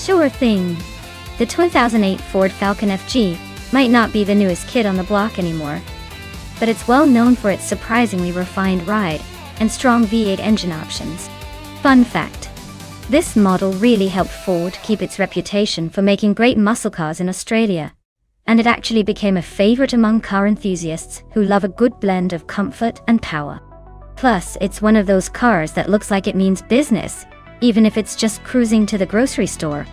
Sure thing. The 2008 Ford Falcon FG might not be the newest kid on the block anymore, but it's well known for its surprisingly refined ride and strong V8 engine options. Fun fact: this model really helped Ford keep its reputation for making great muscle cars in Australia, and it actually became a favorite among car enthusiasts who love a good blend of comfort and power. Plus, it's one of those cars that looks like it means business, even if it's just cruising to the grocery store.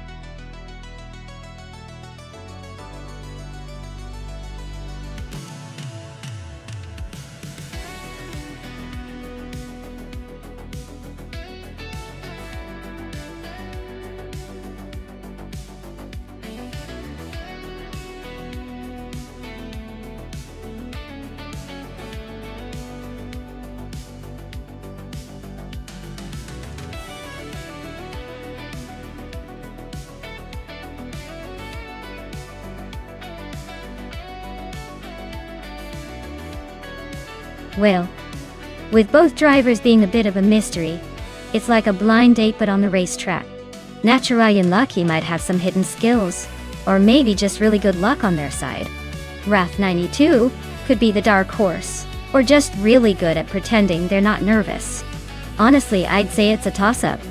Well, with both drivers being a bit of a mystery, it's like a blind date but on the racetrack. Naturally Lucky might have some hidden skills, or maybe just really good luck on their side. Wrath 92 could be the dark horse, or just really good at pretending they're not nervous. Honestly, I'd say it's a toss-up.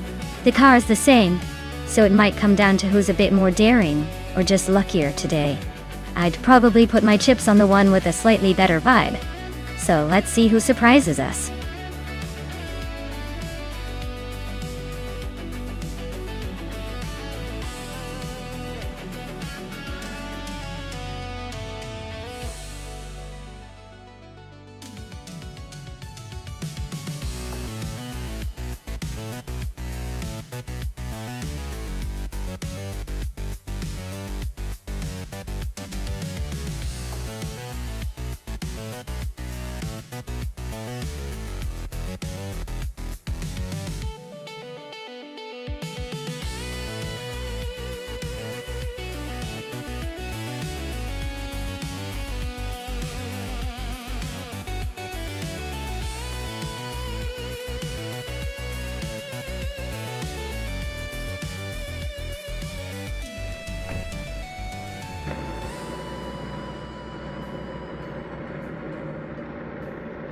The car is the same, so it might come down to who's a bit more daring, or just luckier today. I'd probably put my chips on the one with a slightly better vibe. So let's see who surprises us.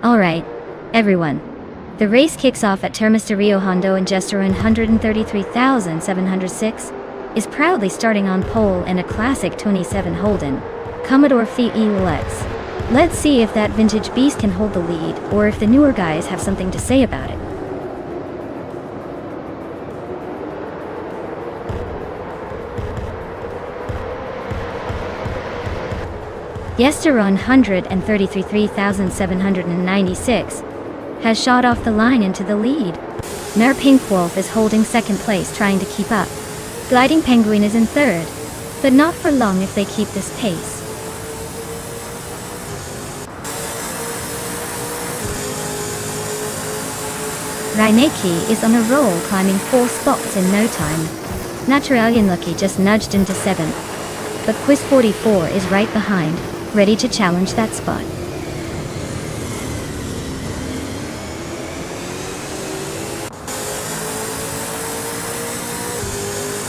Alright, everyone. The race kicks off at Termista Rio Hondo and Gesture 133,706 is proudly starting on pole in a classic 27 Holden Commodore VE-Lex. Let's see if that vintage beast can hold the lead, or if the newer guys have something to say about it. Gesture 133,796 has shot off the line into the lead. Mare Pink Wolf is holding second place, trying to keep up. Gliding Penguin is in third, but not for long if they keep this pace. Reineke is on a roll, climbing 4 spots in no time. Naturally Lucky just nudged into 7th, but Quiz 44 is right behind, ready to challenge that spot.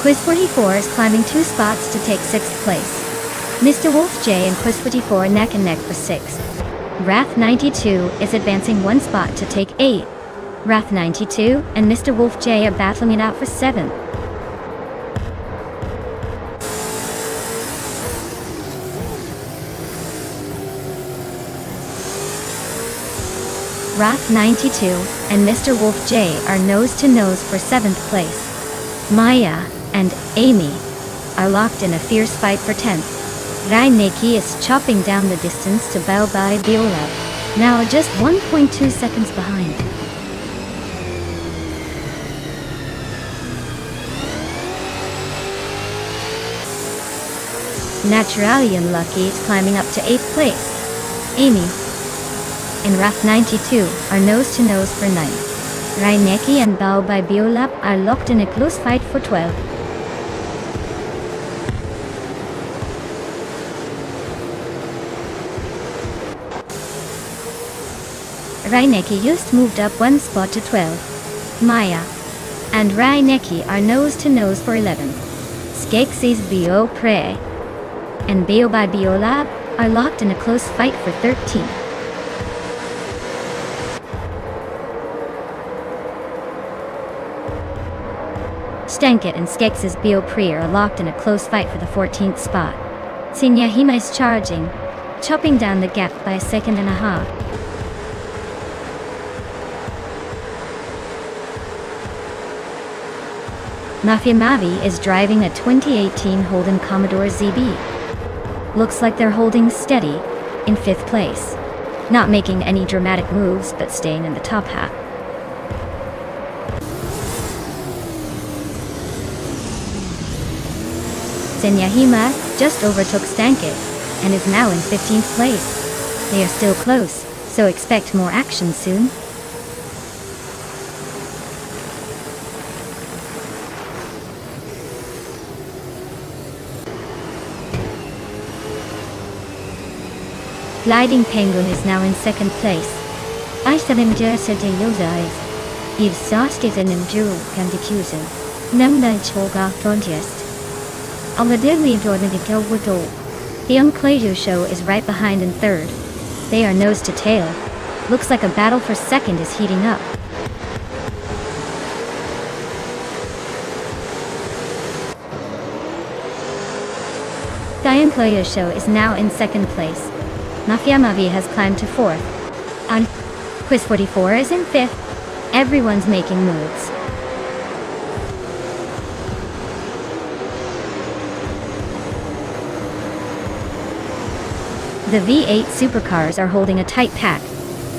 Quiz 44 is climbing 2 spots to take 6th place. Mr. Wolf J and Quiz 44 neck and neck for 6th. Wrath 92 is advancing 1 spot to take 8th. Wrath 92 and Mr. Wolf J are battling it out for 7th. Wrath 92 and Mr. Wolf J are nose to nose for 7th place. Maya and Amy are locked in a fierce fight for 10th. Reineke is chopping down the distance to Balbai Biola, now just 1.2 seconds behind. Naturally Lucky is climbing up to 8th place. Amy and Wrath 92 are nose to nose for 9th. Reineke and Bao by Biolap are locked in a close fight for 12th. Reineke just moved up 1 spot to 12th. Maya and Reineke are nose to nose for 11th. Skeksis Bio Pre and Bio by Biolab are locked in a close fight for 13th. Stanket and Skeksis Bio Pre are locked in a close fight for the 14th spot. Sinyahima is charging, chopping down the gap by a second and a half. Mafia Mavi is driving a 2018 Holden Commodore ZB. Looks like they're holding steady in 5th place. Not making any dramatic moves, but staying in the top half. Senyahima just overtook Stanket and is now in 15th place. They are still close, so expect more action soon. Gliding Penguin is now in 2nd place. Istalim Jersete Yozais. If Sastisen and Juru can diffusion. Namdan Choga Frontiest. Alladidli Jordan Wudo. The Unclayu show is right behind in 3rd. They are nose to tail. Looks like a battle for 2nd is heating up. The Unclayu show is now in 2nd place. Mafia Mavi has climbed to 4th. And Quiz 44 is in 5th. Everyone's making moves. The V8 supercars are holding a tight pack,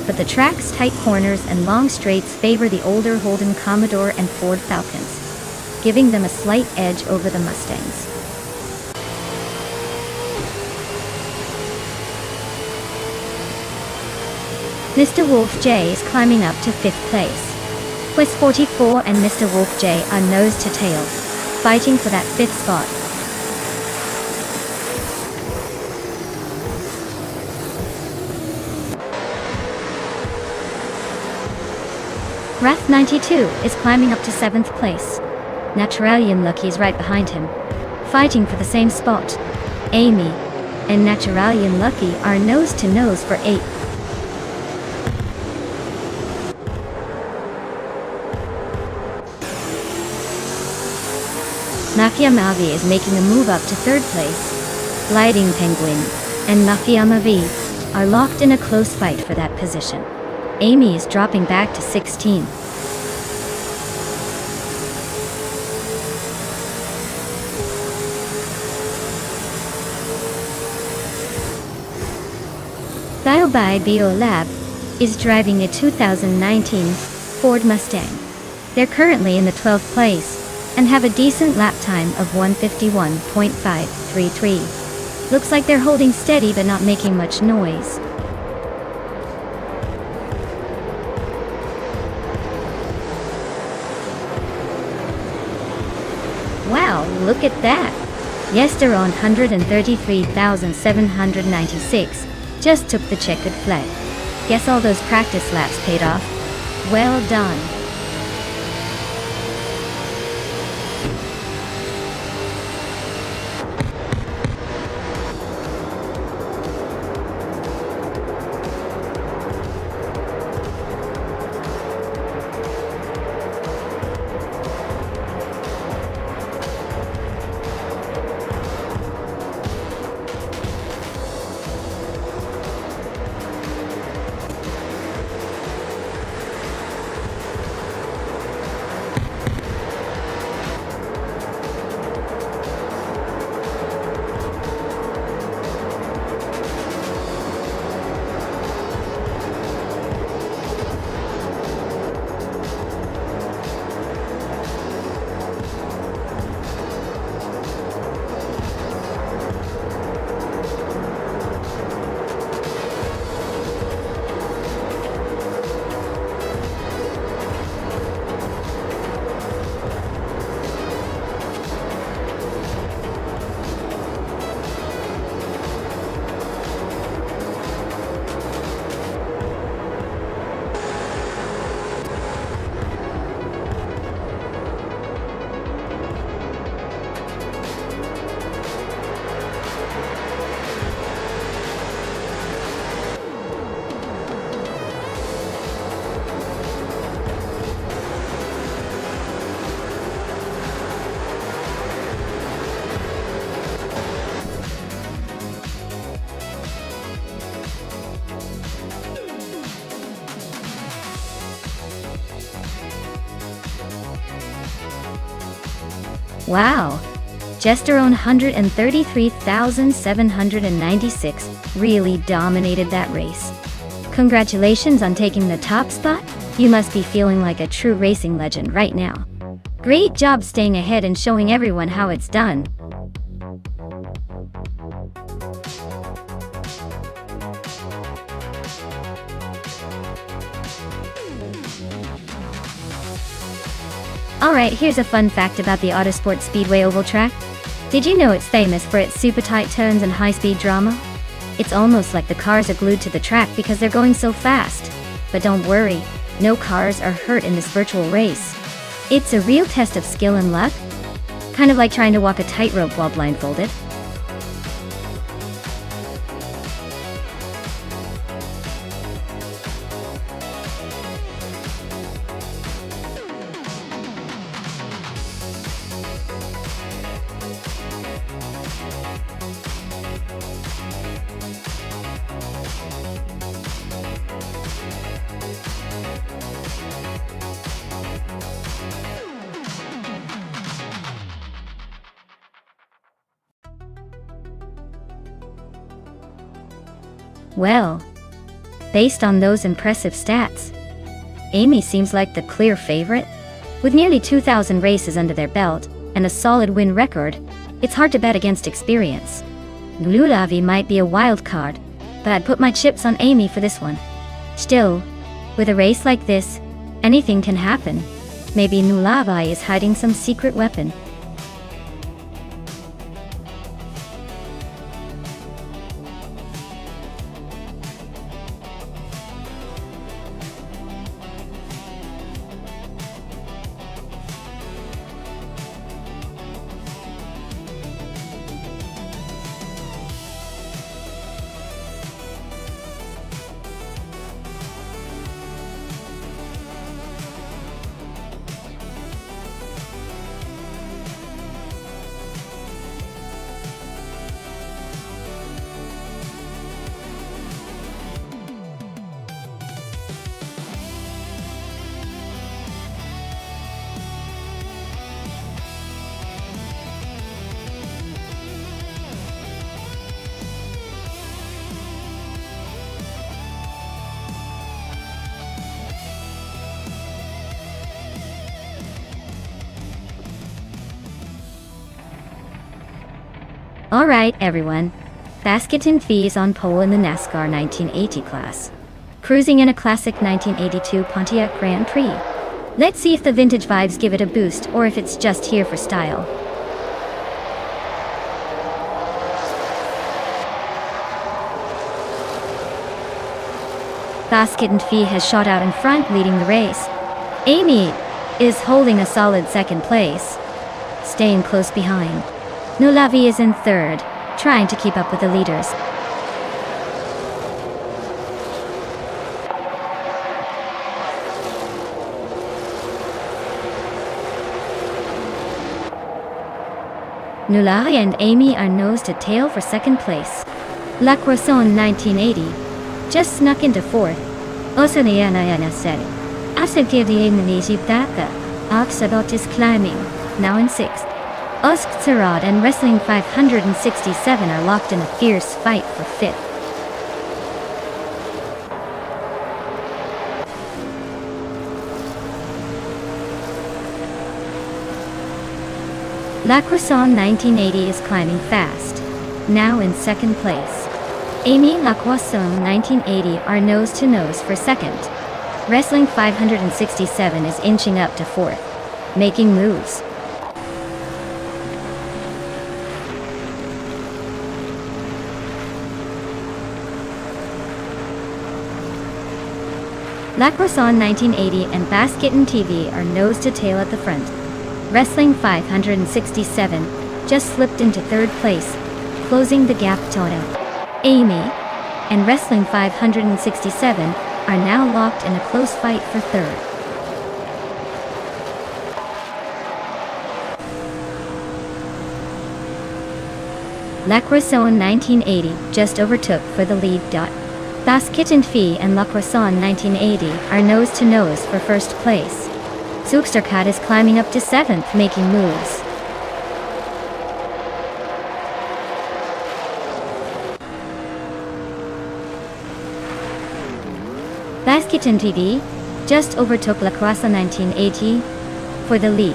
but the track's tight corners and long straights favor the older Holden Commodore and Ford Falcons, giving them a slight edge over the Mustangs. Mr. Wolf J is climbing up to 5th place. Quest 44 and Mr. Wolf J are nose to tail, fighting for that 5th spot. Wrath 92 is climbing up to 7th place. Naturalian Lucky is right behind him, fighting for the same spot. Amy and Naturalian Lucky are nose to nose for 8th. Mafia Mavi is making a move up to 3rd place. Gliding Penguin and Mafia Mavi are locked in a close fight for that position. Amy is dropping back to 16. Biobai Bio Lab is driving a 2019 Ford Mustang. They're currently in the 12th place and have a decent lap time of 151.533. Looks like they're holding steady but not making much noise. Wow, look at that! Yes, they're on 133,796. Just took the checkered flag. Guess all those practice laps paid off. Well done. Wow! Just around 133,796 really dominated that race. Congratulations on taking the top spot. You must be feeling like a true racing legend right now. Great job staying ahead and showing everyone how it's done. Alright, here's a fun fact about the Autosport Speedway oval track. Did you know it's famous for its super tight turns and high-speed drama? It's almost like the cars are glued to the track because they're going so fast. But don't worry, no cars are hurt in this virtual race. It's a real test of skill and luck, kind of like trying to walk a tightrope while blindfolded. Well, based on those impressive stats, Amy seems like the clear favorite. With nearly 2,000 races under their belt and a solid win record, it's hard to bet against experience. Nulavy might be a wild card, but I'd put my chips on Amy for this one. Still, with a race like this, anything can happen. Maybe Nulavy is hiding some secret weapon. Alright everyone, Basketon Fee is on pole in the NASCAR 1980 class, cruising in a classic 1982 Pontiac Grand Prix. Let's see if the vintage vibes give it a boost or if it's just here for style. Basketon Fee has shot out in front, leading the race. Amy is holding a solid second place, staying close behind. Nulavy is in third, trying to keep up with the leaders. Nulavy and Amy are nose to tail for second place. La Croissant 1980 just snuck into fourth. Oceaniana said, Oxabot is climbing, now in sixth. Osktsarad and Wrestling 567 are locked in a fierce fight for fifth. La Croissant 1980 is climbing fast, now in second place. Amy La Croissant 1980 are nose to nose for second. Wrestling 567 is inching up to fourth, making moves. La Croissant 1980 and Basketon TV are nose to tail at the front. Wrestling 567 just slipped into third place, closing the gap total. Amy and Wrestling 567 are now locked in a close fight for third. La Croissant 1980 just overtook for the lead. Basketon Fee and La Croissant 1980 are nose to nose for first place. Zugsterkat is climbing up to seventh, making moves. Maskiton TV just overtook La Croix 1980 for the lead.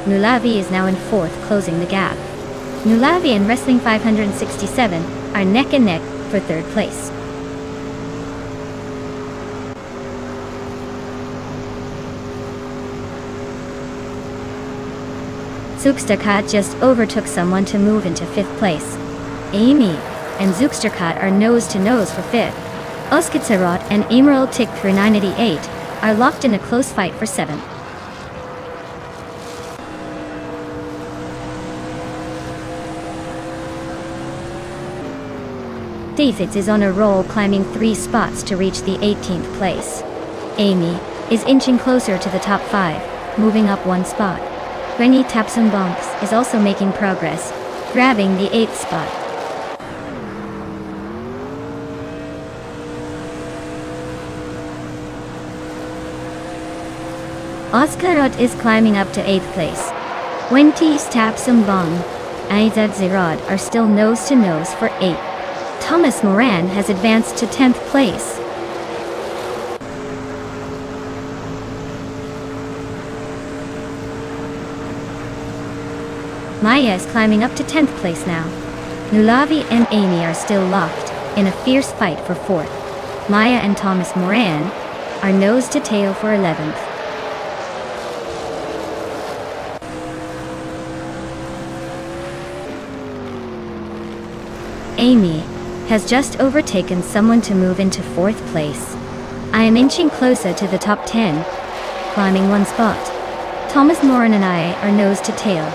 Nulavi is now in 4th, closing the gap. Nulavi and Wrestling 567 are neck and neck for 3rd place. Zugsterkat just overtook someone to move into 5th place. Amy and Zugsterkat are nose to nose for 5th. Oskitsarot and Emerald Tick 3988 are locked in a close fight for 7th. Davids is on a roll, climbing 3 spots to reach the 18th place. Amy is inching closer to the top 5, moving up 1 spot. Rennie Tapsonbonks is also making progress, grabbing the 8th spot. Oskarot is climbing up to 8th place. Wentis Tapsombong and Aizad Zerod are still nose to nose for 8th. Thomas Moran has advanced to 10th place. Maya is climbing up to 10th place now. Nulavi and Amy are still locked in a fierce fight for 4th. Maya and Thomas Moran are nose to tail for 11th. Amy has just overtaken someone to move into 4th place. I am inching closer to the top 10, climbing 1 spot. Thomas Moran and I are nose to tail,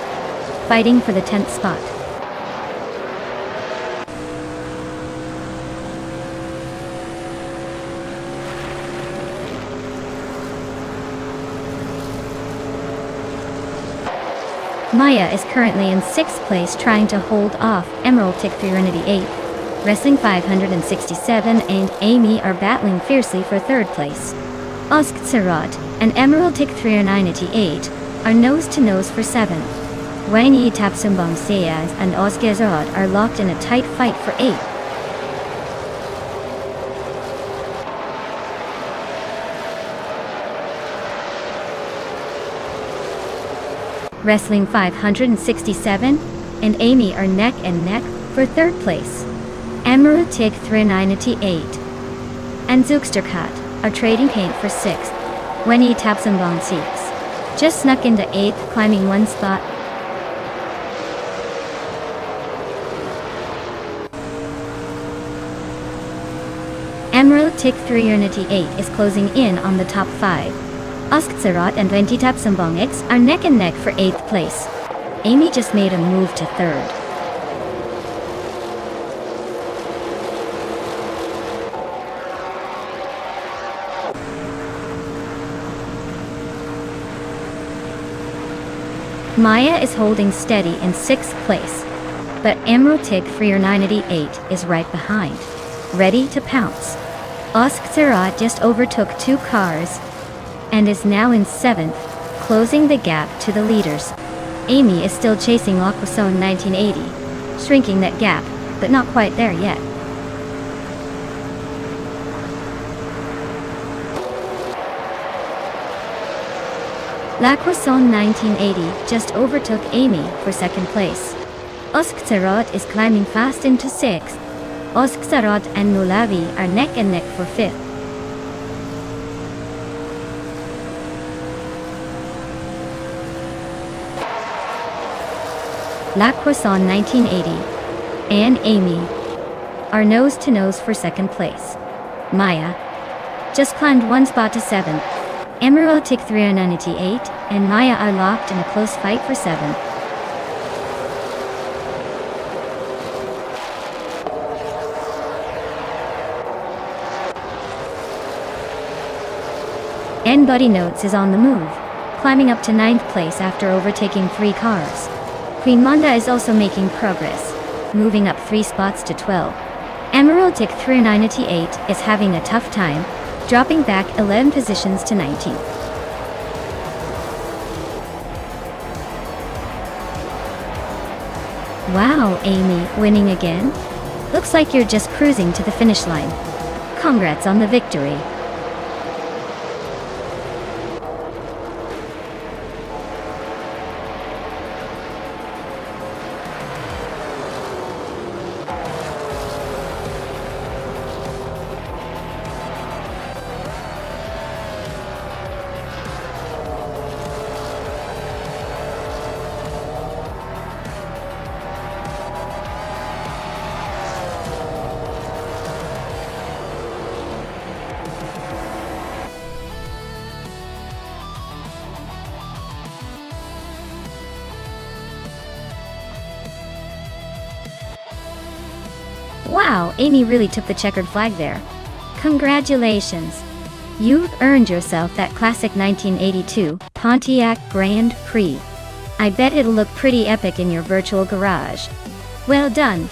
fighting for the 10th spot. Maya is currently in 6th place, trying to hold off Emerald Tick 388. Wrestling 567 and Amy are battling fiercely for 3rd place. Osktsarot and Emerald Tick 3988 are nose to nose for 7th. Wanyi Tapsumbong Sayaz and Osgazarot are locked in a tight fight for 8th. Wrestling 567 and Amy are neck and neck for 3rd place. Emerald Tick 3988 and Zugsterkat are trading paint for 6th. Wenyi Tapsumbong Seeks just snuck into 8th, climbing 1 spot. Emerald Tick 388 is closing in on the top 5. Osktsarot and Wenyi Tapsumbong X are neck and neck for 8th place. Amy just made a move to 3rd. Maya is holding steady in 6th place, but Emerald Tick 3988 is right behind, ready to pounce. Osktsarot just overtook 2 cars and is now in 7th, closing the gap to the leaders. Amy is still chasing Laquasone 1980, shrinking that gap, but not quite there yet. Laquasone 1980 just overtook Amy for 2nd place. Osktsarot is climbing fast into 6th. Osktsarot and Nulavi are neck and neck for 5th. Laquasone 1980 and Amy are nose to nose for 2nd place. Maya just climbed 1 spot to 7th. Emerald Tick 398 and Maya are locked in a close fight for 7th. Buddy Notes is on the move, climbing up to 9th place after overtaking 3 cars. Queen Monda is also making progress, moving up 3 spots to 12. Emerald Tick 398 is having a tough time, dropping back 11 positions to 19th. Wow, Amy, winning again? Looks like you're just cruising to the finish line. Congrats on the victory. Wow, Amy really took the checkered flag there. Congratulations. You've earned yourself that classic 1982 Pontiac Grand Prix. I bet it'll look pretty epic in your virtual garage. Well done.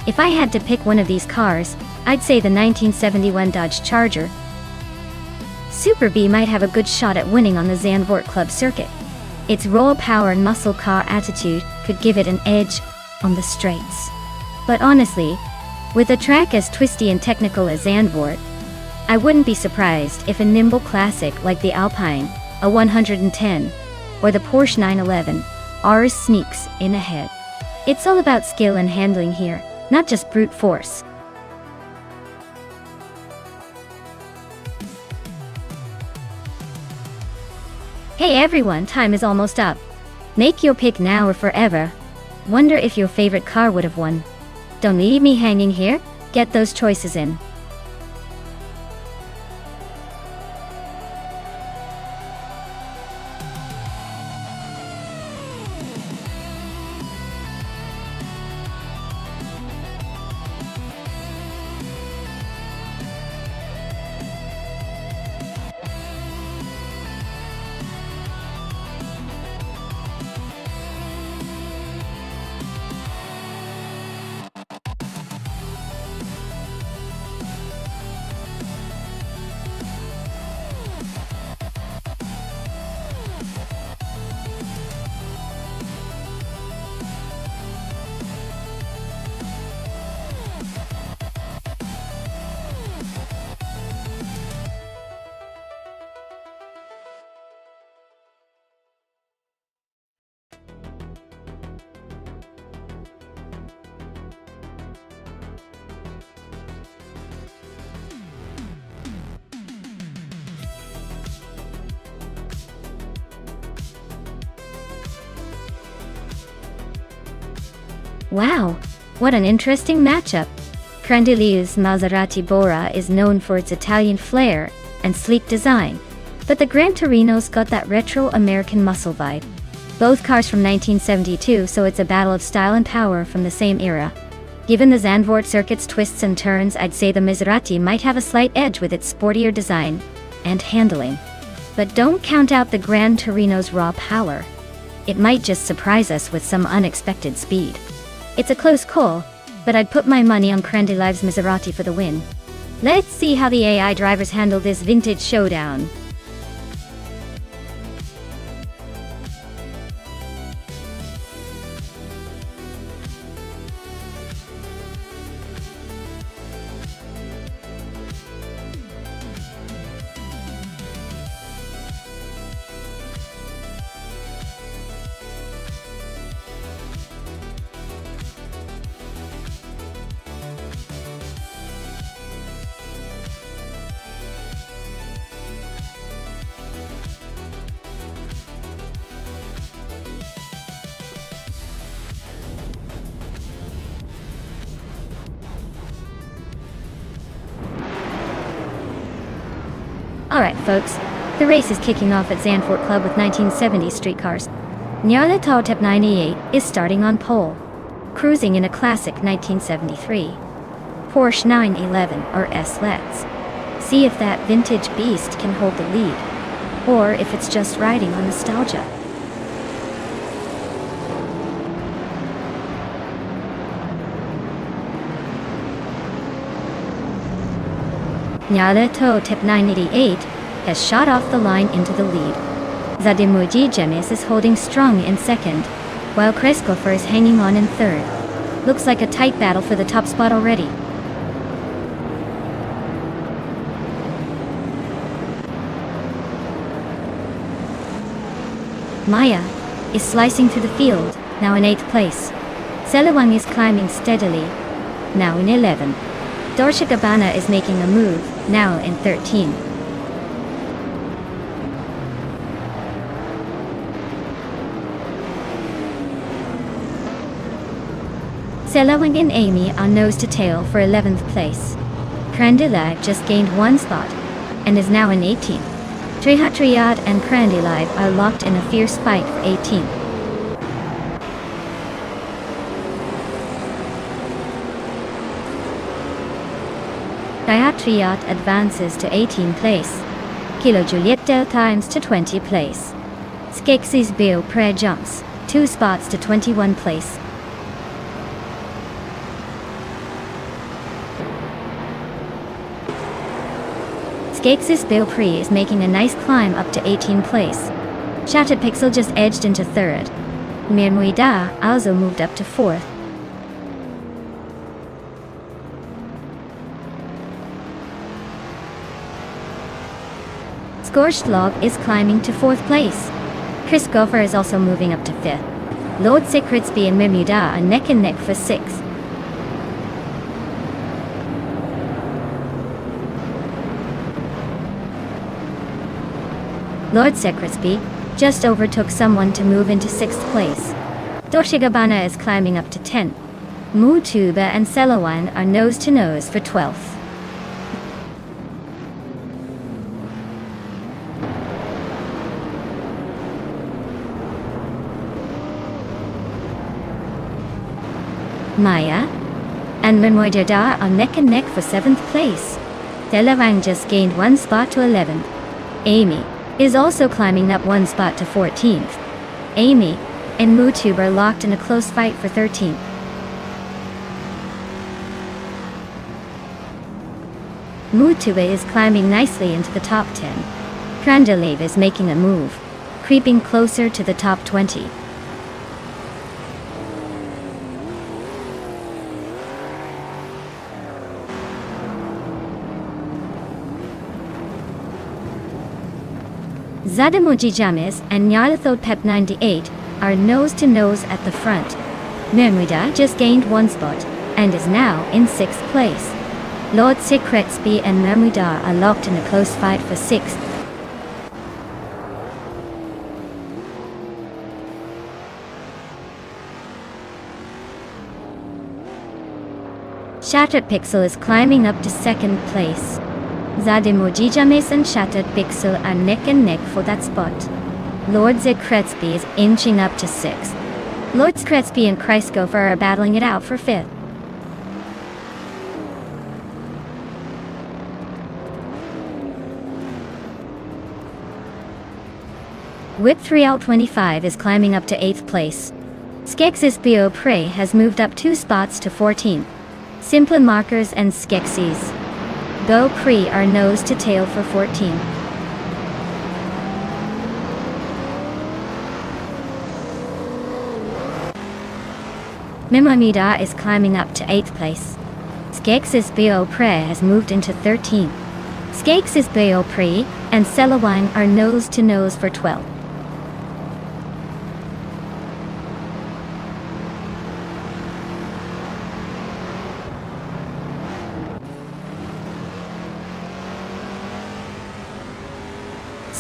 If I had to pick one of these cars, I'd say the 1971 Dodge Charger. Super B might have a good shot at winning on the Zandvoort Club circuit. Its raw power and muscle car attitude could give it an edge on the straights. But honestly, with a track as twisty and technical as Zandvoort, I wouldn't be surprised if a nimble classic like the Alpine, a 110, or the Porsche 911 Rs sneaks in ahead. It's all about skill and handling here, not just brute force. Hey everyone, time is almost up. Make your pick now or forever. Wonder if your favorite car would have won. Don't leave me hanging here, get those choices in. Wow, what an interesting matchup. Crandili's Maserati Bora is known for its Italian flair and sleek design, but the Gran Torino's got that retro American muscle vibe. Both cars from 1972, so it's a battle of style and power from the same era. Given the Zandvoort circuit's twists and turns, I'd say the Maserati might have a slight edge with its sportier design and handling. But don't count out the Gran Torino's raw power. It might just surprise us with some unexpected speed. It's a close call, but I'd put my money on Crandili's Maserati for the win. Let's see how the AI drivers handle this vintage showdown. Alright folks, the race is kicking off at Zandvoort Club with 1970s streetcars. Njarle Tautep 98 is starting on pole, cruising in a classic 1973 Porsche 911 or S. Let's see if that vintage beast can hold the lead, or if it's just riding on nostalgia. Nyaleto Tip 988 has shot off the line into the lead. Zademuji Jemis is holding strong in second, while Kreskofer is hanging on in third. Looks like a tight battle for the top spot already. Maya is slicing through the field, now in 8th place. Selawang is climbing steadily, now in 11th. Dorje Gabbana is making a move, now in 13th. Selawang and Amy are nose to tail for 11th place. Krandila just gained 1 spot, and is now in 18th. Trihatriyad and Krandilive are locked in a fierce fight for 18th. Trihatriyad advances to 18th place. Kilo Juliet Del times to 20th place. Skeksis Bill Pre jumps 2 spots to 21st place. Skeksis Bill Pre is making a nice climb up to 18th place. Shattered Pixel just edged into 3rd. Mirmuida also moved up to 4th. Scorched Log is climbing to 4th place. Chris Gopher is also moving up to 5th. Lord Sikritsby and Mirmuida are neck and neck for 6th. Lord Sikritsby just overtook someone to move into 6th place. Dorje Gabbana is climbing up to 10th. Mutuba and Selawan are nose to nose for 12th. Maya and Manmoidada are neck and neck for 7th place. Delawang just gained 1 spot to 11th. Amy is also climbing up 1 spot to 14th. Amy and Mutube are locked in a close fight for 13th. Mutube is climbing nicely into the top 10. Krandalev is making a move, creeping closer to the top 20. Zademuji Jamis and Nyarlathod Pep 98 are nose to nose at the front. Mirmuida just gained 1 spot and is now in 6th place. Lord Sikretsby and Mirmuida are locked in a close fight for 6th. Shattered Pixel is climbing up to 2nd place. Zademuji Jamis and Shattered Pixel are neck and neck for that spot. Lord Sikretsby is inching up to 6th. Lord Sikretsby and Kreisgopher are battling it out for 5th. Whip 3L25 is climbing up to 8th place. Skeksis Bio Prey has moved up 2 spots to 14th. Simple Markers and Skeksis Go Pre are nose to tail for 14th. Mimamida is climbing up to 8th place. Skeksis Bio Pre has moved into 13th. Skeksis Bio Pre and Selawang are nose to nose for 12th.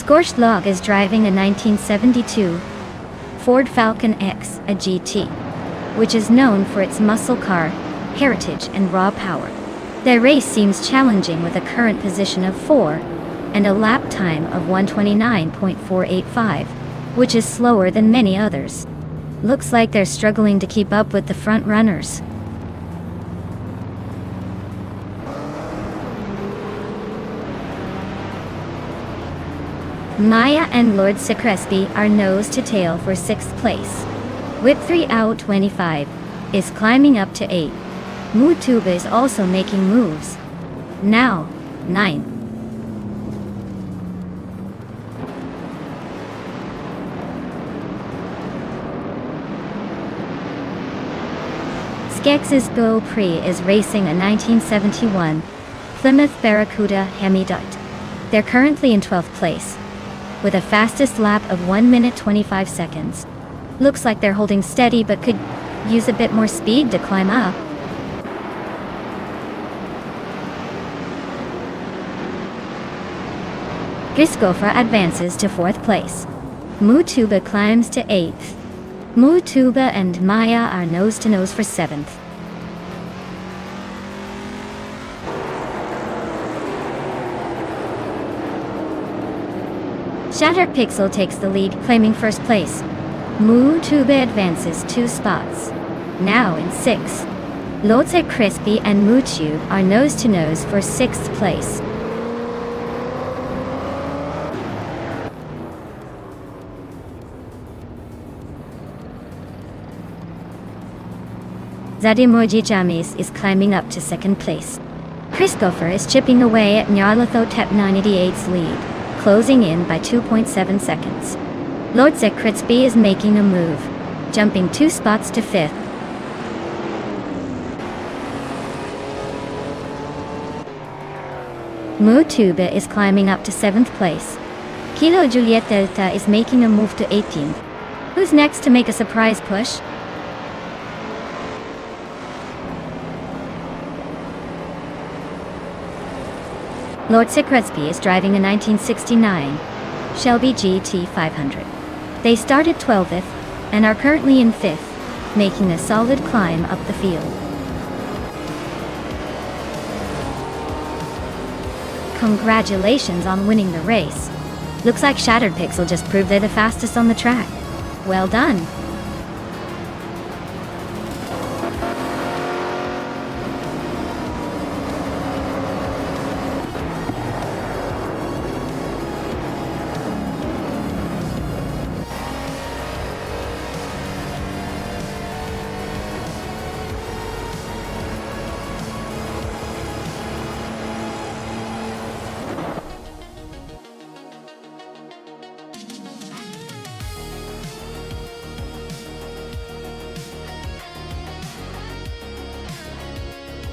Scorched Log is driving a 1972 Ford Falcon X, a GT, which is known for its muscle car, heritage and raw power. Their race seems challenging with a current position of 4 and a lap time of 129.485, which is slower than many others. Looks like they're struggling to keep up with the front runners. Maya and Lord Sikretsby are nose to tail for 6th place. Whip 3 out 25 is climbing up to 8. Mutuba is also making moves. Now, 9. Skex's Go Prix is racing a 1971 Plymouth Barracuda Hemi-Dart. They're currently in 12th place, with a fastest lap of 1 minute 25 seconds. Looks like they're holding steady but could use a bit more speed to climb up. Christopher advances to 4th place. Mutuba climbs to 8th. Mutuba and Maya are nose-to-nose for 7th. Shattered Pixel takes the lead, claiming 1st place. Mutuba advances 2 spots, now in 6th. Lotse Crispy and Muchu are nose-to-nose for 6th place. Zadimoji Jamis is climbing up to 2nd place. Christopher is chipping away at Nyarlathotep 988's lead, closing in by 2.7 seconds. Lotse Crispy is making a move, jumping 2 spots to 5th. Mutuba is climbing up to 7th place. Kilo Juliet Delta is making a move to 18th. Who's next to make a surprise push? Lord Sikretsky is driving a 1969 Shelby GT 500. They started 12th and are currently in 5th, making a solid climb up the field. Congratulations on winning the race. Looks like Shattered Pixel just proved they're the fastest on the track. Well done.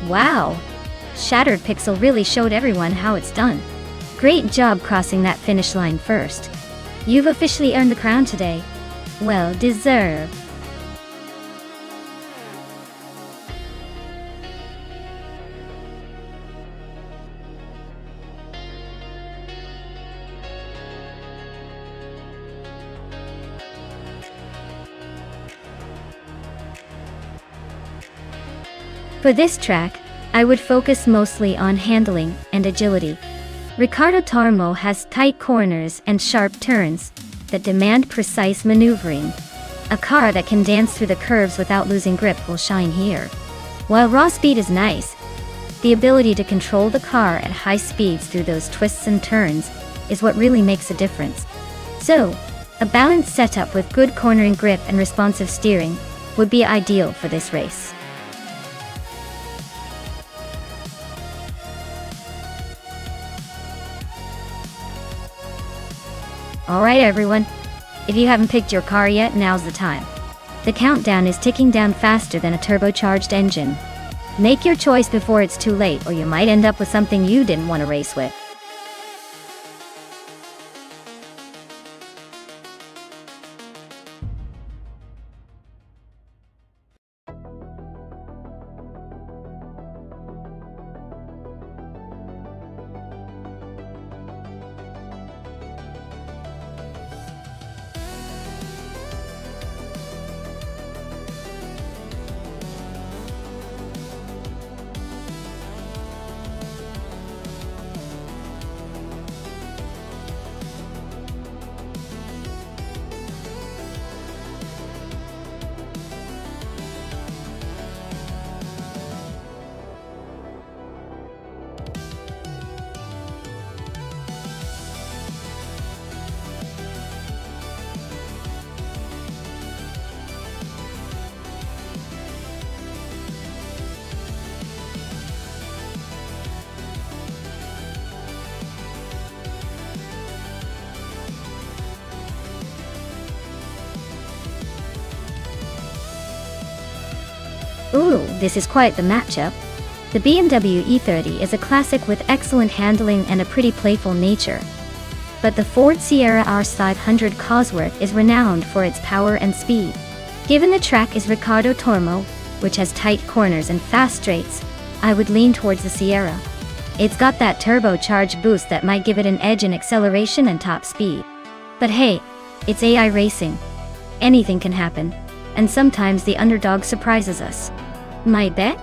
Wow! Shattered Pixel really showed everyone how it's done. Great job crossing that finish line first. You've officially earned the crown today. Well deserved. For this track, I would focus mostly on handling and agility. Ricardo Tormo has tight corners and sharp turns that demand precise maneuvering. A car that can dance through the curves without losing grip will shine here. While raw speed is nice, the ability to control the car at high speeds through those twists and turns is what really makes a difference. So, a balanced setup with good cornering grip and responsive steering would be ideal for this race. Alright everyone, if you haven't picked your car yet, now's the time. The countdown is ticking down faster than a turbocharged engine. Make your choice before it's too late, or you might end up with something you didn't want to race with. Ooh, this is quite the matchup. The BMW E30 is a classic with excellent handling and a pretty playful nature. But the Ford Sierra RS500 Cosworth is renowned for its power and speed. Given the track is Riccardo Tormo, which has tight corners and fast straights, I would lean towards the Sierra. It's got that turbocharged boost that might give it an edge in acceleration and top speed. But hey, it's AI racing. Anything can happen, and sometimes the underdog surprises us. My bet?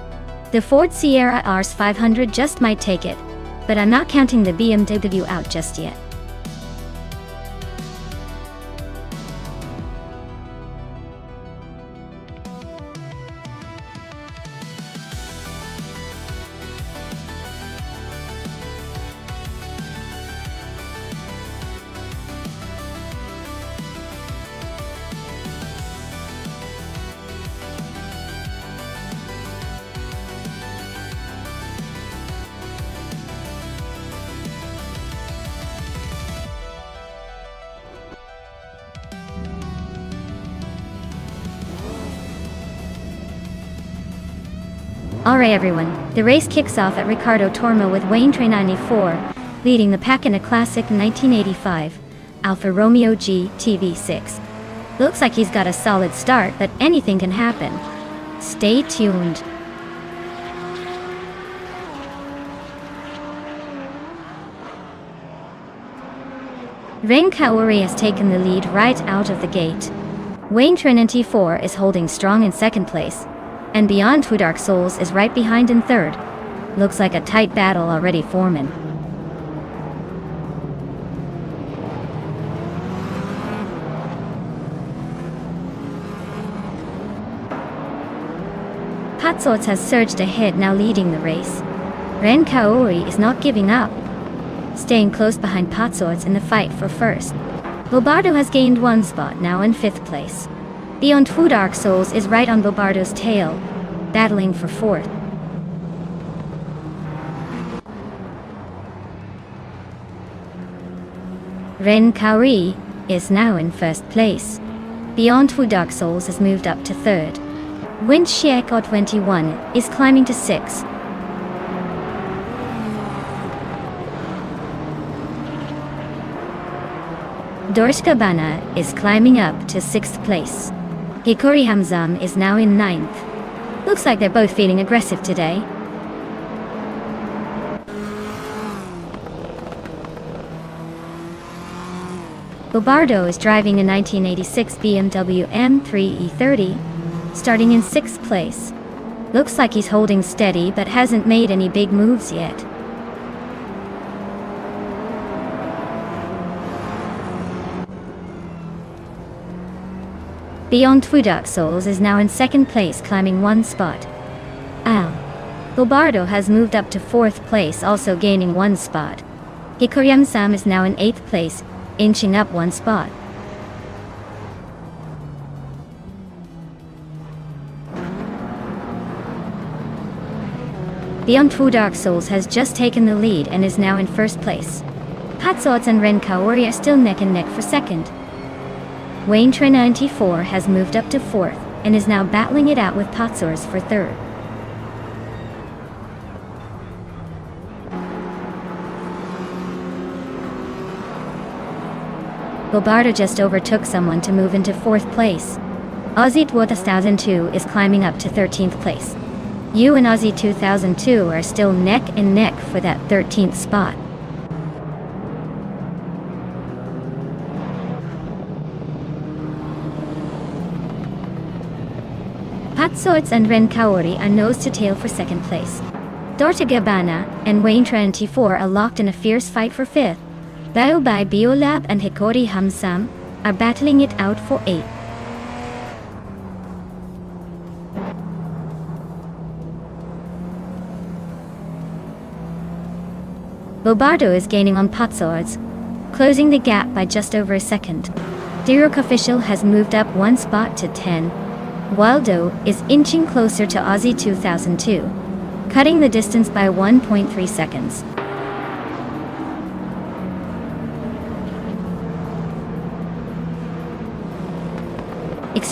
The Ford Sierra RS500 just might take it, but I'm not counting the BMW out just yet. Alright everyone, the race kicks off at Riccardo Tormo with Wayne Train 94, leading the pack in a classic 1985 Alfa Romeo G TV6. Looks like he's got a solid start, but anything can happen. Stay tuned. Ren Kaori has taken the lead right out of the gate. Wayne Train 94 is holding strong in second place, and Beyond Two Dark Souls is right behind in third. Looks like a tight battle already forming. Patsorts has surged ahead, now leading the race. Ren Kaori is not giving up, staying close behind Patsorts in the fight for first. Bobardo has gained one spot, now in fifth place. Beyond Two Dark Souls is right on Bobardo's tail, battling for fourth. Ren Kaori is now in first place. Beyond Two Dark Souls has moved up to third. Wind Shieko 21 is climbing to sixth. Dorshka Bana is climbing up to sixth place. Hikori Hamzam is now in ninth. Looks like they're both feeling aggressive today. Bobardo is driving a 1986 BMW M3 E30, starting in sixth place. Looks like he's holding steady but hasn't made any big moves yet. Beyond Two Dark Souls is now in second place, climbing one spot. Bobardo has moved up to fourth place, also gaining one spot. Hikoryam Sam is now in eighth place, inching up one spot. Beyond Two Dark Souls has just taken the lead and is now in first place. Patsorts and Ren Kaori are still neck and neck for second. Wayne Train 94 has moved up to fourth and is now battling it out with Patsorts for third. Bobardo just overtook someone to move into fourth place. Aussie 2002 is climbing up to 13th place. You and Aussie 2002 are still neck and neck for that 13th spot. Patsorts and Ren Kaori are nose to tail for second place. Dorta Gabbana and Wayne Train 94 are locked in a fierce fight for fifth. Baobai Biolab and Hikori Hamsam are battling it out for eighth. Bobardo is gaining on Patsorts, closing the gap by just over a second. Dirok Official has moved up one spot to 10. Waldo is inching closer to Aussie 2002, cutting the distance by 1.3 seconds.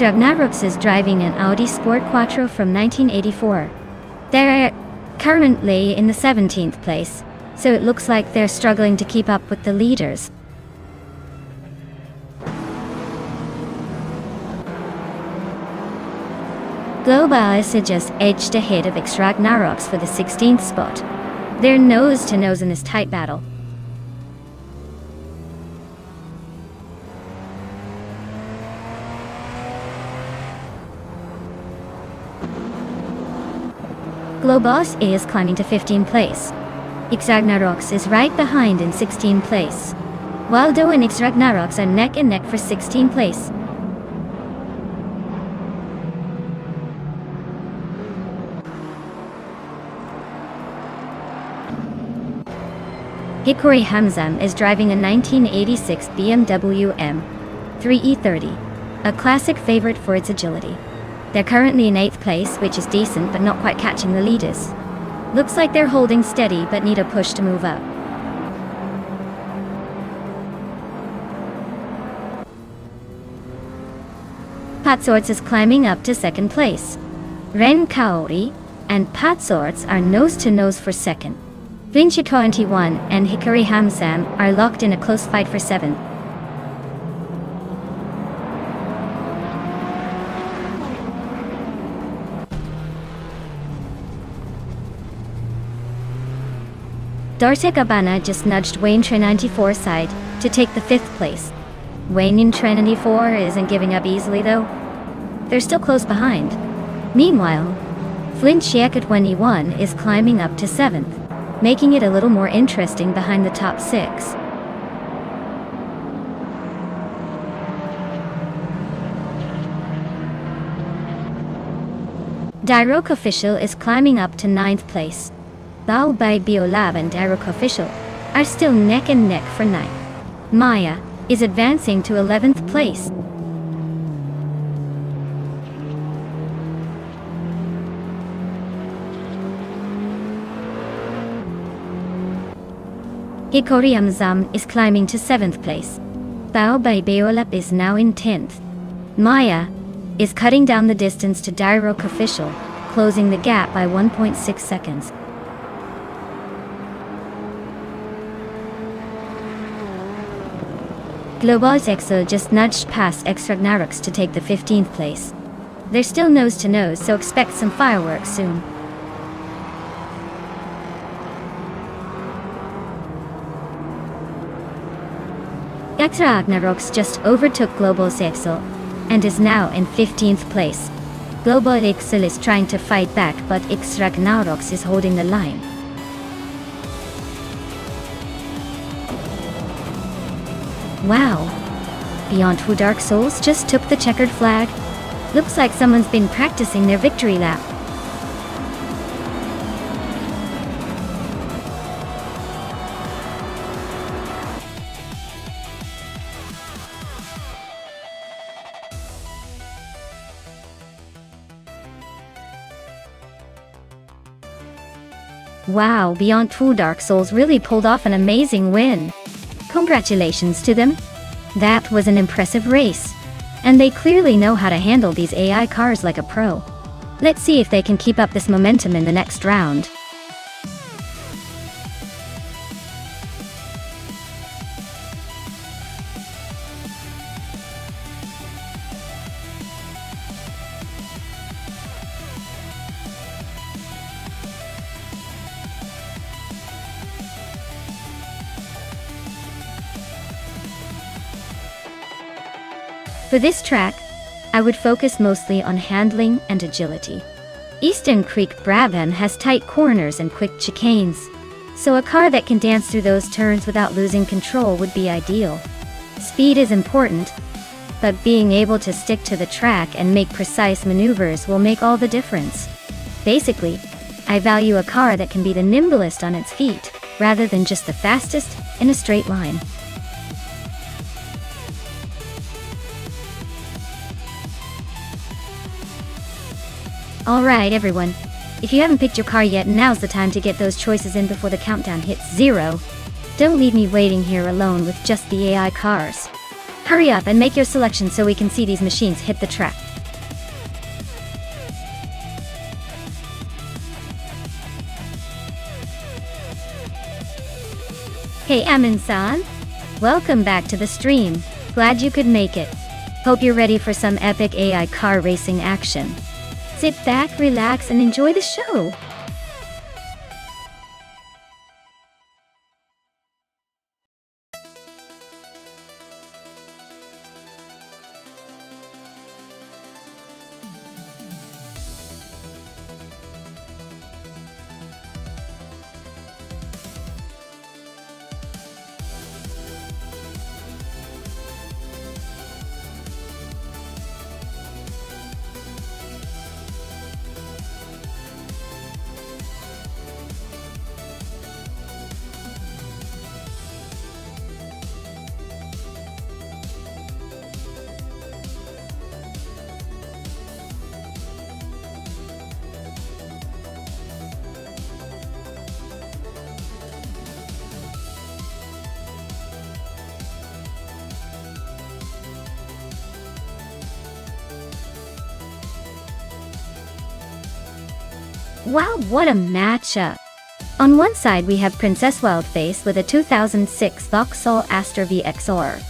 Ragnarok's is driving an Audi Sport Quattro from 1984. They're currently in the 17th place, so it looks like they're struggling to keep up with the leaders. Global just edged ahead of Ragnarok's for the 16th spot. They're nose to nose in this tight battle. Globos is climbing to 15th place. Ragnarok's is right behind in 16th place. Waldo and Ragnarok's are neck and neck for 16th place. Hikori Hamzam is driving a 1986 BMW M3E30, a classic favorite for its agility. They're currently in 8th place, which is decent but not quite catching the leaders. Looks like they're holding steady but need a push to move up. Patsorts is climbing up to 2nd place. Ren Kaori and Patsorts are nose to nose for 2nd. Vinci 21 and Hikari Hamsam are locked in a close fight for 7th. Dorte Gabbana just nudged Wayne Tre 94 side to take the 5th place. Wayne in Tre 94 isn't giving up easily though. They're still close behind. Meanwhile, Flint Shieka 21 is climbing up to 7th, making it a little more interesting behind the top 6. Dirok Official is climbing up to 9th place. Bao Bai Biolab and Dirok Official are still neck and neck for 9th. Maya is advancing to 11th place. Hikori Amzam is climbing to 7th place. Bao Bai Biolab is now in 10th. Maya is cutting down the distance to Dirok Official, closing the gap by 1.6 seconds. Global's Excel just nudged past Ragnarok's to take the 15th place. They're still nose to nose, so expect some fireworks soon. Ragnarok's just overtook Global's Excel and is now in 15th place. Global Excel is trying to fight back, but Ragnarok's is holding the line. Wow! Beyond Two Dark Souls just took the checkered flag. Looks like someone's been practicing their victory lap. Wow, Beyond Two Dark Souls really pulled off an amazing win. Congratulations to them. That was an impressive race. And they clearly know how to handle these AI cars like a pro. Let's see if they can keep up this momentum in the next round. For this track, I would focus mostly on handling and agility. Eastern Creek Brabham has tight corners and quick chicanes, so a car that can dance through those turns without losing control would be ideal. Speed is important, but being able to stick to the track and make precise maneuvers will make all the difference. Basically, I value a car that can be the nimblest on its feet, rather than just the fastest in a straight line. Alright everyone, if you haven't picked your car yet, now's the time to get those choices in before the countdown hits 0. Don't leave me waiting here alone with just the AI cars. Hurry up and make your selection so we can see these machines hit the track. Hey Amin-san, welcome back to the stream. Glad you could make it. Hope you're ready for some epic AI car racing action. Sit back, relax, and enjoy the show. Wow, what a matchup! On one side we have Princess Wildface with a 2006 Vauxhall Astra VXR.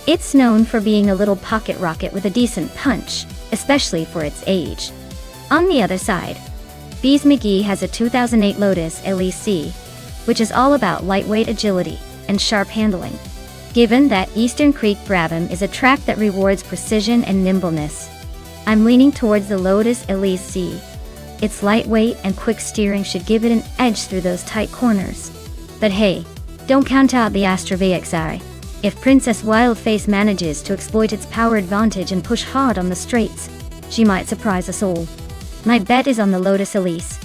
It's known for being a little pocket rocket with a decent punch, especially for its age. On the other side, Bees McGee has a 2008 Lotus LEC, which is all about lightweight agility and sharp handling. Given that Eastern Creek Brabham is a track that rewards precision and nimbleness, I'm leaning towards the Lotus LEC. Its lightweight and quick steering should give it an edge through those tight corners. But hey, don't count out the Astra VXR. If Princess Wildface manages to exploit its power advantage and push hard on the straights, she might surprise us all. My bet is on the Lotus Elise.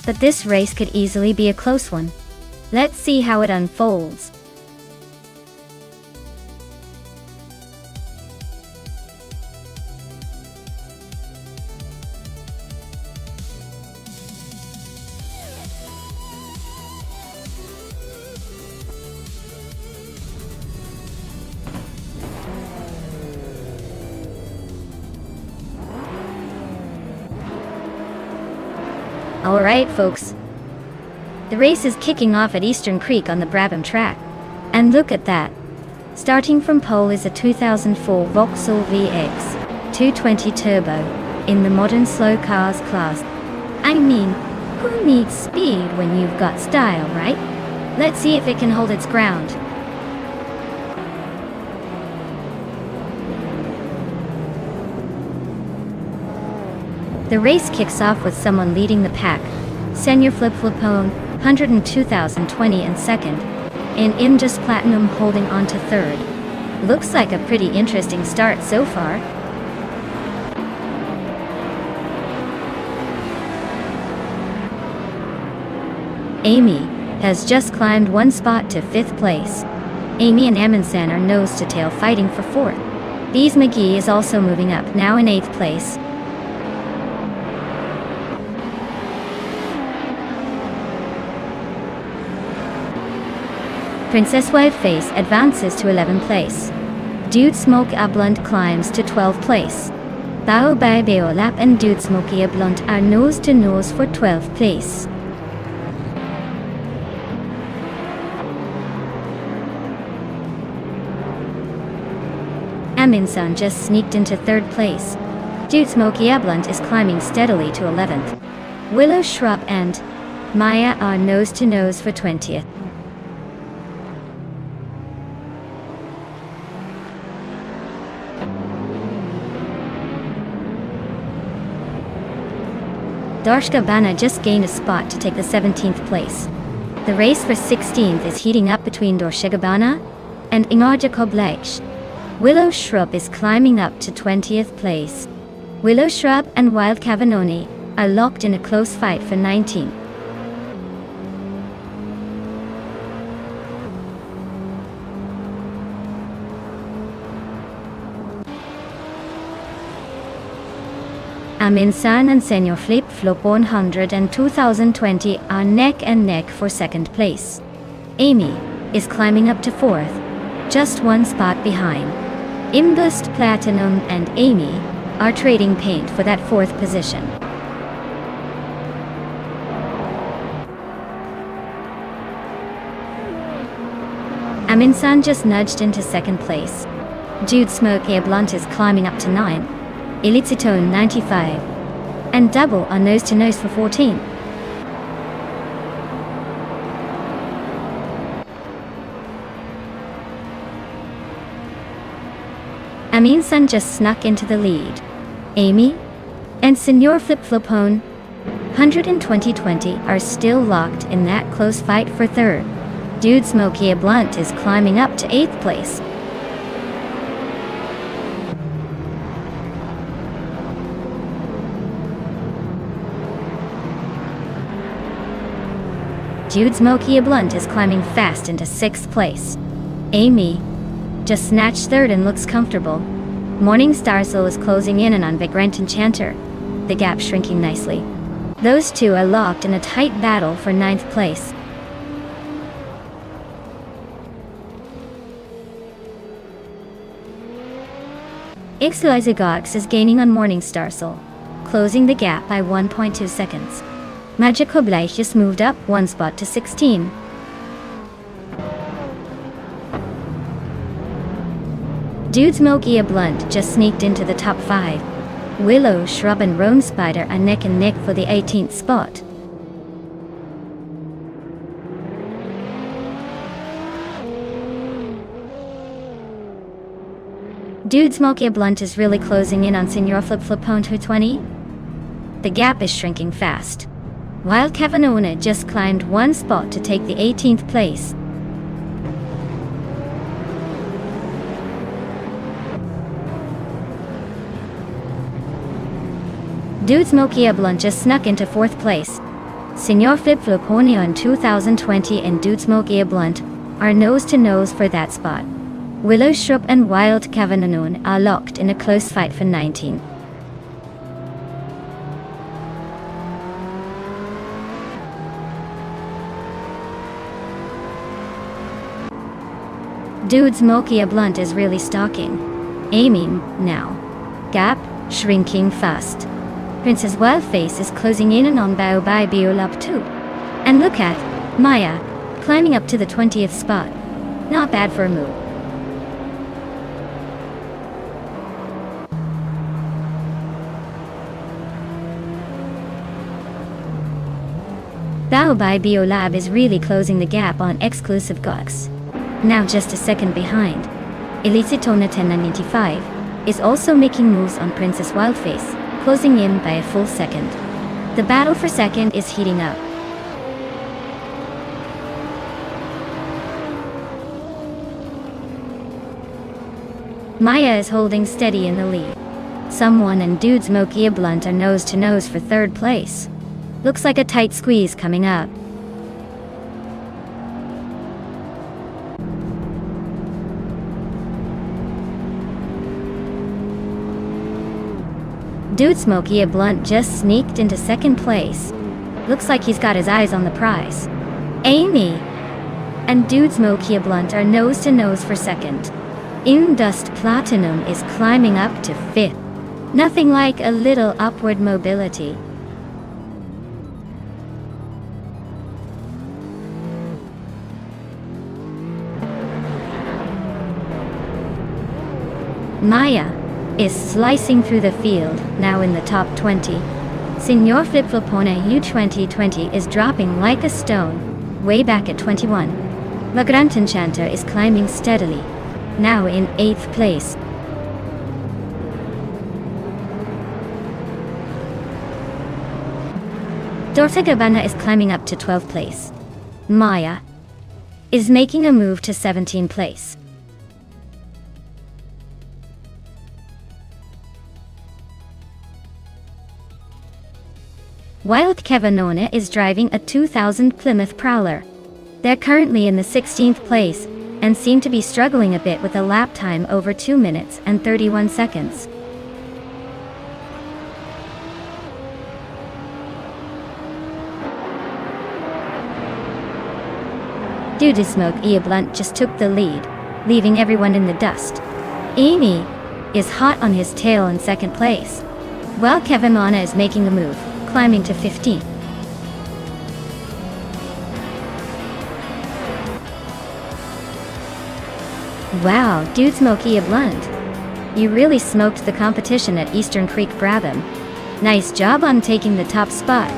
But this race could easily be a close one. Let's see how it unfolds. Alright folks, the race is kicking off at Eastern Creek on the Brabham track. And look at that. Starting from pole is a 2004 Vauxhall VX 220 Turbo in the modern slow cars class. I mean, who needs speed when you've got style, right? Let's see if it can hold its ground. The race kicks off with someone leading the pack, Senior Flip Flipone, 102,020 in second, and Imjust Platinum holding on to third. Looks like a pretty interesting start so far. Amy has just climbed one spot to 5th place. Amy and Amundsen are nose to tail fighting for 4th. Bees McGee is also moving up, now in 8th place. Princess Wildface advances to 11th place. Dude Smoke Blunt climbs to 12th place. Bao Bai Beolap and Dude Smoky Blunt are nose to nose for 12th place. Amundsen just sneaked into 3rd place. Dude Smoky Blunt is climbing steadily to 11th. Willow Shrub and Maya are nose to nose for 20th. Darshka Bana just gained a spot to take the 17th place. The race for 16th is heating up between Darshka Bana and Ingarja Koblech. Willow Shrub is climbing up to 20th place. Willow Shrub and Wild Cavanoni are locked in a close fight for 19th. Amundsen and Senior Flip Flop 100 and 2020 are neck and neck for 2nd place. Amy is climbing up to 4th, just one spot behind. Imbust Platinum and Amy are trading paint for that 4th position. Amin-san just nudged into second place. Dude Smoke Air Blunt is climbing up to 9. Elitsitone 95. And double on nose to nose for 14. Amin-san just snuck into the lead. Amy and Senor Flip-Flopone, 100 and 2020 are still locked in that close fight for third. Dude Smoky A Blunt is climbing up to 8th place. Dude Smoky A Blunt is climbing fast into 6th place. Amy just snatched third and looks comfortable. Morning Starsel is closing in on Vagrant Enchanter, the gap shrinking nicely. Those two are locked in a tight battle for 9th place. Ixlizagox is gaining on Morning Starsel, closing the gap by 1.2 seconds. Magical Bleich just moved up 1 spot to 16. Dude Smoky A Blunt just sneaked into the top 5. Willow, Shrub and Roan Spider are neck and neck for the 18th spot. Dude Smoky A Blunt is really closing in on Senor Flip-Flopone 220. The gap is shrinking fast, while Kevin Ona just climbed 1 spot to take the 18th place. Dude Smoky A Blunt just snuck into 4th place. Senor Flip-Flopone on 2020 and Dude Smoky A Blunt are nose to nose for that spot. Willow Shrub and Wild Cavananon are locked in a close fight for 19. Dude Smoky A Blunt is really stalking Amy now. Gap shrinking fast. Princess Wildface is closing in on Bao Bai Biolab too. And look at Maya climbing up to the 20th spot. Not bad for a move. Bao Bai Biolab is really closing the gap on Exclusive Gox. Now just a second behind. Elitsitona 1095 is also making moves on Princess Wildface, closing in by a full second. The battle for second is heating up. Maya is holding steady in the lead. Someone and Dude Smoky A Blunt are nose to nose for 3rd place. Looks like a tight squeeze coming up. Dude Smoky A Blunt just sneaked into 2nd place. Looks like he's got his eyes on the prize. Amy and Dude Smoky A Blunt are nose to nose for 2nd. Indust Platinum is climbing up to 5th. Nothing like a little upward mobility. Maya is slicing through the field, now in the top 20. Senor Flip-Flopone U2020 is dropping like a stone, way back at 21. Vagrant Enchanter is climbing steadily, now in 8th place. Dortagabana is climbing up to 12th place. Maya is making a move to 17th place. Wild Kevinona is driving a 2000 Plymouth Prowler. They're currently in the 16th place and seem to be struggling a bit with a lap time over 2 minutes and 31 seconds. Dude Smoky A Blunt just took the lead, leaving everyone in the dust. Amy is hot on his tail in 2nd place, while Kevin Mana is making a move, climbing to 15. Wow, dude, Smokey a blunt. You really smoked the competition at Eastern Creek Brabham. Nice job on taking the top spot.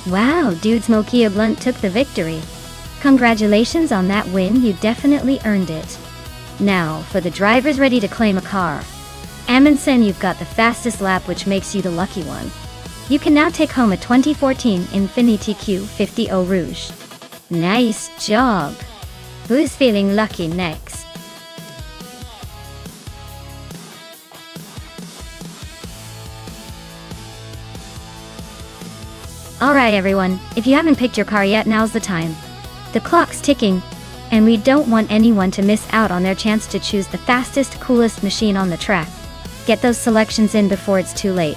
Wow, dude, Smokey a blunt took the victory. Congratulations on that win, you definitely earned it. Now, for the drivers ready to claim a car. Amundsen, you've got the fastest lap, which makes you the lucky one. You can now take home a 2014 Infiniti Q50 Eau Rouge. Nice job. Who's feeling lucky next? Alright everyone, if you haven't picked your car yet, now's the time. The clock's ticking, and we don't want anyone to miss out on their chance to choose the fastest, coolest machine on the track. Get those selections in before it's too late.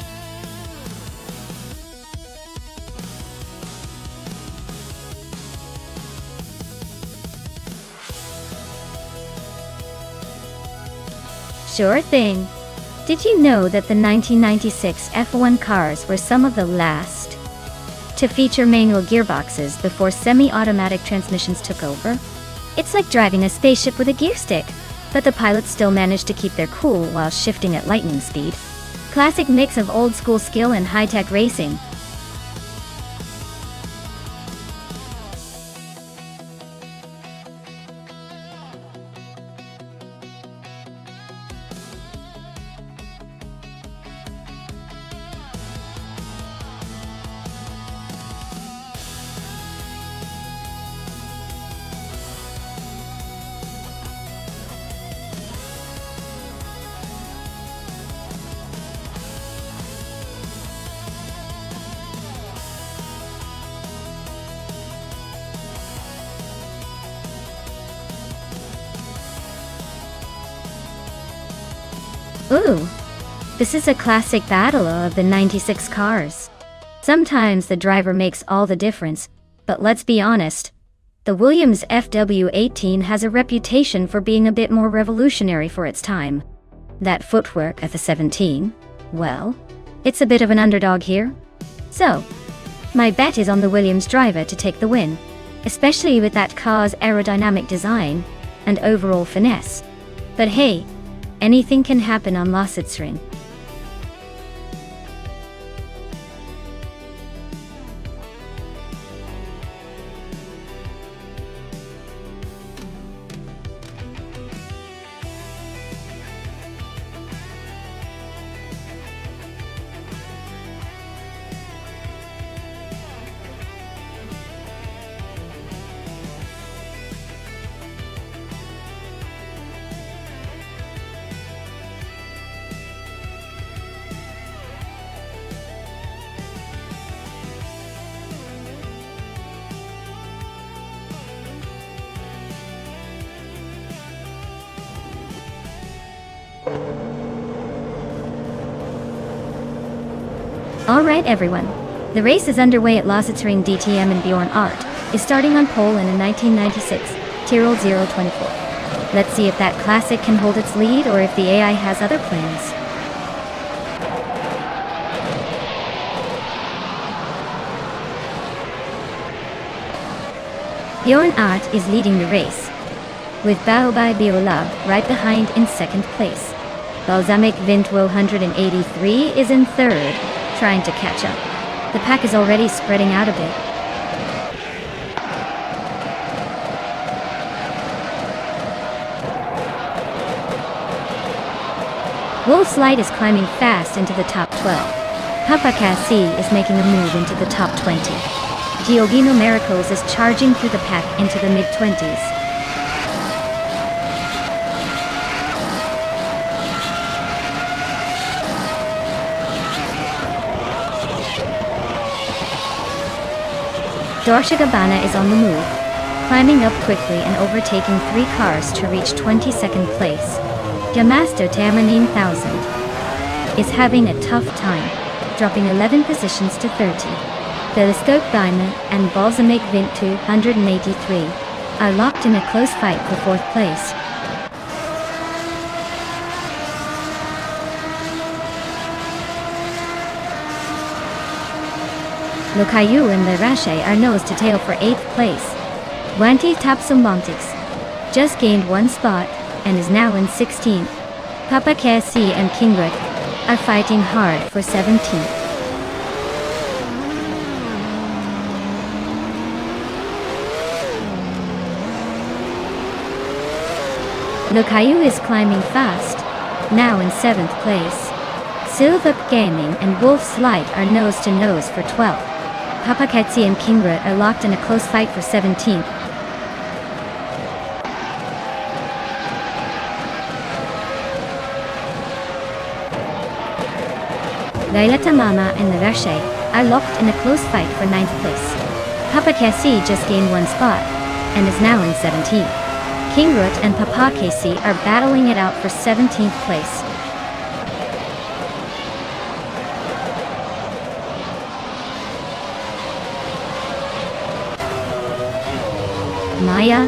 Sure thing. Did you know that the 1996 F1 cars were some of the last to feature manual gearboxes before semi-automatic transmissions took over? It's like driving a spaceship with a gear stick, but the pilots still managed to keep their cool while shifting at lightning speed. Classic mix of old-school skill and high-tech racing. Ooh, this is a classic battle of the 96 cars. Sometimes the driver makes all the difference, but let's be honest, the Williams FW18 has a reputation for being a bit more revolutionary for its time. That footwork at the 17, well, it's a bit of an underdog here. So, my bet is on the Williams driver to take the win, especially with that car's aerodynamic design and overall finesse. But hey, anything can happen on Lausitzring. Alright everyone, the race is underway at Lausitzring. DTM and Bjorn Art is starting on pole in a 1996 Tyrrell 024. Let's see if that classic can hold its lead or if the AI has other plans. Bjorn Art is leading the race, with Baobai Biolab right behind in second place. Balsamic Vint 183 is in third, trying to catch up. The pack is already spreading out a bit. Wolf's Light is climbing fast into the top 12. Papa Cassie is making a move into the top 20. Giogino Miracles is charging through the pack into the mid-20s. Dolce & Gabbana is on the move, climbing up quickly and overtaking 3 cars to reach 22nd place. Yamasto Tama 9000 is having a tough time, dropping 11 positions to 30. Telescope Diamond and Balsamic Vint 283 are locked in a close fight for 4th place. Lokayu and Lerache are nose to tail for 8th place. Wanti Tapsumbontics just gained 1 spot and is now in 16th. Papa Cassie and Kingrick are fighting hard for 17th. Lokayu is climbing fast, now in 7th place. Silvup Gaming and Wolf's Light are nose to nose for 12th. Papaketsi and Kingra are locked in a close fight for 17th. Lailata Mama and Lerache are locked in a close fight for 9th place. Papaketsi just gained 1 spot and is now in 17th. Kingrut and Papaketsi are battling it out for 17th place. Maya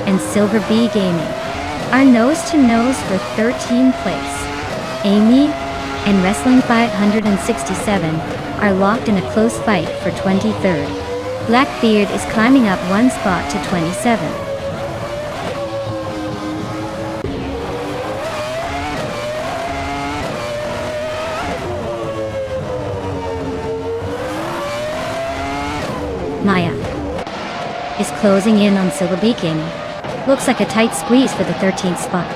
and Silver Bee Gaming are nose to nose for 13th place. Amy and Wrestling 567 are locked in a close fight for 23rd. Blackbeard is climbing up 1 spot to 27th. Maya is closing in on Silver Bee Gaming. Looks like a tight squeeze for the 13th spot.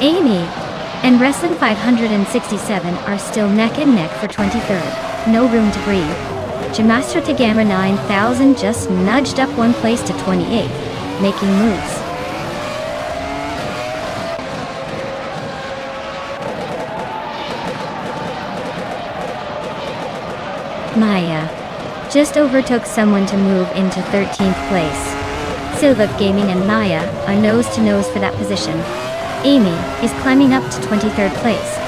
Amy and Wrestling 567 are still neck and neck for 23rd. No room to breathe. Jamastra Tagama 9000 just nudged up 1 place to 28th, making moves. Maya just overtook someone to move into 13th place. Silvup Gaming and Maya are nose to nose for that position. Amy is climbing up to 23rd place.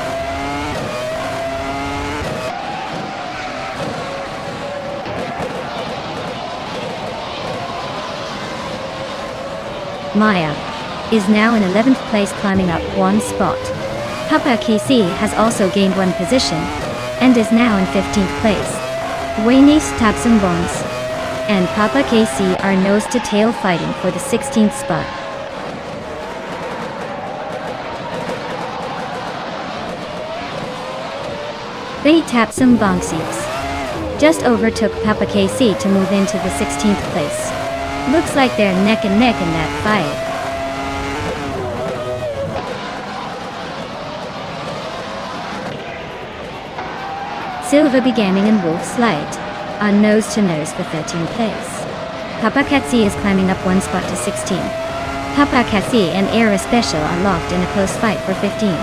Maya is now in 11th place, climbing up 1 spot. Papa KC has also gained 1 position and is now in 15th place. Wayne's Tapson Bones and Papa KC are nose to tail fighting for the 16th spot. They Tapson Bonksies just overtook Papa KC to move into the 16th place. Looks like they're neck and neck in that fight. Silver Bee Gaming and Wolf's Light are nose to nose for 13th place. Papa Katsi is climbing up 1 spot to 16. Papa Katsi and Era Special are locked in a close fight for 15.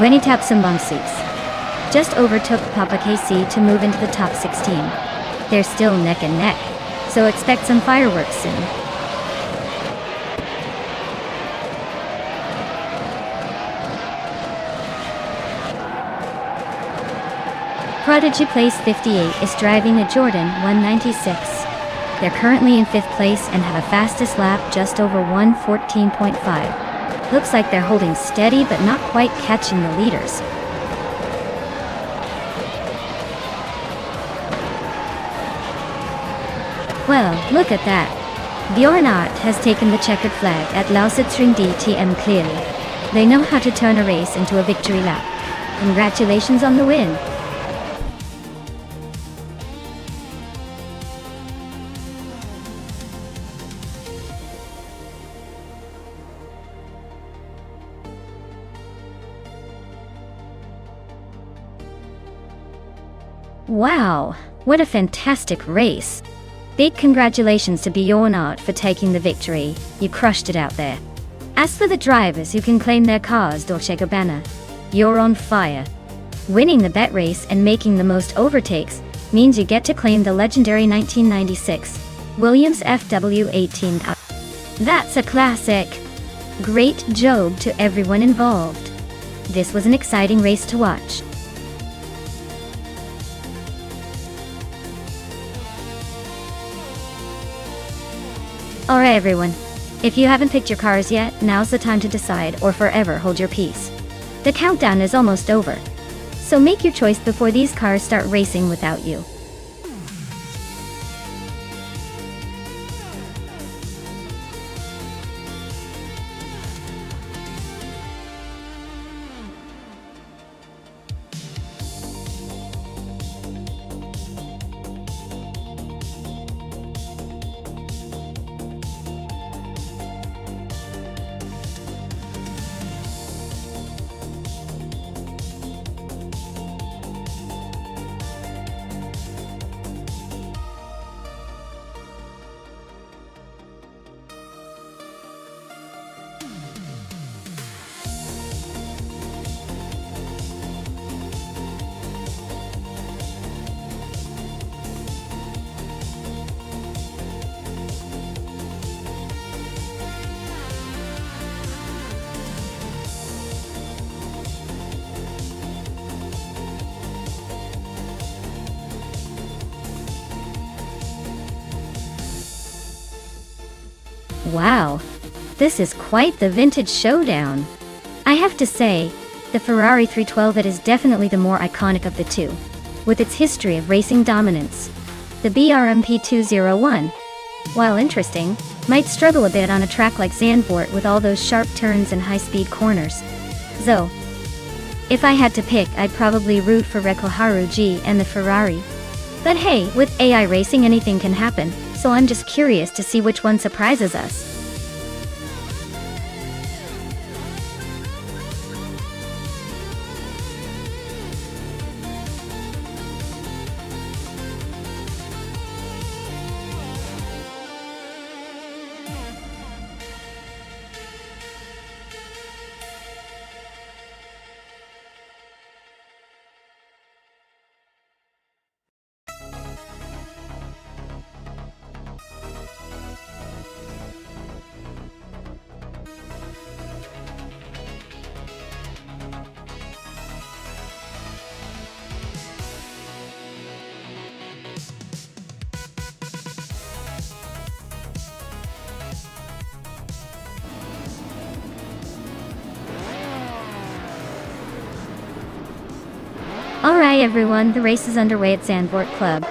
Wenny Tapsumbongsis just overtook Papa KC to move into the top 16. They're still neck and neck, so expect some fireworks soon. Prodigy Place 58 is driving a Jordan 196. They're currently in 5th place and have a fastest lap just over 1:14.5. Looks like they're holding steady but not quite catching the leaders. Well, look at that. Bjornart has taken the checkered flag at Lausitz-Ring DTM clearly. They know how to turn a race into a victory lap. Congratulations on the win. Wow, what a fantastic race. Big congratulations to Bjornart for taking the victory. You crushed it out there. As for the drivers who can claim their cars, Dolce & Gabbana, you're on fire. Winning the bet race and making the most overtakes means you get to claim the legendary 1996 Williams FW18 Cup. That's a classic. Great job to everyone involved. This was an exciting race to watch. Alright everyone, if you haven't picked your cars yet, now's the time to decide or forever hold your peace. The countdown is almost over, so make your choice before these cars start racing without you. Wow, this is quite the vintage showdown. I have to say, the Ferrari 312 is definitely the more iconic of the two, with its history of racing dominance. The BRMP 201, while interesting, might struggle a bit on a track like Zandvoort with all those sharp turns and high-speed corners. So, if I had to pick, I'd probably root for Haru G and the Ferrari. But hey, with AI racing anything can happen, so I'm just curious to see which one surprises us. Alright everyone, the race is underway at Zandvoort Club.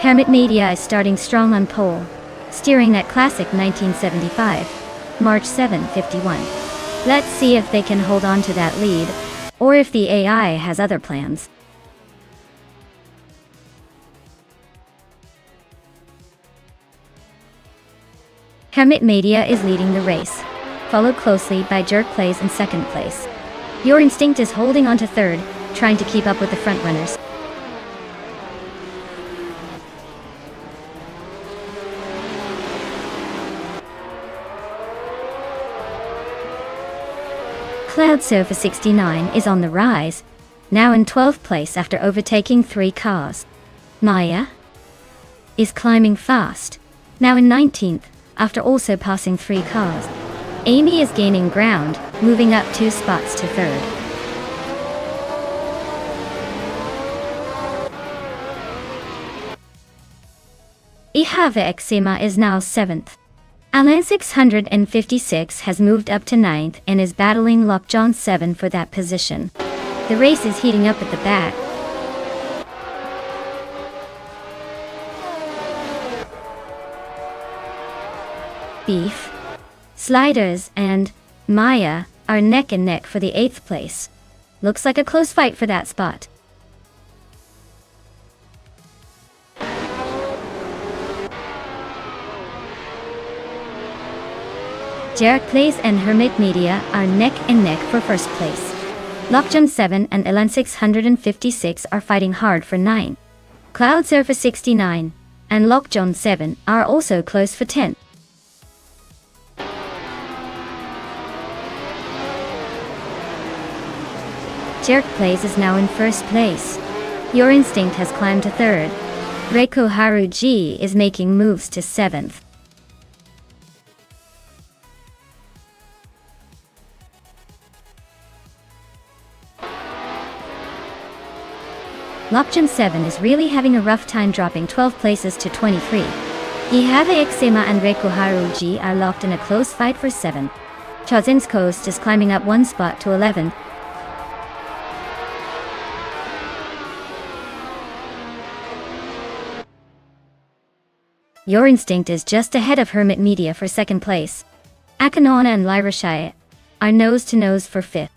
Hermit Media is starting strong on pole, steering that classic 1975, March 7:51. Let's see if they can hold on to that lead, or if the AI has other plans. Hermit Media is leading the race, followed closely by Jerk Plays in second place. Your Instinct is holding on to third, trying to keep up with the frontrunners. Cloud Sofa 69 is on the rise, now in 12th place after overtaking 3 cars. Maya is climbing fast, now in 19th after also passing 3 cars. Amy is gaining ground, moving up 2 spots to third. Ihave Exima is now 7th. Alan 656 has moved up to 9th and is battling Lockjohn 7 for that position. The race is heating up at the back. Beef, Sliders, and Maya are neck and neck for the 8th place. Looks like a close fight for that spot. Jarek Plays and Hermit Media are neck and neck for first place. Lockjohn 7 and Elan 656 are fighting hard for 9. Cloud Surface 69 and Lockjohn 7 are also close for 10. Jerk Plays is now in first place. Your Instinct has climbed to third. Reiko Haruji is making moves to seventh. Lockjam 7 is really having a rough time, dropping 12 places to 23. Ihave Exema and Reiko Haruji are locked in a close fight for 7th. Chozin's Coast is climbing up one spot to 11th. Your Instinct is just ahead of Hermit Media for 2nd place. Akanona and Lyrashai are nose to nose for 5th.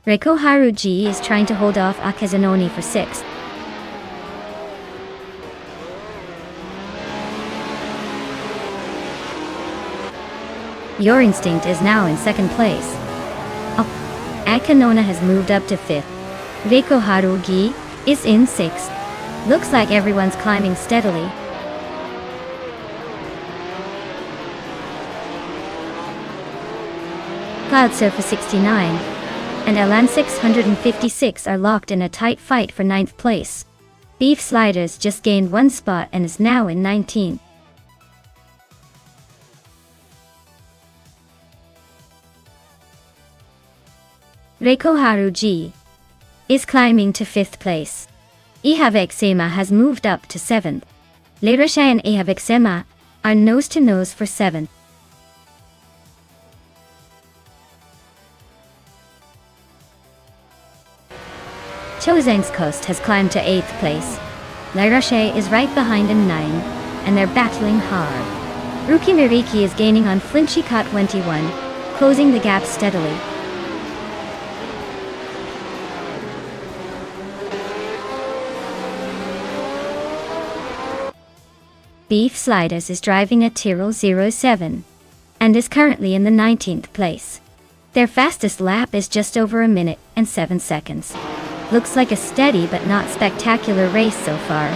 Reiko Haruji is trying to hold off Akazanoni for 6th. Your Instinct is now in 2nd place. Akanona has moved up to 5th. Reiko Haruji is in 6th. Looks like everyone's climbing steadily. Cloud Surfer 69 and Elan 656 are locked in a tight fight for 9th place. Beef Sliders just gained one spot and is now in 19th. Reiko Haruji is climbing to 5th place. Ihavexema has moved up to 7th. Lyrashai and Ihavexema are nose to nose for 7th. Chozang's Coast has climbed to 8th place. Lyrashai is right behind in 9, and they're battling hard. Ruki Miriki is gaining on Flinchika 21, closing the gap steadily. Beef Sliders is driving a Tyrrell 07 and is currently in the 19th place. Their fastest lap is just over a minute and 7 seconds. Looks like a steady but not spectacular race so far.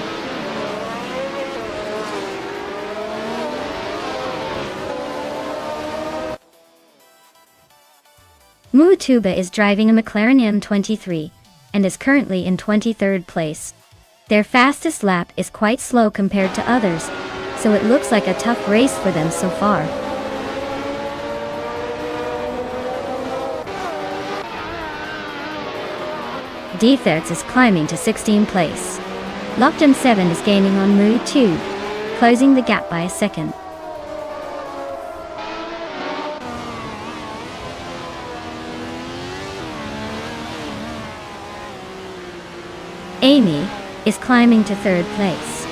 Mutuba is driving a McLaren M23 and is currently in 23rd place. Their fastest lap is quite slow compared to others, so it looks like a tough race for them so far. Defects is climbing to 16th place. Lockdown 7 is gaining on Mu 2, closing the gap by a second. Amy is climbing to 3rd place.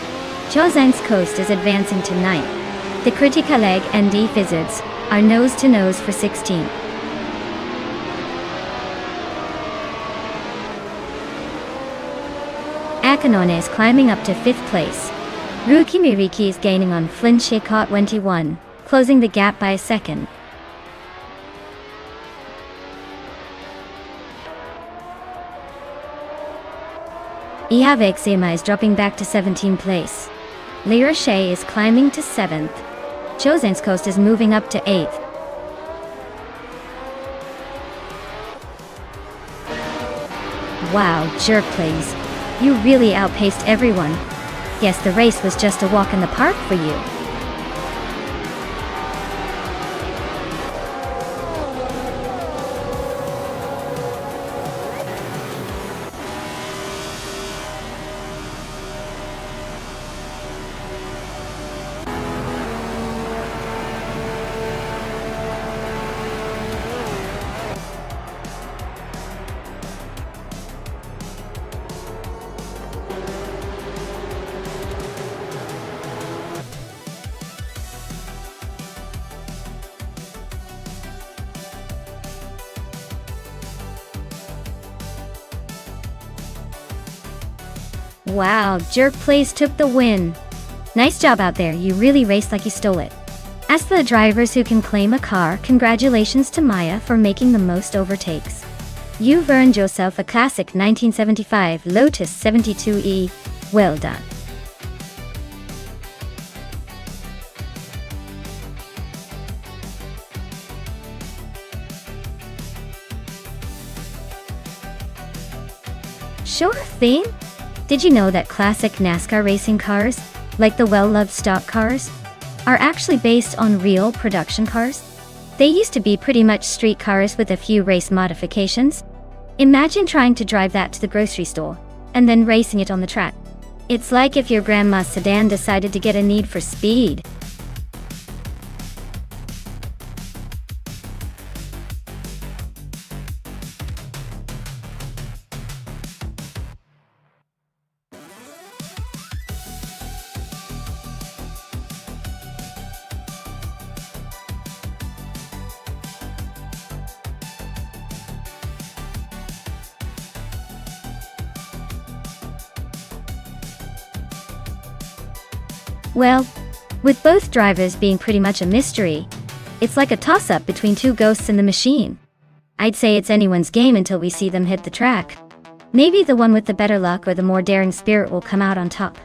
Chozang's Coast is advancing to 9th. The Criticaleg and D Fizzards are nose to nose for 16th. Akanone is climbing up to 5th place. Ruki Miriki is gaining on Flinchika 21, closing the gap by a second. Ihavexema is dropping back to 17th place. Lyrashai is climbing to 7th. Chozang's Coast is moving up to 8th. Wow, Jerk Plays. You really outpaced everyone. Guess the race was just a walk in the park for you. Wow, Jerk Plays took the win. Nice job out there, you really raced like you stole it. As for the drivers who can claim a car, congratulations to Maya for making the most overtakes. You've earned yourself a classic 1975 Lotus 72E. Well done. Sure thing. Did you know that classic NASCAR racing cars, like the well-loved stock cars, are actually based on real production cars? They used to be pretty much street cars with a few race modifications. Imagine trying to drive that to the grocery store, and then racing it on the track. It's like if your grandma's sedan decided to get a need for speed. Well, with both drivers being pretty much a mystery, it's like a toss-up between two ghosts in the machine. I'd say it's anyone's game until we see them hit the track. Maybe the one with the better luck or the more daring spirit will come out on top.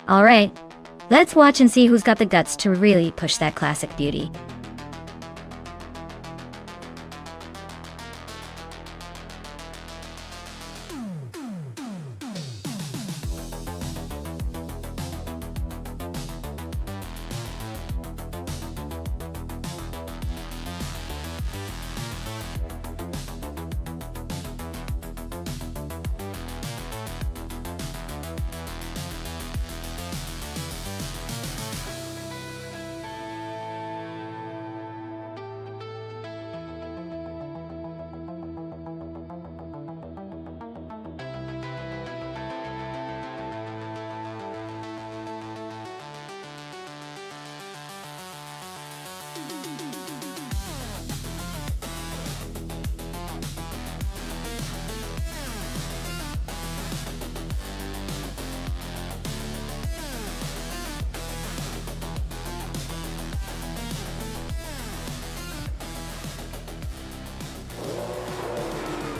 Alright, let's watch and see who's got the guts to really push that classic beauty.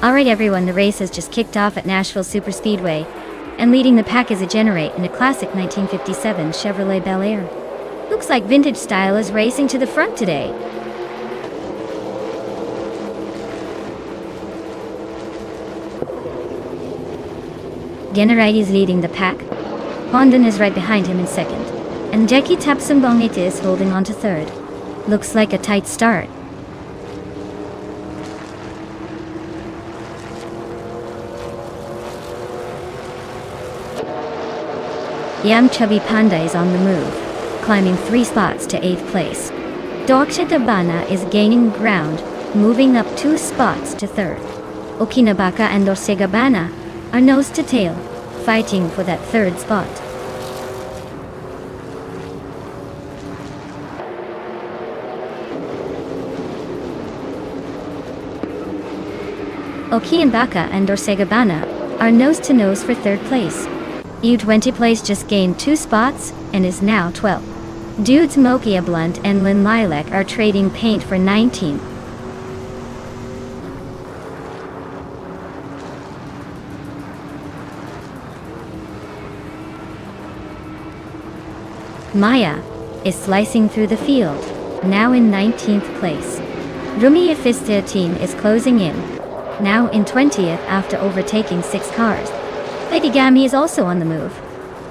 Alright everyone, the race has just kicked off at Nashville Superspeedway, and leading the pack is a Generate in a classic 1957 Chevrolet Bel Air. Looks like vintage style is racing to the front today. Generate is leading the pack, Hondon is right behind him in second, and Jackie Tapsumbongit is holding on to third. Looks like a tight start. Yam Chubby Panda is on the move, climbing 3 spots to 8th place. Dorksha Dabana is gaining ground, moving up 2 spots to 3rd. Okinabaka and Dorsegabana are nose to tail, fighting for that 3rd spot. Okinabaka and Dorsegabana are nose to nose for 3rd place. U20 Place just gained 2 spots and is now 12th. Dudes Mokia Blunt and Lynn Lilac are trading paint for 19th. Maya is slicing through the field, now in 19th place. Rumi Ifista team is closing in, now in 20th after overtaking 6 cars. Lady Gami is also on the move,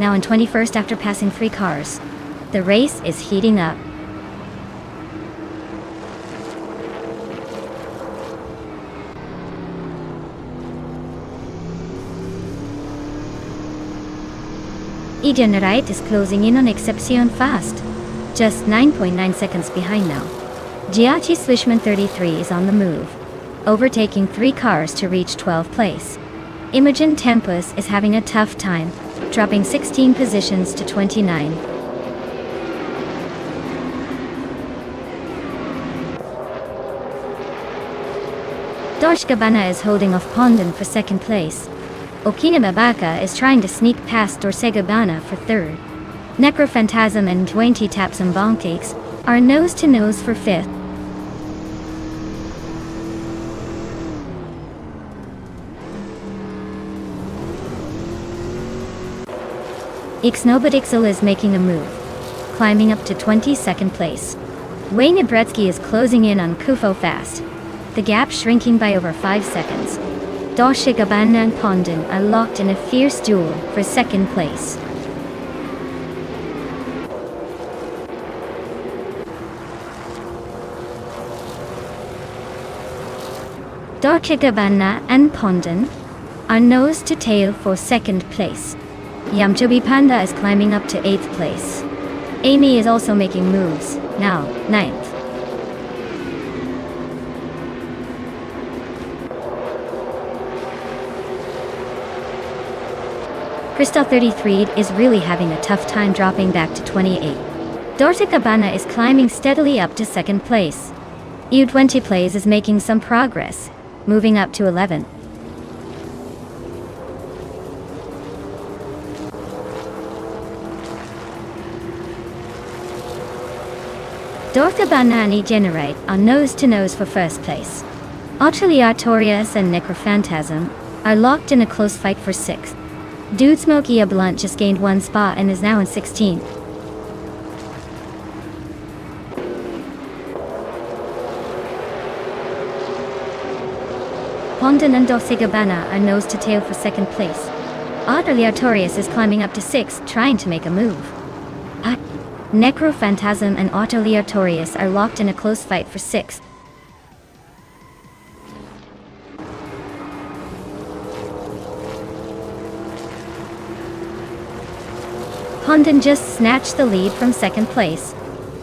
now in 21st after passing 3 cars. The race is heating up. Generate is closing in on Excepcion fast, just 9.9 seconds behind now. Giachi Swishman 33 is on the move, overtaking 3 cars to reach 12th place. Imogen Tempus is having a tough time, dropping 16 positions to 29. Dorshgabana is holding off Pondon for 2nd place. Okinamabaka is trying to sneak past Dorsegabana for 3rd. Necrophantasm and Dwainty Taps and Boncakes are nose to nose for 5th. Ixnobadixel is making a move, climbing up to 22nd place. Wayne Nebretsky is closing in on Kufo fast, the gap shrinking by over 5 seconds. Dolce Gabbana and Pondon are locked in a fierce duel for second place. Dolce Gabbana and Pondon are nose to tail for second place. Yamchobi Panda is climbing up to 8th place. Amy is also making moves, now 9th. Crystal 33 is really having a tough time dropping back to 28. Dolce Gabbana is climbing steadily up to second place. U20 Plays is making some progress, moving up to 11th. Dolce Gabbana and Generate are nose-to-nose for first place. Auxiliatorius and Necrophantasm are locked in a close fight for 6th. Dude Smokey a Blunt just gained 1 spot and is now in 16th. Pondon and Dolce Gabbana are nose to tail for second place. Auxiliatorius is climbing up to 6th, trying to make a move. Necrophantasm and Auxiliatorius are locked in a close fight for 6th. Pondon just snatched the lead from second place.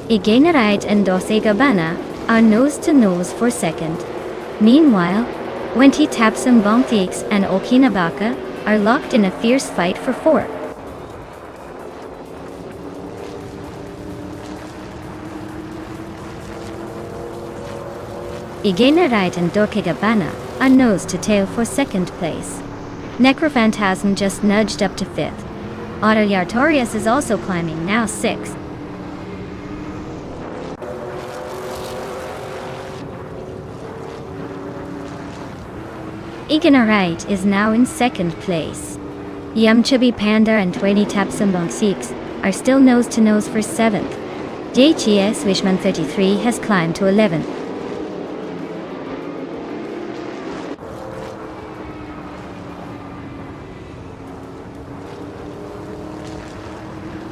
Iganerite and Dolce Gabbana are nose-to-nose for second. Meanwhile, Wenti Tapsum Bonthix and Okinabaka are locked in a fierce fight for 4th. Iganerite and Dolce Gabbana are nose-to-tail for second place. Necrophantasm just nudged up to 5th. Auxiliatorius is also climbing, now 6th. Iganerite is now in second place. Yumchubby Panda and 20 Tapsambong 6 are still nose-to-nose for 7th. JGS Wishman 33 has climbed to 11th.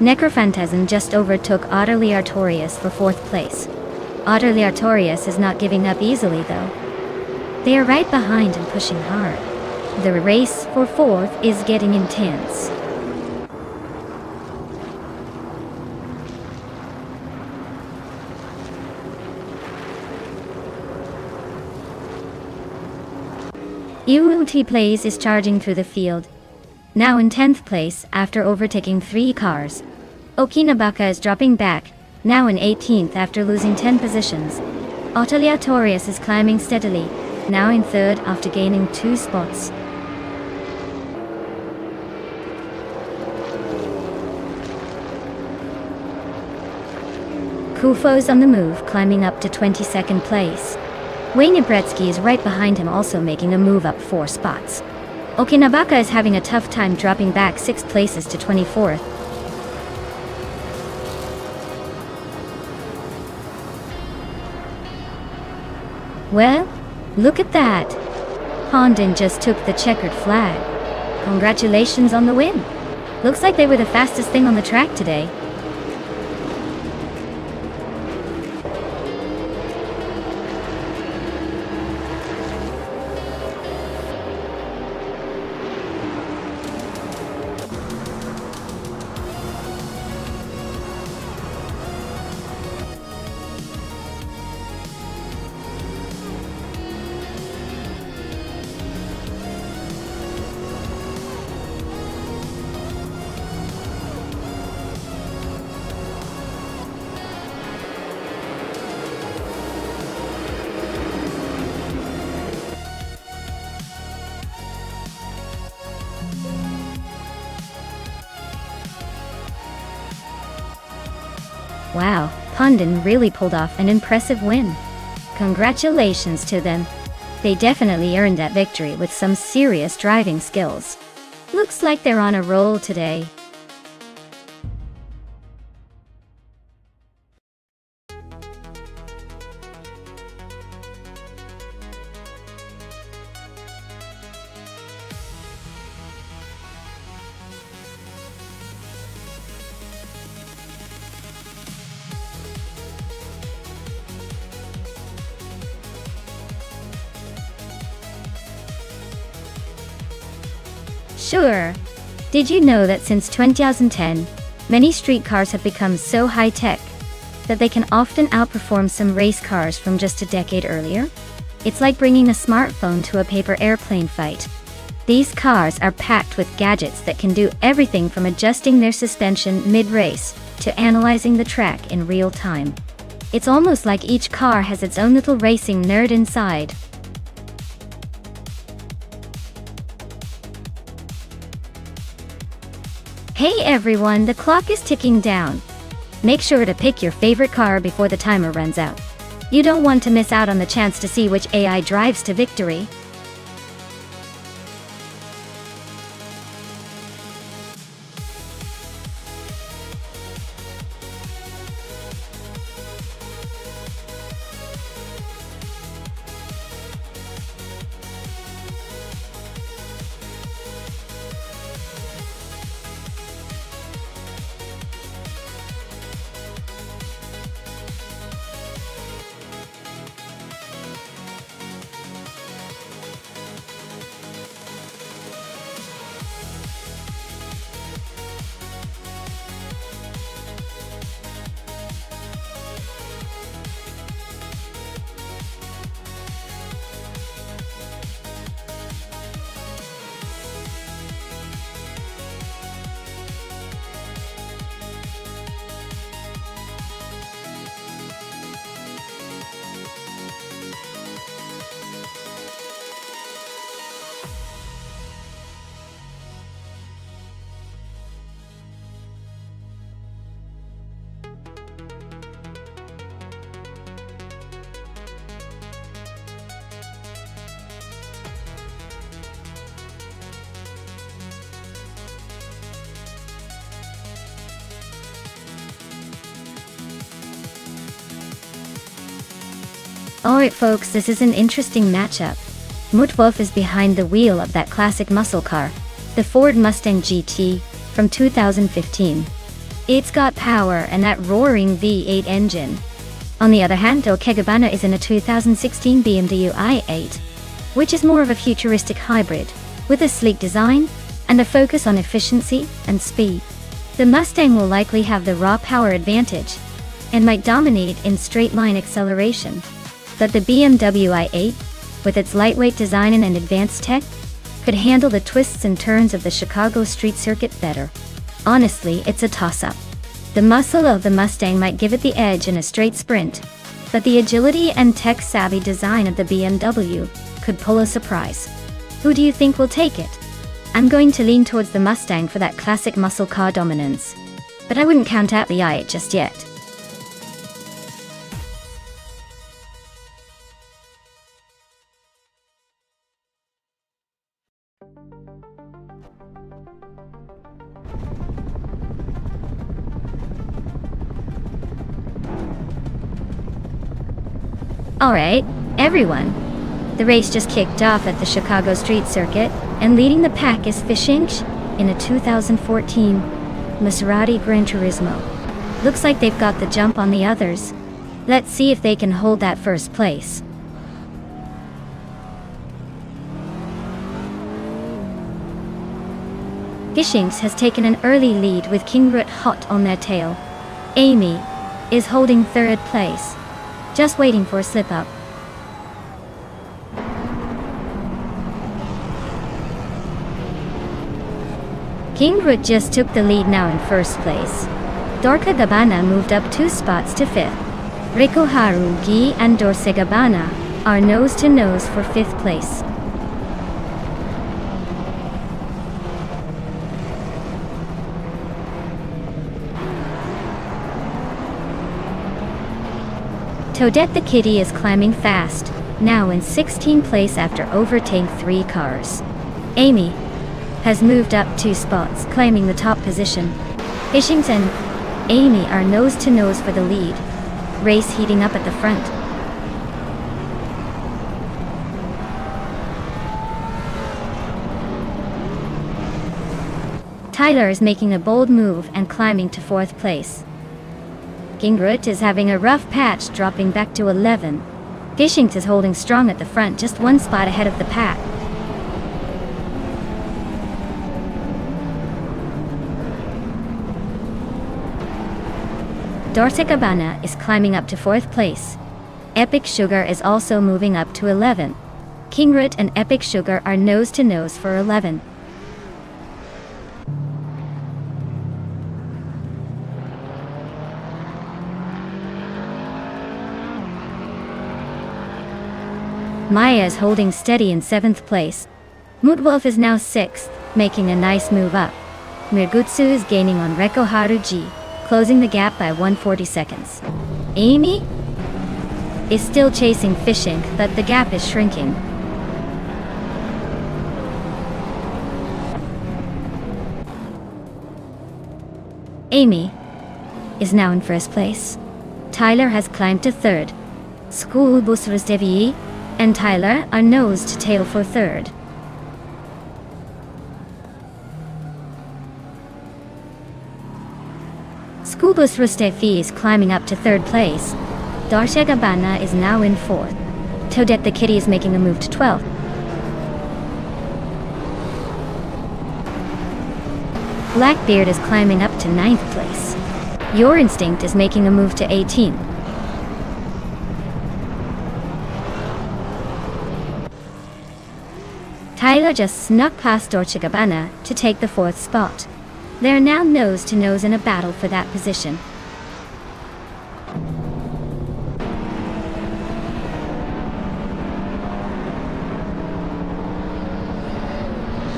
Necrophantasm just overtook Auxiliatorius for 4th place. Auxiliatorius is not giving up easily though. They are right behind and pushing hard. The race for 4th is getting intense. U20 Plays is charging through the field, now in 10th place after overtaking 3 cars. Okinabaka is dropping back, now in 18th after losing 10 positions. Auxiliatorius is climbing steadily, now in 3rd after gaining 2 spots. Kufo's on the move, climbing up to 22nd place. Wayne Bretsky is right behind him, also making a move up 4 spots. Okinabaka is having a tough time dropping back 6 places to 24th. Well, look at that! Pondon just took the checkered flag. Congratulations on the win! Looks like they were the fastest thing on the track today. Wow, Pondon really pulled off an impressive win. Congratulations to them. They definitely earned that victory with some serious driving skills. Looks like they're on a roll today. Sure. Did you know that since 2010, many street cars have become so high-tech that they can often outperform some race cars from just a decade earlier? It's like bringing a smartphone to a paper airplane fight. These cars are packed with gadgets that can do everything from adjusting their suspension mid-race to analyzing the track in real time. It's almost like each car has its own little racing nerd inside. Hey everyone, the clock is ticking down. Make sure to pick your favorite car before the timer runs out. You don't want to miss out on the chance to see which AI drives to victory. Alright folks, this is an interesting matchup. Mutwolf is behind the wheel of that classic muscle car, the Ford Mustang GT, from 2015. It's got power and that roaring V8 engine. On the other hand, Dokegabana is in a 2016 BMW i8, which is more of a futuristic hybrid, with a sleek design and a focus on efficiency and speed. The Mustang will likely have the raw power advantage, and might dominate in straight-line acceleration. But the BMW i8, with its lightweight design and advanced tech, could handle the twists and turns of the Chicago street circuit better. Honestly, it's a toss-up. The muscle of the Mustang might give it the edge in a straight sprint, but the agility and tech-savvy design of the BMW could pull a surprise. Who do you think will take it? I'm going to lean towards the Mustang for that classic muscle car dominance, but I wouldn't count out the i8 just yet. Alright, everyone. The race just kicked off at the Chicago street circuit, and leading the pack is Fishinch in a 2014 Maserati Gran Turismo. Looks like they've got the jump on the others. Let's see if they can hold that first place. Gishinx has taken an early lead with Kingrut hot on their tail. Amy is holding third place, just waiting for a slip-up. Kingrut just took the lead now in first place. Dorka Gabana moved up 2 spots to 5th. Rikoharu Gi and Dorse Gabana are nose-to-nose for 5th place. Toadette the Kitty is climbing fast, now in 16th place after overtaking 3 cars. Amy has moved up 2 spots, claiming the top position. Fishington and Amy are nose-to-nose for the lead. Race heating up at the front. Tyler is making a bold move and climbing to 4th place. Kingrut is having a rough patch, dropping back to 11. Gishinx is holding strong at the front, just 1 spot ahead of the pack. Dolce Gabbana is climbing up to 4th place. Epic Sugar is also moving up to 11. King Root and Epic Sugar are nose to nose for 11. Maya is holding steady in 7th place. Moodwolf is now 6th, making a nice move up. Mirgutsu is gaining on Reko Haruji, closing the gap by 140 seconds. Amy is still chasing Fishing, but the gap is shrinking. Amy is now in 1st place. Tyler has climbed to 3rd. School Busras Devi and Tyler are nose to tail for 3rd. School Busras Devi is climbing up to 3rd place. Dolce Gabbana is now in 4th. Toadette the Kitty is making a move to 12th. Blackbeard is climbing up to 9th place. Your Instinct is making a move to 18th. Tyler just snuck past Dolce Gabbana to take the 4th spot. They are now nose to nose in a battle for that position.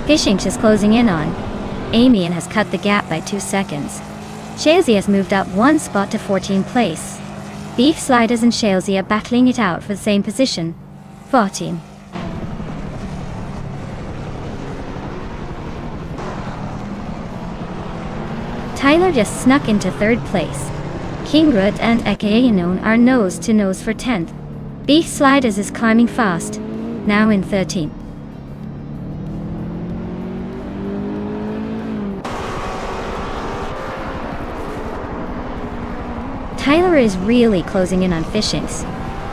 Fishing is closing in on Amy and has cut the gap by 2 seconds. Shalesy has moved up 1 spot to 14th place. Beef Sliders and Shalesy are battling it out for the same position. 14. Tyler just snuck into 3rd place. King Root and Akayanon are nose to nose for 10th. Beef Sliders is climbing fast, now in 13th. Tyler is really closing in on Fishings,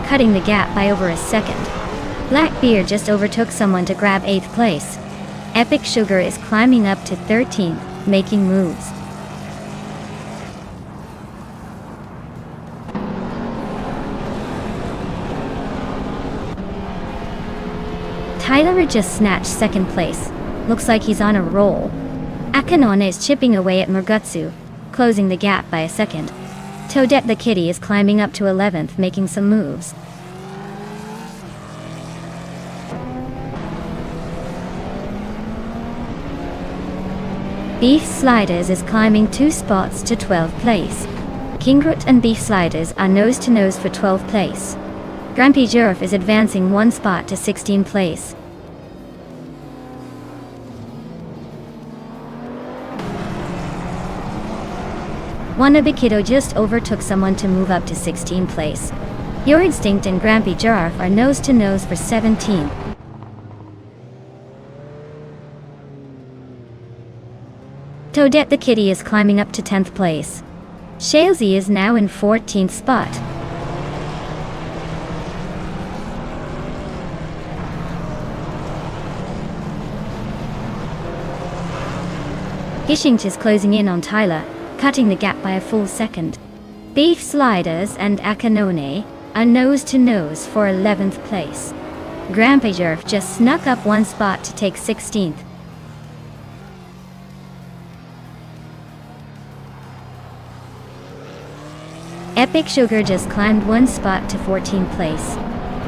cutting the gap by over a second. Blackbeard just overtook someone to grab 8th place. Epic Sugar is climbing up to 13th, making moves. Tyler just snatched 2nd place. Looks like he's on a roll. Akanone is chipping away at Murgutsu, closing the gap by a second. Toadette the Kitty is climbing up to 11th, making some moves. Beef Sliders is climbing 2 spots to 12th place. King Root and Beef Sliders are nose to nose for 12th place. Grumpy Giraffe is advancing 1 spot to 16th place. Wannabe Kiddo just overtook someone to move up to 16th place. Your Instinct and Grumpy Giraffe are nose to nose for 17th. Toadette the Kitty is climbing up to 10th place. Shalesy is now in 14th spot. Gishing is closing in on Tyler, cutting the gap by a full second. Beef Sliders and Akanone are nose to nose for 11th place. Grandpa Jerf just snuck up 1 spot to take 16th. Epic Sugar just climbed 1 spot to 14th place.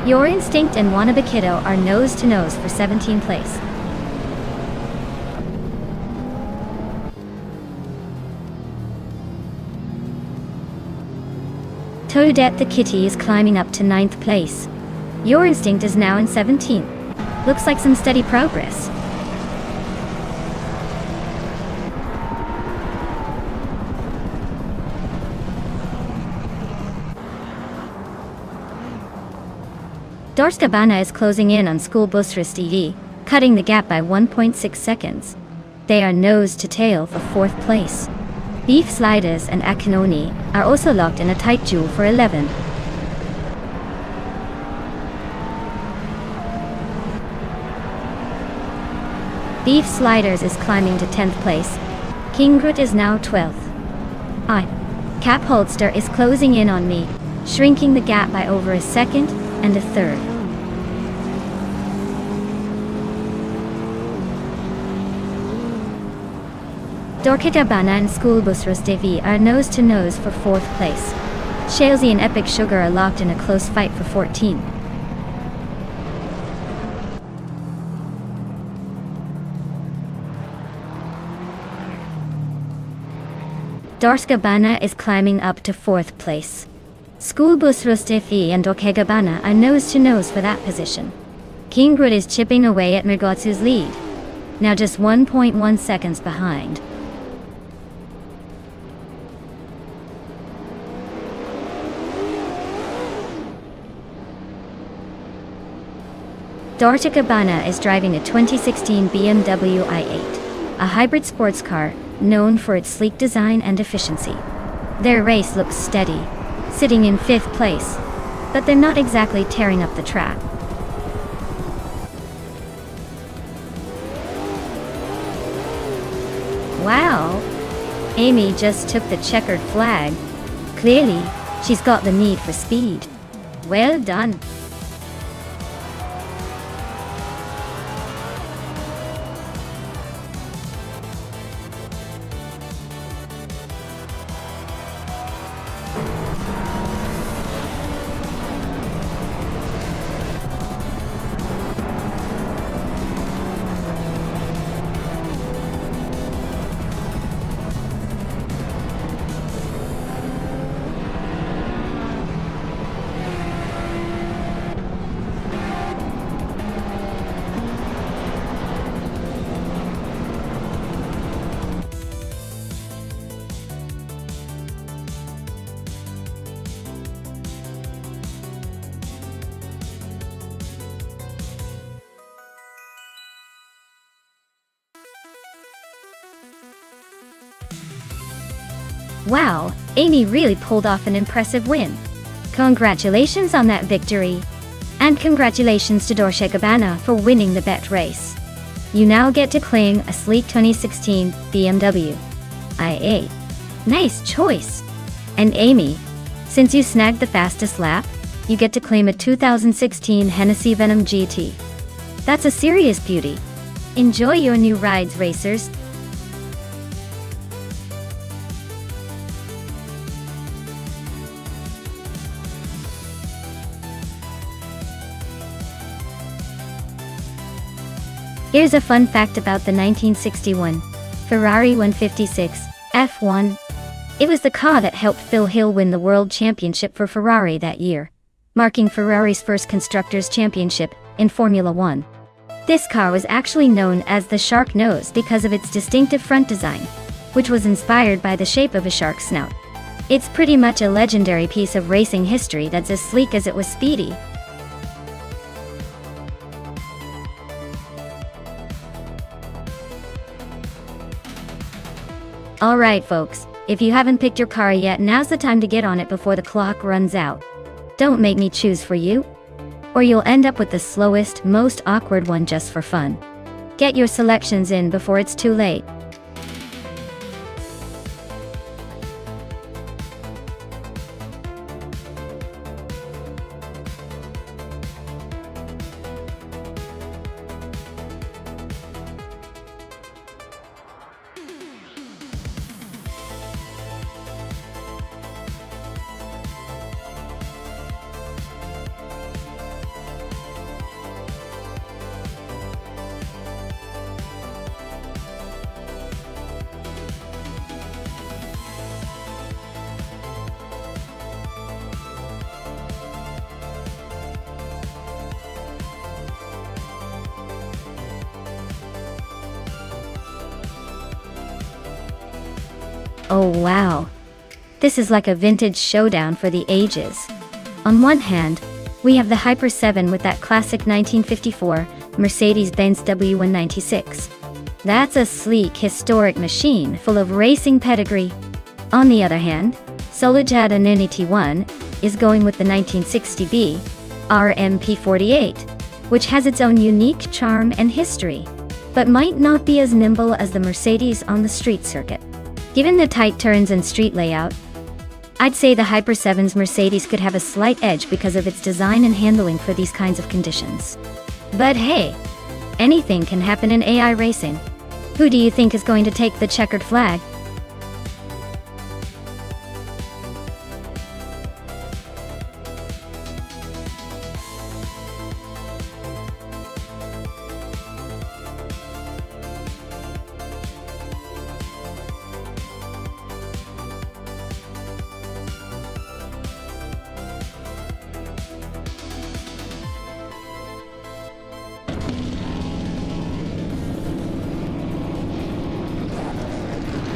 Your Instinct and Wannabe Kiddo are nose to nose for 17th place. Toadette the Kitty is climbing up to 9th place. Your Instinct is now in 17th. Looks like some steady progress. Dolce Gabbana is closing in on School Busras DD, cutting the gap by 1.6 seconds. They are nose to tail for 4th place. Beef Sliders and Akanone are also locked in a tight duel for 11. Beef Sliders is climbing to 10th place. King Groot is now 12th. Cap holster is closing in on me, shrinking the gap by over a second and a third. Dorkigabana and Schoolbus Rostevi are nose-to-nose for 4th place. Shalesy and Epic Sugar are locked in a close fight for 14. Dorskabana is climbing up to 4th place. Schoolbus Rostevi and Dorkigabana are nose-to-nose for that position. Kingrud is chipping away at Mirgotsu's lead, now just 1.1 seconds behind. Dorkigabana is driving a 2016 BMW i8, a hybrid sports car known for its sleek design and efficiency. Their race looks steady, sitting in 5th place, but they're not exactly tearing up the track. Wow! Amy just took the checkered flag. Clearly, she's got the need for speed. Well done. Wow, Amy really pulled off an impressive win. Congratulations on that victory. And congratulations to Dorkigabana for winning the bet race. You now get to claim a sleek 2016 BMW i8. Nice choice. And Amy, since you snagged the fastest lap, you get to claim a 2016 Hennessy Venom GT. That's a serious beauty. Enjoy your new rides, racers. Here's a fun fact about the 1961 Ferrari 156 F1. It was the car that helped Phil Hill win the World Championship for Ferrari that year, marking Ferrari's first Constructors' Championship in Formula One. This car was actually known as the Shark Nose because of its distinctive front design, which was inspired by the shape of a shark's snout. It's pretty much a legendary piece of racing history that's as sleek as it was speedy. Alright folks, if you haven't picked your car yet, now's the time to get on it before the clock runs out. Don't make me choose for you, or you'll end up with the slowest, most awkward one just for fun. Get your selections in before it's too late. Oh wow. This is like a vintage showdown for the ages. On one hand, we have the Hyper 7 with that classic 1954 Mercedes-Benz W196. That's a sleek, historic machine full of racing pedigree. On the other hand, Solujad T1 is going with the 1960B RMP48, which has its own unique charm and history, but might not be as nimble as the Mercedes on the street circuit. Given the tight turns and street layout, I'd say the Hyper 7's Mercedes could have a slight edge because of its design and handling for these kinds of conditions. But hey, anything can happen in AI racing. Who do you think is going to take the checkered flag?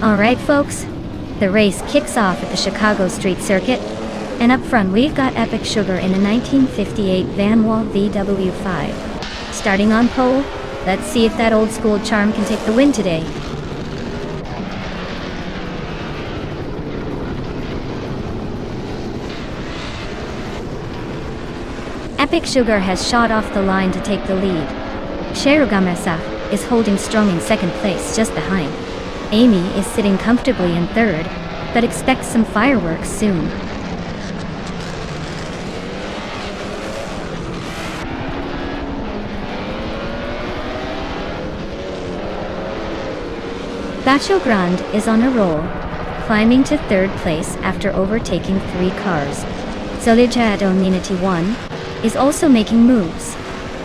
Alright folks, the race kicks off at the Chicago Street Circuit, and up front we've got Epic Sugar in a 1958 Van Wall VW5. Starting on pole, let's see if that old school charm can take the win today. Epic Sugar has shot off the line to take the lead. Sherugamasa is holding strong in second place just behind. Amy is sitting comfortably in third, but expects some fireworks soon. Bacho Grande is on a roll, climbing to third place after overtaking 3 cars. Solija Dominity 1 is also making moves,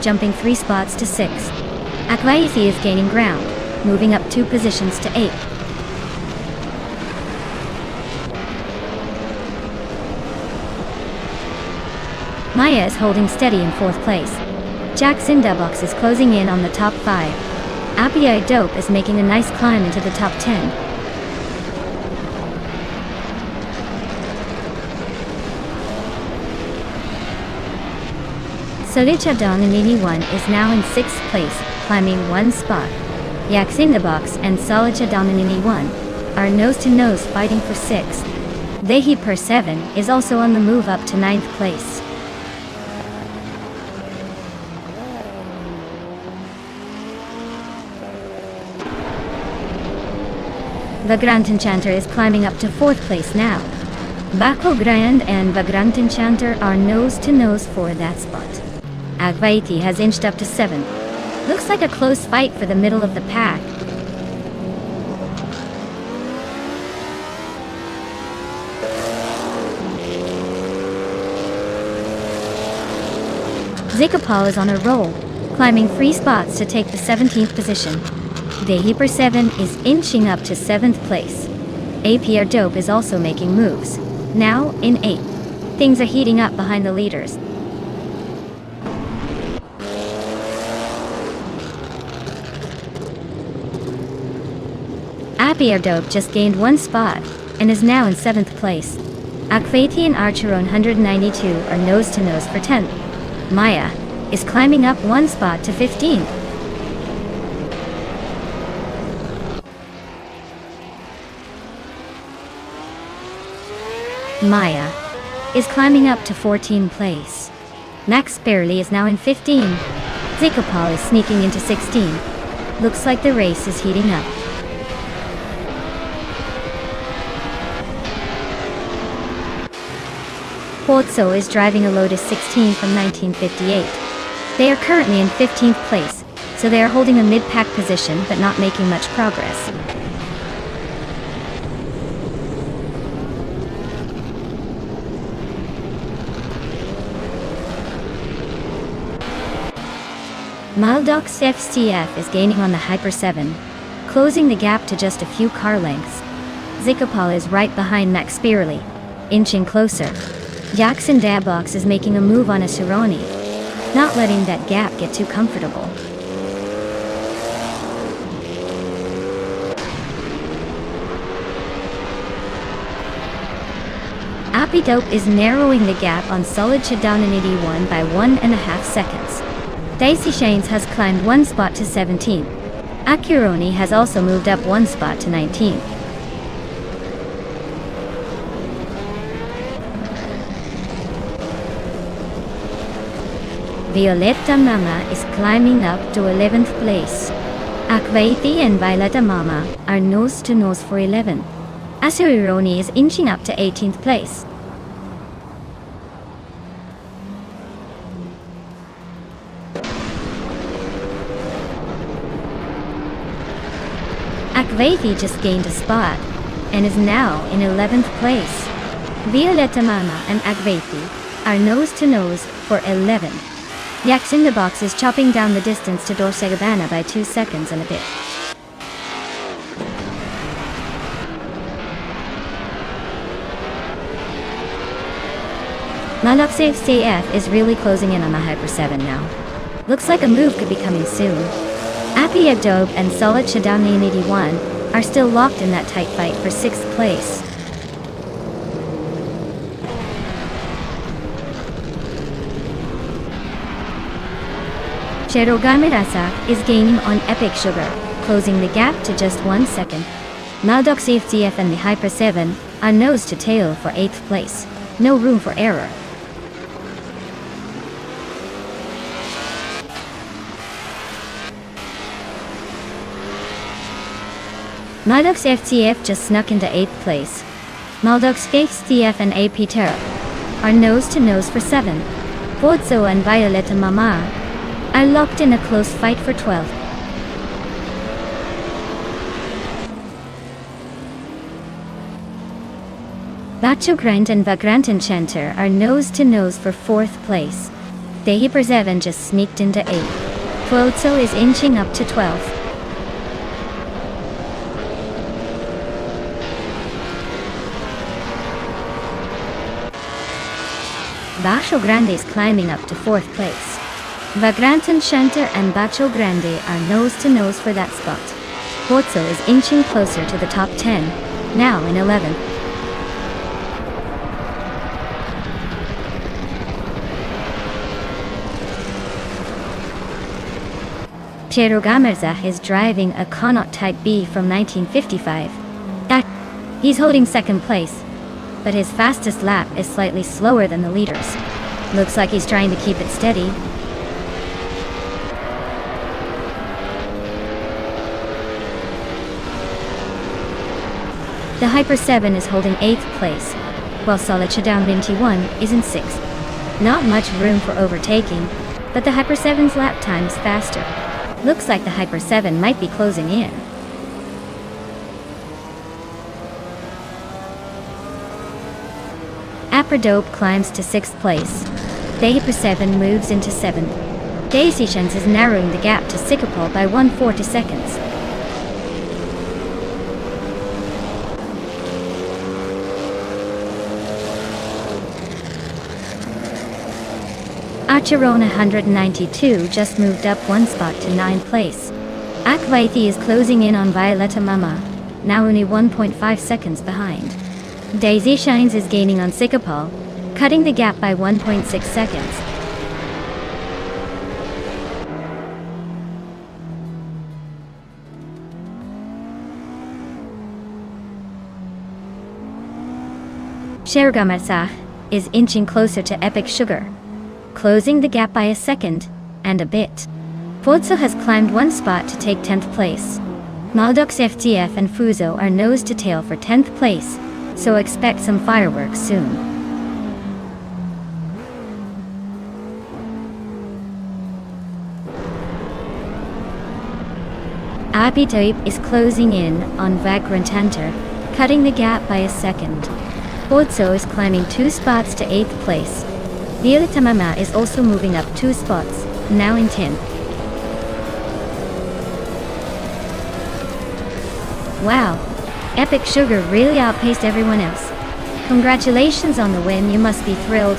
jumping 3 spots to 6th. Akwaisi is gaining ground, moving up 2 positions to 8th. Maya is holding steady in 4th place. Jackson Dubox is closing in on the top 5. Appy Dope is making a nice climb into the top 10. Solicha Donanini 1 is now in 6th place, climbing 1 spot. Yaxindabox and Solicha Donanini 1 are nose-to-nose fighting for 6th. Dehi Per 7 is also on the move up to 9th place. Vagrant Enchanter is climbing up to 4th place now. Bako Grand and Vagrant Enchanter are nose-to-nose for that spot. Akwaiti has inched up to 7th. Looks like a close fight for the middle of the pack. Zikapal is on a roll, climbing 3 spots to take the 17th position. Dehi Per 7 is inching up to 7th place. APR Dope is also making moves, now in 8th. Things are heating up behind the leaders. APR Dope just gained 1 spot and is now in 7th place. Akwaiti and Archeron 192 are nose-to-nose for 10th. Maya is climbing up 1 spot to 15th. Maya is climbing up to 14th place. Max Barely is now in 15th. Zikapal is sneaking into 16th. Looks like the race is heating up. Pozzo is driving a Lotus 16 from 1958. They are currently in 15th place, so they are holding a mid-pack position but not making much progress. Maldox FCF is gaining on the Hyper 7, closing the gap to just a few car lengths. Zikapal is right behind Max Spirley, inching closer. Jackson Dabox is making a move on a Sironi, not letting that gap get too comfortable. Appy Dope is narrowing the gap on Solid Shadownanity 1 by 1.5 seconds. Dicey Shanes has climbed 1 spot to 17th. Accuroni has also moved up 1 spot to 19th. Violetta Mama is climbing up to 11th place. Akwaiti and Violetta Mama are nose-to-nose for 11th. Asuironi is inching up to 18th place. Akvaithi just gained a spot and is now in 11th place. Violetta Mama and Akvaithi are nose to nose for 11th. Yaks in the box is chopping down the distance to Dorsegabana by 2 seconds and a bit. Nonstop CF is really closing in on the Hyper 7 now. Looks like a move could be coming soon. Appy Adobe and Solid Shadowni in 81 are still locked in that tight fight for 6th place. Cherogamirasa is gaining on Epic Sugar, closing the gap to just 1 second. Maldok CF and the Hyper 7 are nose to tail for 8th place. No room for error. Maldok's FTF just snuck into 8th place. Maldok's FTF and AP Terra are nose to nose for 7th. Pozzo and Violetta Mama are locked in a close fight for 12th. Bacho Grant and Vagrant Enchanter are nose to nose for 4th place. The Hyperseven just sneaked into 8th. Pozzo is inching up to 12th. Bacho Grande is climbing up to 4th place. Vagrant Enchanter and Bacho Grande are nose to nose for that spot. Pozzo is inching closer to the top 10, now in 11th. Piero Gamerza is driving a Connaught Type B from 1955. He's holding 2nd place, but his fastest lap is slightly slower than the leaders. Looks like he's trying to keep it steady. The Hyper 7 is holding 8th place, while Solid Shadown 21 is in 6th. Not much room for overtaking, but the Hyper 7's lap time is faster. Looks like the Hyper 7 might be closing in. Apradope climbs to 6th place. The Hyper 7 moves into 7th. Daisy Shens is narrowing the gap to Sikapol by 140 seconds. Acherona 192 just moved up 1 spot to 9th place. Akvaithi is closing in on Violetta Mama, now only 1.5 seconds behind. Daisy Shines is gaining on Sikapol, cutting the gap by 1.6 seconds. Shergamarsah is inching closer to Epic Sugar, closing the gap by a second and a bit. Pozzo has climbed 1 spot to take 10th place. Maldok's FTF and Fuso are nose to tail for 10th place, so expect some fireworks soon. Abitoip is closing in on Vagrant Hunter, cutting the gap by a second. Pozzo is climbing 2 spots to 8th place. Violetta Mama is also moving up 2 spots, now in 10th. Wow, Epic Sugar really outpaced everyone else. Congratulations on the win, you must be thrilled.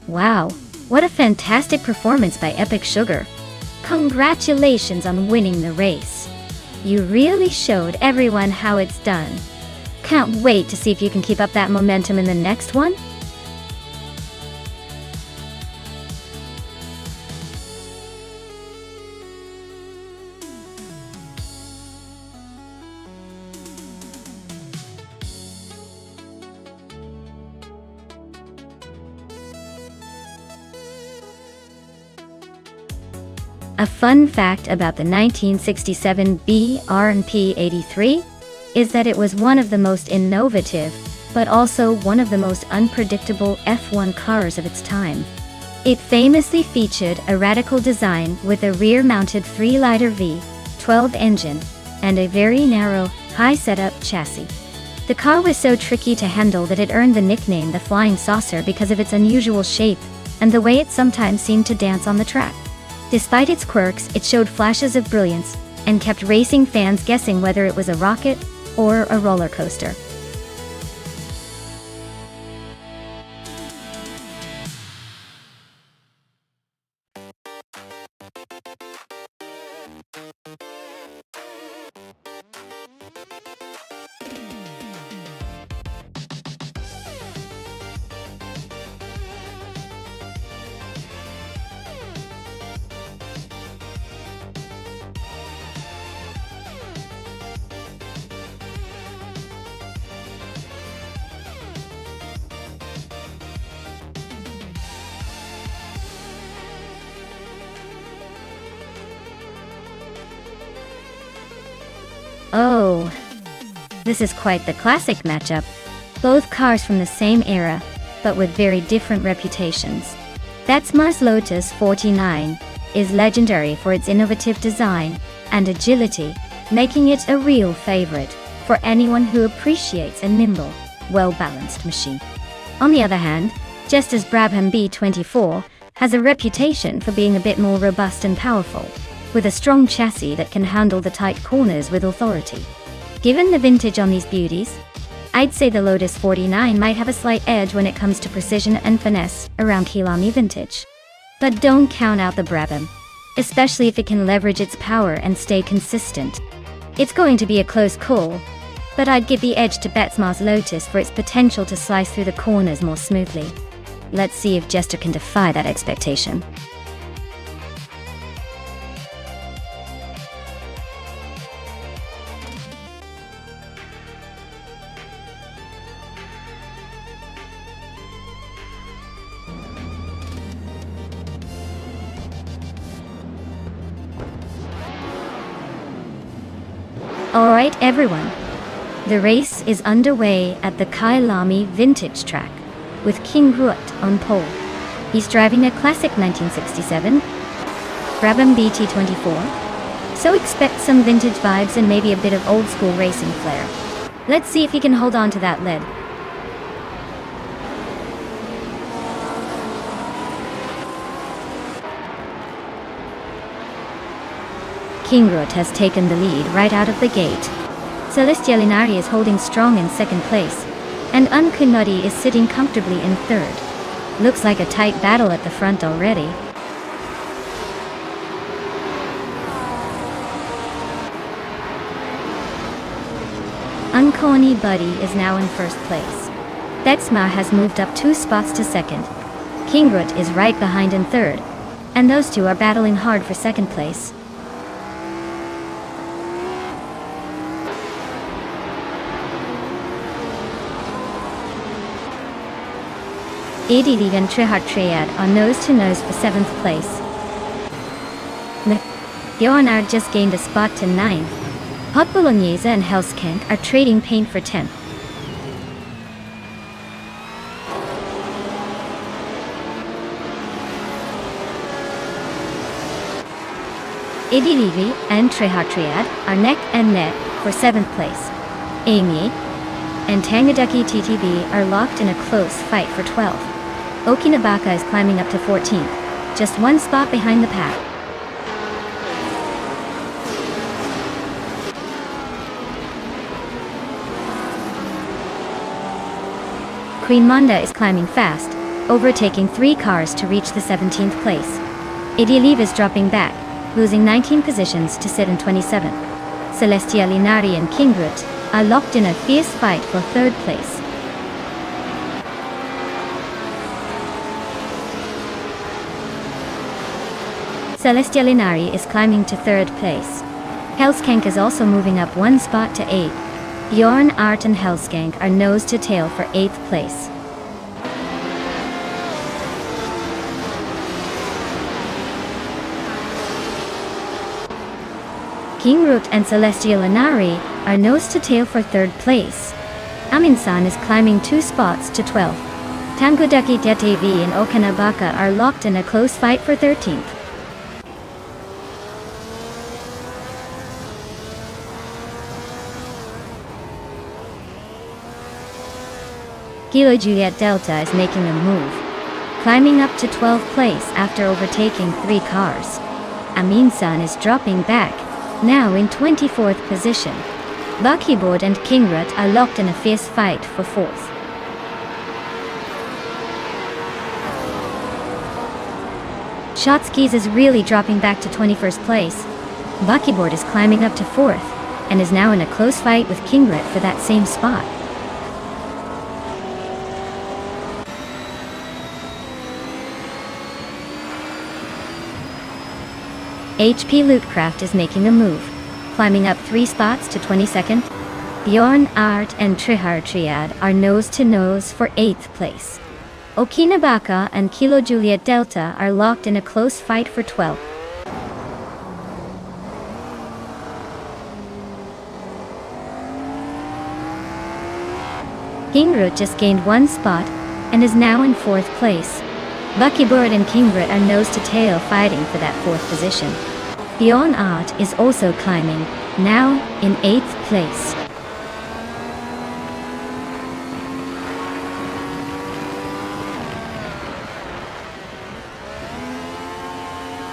Wow, what a fantastic performance by Epic Sugar. Congratulations on winning the race. You really showed everyone how it's done. Can't wait to see if you can keep up that momentum in the next one. A fun fact about the 1967 BRP 83 is that it was one of the most innovative, but also one of the most unpredictable F1 cars of its time. It famously featured a radical design with a rear-mounted 3-liter V12 engine and a very narrow, high-setup chassis. The car was so tricky to handle that it earned the nickname the Flying Saucer because of its unusual shape and the way it sometimes seemed to dance on the track. Despite its quirks, it showed flashes of brilliance and kept racing fans guessing whether it was a rocket or a roller coaster. Oh, this is quite the classic matchup. Both cars from the same era, but with very different reputations. That's Mars Lotus 49 is legendary for its innovative design and agility, making it a real favorite for anyone who appreciates a nimble, well-balanced machine. On the other hand, just as Brabham B24 has a reputation for being a bit more robust and powerful, with a strong chassis that can handle the tight corners with authority. Given the vintage on these beauties, I'd say the Lotus 49 might have a slight edge when it comes to precision and finesse around Kilami vintage. But don't count out the Brabham, especially if it can leverage its power and stay consistent. It's going to be a close call, but I'd give the edge to Betsmar's Lotus for its potential to slice through the corners more smoothly. Let's see if Jester can defy that expectation. Alright everyone, the race is underway at the Kailami Vintage Track, with King Ruot on pole. He's driving a classic 1967 Brabham BT24, so expect some vintage vibes and maybe a bit of old school racing flair. Let's see if he can hold on to that lead. King Ruot has taken the lead right out of the gate. Celestial Inari is holding strong in second place, and Unkunodi is sitting comfortably in third. Looks like a tight battle at the front already. Unkoni Buddy is now in first place. Betsma has moved up 2 spots to second. King Ruot is right behind in third, and those two are battling hard for second place. Edili and Trihart Triad are nose-to-nose for 7th place. Gyonar just gained a spot to 9th. Hot Bolognese and Helskank are trading paint for 10th. Edili and Trihart Triad are neck and neck for 7th place. Amy and Tangadaki TTV are locked in a close fight for 12th. Okinabaka is climbing up to 14th, just 1 spot behind the pack. Queen Monda is climbing fast, overtaking 3 cars to reach the 17th place. Idiliv is dropping back, losing 19 positions to sit in 27th. Celestia Linari and Kingrut are locked in a fierce fight for 3rd place. Celestia Linari is climbing to 3rd place. Hellskank is also moving up 1 spot to 8th. Bjorn, Art and Hellskank are nose to tail for 8th place. Kingrut and Celestia Linari are nose to tail for 3rd place. Aminsan is climbing 2 spots to 12th. Tangudaki Detevi and Okanabaka are locked in a close fight for 13th. Kilo Juliet Delta is making a move, climbing up to 12th place after overtaking 3 cars. Aminsan is dropping back, now in 24th position. Buckyboard and Kingrut are locked in a fierce fight for 4th. Shotskis is really dropping back to 21st place. Buckyboard is climbing up to 4th, and is now in a close fight with Kingrut for that same spot. HP Lootcraft is making a move, climbing up 3 spots to 22nd. Bjorn, Art and Trihar Triad are nose to nose for 8th place. Okinabaka and Kilo Juliet Delta are locked in a close fight for 12th. Kingrut just gained 1 spot and is now in 4th place. Buckybird and Kingrut are nose to tail fighting for that 4th position. Bjorn Art is also climbing, now in 8th place.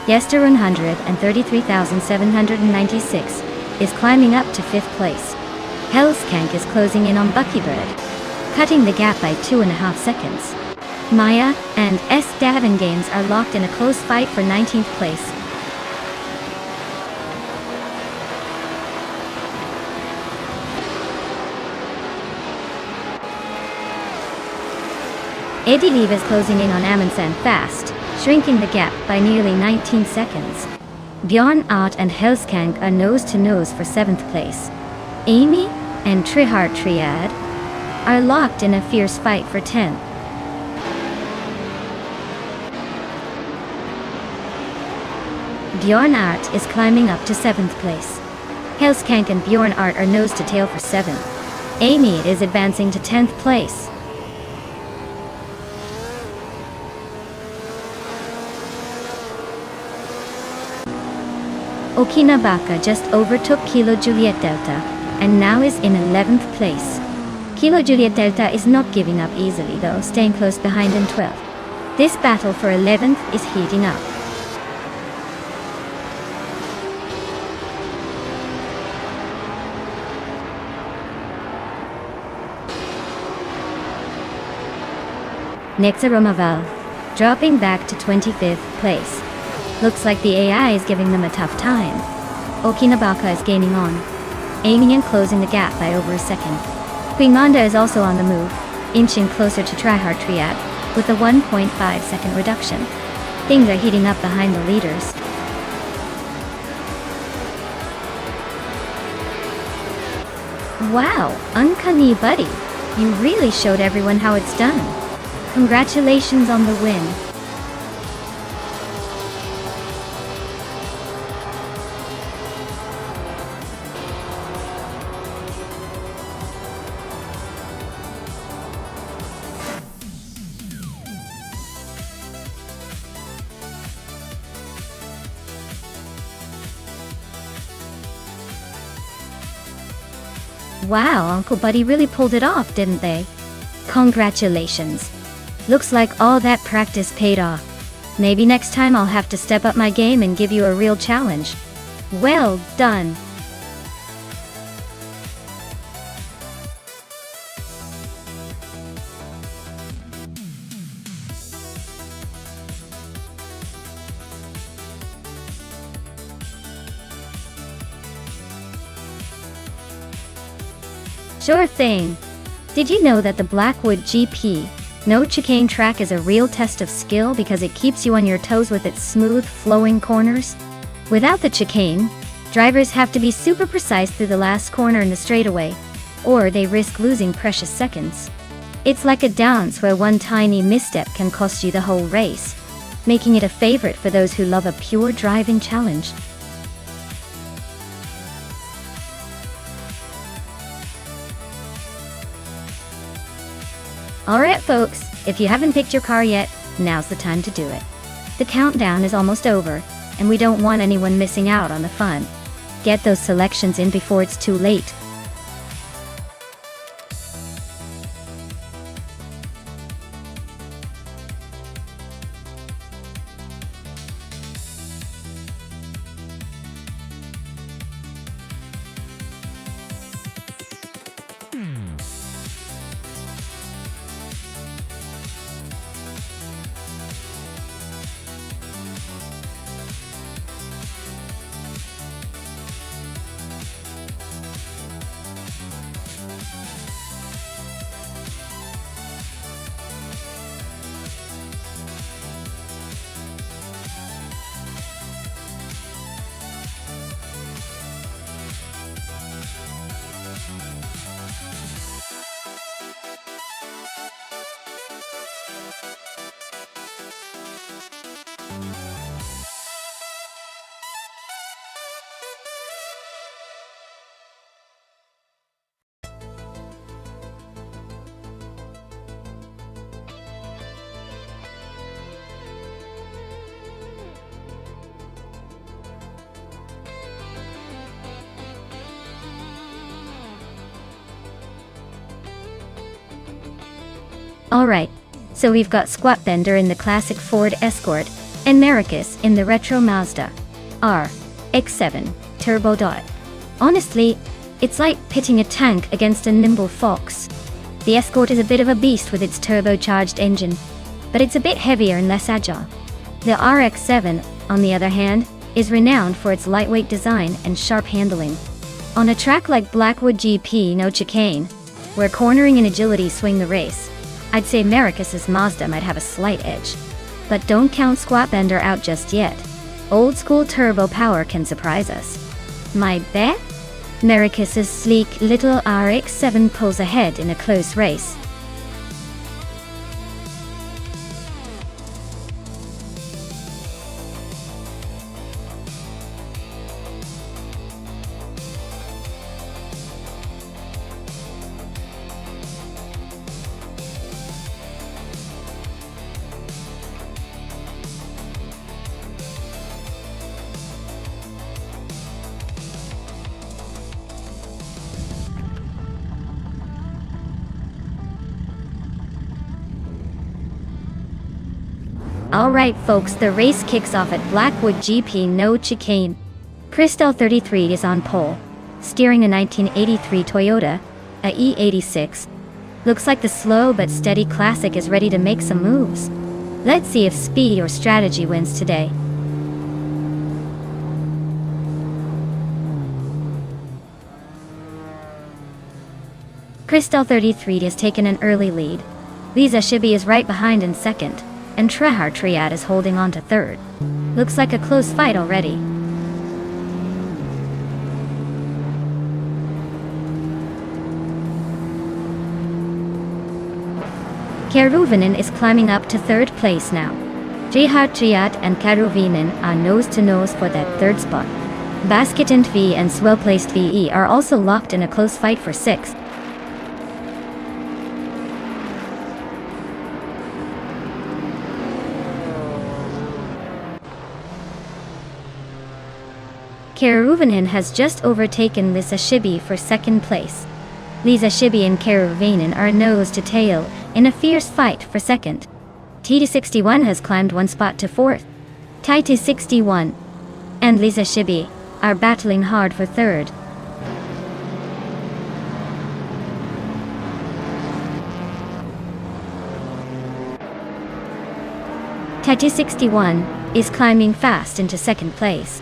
Yester 133,796 is climbing up to 5th place. Hellskank is closing in on Buckybird, cutting the gap by 2.5 seconds. Maya and S. Davin Games are locked in a close fight for 19th place. Ediliv is closing in on Amundsen fast, shrinking the gap by nearly 19 seconds. Bjorn Art and Hellskank are nose to nose for 7th place. Amy and Trihar Triad are locked in a fierce fight for 10th. Bjorn Art is climbing up to 7th place. Hellskank and Bjorn Art are nose to tail for 7th. Amy is advancing to 10th place. Okinabaka just overtook Kilo Juliet Delta and now is in 11th place. Kilo Juliet Delta is not giving up easily though, staying close behind in 12th. This battle for 11th is heating up. Nexaromaval, dropping back to 25th place. Looks like the AI is giving them a tough time. Okinabaka is gaining on, aiming and closing the gap by over a second. Queen Manda is also on the move, inching closer to Trihar Triad, with a 1.5 second reduction. Things are heating up behind the leaders. Wow, Uncanny Buddy, you really showed everyone how it's done. Congratulations on the win. Wow, Uncle Buddy really pulled it off, didn't they? Congratulations. Looks like all that practice paid off. Maybe next time I'll have to step up my game and give you a real challenge. Well done. Sure thing. Did you know that the Blackwood GP No Chicane track is a real test of skill because it keeps you on your toes with its smooth, flowing corners? Without the chicane, drivers have to be super precise through the last corner in the straightaway, or they risk losing precious seconds. It's like a dance where one tiny misstep can cost you the whole race, making it a favorite for those who love a pure driving challenge. Alright folks, if you haven't picked your car yet, now's the time to do it. The countdown is almost over, and we don't want anyone missing out on the fun. Get those selections in before it's too late. Alright, so we've got Squat Bender in the classic Ford Escort, and Maracus in the retro Mazda RX-7 Turbo. Honestly, it's like pitting a tank against a nimble fox. The Escort is a bit of a beast with its turbocharged engine, but it's a bit heavier and less agile. The RX-7, on the other hand, is renowned for its lightweight design and sharp handling. On a track like Blackwood GP No Chicane, where cornering and agility swing the race, I'd say Maracus's Mazda might have a slight edge. But don't count Squat Bender out just yet. Old school turbo power can surprise us. My bet? Maracus's sleek little RX-7 pulls ahead in a close race. Alright folks, the race kicks off at Blackwood GP No Chicane. Crystal 33 is on pole, steering a 1983 Toyota, a E86. Looks like the slow but steady classic is ready to make some moves. Let's see if speed or strategy wins today. Crystal 33 has taken an early lead. Lisa Shibi is right behind in second, and Trehar Triad is holding on to third. Looks like a close fight already. Keruvinen is climbing up to third place now. Trehar Triad and Keruvinen are nose to nose for that third spot. Basketant V and Swell-placed VE are also locked in a close fight for sixth. Keruvinen has just overtaken Lisa Shibi for second place. Lisa Shibi and Keruvinen are nose to tail in a fierce fight for second. TT61 has climbed one spot to fourth. TT61 and Lisa Shibi are battling hard for third. TT61 is climbing fast into second place.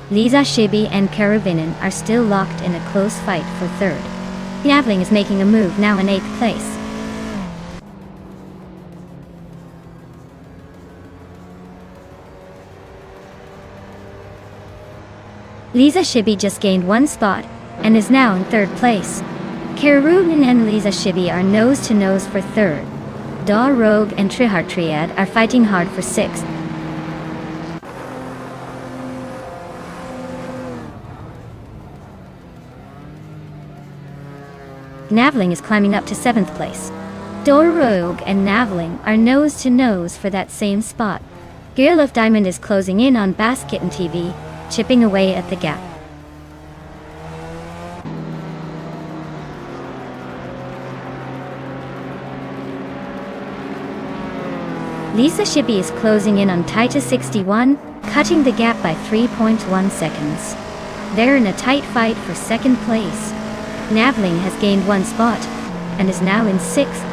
Lisa Shibi and Keruvinen are still locked in a close fight for third. Navling is making a move, now in 8th place. Lisa Shibi just gained 1 spot, and is now in 3rd place. Keruvin and Lisa Shibi are nose to nose for 3rd. Da Rogue and Trihar Triad are fighting hard for 6th. Navling is climbing up to 7th place. Da Rogue and Navling are nose to nose for that same spot. Girl of Diamond is closing in on Basket and TV, chipping away at the gap. Lisa Shibi is closing in on Taita 61, cutting the gap by 3.1 seconds. They're in a tight fight for 2nd place. Navling has gained 1 spot, and is now in 6th.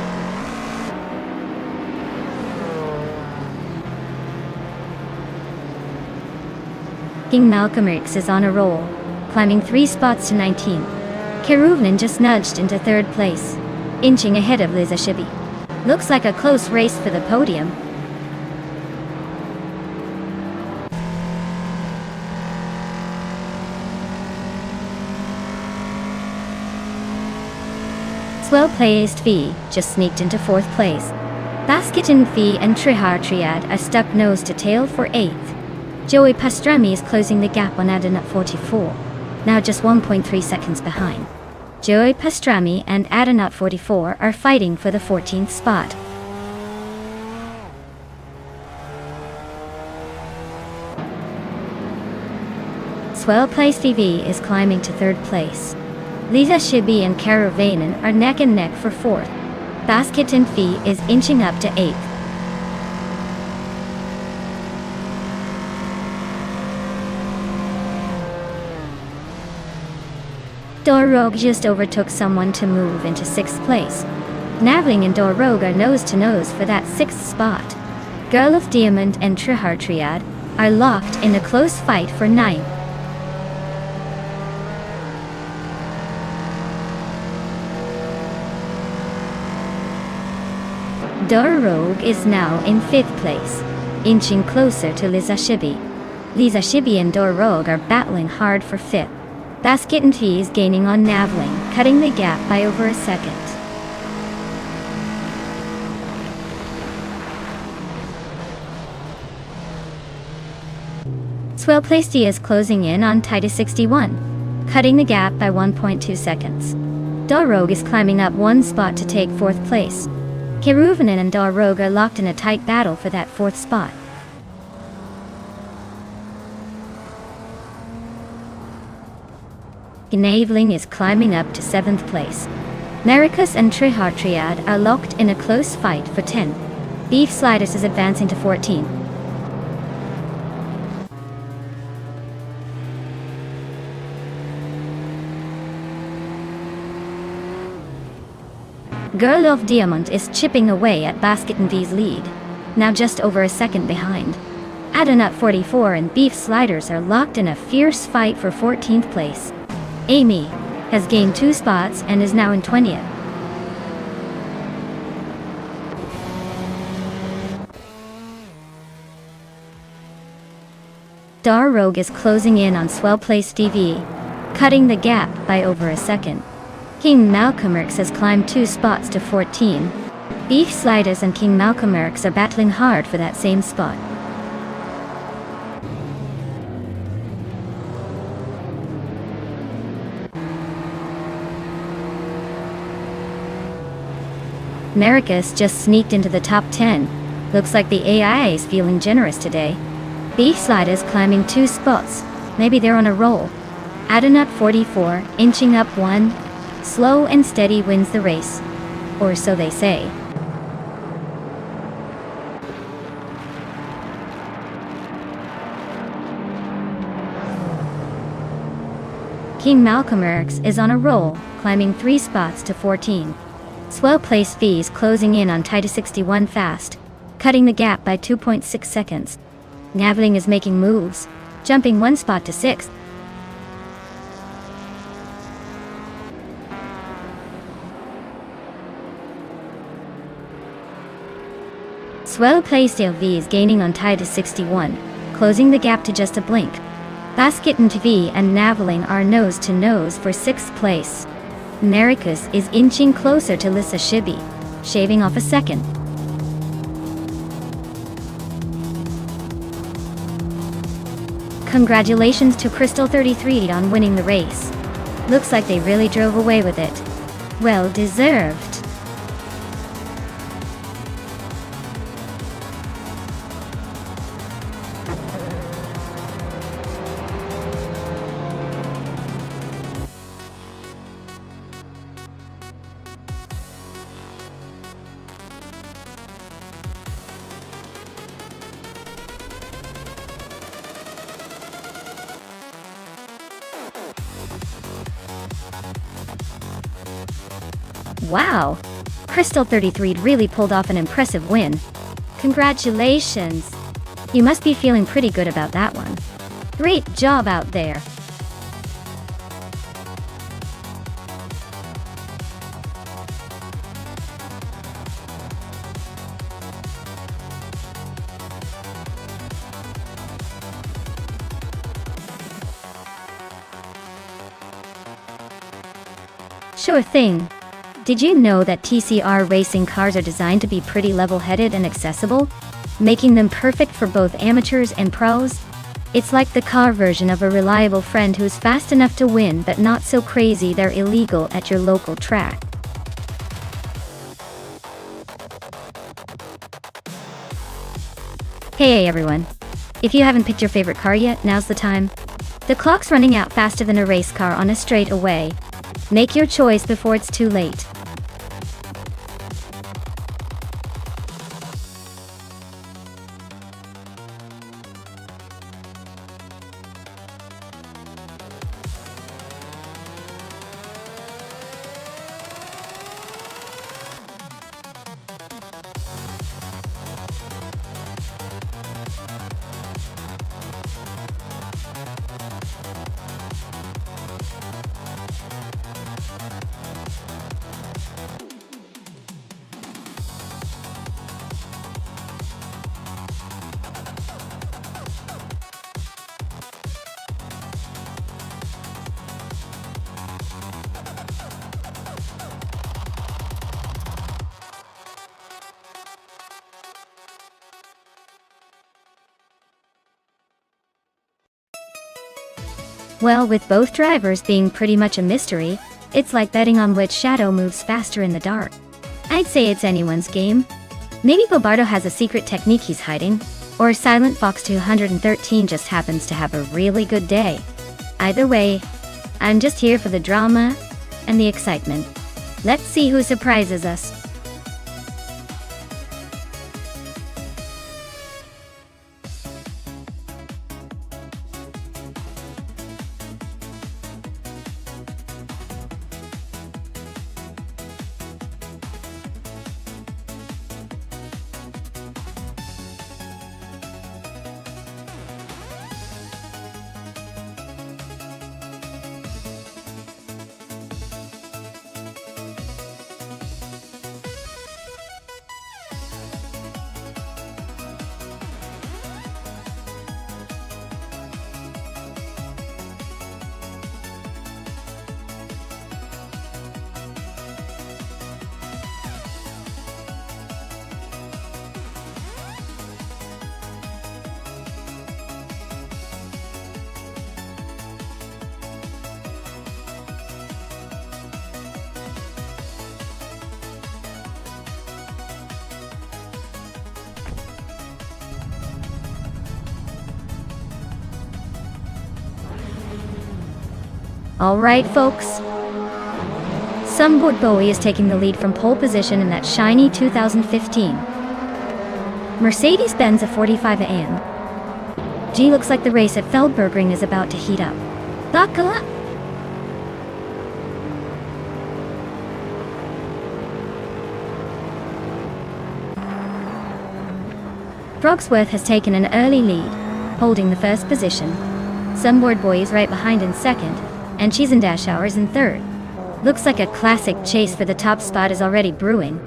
King Malcolm X is on a roll, climbing 3 spots to 19th. Keruvnin just nudged into 3rd place, inching ahead of Lisa Shibi. Looks like a close race for the podium. Well-placed V just sneaked into 4th place. Basket and V and Trihar Triad are stuck nose to tail for 8th. Joey Pastrami is closing the gap on Adanut 44, now just 1.3 seconds behind. Joey Pastrami and Adanut 44 are fighting for the 14th spot. Well-placed V is climbing to 3rd place. Lisa Shibi and Karavainen are neck and neck for 4th. Basket and Fee is inching up to 8th. Dorrogue just overtook someone to move into 6th place. Navling and Dorrogue are nose to nose for that 6th spot. Girl of Diamond and Trihar Triad are locked in a close fight for 9th. Dorrogue is now in 5th place, inching closer to Lisa Shibi. Lisa Shibi and Dorrogue are battling hard for 5th. Basket and Fee is gaining on Navling, cutting the gap by over a second. Well-placed D is closing in on Titus 61, cutting the gap by 1.2 seconds. Dorrogue is climbing up 1 spot to take 4th place. Keruvinen and Dorrogue are locked in a tight battle for that 4th spot. Navling is climbing up to 7th place. Maricus and Trihar Triad are locked in a close fight for 10th. Beef Sliders is advancing to 14th. Girl of Diamond is chipping away at Basket and V's lead, now just over a second behind. Adanut 44 and Beef Sliders are locked in a fierce fight for 14th place. Amy has gained 2 spots and is now in 20th. Dorrogue is closing in on Swell-placed DV, cutting the gap by over a second. King Malcolm X has climbed 2 spots to 14. Beef Sliders and King Malcolm X are battling hard for that same spot. Maricus just sneaked into the top 10. Looks like the AI is feeling generous today. Beef Sliders climbing 2 spots. Maybe they're on a roll. Adanut 44 inching up 1. Slow and steady wins the race. Or so they say. King Malcolm X is on a roll, climbing 3 spots to 14. Swell-placed V's closing in on Titus 61 fast, cutting the gap by 2.6 seconds. Navling is making moves, jumping 1 spot to 6th. Swell playstyle V is gaining on tie to 61, closing the gap to just a blink. Basket and TV and Naveling are nose to nose for 6th place. Maricus is inching closer to Lissa Shibi, shaving off a second. Congratulations to Crystal 33 on winning the race. Looks like they really drove away with it. Well deserved. Wow! Crystal 33 really pulled off an impressive win. Congratulations! You must be feeling pretty good about that one. Great job out there! Sure thing. Did you know that TCR racing cars are designed to be pretty level-headed and accessible, making them perfect for both amateurs and pros? It's like the car version of a reliable friend who's fast enough to win but not so crazy they're illegal at your local track. Hey everyone. If you haven't picked your favorite car yet, now's the time. The clock's running out faster than a race car on a straightaway. Make your choice before it's too late. Well, with both drivers being pretty much a mystery, it's like betting on which shadow moves faster in the dark. I'd say it's anyone's game. Maybe Bobardo has a secret technique he's hiding, or Silent Fox 213 just happens to have a really good day. Either way, I'm just here for the drama and the excitement. Let's see who surprises us. Alright folks, Someboard Bowie is taking the lead from pole position in that shiny 2015 Mercedes-Benz at 45 AM. Gee, looks like the race at Feldbergring is about to heat up. Buckle up! Brogsworth has taken an early lead, holding the first position. Someboard Boy is right behind in second, and Chiesendashauer is in third. Looks like a classic chase for the top spot is already brewing.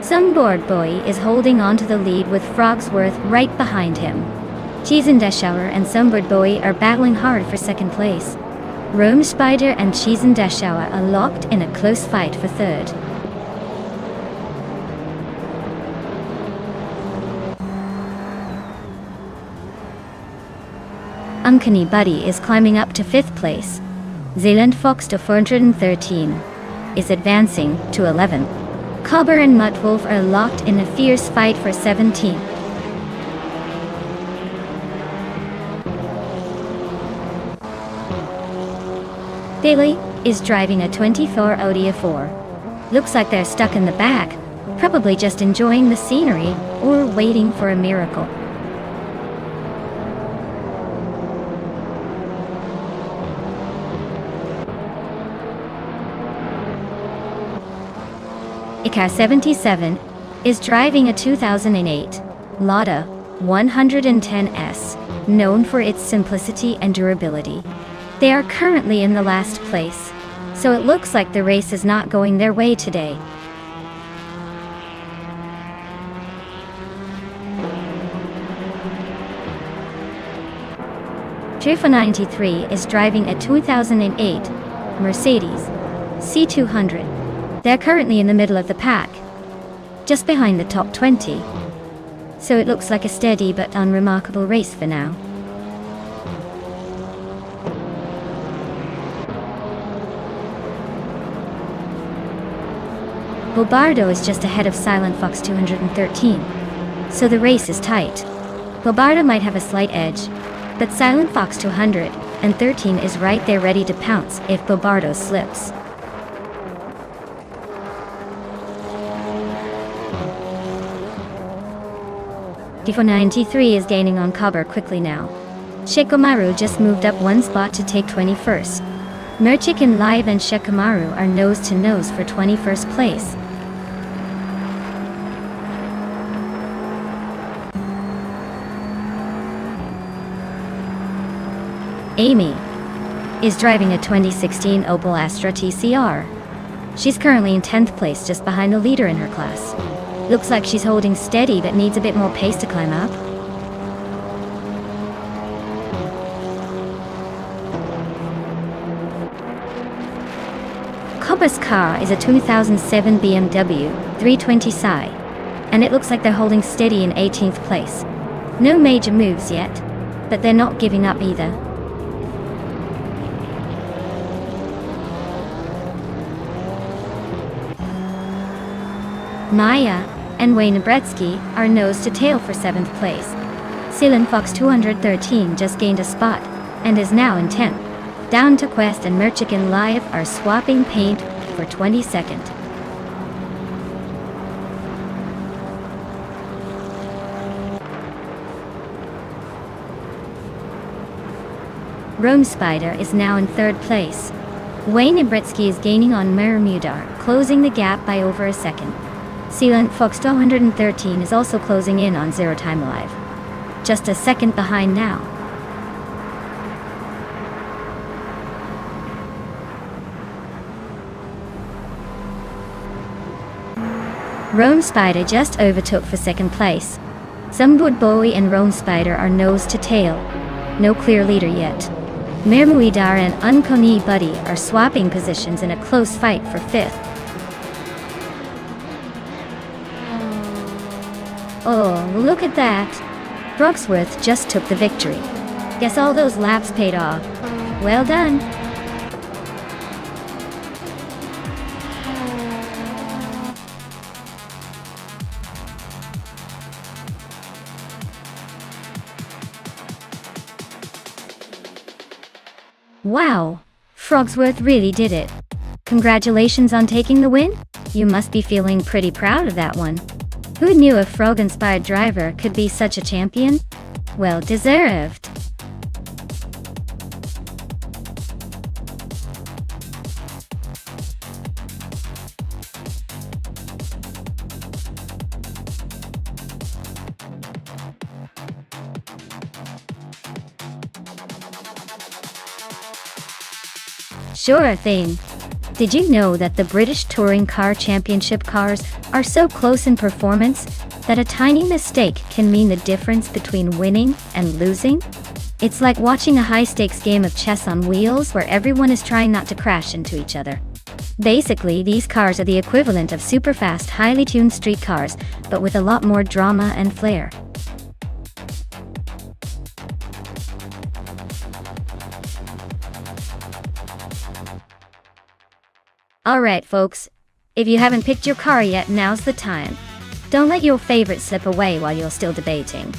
Sunboard Boy is holding on to the lead with Frogsworth right behind him. Cheese and Deschauer and Sunboard Boy are battling hard for second place. Rome Spider and Cheese and Deschauer are locked in a close fight for third. Uncanny Buddy is climbing up to 5th place. Zealand Fox to 413 is advancing to 11th. Cobber and Muttwolf are locked in a fierce fight for 17th. Bailey is driving a 24 Audi A4. Looks like they're stuck in the back, probably just enjoying the scenery or waiting for a miracle. Car 77 is driving a 2008 Lada 110S, known for its simplicity and durability. They are currently in the last place, so it looks like the race is not going their way today. Trifa 93 is driving a 2008 Mercedes C200. They're currently in the middle of the pack, just behind the top 20. So it looks like a steady but unremarkable race for now. Bobardo is just ahead of Silent Fox 213, so the race is tight. Bobardo might have a slight edge, but Silent Fox 213 is right there ready to pounce if Bobardo slips. Tifo 93 is gaining on Cobber quickly now. Shikamaru just moved up one spot to take 21st. Merchicken Live and Shikamaru are nose to nose for 21st place. Amy is driving a 2016 Opel Astra TCR. She's currently in 10th place, just behind the leader in her class. Looks like she's holding steady but needs a bit more pace to climb up. Cobber's car is a 2007 BMW 320i, and it looks like they're holding steady in 18th place. No major moves yet, but they're not giving up either. Maya and Wayne Bretsky are nose to tail for 7th place. Silent Fox 213 just gained a spot and is now in 10th. Down to Quest and Merchicken Live are swapping paint for 22nd. Rome Spider is now in 3rd place. Wayne Bretsky is gaining on Mermudar, closing the gap by over a second. Silent Fox 213 is also closing in on Zero Time Alive, just a second behind now. Rome Spider just overtook for 2nd place. Sunboard Bowie and Rome Spider are nose to tail. No clear leader yet. Mermuidar and Uncanny Buddy are swapping positions in a close fight for 5th. Oh, look at that! Frogsworth just took the victory. Guess all those laps paid off. Well done! Wow! Frogsworth really did it. Congratulations on taking the win? You must be feeling pretty proud of that one. Who knew a frog-inspired driver could be such a champion? Well deserved. Sure thing. Did you know that the British Touring Car Championship cars are so close in performance that a tiny mistake can mean the difference between winning and losing? It's like watching a high-stakes game of chess on wheels where everyone is trying not to crash into each other. Basically, these cars are the equivalent of super-fast, highly tuned street cars, but with a lot more drama and flair. Alright folks, if you haven't picked your car yet, now's the time. Don't let your favorite slip away while you're still debating.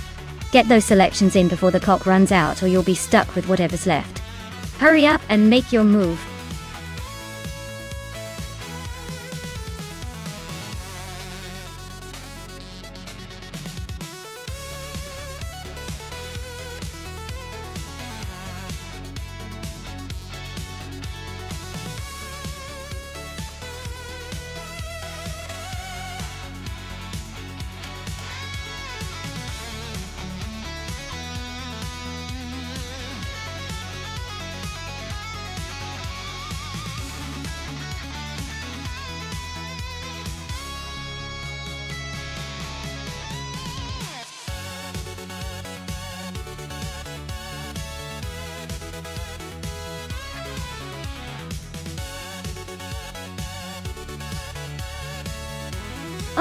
Get those selections in before the clock runs out or you'll be stuck with whatever's left. Hurry up and make your move.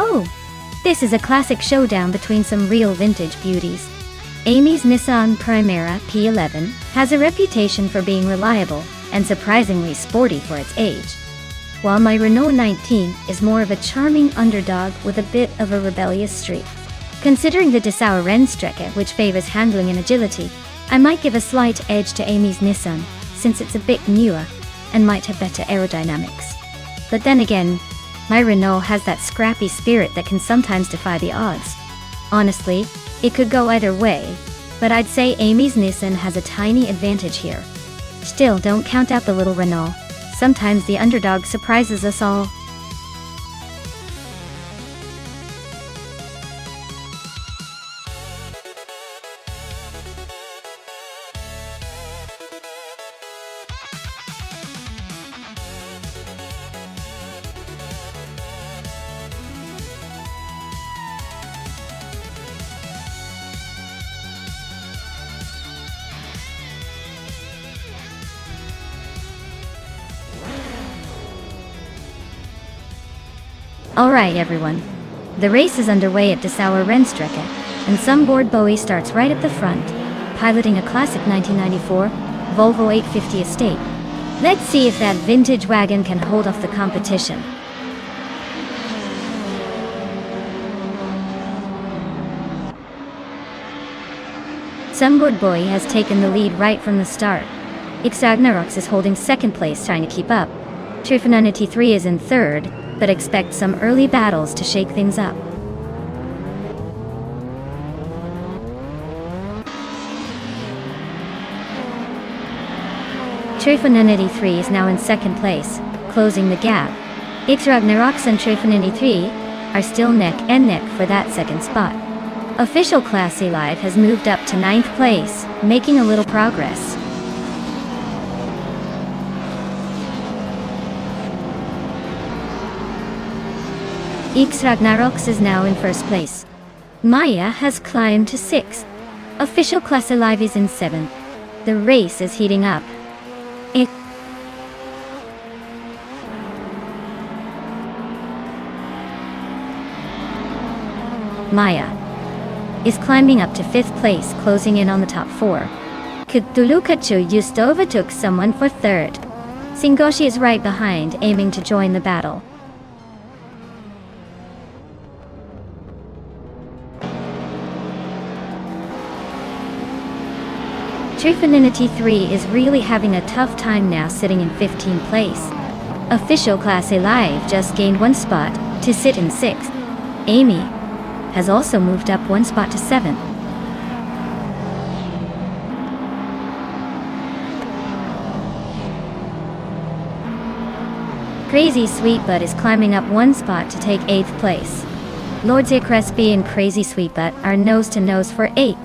Oh, this is a classic showdown between some real vintage beauties. Amy's Nissan Primera P11 has a reputation for being reliable and surprisingly sporty for its age, while my Renault 19 is more of a charming underdog with a bit of a rebellious streak. Considering the Dessau Rennstrecke, which favors handling and agility, I might give a slight edge to Amy's Nissan, since it's a bit newer and might have better aerodynamics. But then again, my Renault has that scrappy spirit that can sometimes defy the odds. Honestly, it could go either way, but I'd say Amy's Nissan has a tiny advantage here. Still, don't count out the little Renault. Sometimes the underdog surprises us all. Alright everyone, the race is underway at Dessau Rennstrecke, and some bored Bowie starts right at the front, piloting a classic 1994 Volvo 850 Estate. Let's see if that vintage wagon can hold off the competition. Some bored Bowie has taken the lead right from the start. Xagnarox is holding second place, trying to keep up. Trifonanity 3 is in third, but expect some early battles to shake things up. Trifonanity 3 is now in second place, closing the gap. Xagnarox and Trifonanity 3 are still neck and neck for that second spot. Official Class C Live has moved up to 9th place, making a little progress. Xagnarox is now in first place. Maya has climbed to 6th. Official Class Alive is in 7th. The race is heating up. Maya is climbing up to 5th place, closing in on the top 4. Kutulukachu just overtook someone for 3rd. Singoshi is right behind, aiming to join the battle. Trifonanity 3 is really having a tough time now, sitting in 15th place. Official Class A Live just gained 1 spot to sit in 6th. Amy has also moved up 1 spot to 7th. Crazy Sweetbutt is climbing up 1 spot to take 8th place. Lordsia Crespi and Crazy Sweetbutt are nose to nose for 8.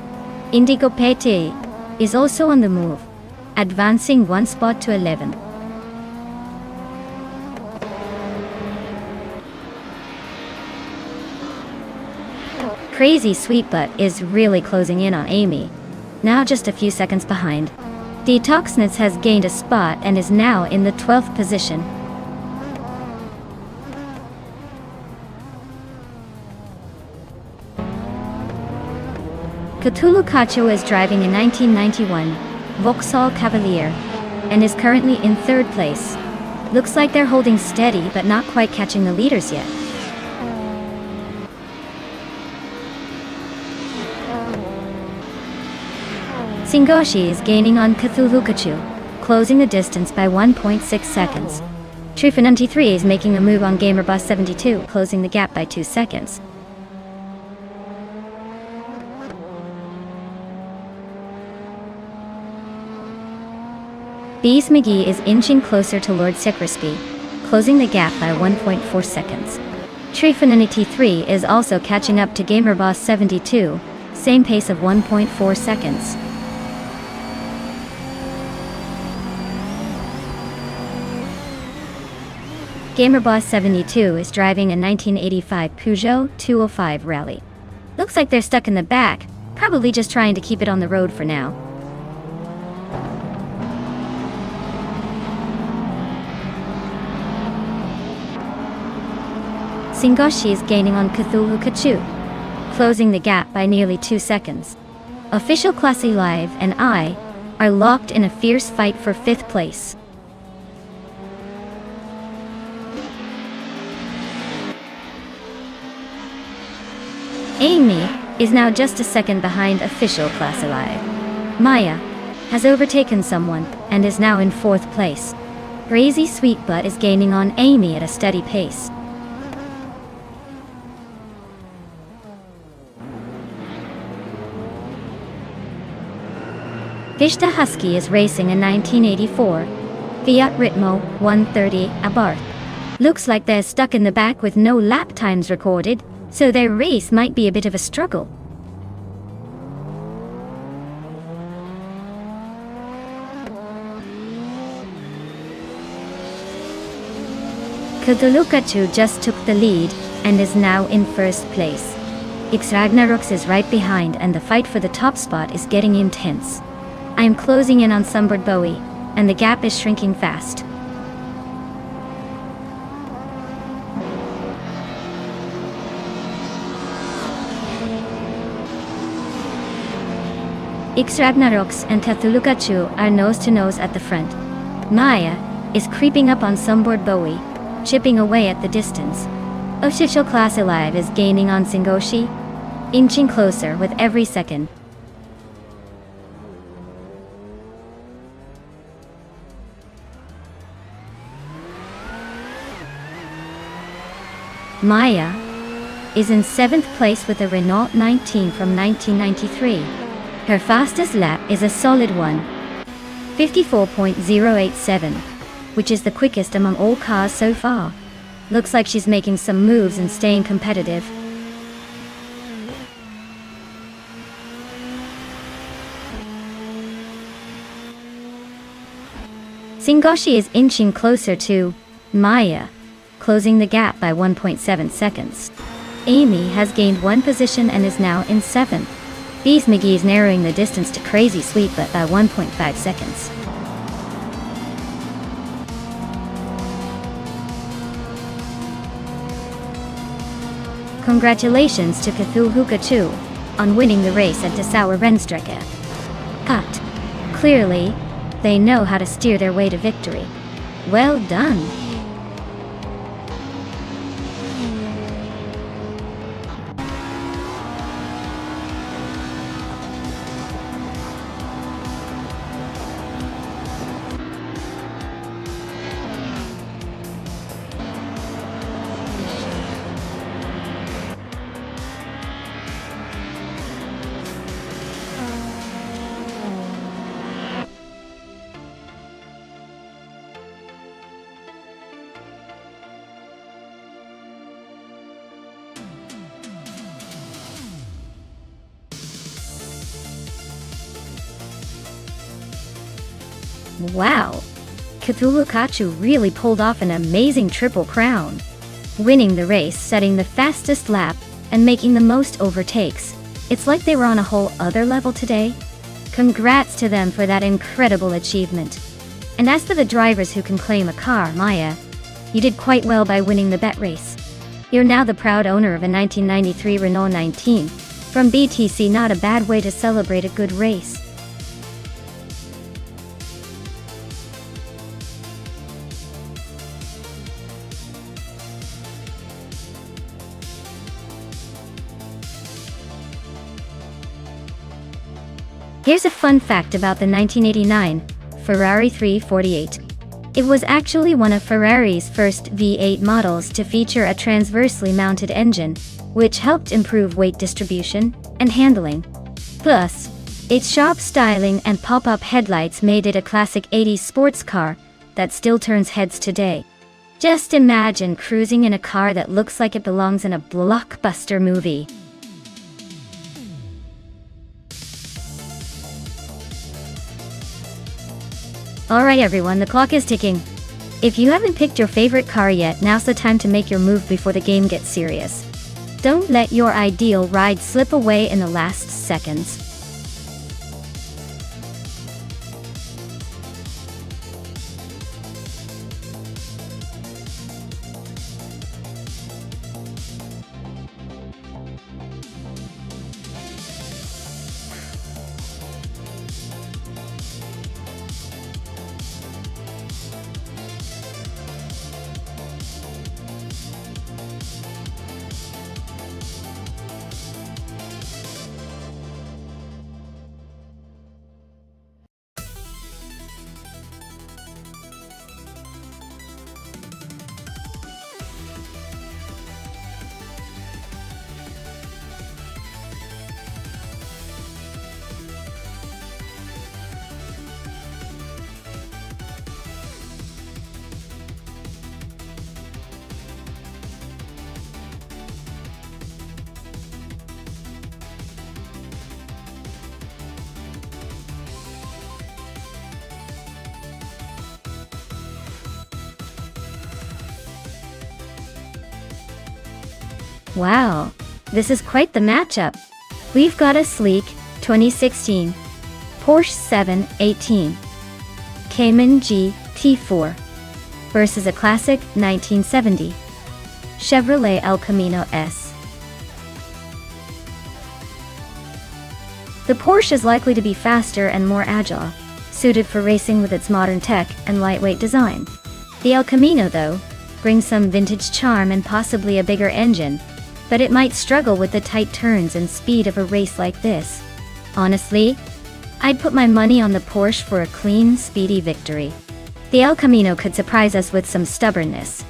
Indigo Pete is also on the move, advancing 1 spot to 11. Crazy Sweet Butt is really closing in on Amy, now just a few seconds behind. Detoxnitz has gained a spot and is now in the 12th position. Cthulhu Cacho is driving a 1991 Vauxhall Cavalier and is currently in 3rd place. Looks like they're holding steady but not quite catching the leaders yet. Singoshi is gaining on Cthulhu Cacho, closing the distance by 1.6 seconds. Trufa93 is making a move on GamerBoss72, closing the gap by 2 seconds. Bees McGee is inching closer to Lord Secrisby, closing the gap by 1.4 seconds. Trufa93 is also catching up to GamerBoss72, same pace of 1.4 seconds. GamerBoss72 is driving a 1985 Peugeot 205 Rally. Looks like they're stuck in the back, probably just trying to keep it on the road for now. Singoshi is gaining on Cthulhu Cacho, closing the gap by nearly 2 seconds. Official Classy Live and I are locked in a fierce fight for 5th place. Amy is now just a second behind Official Class Alive. Maya has overtaken someone and is now in 4th place. Crazy Sweet Butt is gaining on Amy at a steady pace. Vishta Husky is racing a 1984 Fiat Ritmo 130 Abarth. Looks like they're stuck in the back with no lap times recorded, so their race might be a bit of a struggle. Cthulhu Cacho just took the lead and is now in 1st place. X Ragnaroks is right behind and the fight for the top spot is getting intense. I am closing in on Sunbird Bowie, and the gap is shrinking fast. X Ragnaroks and Cthulhu Cacho are nose to nose at the front. Maya is creeping up on Sunbird Bowie, chipping away at the distance. Official Class Alive is gaining on Singoshi, inching closer with every second. Maya is in 7th place with a Renault 19 from 1993. Her fastest lap is a solid one, 54.087, which is the quickest among all cars so far. Looks like she's making some moves and staying competitive. Singoshi is inching closer to Maya, closing the gap by 1.7 seconds. Amy has gained 1 position and is now in 7th. Bees McGee is narrowing the distance to Crazy Sweet Butt by 1.5 seconds. Congratulations to Cthulhu Cacho on winning the race at Dessauer Rennstrecke. Cut. Clearly, they know how to steer their way to victory. Well done. Wow! Cthulhu Cacho really pulled off an amazing triple crown, winning the race, setting the fastest lap, and making the most overtakes. It's like they were on a whole other level today. Congrats to them for that incredible achievement. And as for the drivers who can claim a car, Maya, you did quite well by winning the bet race. You're now the proud owner of a 1993 Renault 19. From BTC, not a bad way to celebrate a good race. Here's a fun fact about the 1989 Ferrari 348. It was actually one of Ferrari's first V8 models to feature a transversely mounted engine, which helped improve weight distribution and handling. Plus, its sharp styling and pop-up headlights made it a classic 80s sports car that still turns heads today. Just imagine cruising in a car that looks like it belongs in a blockbuster movie. Alright everyone, the clock is ticking. If you haven't picked your favorite car yet, now's the time to make your move before the game gets serious. Don't let your ideal ride slip away in the last seconds. Wow, this is quite the matchup. We've got a sleek 2016 Porsche 718 Cayman GT4 versus a classic 1970 Chevrolet El Camino S. The Porsche is likely to be faster and more agile, suited for racing with its modern tech and lightweight design. The El Camino, though, brings some vintage charm and possibly a bigger engine, but it might struggle with the tight turns and speed of a race like this. Honestly, I'd put my money on the Porsche for a clean, speedy victory. The El Camino could surprise us with some stubbornness,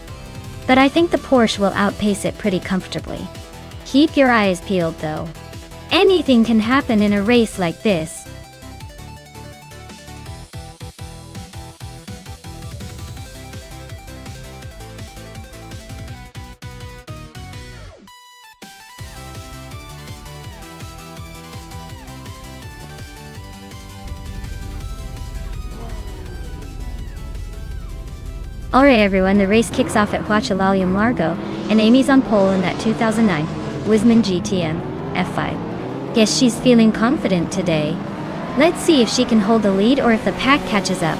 but I think the Porsche will outpace it pretty comfortably. Keep your eyes peeled though. Anything can happen in a race like this. Alright everyone, the race kicks off at Huachalalim Largo, and Amy's on pole in that 2009 Wisman GTM F5. Guess she's feeling confident today. Let's see if she can hold the lead or if the pack catches up.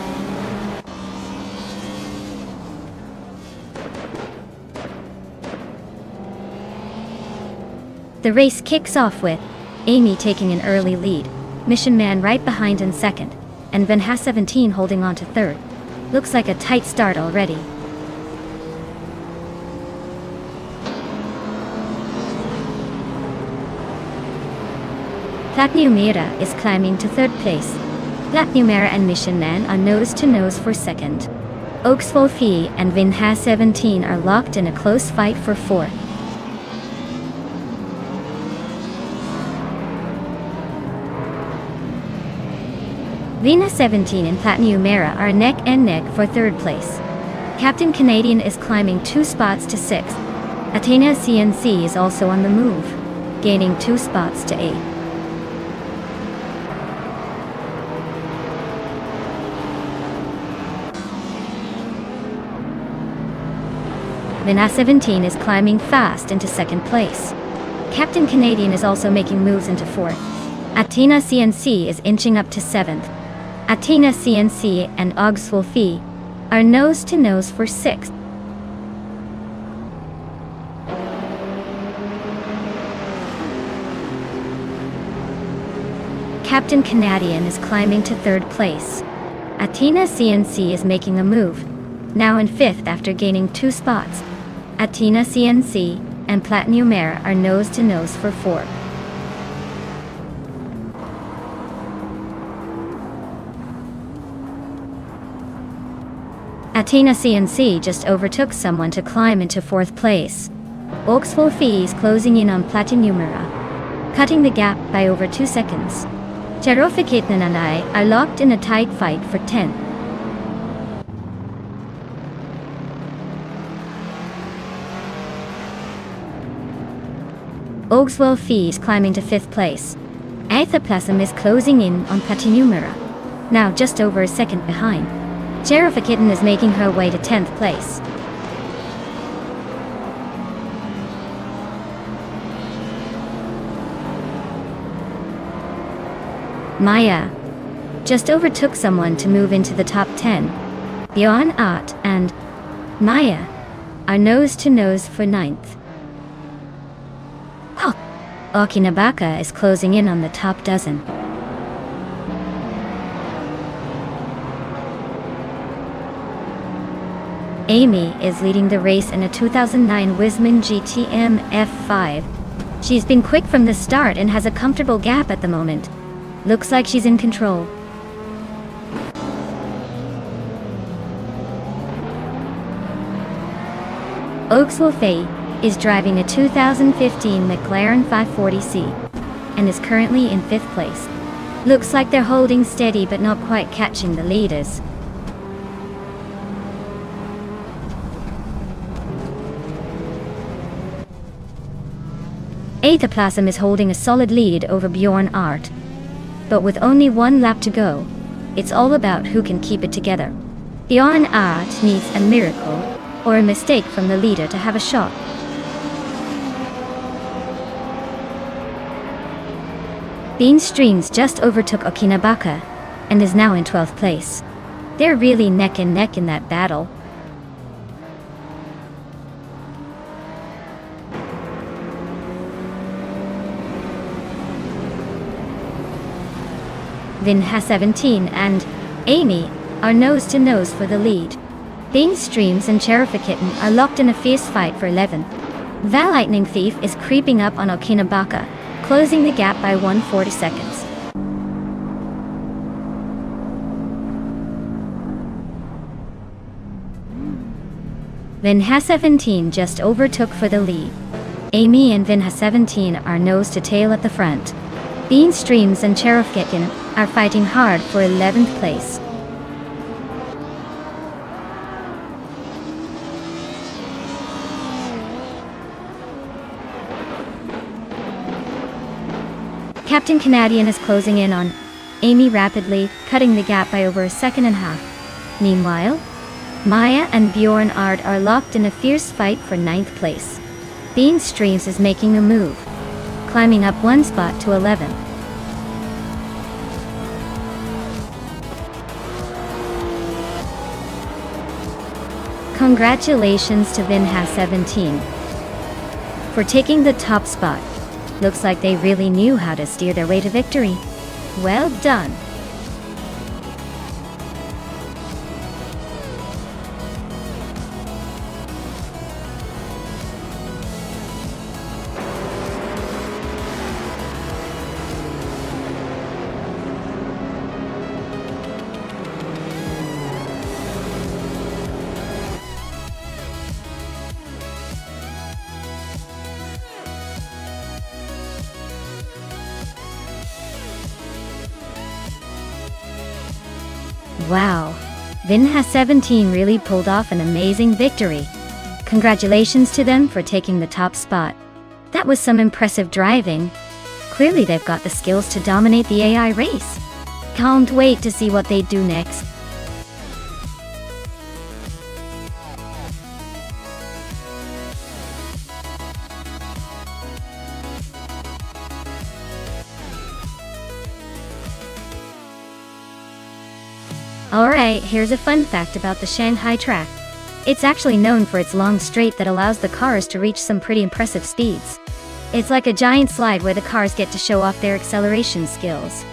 The race kicks off with Amy taking an early lead, Mission Man right behind in second, and Van Ha 17 holding on to third. Looks like a tight start already. Platnumera is climbing to third place. Platnumera and Mission Man are nose-to-nose for second. Oaksvolfi and Van Ha 17 are locked in a close fight for fourth. Vina 17 and Platnumera are neck and neck for third place. Captain Canadian is climbing 2 spots to 6th. Athena CNC is also on the move, gaining 2 spots to 8th. Vina 17 is climbing fast into second place. Captain Canadian is also making moves into 4th. Athena CNC is inching up to 7th. Athena CNC and Ogswolfie are nose to nose for 6th. Captain Canadian is climbing to 3rd place. Athena CNC is making a move, now in 5th after gaining 2 spots. Athena CNC and Platinumera are nose to nose for 4th. Athena CNC just overtook someone to climb into 4th place. Ogswolfie is closing in on Platinumera, cutting the gap by over 2 seconds. Cherofikitnan and I are locked in a tight fight for 10th. Ogswolfie is climbing to 5th place. Aethaplasm is closing in on Platinumera, now just over a second behind. Cherofikitten is making her way to 10th place. Maya just overtook someone to move into the top 10. Bjorn Art and Maya are nose to nose for 9th. Okinabaka is closing in on the top dozen. Amy is leading the race in a 2009 Wisman GTM F5. She's been quick from the start and has a comfortable gap at the moment. Looks like she's in control. Ogswolfie is driving a 2015 McLaren 540C and is currently in 5th place. Looks like they're holding steady but not quite catching the leaders. Aethaplasm is holding a solid lead over Bjorn Art. But with only 1 lap to go, it's all about who can keep it together. Bjorn Art needs a miracle or a mistake from the leader to have a shot. Bean Streams just overtook Okinabaka and is now in 12th place. They're really neck and neck in that battle. Vinha 17 and Amy are nose to nose for the lead. Bean Streams and Cherofikitten are locked in a fierce fight for 11th. Val Lightning Thief is creeping up on Okinabaka, closing the gap by 140 seconds. Vinha 17 just overtook for the lead. Amy and Vinha 17 are nose to tail at the front. Bean Streams and Cherofikitten are fighting hard for 11th place. Captain Canadian is closing in on Amy rapidly, cutting the gap by over a second and a half. Meanwhile, Maya and Bjorn Art are locked in a fierce fight for 9th place. Bean Streams is making a move, climbing up 1 spot to 11th. Congratulations to Vinha 17 for taking the top spot. Looks like they really knew how to steer their way to victory. Well done. Wow, Vinha 17 really pulled off an amazing victory. Congratulations to them for taking the top spot. That was some impressive driving. Clearly they've got the skills to dominate the AI race. Can't wait to see what they do next. Alright, here's a fun fact about the Shanghai track. It's actually known for its long straight that allows the cars to reach some pretty impressive speeds. It's like a giant slide where the cars get to show off their acceleration skills.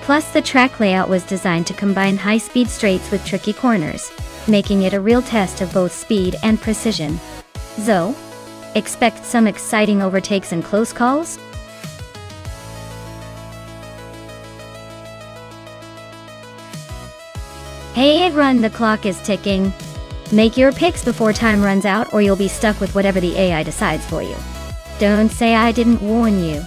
Plus, the track layout was designed to combine high-speed straights with tricky corners, making it a real test of both speed and precision. So, expect some exciting overtakes and close calls? Hey everyone, the clock is ticking. Make your picks before time runs out or you'll be stuck with whatever the AI decides for you. Don't say I didn't warn you.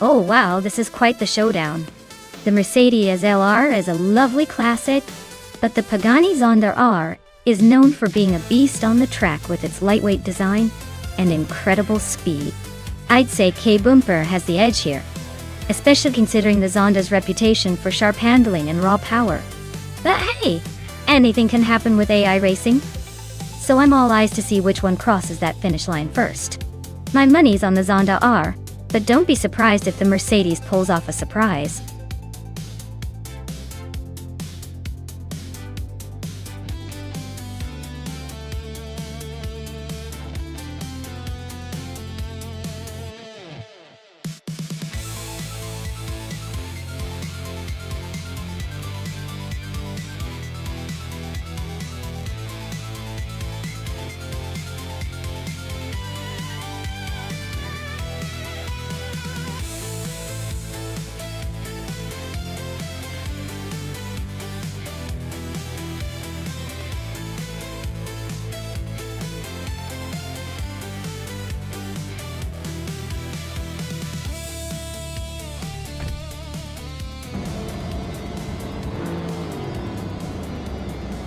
Oh wow, this is quite the showdown. The Mercedes SLR is a lovely classic, but the Pagani Zonda R is known for being a beast on the track with its lightweight design and incredible speed. I'd say K-Bumper has the edge here, especially considering the Zonda's reputation for sharp handling and raw power. But hey, anything can happen with AI racing. So I'm all eyes to see which one crosses that finish line first. My money's on the Zonda R, but don't be surprised if the Mercedes pulls off a surprise.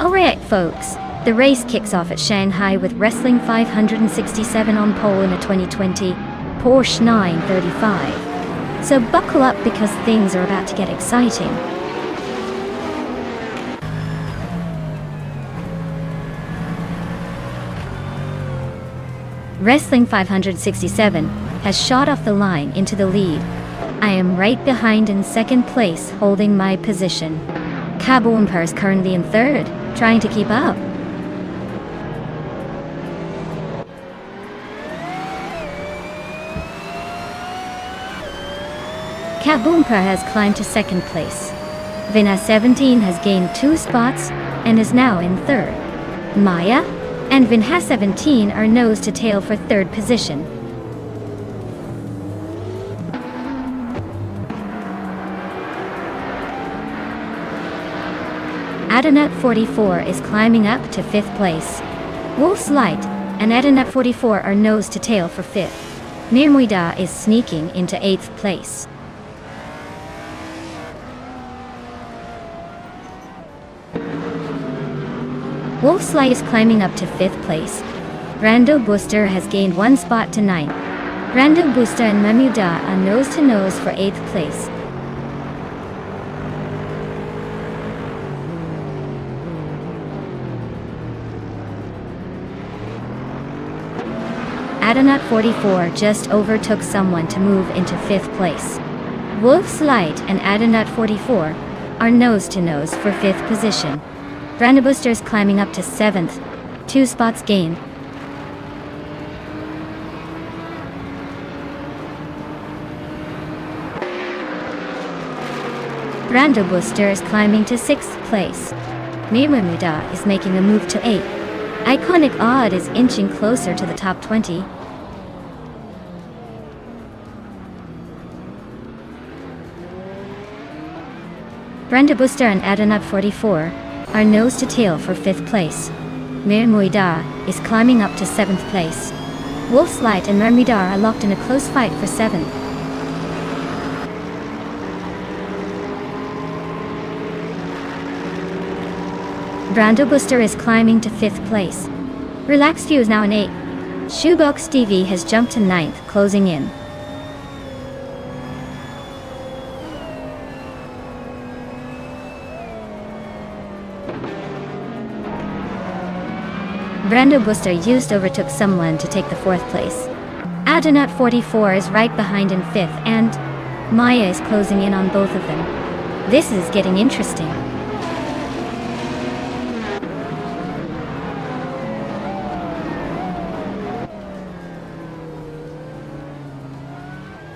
Alright folks, the race kicks off at Shanghai with Wrestling 567 on pole in a 2020 Porsche 935. So buckle up because things are about to get exciting. Wrestling 567 has shot off the line into the lead. I am right behind in second place, holding my position. K-Bumper is currently in third, trying to keep up. K-Bumper has climbed to second place. Vina 17 has gained 2 spots and is now in third. Maya and Vinha 17 are nose to tail for third position. Adanut 44 is climbing up to 5th place. Wolf's Light and Adanut 44 are nose to tail for 5th. Mirmuida is sneaking into 8th place. Wolf's Light is climbing up to 5th place. Rando Booster has gained 1 spot to 9th. Rando Booster and Mamuda are nose to nose for 8th place. Adanut 44 just overtook someone to move into 5th place. Wolf's Light and Adanut 44 are nose to nose for 5th position. Rando Booster is climbing up to 7th, 2 spots gained. Rando Booster is climbing to 6th place. Mirmuida is making a move to 8th. Iconic Odd is inching closer to the top 20. Brenda Booster and Adanut 44 are nose to tail for 5th place. Mermuida is climbing up to 7th place. Wolf's Light and Mermidar are locked in a close fight for 7th. Brando Booster is climbing to 5th place. Relaxed View is now in 8th. Shoebox TV has jumped to 9th, closing in. Brando Booster used overtook someone to take the 4th place. Adanut 44 is right behind in 5th, and Maya is closing in on both of them. This is getting interesting.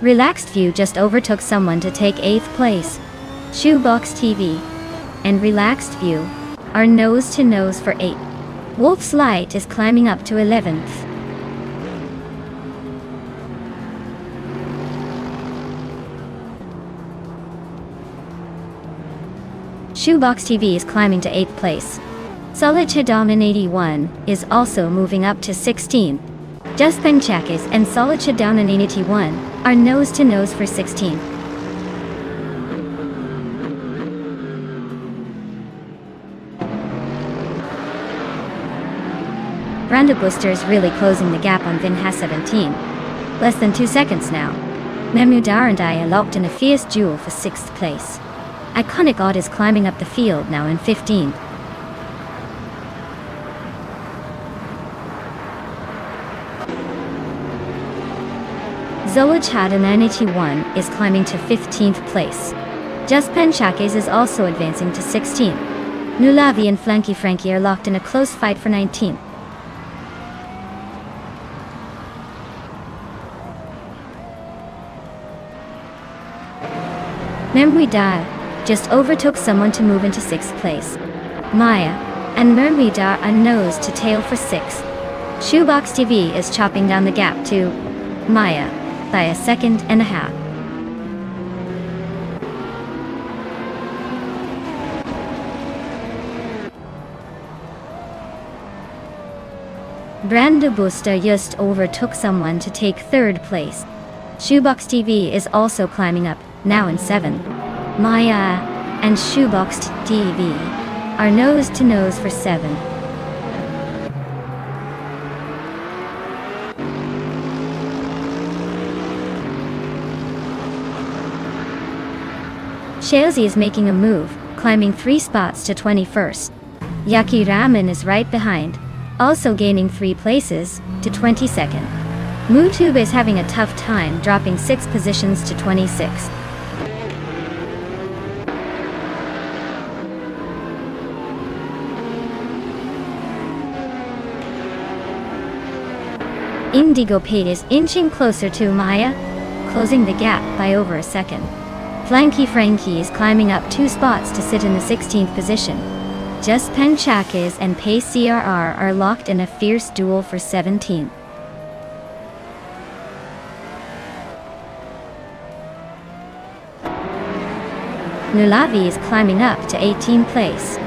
Relaxed View just overtook someone to take 8th place. Shoebox TV and Relaxed View are nose to nose for 8th. Wolf's Light is climbing up to 11th. Shoebox TV is climbing to 8th place. Solid Chadaman 81 is also moving up to 16th. Just Penchakis and Solid Chadaman 81 are nose to nose for 16th. Brando Booster is really closing the gap on Vinha 17. Less than 2 seconds now. Memudar and I are locked in a fierce duel for 6th place. Iconic Odd is climbing up the field now in 15th. Zola Chada 981 is climbing to 15th place. Just Penchakes is also advancing to 16th. Nulavi and Flanky Frankie are locked in a close fight for 19th. Mermuida just overtook someone to move into 6th place. Maya and Mermuida are nose to tail for 6th. Shoebox TV is chopping down the gap to Maya by a second and a half. Brando Booster just overtook someone to take 3rd place. Shoebox TV is also climbing up, now in 7th. Maya and Shoebox TV are nose to nose for 7th. Shalesy is making a move, climbing 3 spots to 21st. Yaki Ramen is right behind, also gaining 3 places to 22nd. MooTube is having a tough time, dropping 6 positions to 26th. Indigo Pate is inching closer to Maya, closing the gap by over a second. Flanky Frankie is climbing up 2 spots to sit in the 16th position. Just Penchakes and Pace CRR are locked in a fierce duel for 17th. Nulavi is climbing up to 18th place.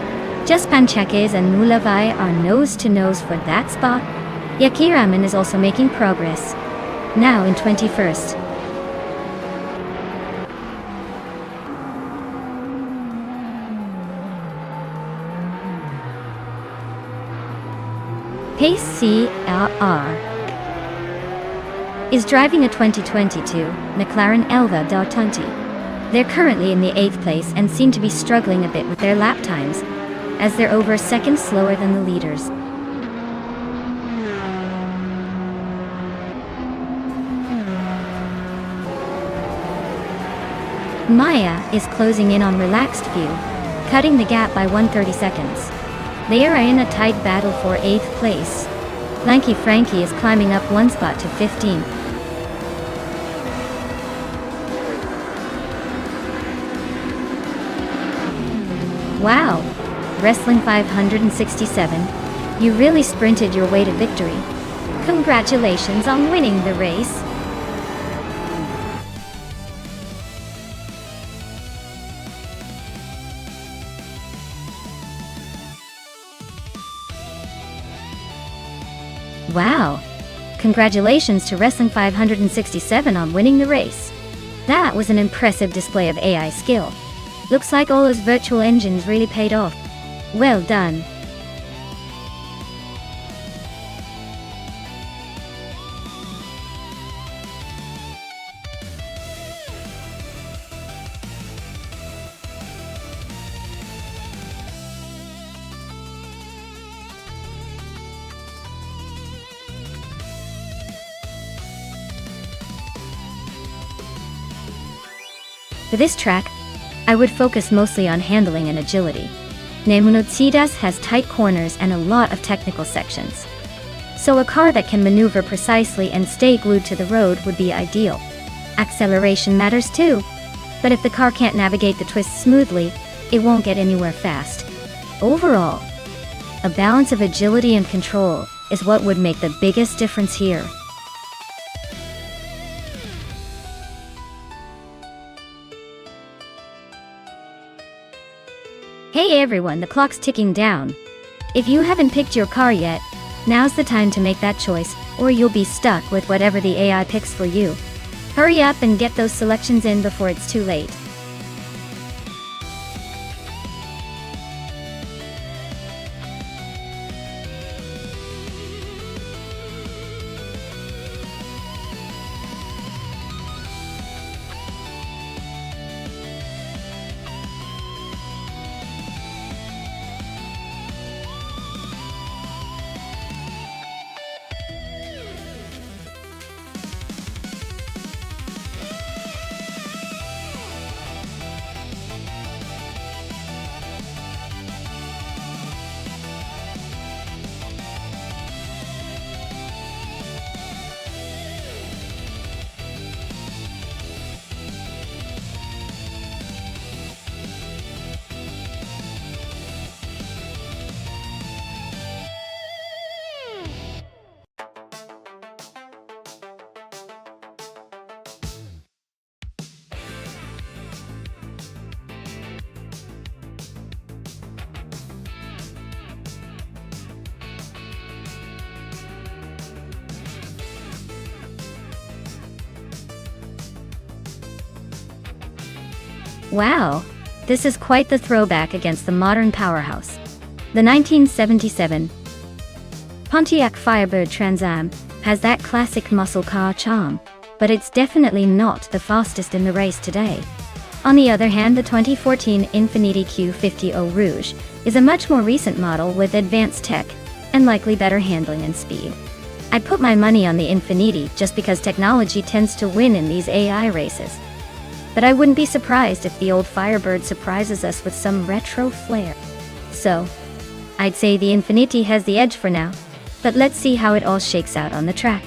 Just Panchakes and Nulavai are nose to nose for that spot. Yakiraman is also making progress, now in 21st. Pace CRR is driving a 2022 McLaren Elva Dartanti. They're currently in the 8th place and seem to be struggling a bit with their lap times, as they're over a second slower than the leaders. Maya is closing in on Relaxed View, cutting the gap by 130 seconds. They are in a tight battle for 8th place. Lanky Frankie is climbing up 1 spot to 15th. Wow! Wrestling 567, you really sprinted your way to victory. Congratulations on winning the race. Wow! Congratulations to Wrestling 567 on winning the race. That was an impressive display of AI skill. Looks like all those virtual engines really paid off. Well done. For this track, I would focus mostly on handling and agility. Nonstop has tight corners and a lot of technical sections. So a car that can maneuver precisely and stay glued to the road would be ideal. Acceleration matters too, but if the car can't navigate the twists smoothly, it won't get anywhere fast. Overall, a balance of agility and control is what would make the biggest difference here. Hey everyone, the clock's ticking down. If you haven't picked your car yet, now's the time to make that choice, or you'll be stuck with whatever the AI picks for you. Hurry up and get those selections in before it's too late. Wow, this is quite the throwback against the modern powerhouse. The 1977 Pontiac Firebird Trans Am has that classic muscle car charm, but it's definitely not the fastest in the race today. On the other hand, the 2014 Infiniti Q50 Eau Rouge is a much more recent model with advanced tech and likely better handling and speed. I'd put my money on the Infiniti just because technology tends to win in these AI races. But I wouldn't be surprised if the old Firebird surprises us with some retro flair. So, I'd say the Infiniti has the edge for now, but let's see how it all shakes out on the track.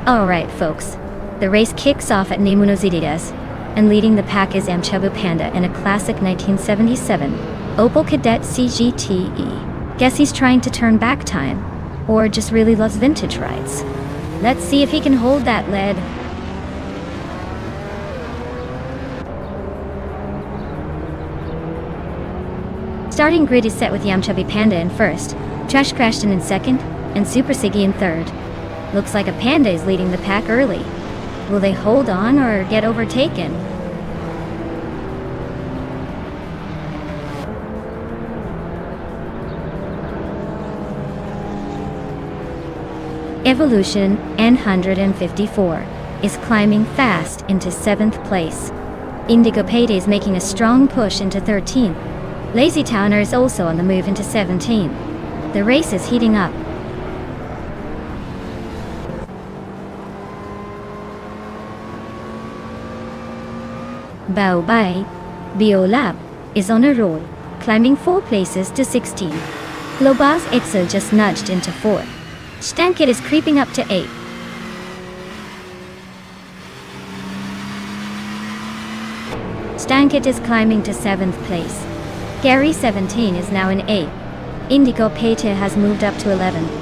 Alright folks, the race kicks off at Nonstop, and leading the pack is Amchabu Panda in a classic 1977 Opel Kadett CGTE. Guess he's trying to turn back time, or just really loves vintage rides. Let's see if he can hold that lead. Starting grid is set with Yamchabi Panda in first, Trash Crashton in second, and Super Siggy in third. Looks like a Panda is leading the pack early. Will they hold on or get overtaken? Evolution N154 is climbing fast into 7th place. Indigo Payday is making a strong push into 13th. Lazy Towner is also on the move into 17th. The race is heating up. Bao Bai, Biolab, is on a roll, climbing 4 places to 16. Global's Itzel just nudged into 4th. Stankit is creeping up to 8th. Stankit is climbing to 7th place. Gary 17 is now in 8th. Indigo Pete has moved up to 11th.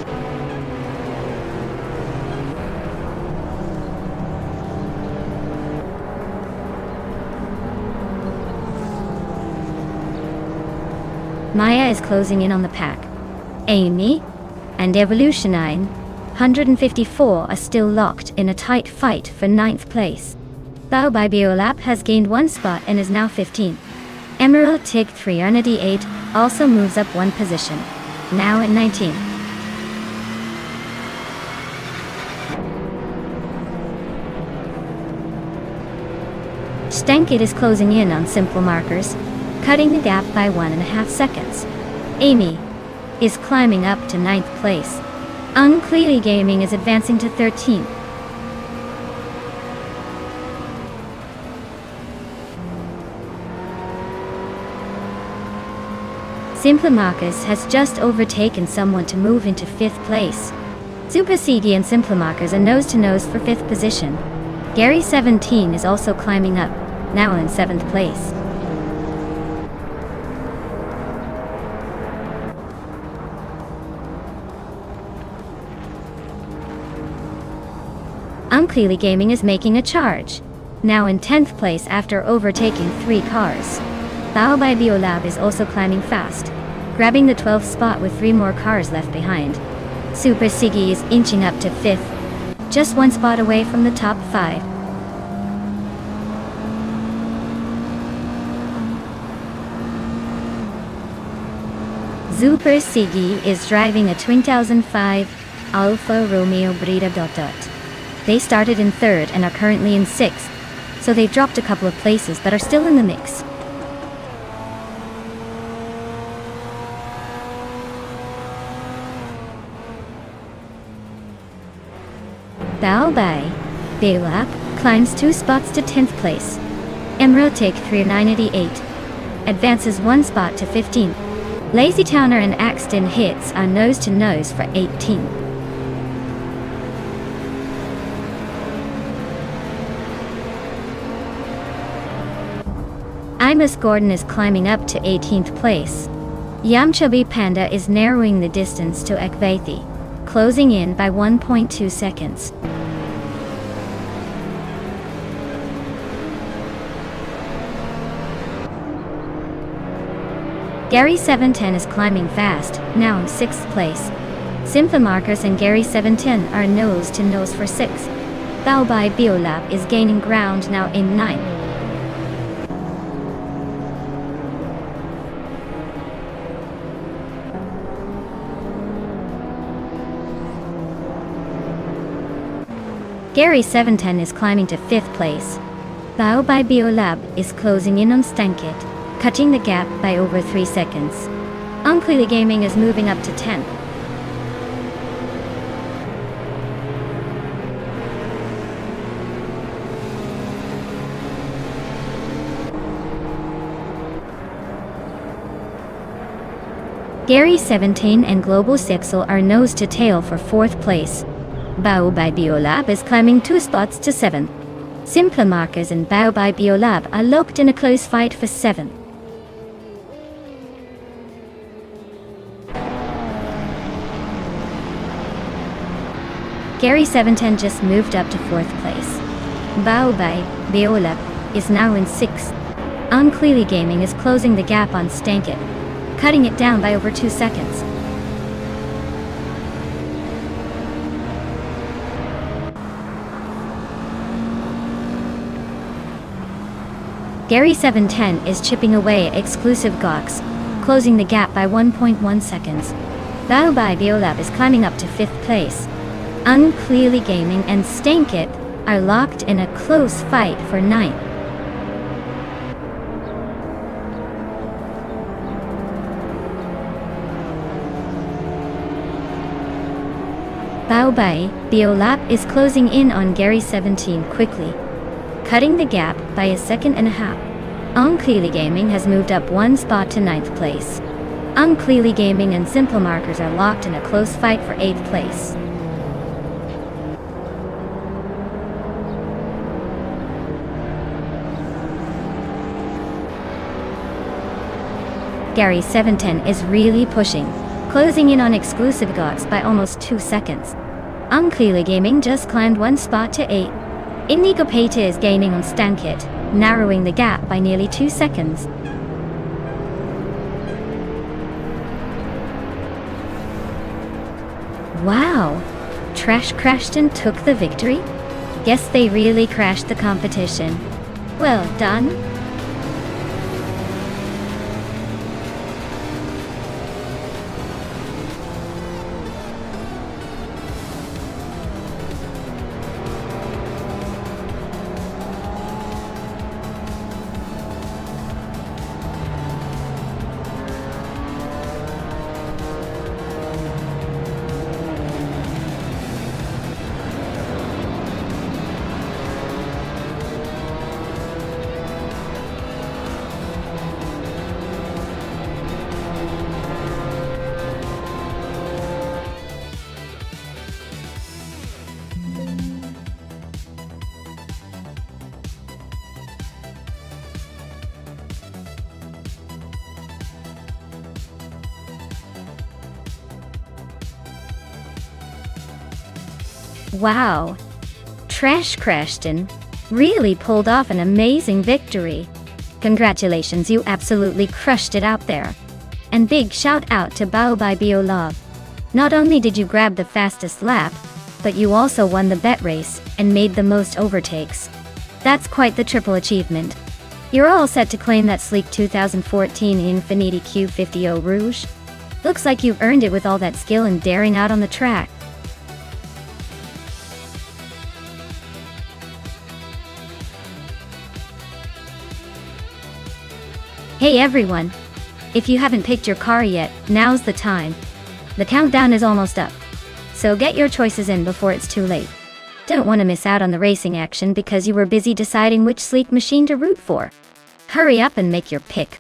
Maya is closing in on the pack. Amy and Evolutionine, 154, are still locked in a tight fight for 9th place. Bao by Biolab has gained 1 spot and is now 15th. Emerald Tig 308 also moves up 1 position, now at 19th. Stankit is closing in on simple markers, cutting the gap by 1.5 seconds. Amy is climbing up to 9th place. Unclearly Gaming is advancing to 13th. Simple Marcus has just overtaken someone to move into 5th place. Super Sigi and Simple Marcus are nose to nose for 5th position. Gary 17 is also climbing up, now in 7th place. Unclearly Gaming is making a charge, now in 10th place after overtaking 3 cars. Bao by Biolab is also climbing fast, grabbing the 12th spot with 3 more cars left behind. Super Sigi is inching up to 5th, just 1 spot away from the top 5. Super Sigi is driving a 2005 Alfa Romeo Breda. They started in 3rd and are currently in 6th, so they've dropped a couple of places but are still in the mix. Bao Bai, Biolab, climbs 2 spots to 10th place. Emerald Tig 398 advances 1 spot to 15th. Lazy Towner and Axton Hits are nose to nose for 18th. Imus Gordon is climbing up to 18th place. Yamchubby Panda is narrowing the distance to Ekvaithi, closing in by 1.2 seconds. Gary 710 is climbing fast, now in 6th place. Simple Marcus and Gary 710 are nose to nose for 6th. Bao by Biolab is gaining ground, now in 9th. Gary 710 is climbing to 5th place. Bao by Biolab is closing in on Stankit, cutting the gap by over 3 seconds. Unclearly Gaming is moving up to 10th. Gary 17 and Global Sixel are nose to tail for 4th place. Bao by Biolab is climbing 2 spots to 7th. Simple Markers and Bao by Biolab are locked in a close fight for 7th. Gary 710 just moved up to 4th place. Bao by Biolab is now in 6th. Unclearly Gaming is closing the gap on Stankit, cutting it down by over 2 seconds. Gary 710 is chipping away at exclusive Gox, closing the gap by 1.1 seconds. Bao by Biolab is climbing up to 5th place. Unclearly Gaming and Stankit are locked in a close fight for 9th. Bao by Biolab is closing in on Gary 17 quickly. cutting the gap by a second and a half. Clearly Gaming has moved up one spot to 9th place. Clearly Gaming and Simple Markers are locked in a close fight for 8th place. Gary 710 is really pushing, closing in on exclusive gods by almost 2 seconds. Clearly Gaming just climbed one spot to 8. Inigo Pate is gaining on Stankit, narrowing the gap by nearly 2 seconds. Wow! Trash Crashton took the victory? Guess they really crashed the competition. Well done. Wow! Trash Crashton really pulled off an amazing victory. Congratulations, you absolutely crushed it out there. And big shout out to Bao by Bio Love. Not only did you grab the fastest lap, but you also won the bet race and made the most overtakes. That's quite the triple achievement. You're all set to claim that sleek 2014 Infiniti Q50 Eau Rouge. Looks like you've earned it with all that skill and daring out on the track. Hey everyone! If you haven't picked your car yet, now's the time. The countdown is almost up. So get your choices in before it's too late. Don't want to miss out on the racing action because you were busy deciding which sleek machine to root for. Hurry up and make your pick.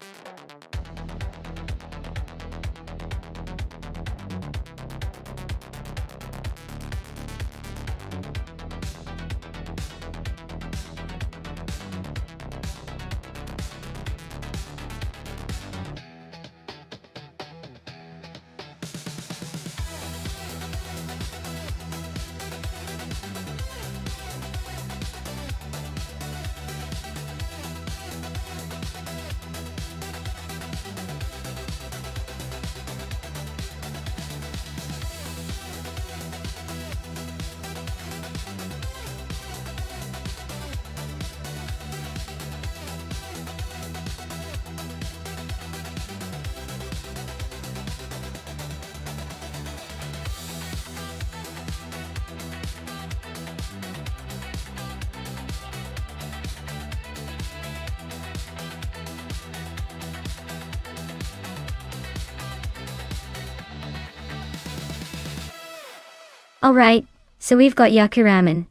Alright, so we've got Yakiraman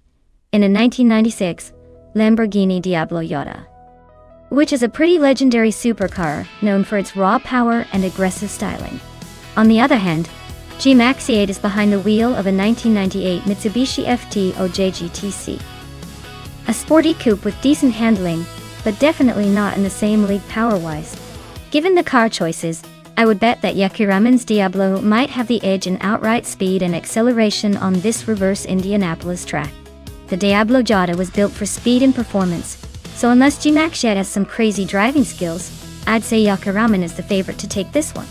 in a 1996 Lamborghini Diablo Jota, which is a pretty legendary supercar known for its raw power and aggressive styling. On the other hand, G-Max-8 is behind the wheel of a 1998 Mitsubishi FT OJ GTC. A sporty coupe with decent handling, but definitely not in the same league power-wise. Given the car choices, I would bet that Yakiraman's Diablo might have the edge in outright speed and acceleration on this reverse Indianapolis track. The Diablo Jota was built for speed and performance, so unless G-Max-8 has some crazy driving skills, I'd say Yakiraman is the favorite to take this one.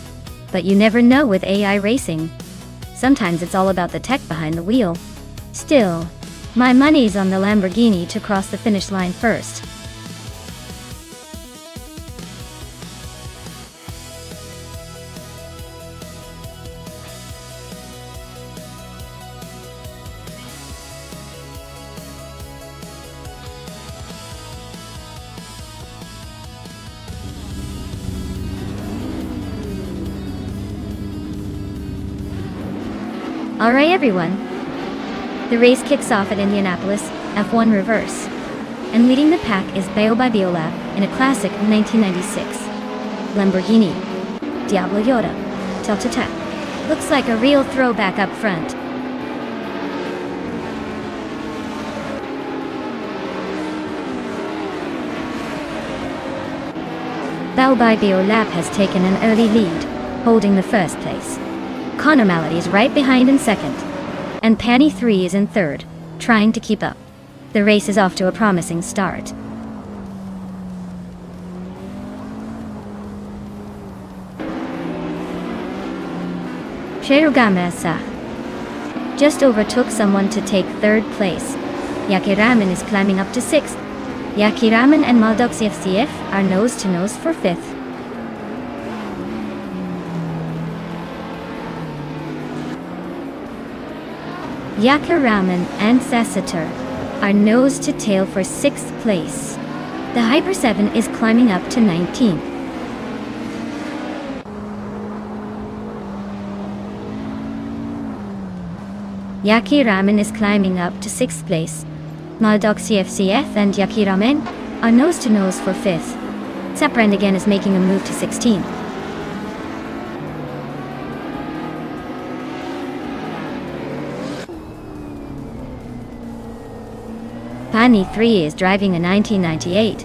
But you never know with AI racing. Sometimes it's all about the tech behind the wheel. Still, my money's on the Lamborghini to cross the finish line first. Alright everyone, the race kicks off at Indianapolis, F1 Reverse. and leading the pack is Biolab in a classic 1996 Lamborghini Diablo Yoda Tilt-A-Tech. Looks like a real throwback up front. Biolab has taken an early lead, holding the first place. Connor Malady is right behind in second, and Panny 3 is in third, trying to keep up. The race is off to a promising start. Cherugamasa just overtook someone to take third place. Yakiraman is climbing up to sixth. Yakiraman and Maldox FCF are nose to nose for fifth. Yakiraman and Sasatur are nose to tail for sixth place. The Hyper 7 is climbing up to 19th. Yakiraman is climbing up to 6th place. Maldoxy FCF and Yakiramen are nose to nose for 5th. Saprand again is making a move to 16th. Pani 3 is driving a 1998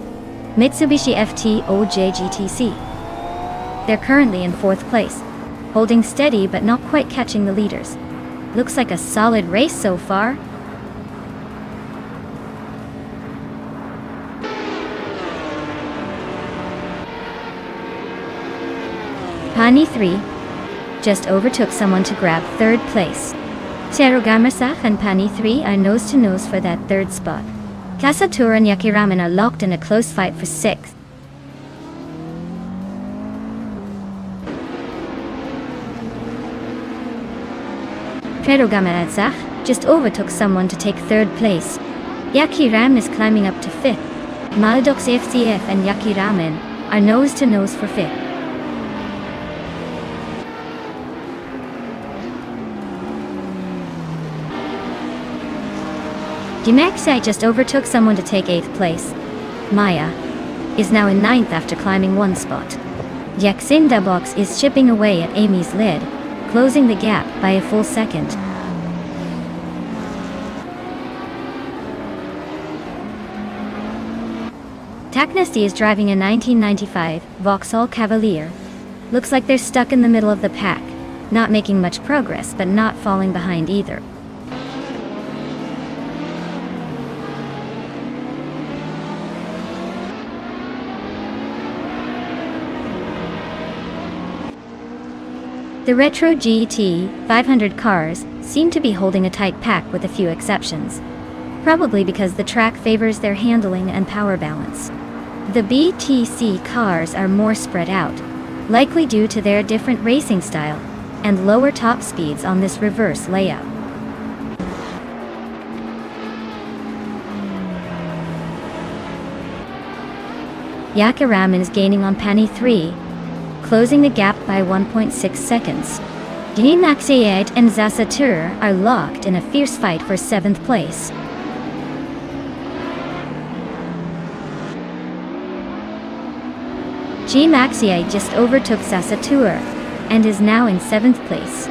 Mitsubishi FT OJ GTC. They're currently in 4th place, holding steady but not quite catching the leaders. Looks like a solid race so far. Pani 3 just overtook someone to grab 3rd place. Cherugamasach and Pani 3 are nose to nose for that 3rd spot. Kasatur and Yakiraman are locked in a close fight for 6th. Cherugamasach just overtook someone to take 3rd place. Yakiram is climbing up to 5th. Maldox FCF and Yakiraman are nose to nose for 5th. Dimaxai just overtook someone to take 8th place. Maya is now in 9th after climbing 1 spot. Yaxindabox is chipping away at Amy's lead, closing the gap by a full second. Taknasty is driving a 1995 Vauxhall Cavalier. Looks like they're stuck in the middle of the pack, not making much progress but not falling behind either. The Retro GT 500 cars seem to be holding a tight pack with a few exceptions, probably because the track favors their handling and power balance. The BTC cars are more spread out, likely due to their different racing style and lower top speeds on this reverse layout. Yakiraman is gaining on Pani 3, closing the gap by 1.6 seconds. Gmaxiate and Zasatur are locked in a fierce fight for 7th place. Gmaxiate just overtook Zasatur and is now in 7th place.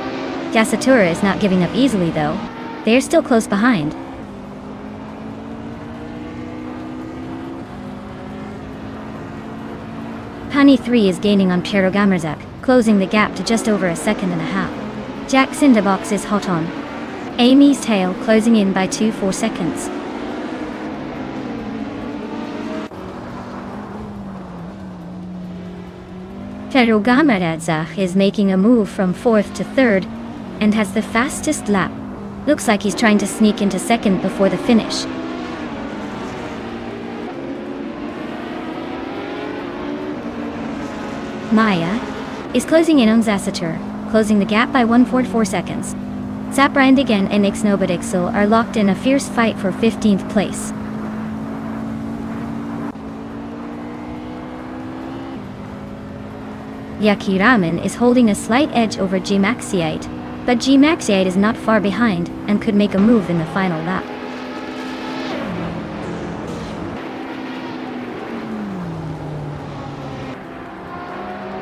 Zasatur is not giving up easily though. They are still close behind. Pani 3 is gaining on Cherugamerzak, closing the gap to just over a second and a half. Jack Cinderbox is hot on Amy's tail, closing in by 2.4 seconds. Cherugamerzak is making a move from 4th to 3rd and has the fastest lap. Looks like he's trying to sneak into 2nd before the finish. Maya is closing in on Zasatur, closing the gap by 1.44 seconds. Zaprand again and Ixnobadixel are locked in a fierce fight for 15th place. Yakiraman is holding a slight edge over Gmaxiate, but Gmaxiate is not far behind and could make a move in the final lap.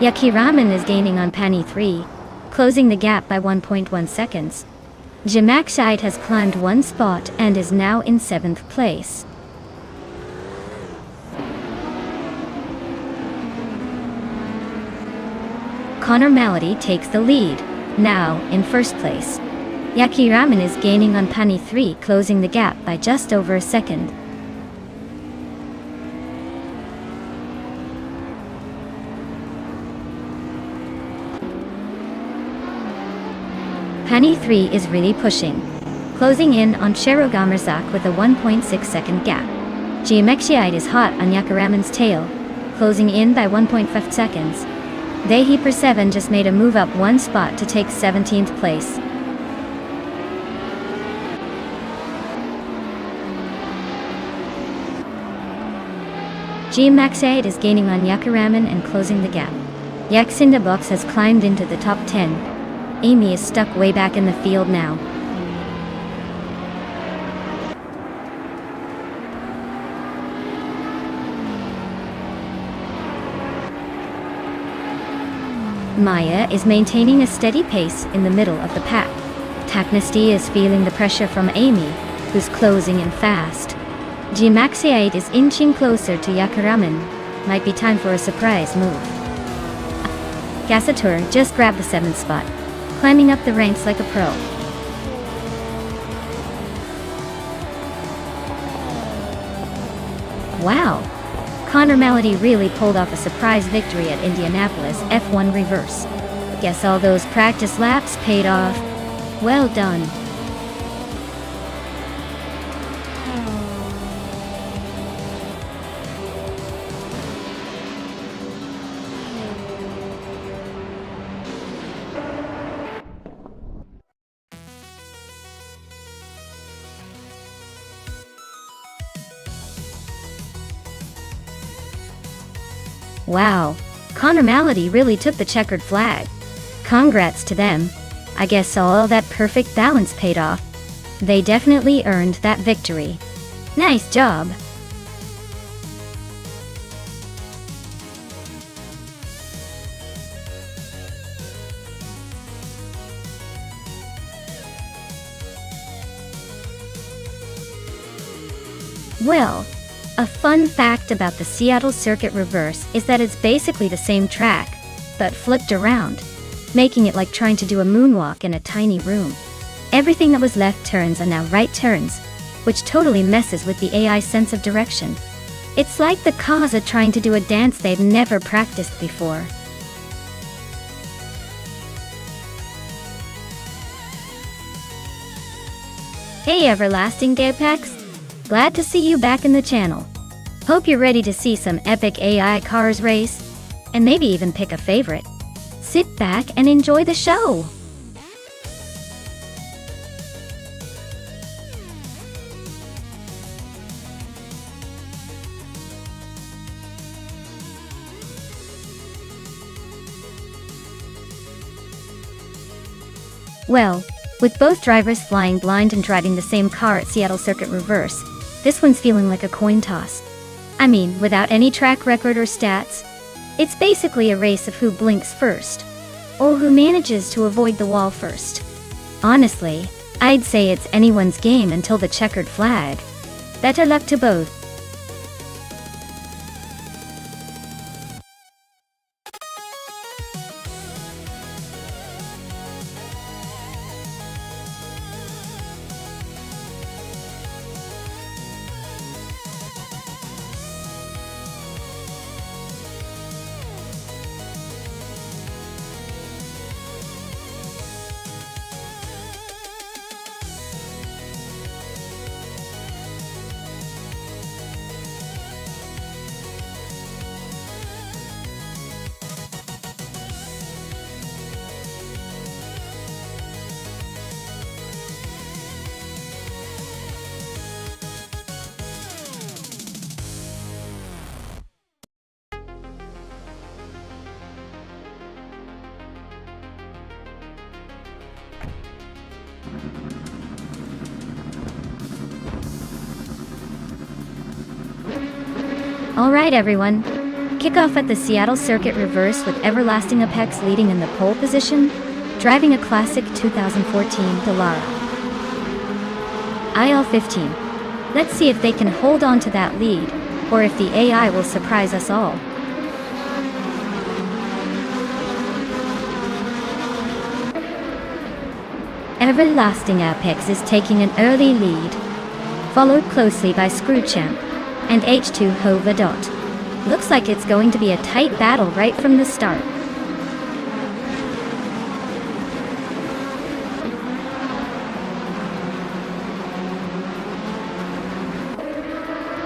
Yucky Ramen is gaining on Penny 3, closing the gap by 1.1 seconds. Jimaxite has climbed one spot and is now in 7th place. Connor Malady takes the lead, now in 1st place. Yucky Ramen is gaining on Penny 3, closing the gap by just over a second. Penny 3 is really pushing, closing in on Sherogamerzak with a 1.6 second gap. Geomexiite is hot on Yucky Ramen's tail, closing in by 1.5 seconds. Dehyper 7 just made a move up one spot to take 17th place. Geomexiite is gaining on Yucky Ramen and closing the gap. Yaxindabox has climbed into the top 10. Amy is stuck way back in the field now. Maya is maintaining a steady pace in the middle of the pack. Taknesty is feeling the pressure from Amy, who's closing in fast. Geomexiite is inching closer to Yucky Ramen. Might be time for a surprise move. Gasatur just grabbed the 7th spot, climbing up the ranks like a pro. Wow! Connor Malady really pulled off a surprise victory at Indianapolis F1 Reverse. Guess all those practice laps paid off. Well done. Wow, Connor Malady really took the checkered flag. Congrats to them. I guess all that perfect balance paid off. They definitely earned that victory. Nice job. Well, a fun fact about the Seattle Circuit Reverse is that it's basically the same track, but flipped around, making it like trying to do a moonwalk in a tiny room. Everything that was left turns are now right turns, which totally messes with the AI's sense of direction. It's like the cars are trying to do a dance they've never practiced before. Hey Everlasting Gapex! Glad to see you back in the channel. Hope you're ready to see some epic AI cars race, and maybe even pick a favorite. Sit back and enjoy the show! Well, with both drivers flying blind and driving the same car at Seattle Circuit Reverse, this one's feeling like a coin toss. I mean, without any track record or stats, it's basically a race of who blinks first, or who manages to avoid the wall first. Honestly, I'd say it's anyone's game until the checkered flag. Better luck to both. Alright everyone, Kick off at the Seattle Circuit reverse with Everlasting Apex leading in the pole position, driving a classic 2014 Dallara. Aisle 15. Let's see if they can hold on to that lead, or if the AI will surprise us all. Everlasting Apex is taking an early lead, followed closely by Screwchamp and H2 Hova Dot. Looks like it's going to be a tight battle right from the start.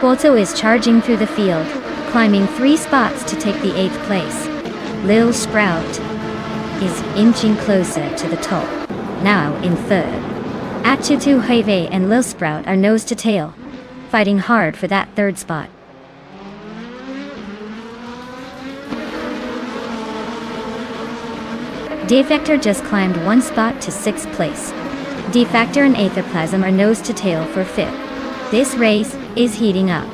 Porto is charging through the field, climbing 3 spots to take the 8th place. Lil Sprout is inching closer to the top, now in 3rd. H2 Hova and Lil Sprout are nose to tail, fighting hard for that 3rd spot. Defector just climbed 1 spot to 6th place. Defactor and Aetherplasm are nose to tail for 5th. This race is heating up.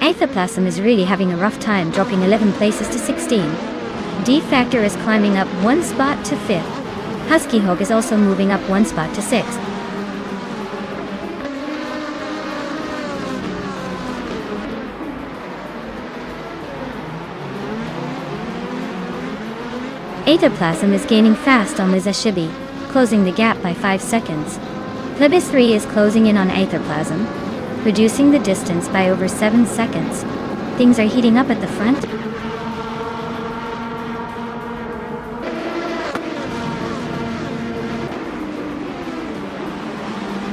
Aetherplasm is really having a rough time, dropping 11 places to 16. Defactor is climbing up 1 spot to 5th. Husky Hog is also moving up 1 spot to 6th. Aetherplasm is gaining fast on Lizashibi, closing the gap by 5 seconds. Plebis 3 is closing in on Aetherplasm, reducing the distance by over 7 seconds. Things are heating up at the front.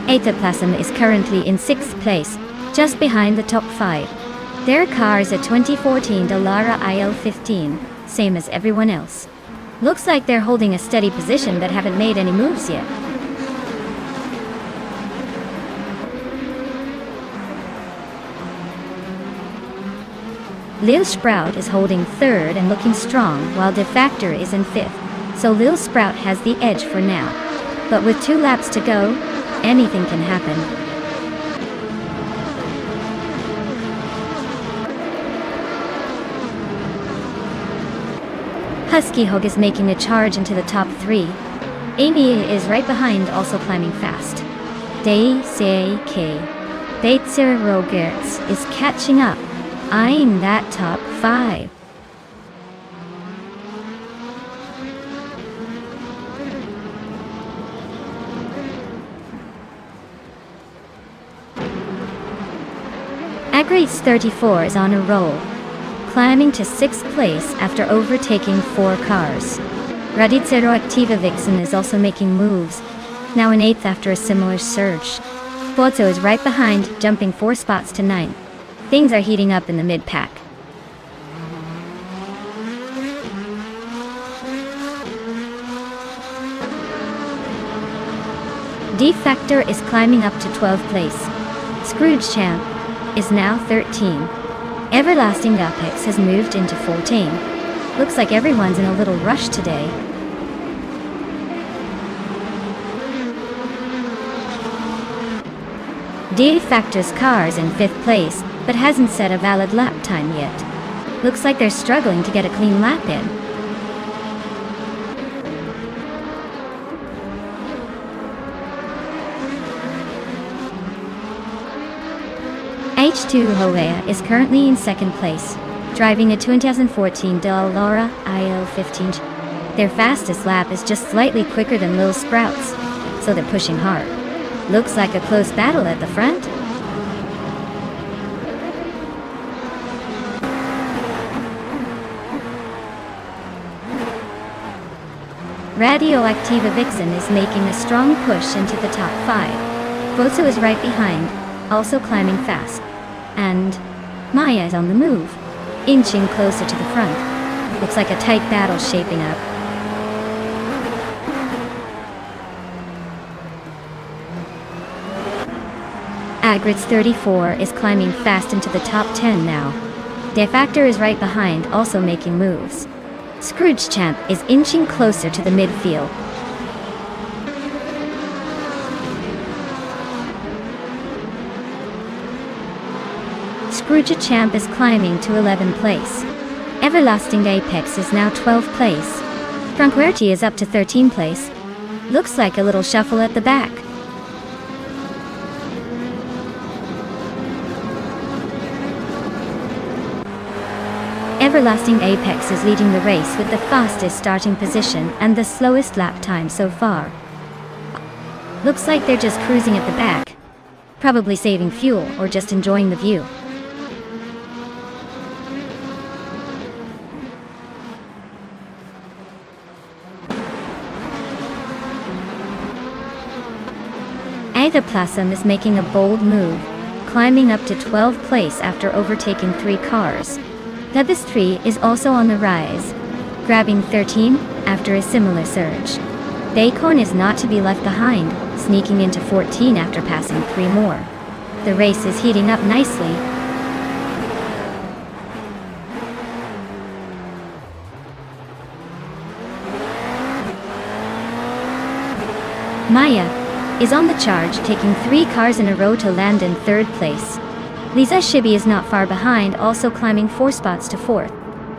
Aetherplasm is currently in 6th place, just behind the top 5. Their car is a 2014 Dallara IL-15, same as everyone else. Looks like they're holding a steady position but haven't made any moves yet. Lil Sprout is holding 3rd and looking strong, while Defactor is in 5th, so Lil Sprout has the edge for now. But with 2 laps to go, anything can happen. Husky Hog is making a charge into the top 3. Amy is right behind, also climbing fast. Baitzer Rogerts is catching up, eyeing that top 5. Agri's 34 is on a roll, climbing to 6th place after overtaking 4 cars. Radicero Activa Vixen is also making moves, now in 8th after a similar surge. Porto is right behind, jumping 4 spots to 9th. Things are heating up in the mid-pack. Defactor is climbing up to 12th place. Scroogechamp is now 13. Everlasting Apex has moved into 14. Looks like everyone's in a little rush today. Defactor's car is in 5th place, but hasn't set a valid lap time yet. Looks like they're struggling to get a clean lap in. H2 Hoea is currently in 2nd place, driving a 2014 Dallara IL-15. Their fastest lap is just slightly quicker than Lil Sprout's, so they're pushing hard. Looks like a close battle at the front. Radioactiva Vixen is making a strong push into the top 5. Bozo is right behind, also climbing fast. And Maya is on the move, inching closer to the front. Looks like a tight battle shaping up. Agrit's 34 is climbing fast into the top 10 now. Defactor is right behind, also making moves. Scroogechamp is inching closer to the midfield. Scrooge Champ is climbing to 11th place. Everlasting Apex is now 12th place. Franquerty is up to 13th place. Looks like a little shuffle at the back. Everlasting Apex is leading the race with the fastest starting position and the slowest lap time so far. Looks like they're just cruising at the back. Probably saving fuel or just enjoying the view. Plasm is making a bold move, climbing up to 12th place after overtaking 3 cars. This 3 is also on the rise, grabbing 13 after a similar surge. Bacon is not to be left behind, sneaking into 14 after passing 3 more. The race is heating up nicely. Maya is on the charge, taking 3 cars in a row to land in 3rd place. Lisa Shibi is not far behind, also climbing 4 spots to 4th.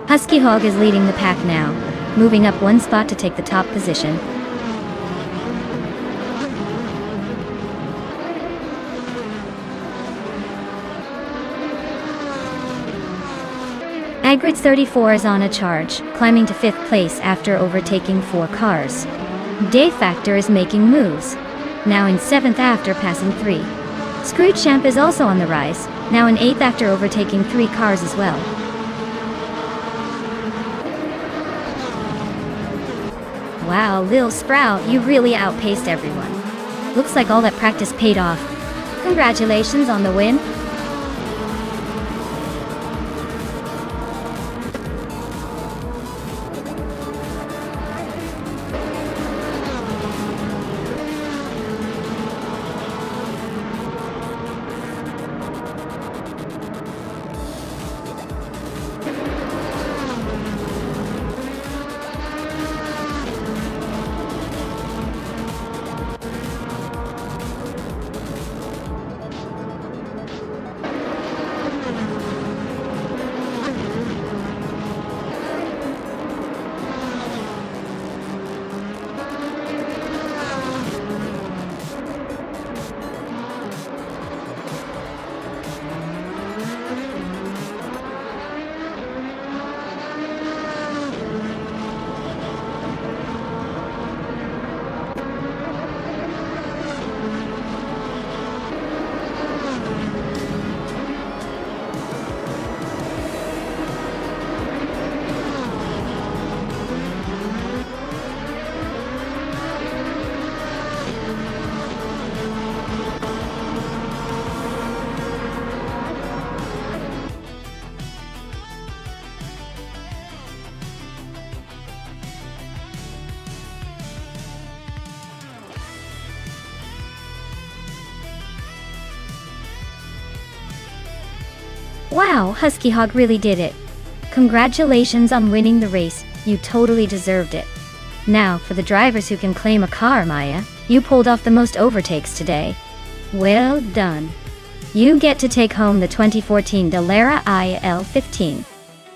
Husky Hog is leading the pack now, moving up 1 spot to take the top position. Agrid 34 is on a charge, climbing to 5th place after overtaking 4 cars. Day Factor is making moves, now in 7th after passing 3. Scrooge Champ is also on the rise, now in 8th after overtaking 3 cars as well. Wow, Lil Sprout, you really outpaced everyone. Looks like all that practice paid off. Congratulations on the win. Wow, Husky Hog really did it. Congratulations on winning the race, you totally deserved it. Now, for the drivers who can claim a car, Maya, you pulled off the most overtakes today. Well done. You get to take home the 2014 Dallara IL-15.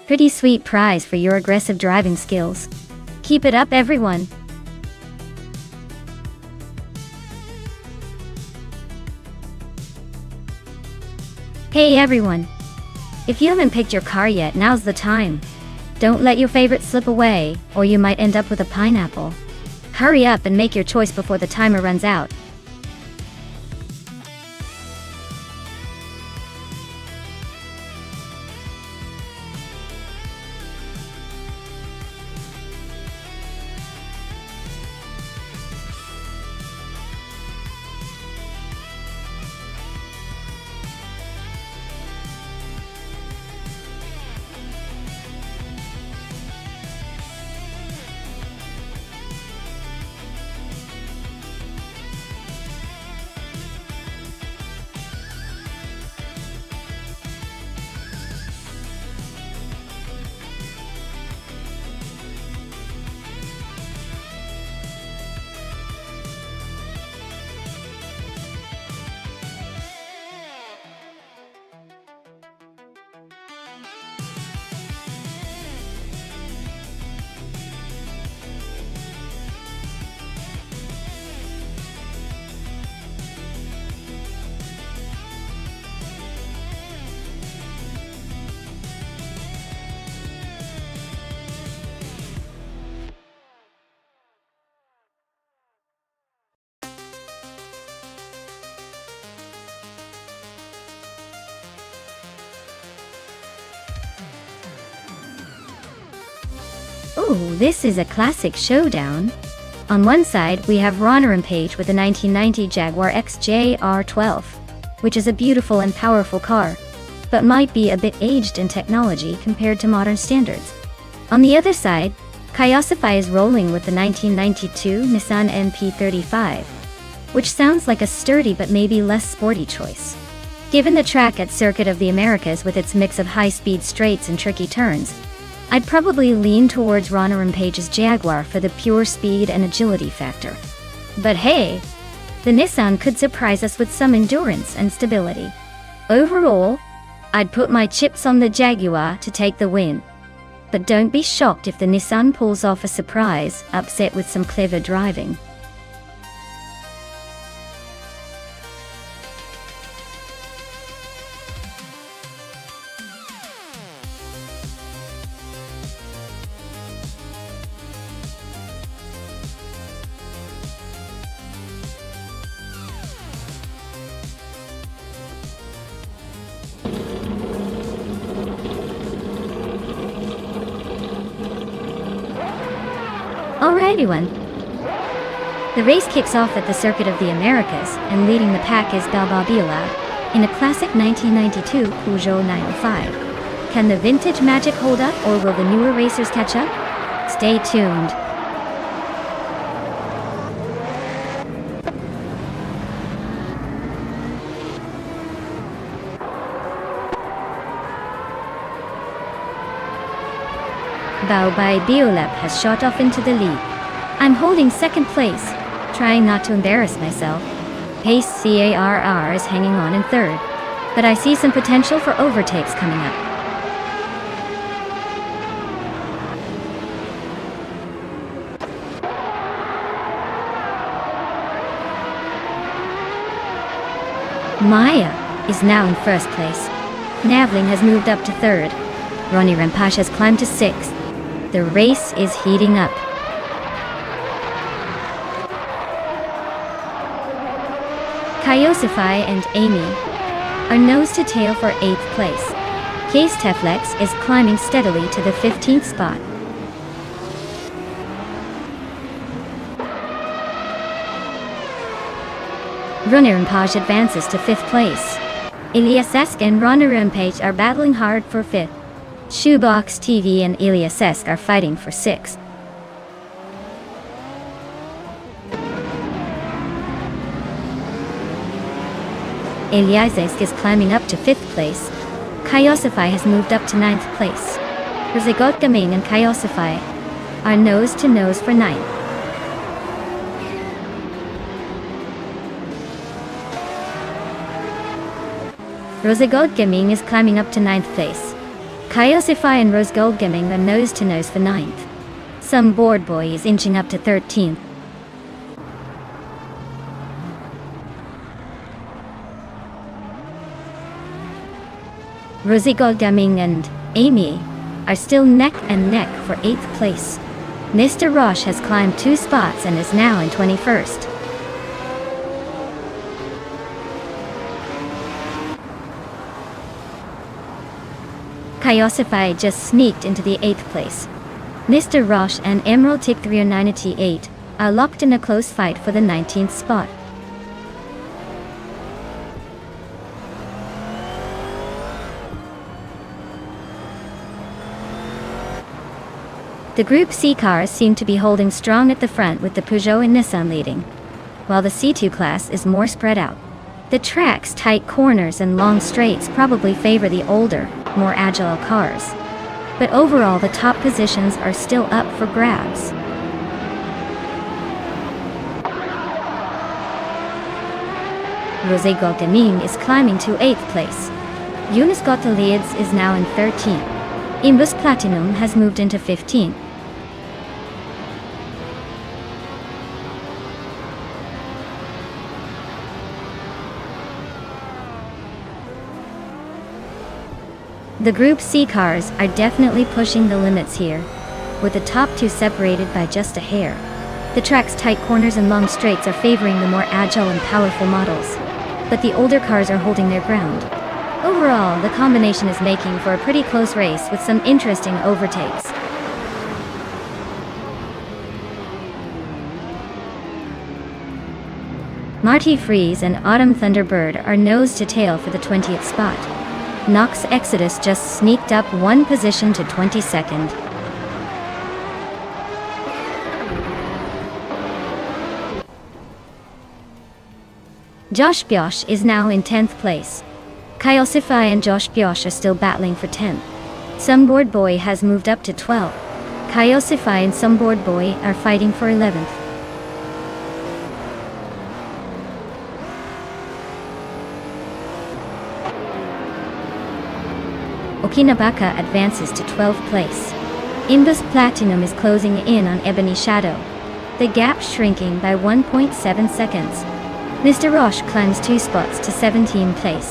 Pretty sweet prize for your aggressive driving skills. Keep it up, everyone. Hey everyone. If you haven't picked your car yet, now's the time. Don't let your favorite slip away, or you might end up with a pineapple. Hurry up and make your choice before the timer runs out. Ooh, this is a classic showdown. On one side, we have Ron Rampage with the 1990 Jaguar XJR12, which is a beautiful and powerful car, but might be a bit aged in technology compared to modern standards. On the other side, Kyosify is rolling with the 1992 Nissan NP35, which sounds like a sturdy but maybe less sporty choice. Given the track at Circuit of the Americas with its mix of high-speed straights and tricky turns, I'd probably lean towards Ron Rampage's Jaguar for the pure speed and agility factor. But hey, the Nissan could surprise us with some endurance and stability. Overall, I'd put my chips on the Jaguar to take the win. But don't be shocked if the Nissan pulls off a surprise upset with some clever driving. Alright everyone. The race kicks off at the Circuit of the Americas, and leading the pack is Balbabila in a classic 1992 Peugeot 905. Can the vintage magic hold up, or will the newer racers catch up? Stay tuned. Balbabila has shot off into the lead. I'm holding second place, trying not to embarrass myself. Pace CARR is hanging on in third, but I see some potential for overtakes coming up. Maya is now in first place. Navling has moved up to third. Ronnie Rampage has climbed to sixth. The race is heating up. Kyosify and Amy are nose to tail for 8th place. Case Teflex is climbing steadily to the 15th spot. Ronnie Rampage advances to 5th place. Iliasesk and Ronnie Rampage are battling hard for 5th. Shoebox TV and Iliasesk are fighting for 6th. Iliasesk is climbing up to 5th place. Kyosify has moved up to 9th place. Rosegot Gaming and Kyosify are nose to nose for 9th. Rosegold Gaming is climbing up to 9th place. Kyosify and Rosegold Gaming are nose to nose for 9th. Some board boy is inching up to 13th. Rosegold Gaming and Amy are still neck and neck for 8th place. Mr. Roche has climbed 2 spots and is now in 21st. Kyosify just sneaked into the 8th place. Mr. Roche and Emerald Tick 398 are locked in a close fight for the 19th spot. The Group C cars seem to be holding strong at the front, with the Peugeot and Nissan leading, while the C2 class is more spread out. The track's tight corners and long straights probably favor the older, more agile cars, but overall the top positions are still up for grabs. Rosé Gautamine is climbing to 8th place. Eunice Gotalids is now in 13th. Imbus Platinum has moved into 15th. The Group C cars are definitely pushing the limits here, with the top 2 separated by just a hair. The track's tight corners and long straights are favoring the more agile and powerful models, but the older cars are holding their ground. Overall, the combination is making for a pretty close race with some interesting overtakes. Marty Freeze and Autumn Thunderbird are nose to tail for the 20th spot. Nox Exodus just sneaked up one position to 22nd. Josh Biosh is now in 10th place. Kyosify and Josh Biosh are still battling for 10th. Sunboard Boy has moved up to 12th. Kyosify and Sunboard Boy are fighting for 11th. Okinabaka advances to 12th place. Imbus Platinum is closing in on Ebony Shadow, the gap shrinking by 1.7 seconds. Mr. Roche climbs 2 spots to 17th place.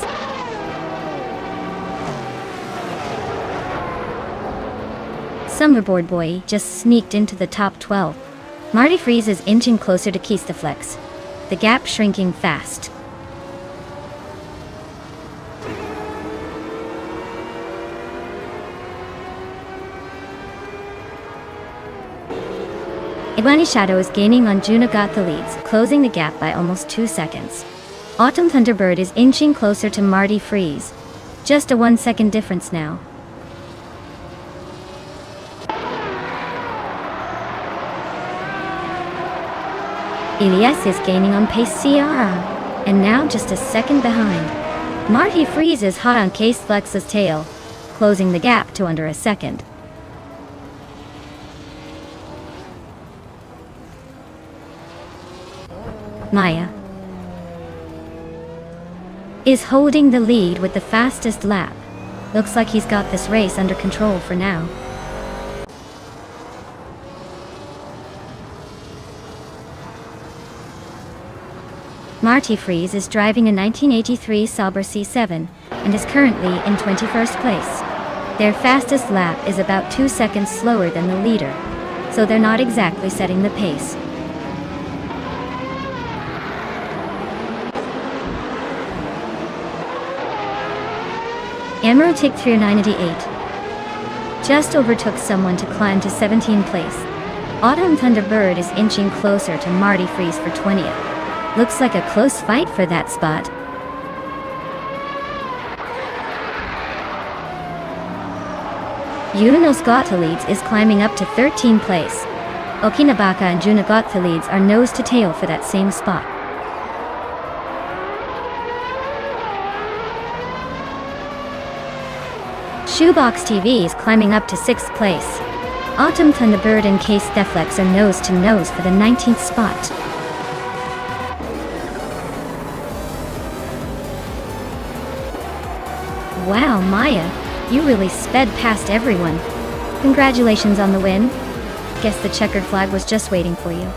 Summerboard Boy just sneaked into the top 12. Marty Freeze is inching closer to Keistaflex, the gap shrinking fast. Ebony Shadow is gaining on Junagata leads, closing the gap by almost 2 seconds. Autumn Thunderbird is inching closer to Marty Freeze. Just a 1-second difference now. Elias is gaining on Pace Ciara, and now just a second behind. Marty Freeze is hot on Keistaflex's tail, closing the gap to under a second. Maya is holding the lead with the fastest lap. Looks like he's got this race under control for now. Marty Freeze is driving a 1983 Sauber C7 and is currently in 21st place. Their fastest lap is about 2 seconds slower than the leader, so they're not exactly setting the pace. Emerotic 398 just overtook someone to climb to 17th place. Autumn Thunderbird is inching closer to Marty Freeze for 20th. Looks like a close fight for that spot. Junos Gottlieds is climbing up to 13th place. Okinabaka and Juna Gottlieds are nose to tail for that same spot. Shoebox TV is climbing up to 6th place. Autumn Thunderbird and Keistaflex are nose to nose for the 19th spot. Wow, Maya, you really sped past everyone. Congratulations on the win. Guess the checkered flag was just waiting for you.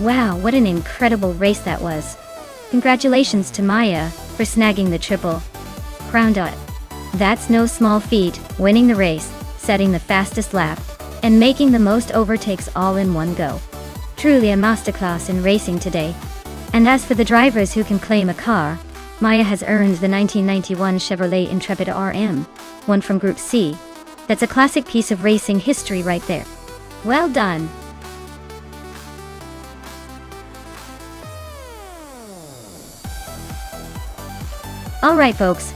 Wow, what an incredible race that was. Congratulations to Maya for snagging the triple crown. That's no small feat, winning the race, setting the fastest lap, and making the most overtakes all in one go. Truly a masterclass in racing today. And as for the drivers who can claim a car, Maya has earned the 1991 Chevrolet Intrepid RM, one from Group C. That's a classic piece of racing history right there. Well done. Alright folks,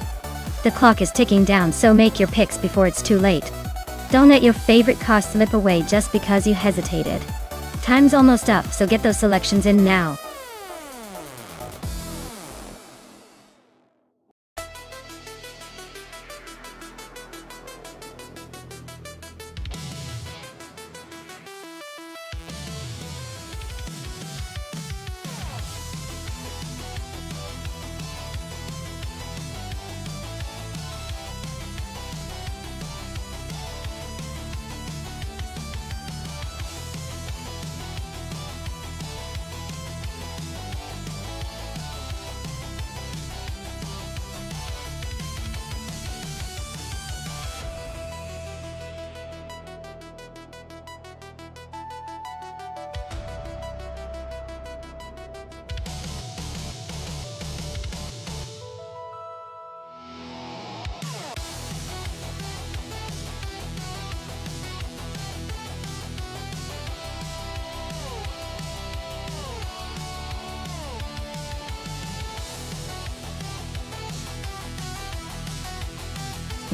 the clock is ticking down, so make your picks before it's too late. Don't let your favorite car slip away just because you hesitated. Time's almost up, so get those selections in now.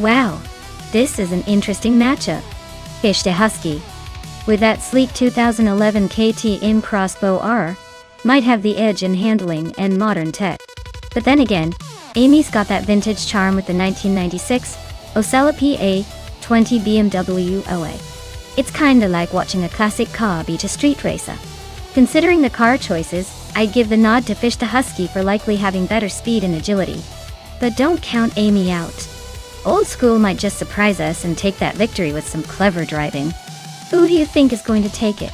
Wow, this is an interesting matchup. Fish the Husky, with that sleek 2011 KTM Crossbow R, might have the edge in handling and modern tech. But then again, Amy's got that vintage charm with the 1996 Osella PA20 BMW OA. It's kinda like watching a classic car beat a street racer. Considering the car choices, I'd give the nod to Fish the Husky for likely having better speed and agility. But don't count Amy out. Old school might just surprise us and take that victory with some clever driving. Who do you think is going to take it?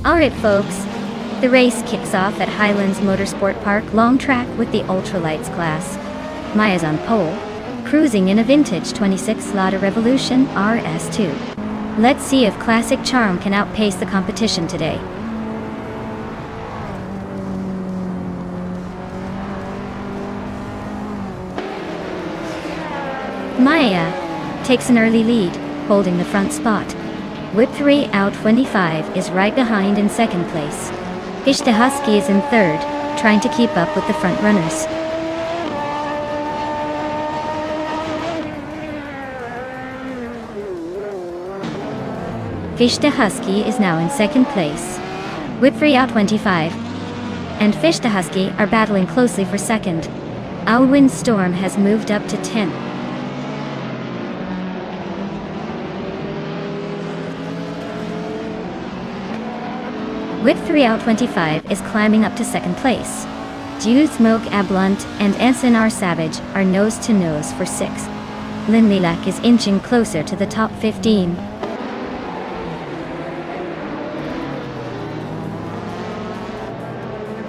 Alright folks, the race kicks off at Highlands Motorsport Park Long Track with the Ultralights class. Maya's on pole, cruising in a vintage 26 Lada Revolution RS2. Let's see if classic charm can outpace the competition today. Maya takes an early lead, holding the front spot. Whip 3 out 25 is right behind in second place. Fish the Husky is in third, trying to keep up with the front runners. Fish the Husky is now in second place. Whip 3 out 25 and Fish the Husky are battling closely for second. Our windstorm has moved up to 10. Whip 3 out 25 is climbing up to second place. Dude Smoke Ablunt and SNR Savage are nose to nose for 6. Lynn Lilac is inching closer to the top 15.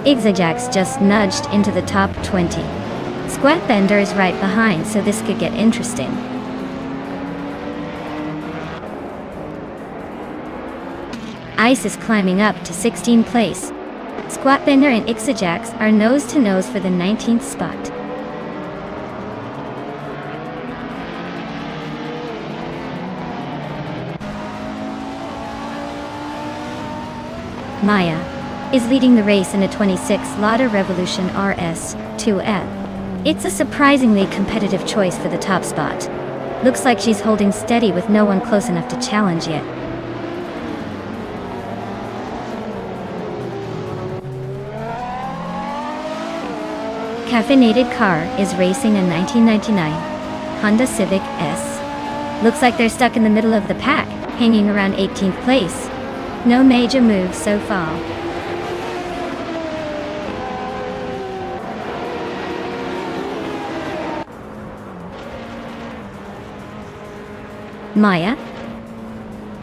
Ixajax just nudged into the top 20. Squat Bender is right behind, so this could get interesting. Ice is climbing up to 16th place. Squat Bender and Ixajax are nose to nose for the 19th spot. Maya is leading the race in a 26 Lada Revolution RS 2F. It's a surprisingly competitive choice for the top spot. Looks like she's holding steady with no one close enough to challenge yet. Caffeinated Car is racing a 1999 Honda Civic S. Looks like they're stuck in the middle of the pack, hanging around 18th place. No major moves so far. Maya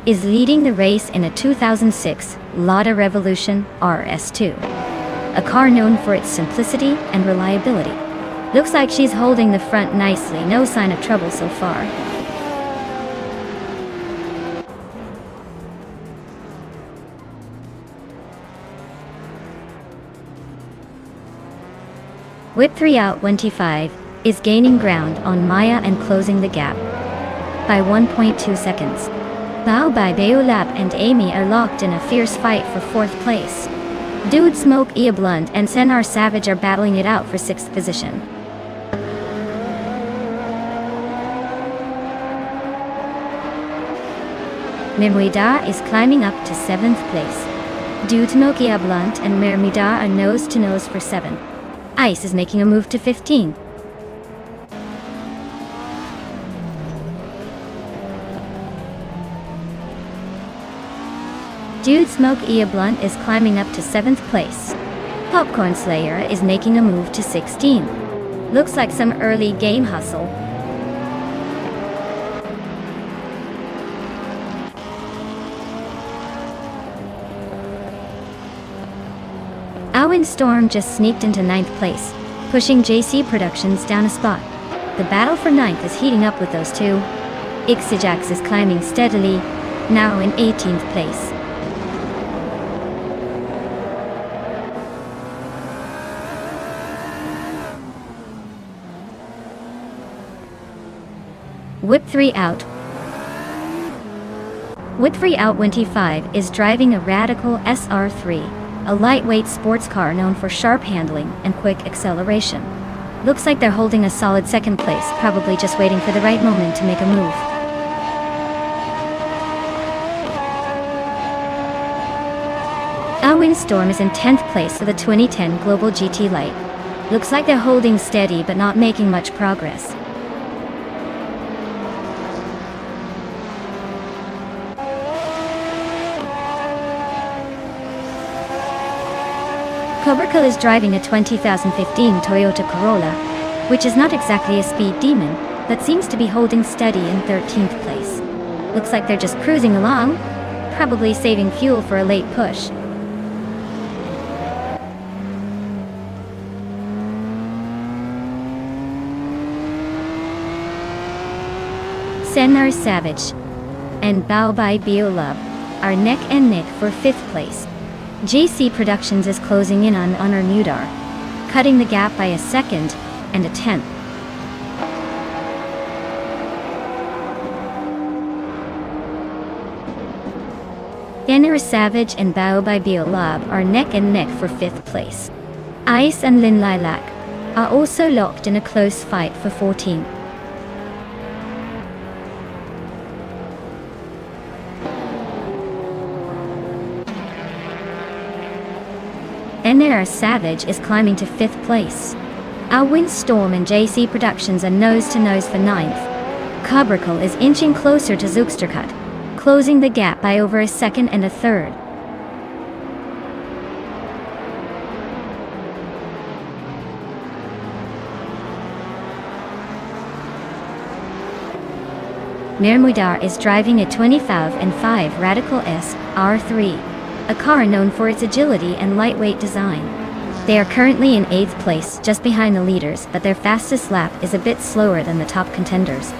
is leading the race in a 2006 Lada Revolution RS2. A car known for its simplicity and reliability. Looks like she's holding the front nicely, no sign of trouble so far. Whip 3 out 25 is gaining ground on Maya and closing the gap by 1.2 seconds. Bao Bai Beolap and Amy are locked in a fierce fight for 4th place. Dude Smoke Blunt and SNR Savage are battling it out for 6th position. Mermida is climbing up to 7th place. Dude Smoke Blunt and Mermida are nose to nose for 7. Ice is making a move to 15. Dude Smoke Blunt is climbing up to 7th place. Popcorn Slayer is making a move to 16. Looks like some early game hustle. Storm just sneaked into 9th place, pushing JC Productions down a spot. The battle for 9th is heating up with those two. Ixijax is climbing steadily, now in 18th place. Whip 3 out. Whip 3 out 25 is driving a Radical SR3. A lightweight sports car known for sharp handling and quick acceleration. Looks like they're holding a solid 2nd place, probably just waiting for the right moment to make a move. Storm is in 10th place with a 2010 Global GT Light. Looks like they're holding steady but not making much progress. Kubrickle is driving a 2015 Toyota Corolla, which is not exactly a speed demon, but seems to be holding steady in 13th place. Looks like they're just cruising along, probably saving fuel for a late push. Sennar Savage and Bao Bai Biolub are neck and neck for 5th place. JC Productions is closing in on Honor Mudar, cutting the gap by a 2nd and a 10th. Sennar Savage and Bao Bai Biolab are neck and neck for 5th place. Ice and Lin Lilac are also locked in a close fight for 14th. Sennar Savage is climbing to 5th place. Storm and JC Productions are nose-to-nose for 9th. Kubrickle is inching closer to Zugstercut, closing the gap by over a 2nd and a 3rd. Mermudar is driving a 2005 Radical S R3. A car known for its agility and lightweight design. They are currently in 8th place, just behind the leaders, but their fastest lap is a bit slower than the top contenders.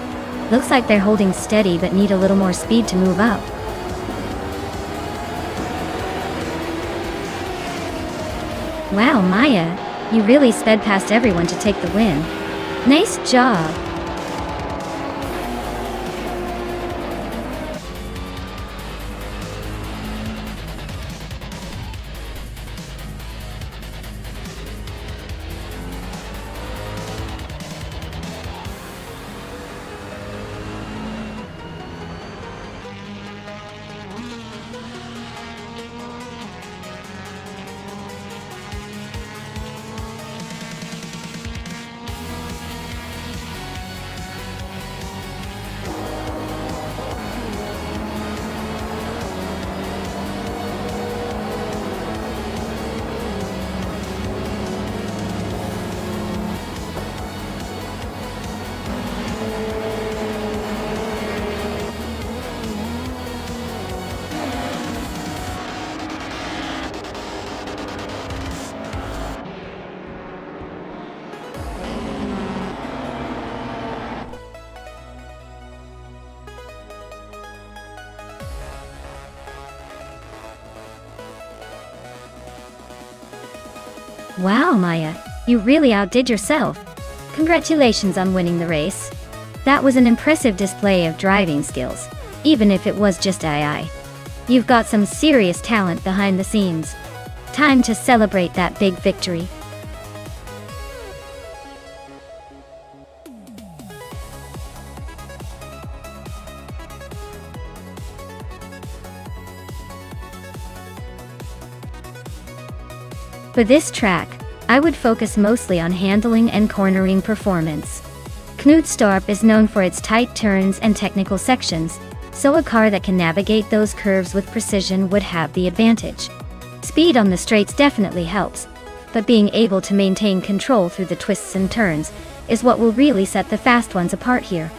Looks like they're holding steady but need a little more speed to move up. Wow, Maya, you really sped past everyone to take the win. Nice job! Wow, Maya, you really outdid yourself. Congratulations on winning the race. That was an impressive display of driving skills, even if it was just II. You've got some serious talent behind the scenes. Time to celebrate that big victory. For this track, I would focus mostly on handling and cornering performance. Knutstorp is known for its tight turns and technical sections, so a car that can navigate those curves with precision would have the advantage. Speed on the straights definitely helps, but being able to maintain control through the twists and turns is what will really set the fast ones apart here.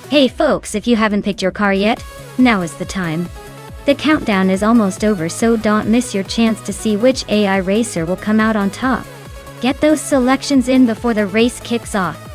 Hey folks, if you haven't picked your car yet, now is the time. The countdown is almost over, so don't miss your chance to see which AI racer will come out on top. Get those selections in before the race kicks off.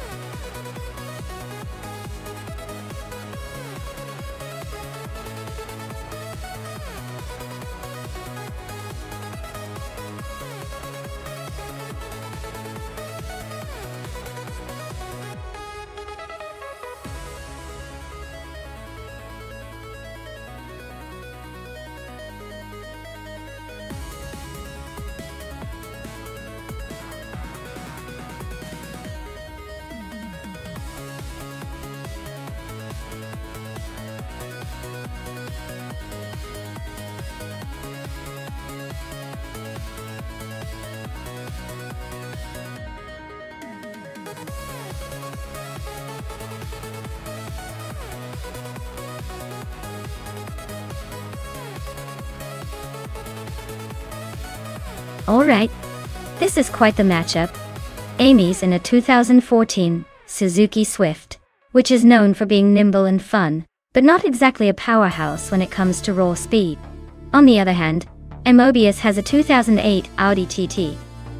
Alright, this is quite the matchup. Amy's in a 2014 Suzuki Swift, which is known for being nimble and fun, but not exactly a powerhouse when it comes to raw speed. On the other hand, Mobius has a 2008 Audi TT,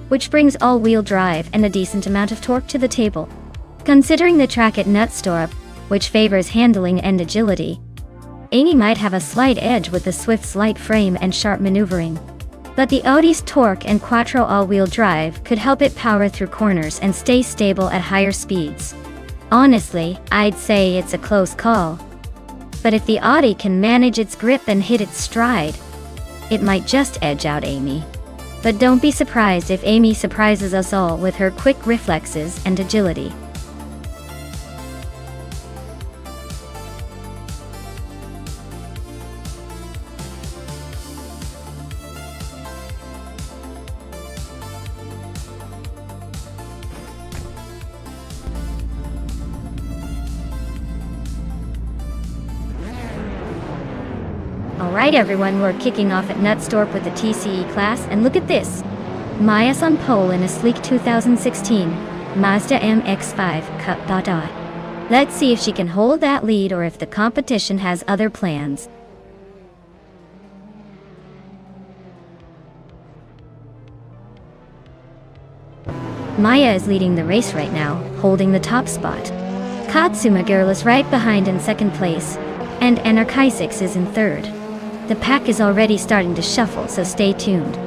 which brings all-wheel drive and a decent amount of torque to the table. Considering the track at Nonstop, which favors handling and agility, Amy might have a slight edge with the Swift's light frame and sharp maneuvering. But the Audi's torque and quattro all-wheel drive could help it power through corners and stay stable at higher speeds. Honestly, I'd say it's a close call. But if the Audi can manage its grip and hit its stride, it might just edge out Amy. But don't be surprised if Amy surprises us all with her quick reflexes and agility. Alright everyone, we're kicking off at Nonstop with the TCE class, and look at this! Maya's on pole in a sleek 2016 Mazda MX-5 Cup. Let's see if she can hold that lead or if the competition has other plans. Maya is leading the race right now, holding the top spot. Katsuma Girl is right behind in second place, and Anarchisix is in third. The pack is already starting to shuffle, so stay tuned.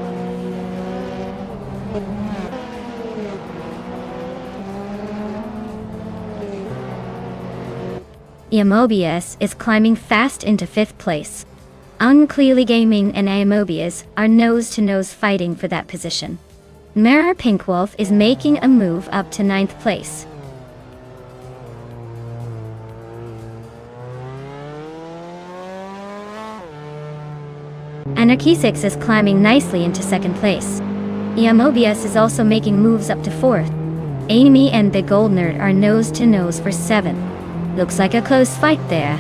Mobius is climbing fast into fifth place. Unclearly Gaming and Mobius are nose-to-nose fighting for that position. Mirror Pinkwolf is making a move up to ninth place. Anarchisix is climbing nicely into second place. Mobius is also making moves up to fourth. Amy and the Gold Nerd are nose-to-nose for 7th. Looks like a close fight there.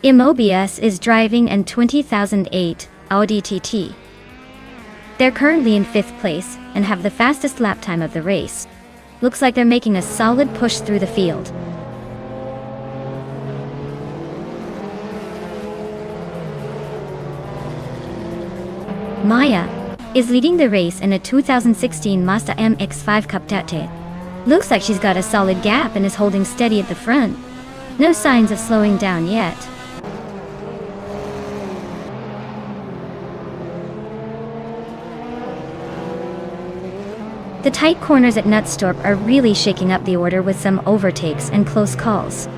Mobius is driving an 2008 Audi TT. They're currently in 5th place and have the fastest lap time of the race. Looks like they're making a solid push through the field. Maya is leading the race in a 2016 Mazda MX-5 Cup. Looks like she's got a solid gap and is holding steady at the front. No signs of slowing down yet. The tight corners at Nonstop are really shaking up the order with some overtakes and close calls.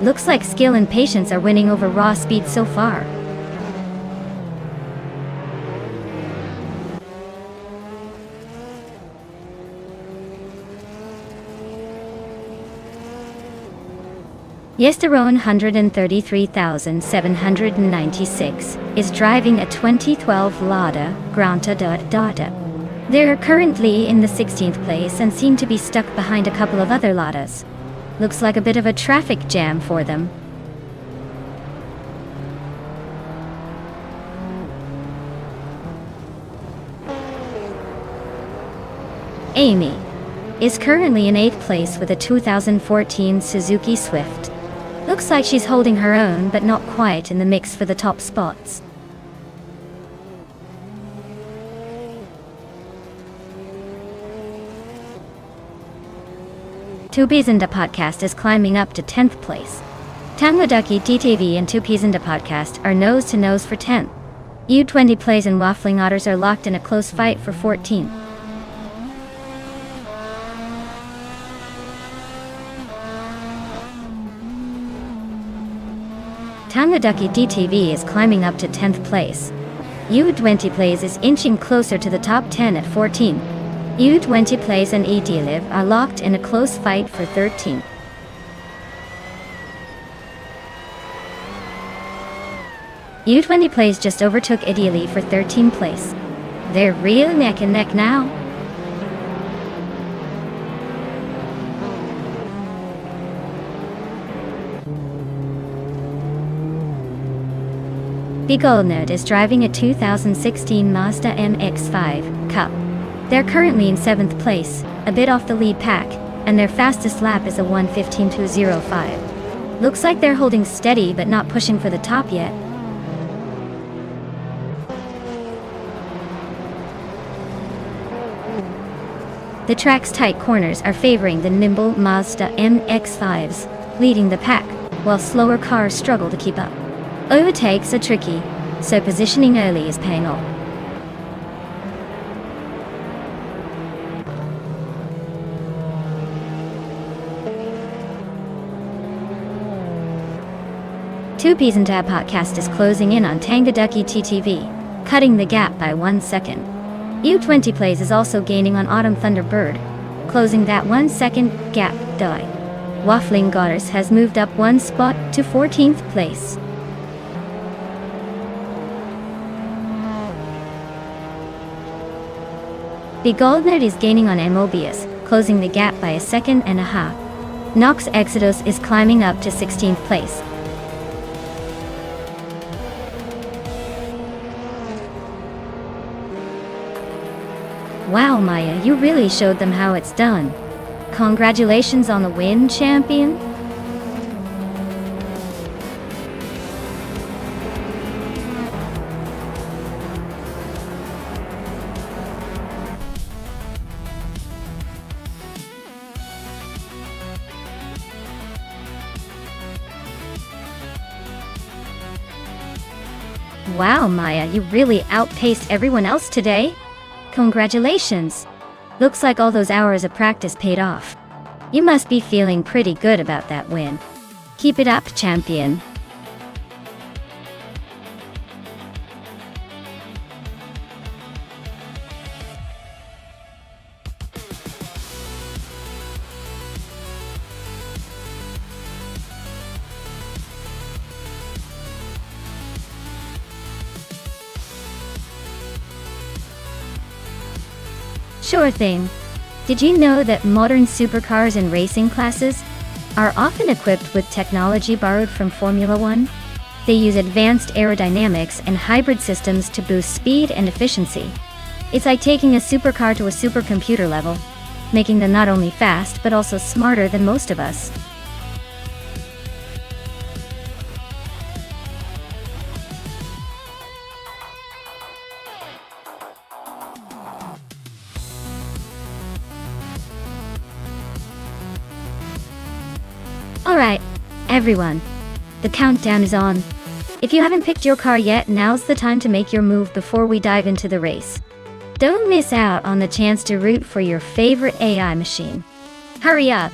Looks like skill and patience are winning over raw speed so far. Yesterone 133,796 is driving a 2012 Lada Granta. They're currently in the 16th place and seem to be stuck behind a couple of other Ladas. Looks like a bit of a traffic jam for them. Amy is currently in 8th place with a 2014 Suzuki Swift. Looks like she's holding her own, but not quite in the mix for the top spots. Tupizinda Podcast is climbing up to 10th place. Tangladaki DTV and Tupizinda Podcast are nose-to-nose for 10th. U20 Plays and Waffling Otters are locked in a close fight for 14th. Tangladaki DTV is climbing up to 10th place. U20 Plays is inching closer to the top 10 at 14th. U20 Plays and EDLive are locked in a close fight for 13th. U20 Plays just overtook EDLive for 13th place. They're real neck and neck now. The Goldnerd is driving a 2016 Mazda MX-5 Cup. They're currently in 7th place, a bit off the lead pack, and their fastest lap is a 1:15.205. Looks like they're holding steady but not pushing for the top yet. The track's tight corners are favoring the nimble Mazda MX-5s, leading the pack, while slower cars struggle to keep up. Overtakes are tricky, so positioning early is paying off. Tupizinda Podcast is closing in on Tangladaki TTV, cutting the gap by 1 second. U20 Plays is also gaining on Autumn Thunderbird, closing that 1 second gap. Waffling Otters has moved up 1 spot to 14th place. The Goldnerd is gaining on Mobius, closing the gap by 1.5 seconds. Nox Exodus is climbing up to 16th place. Wow, Maya, you really showed them how it's done. Congratulations on the win, champion. Wow, Maya, you really outpaced everyone else today. Congratulations. Looks like all those hours of practice paid off. You must be feeling pretty good about that win. Keep it up, champion. Sure thing. Did you know that modern supercars and racing classes are often equipped with technology borrowed from Formula One? They use advanced aerodynamics and hybrid systems to boost speed and efficiency. It's like taking a supercar to a supercomputer level, making them not only fast but also smarter than most of us. Alright, everyone. The countdown is on. If you haven't picked your car yet, now's the time to make your move before we dive into the race. Don't miss out on the chance to root for your favorite AI machine. Hurry up!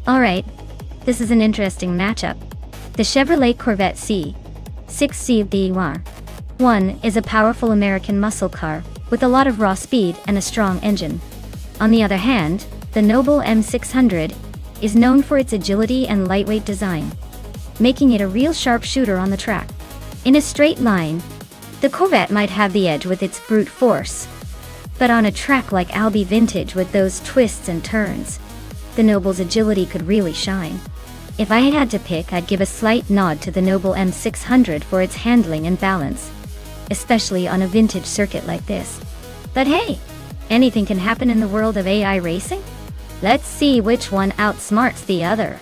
Alright, this is an interesting matchup. The Chevrolet Corvette C6CBR1 is a powerful American muscle car with a lot of raw speed and a strong engine. On the other hand, the noble M600 is known for its agility and lightweight design, making it a real sharpshooter on the track. In a straight line, the Corvette might have the edge with its brute force, but on a track like Albi Vintage with those twists and turns, the Noble's agility could really shine. If I had to pick, I'd give a slight nod to the Noble M600 for its handling and balance, especially on a vintage circuit like this. But hey, anything can happen in the world of AI racing? Let's see which one outsmarts the other.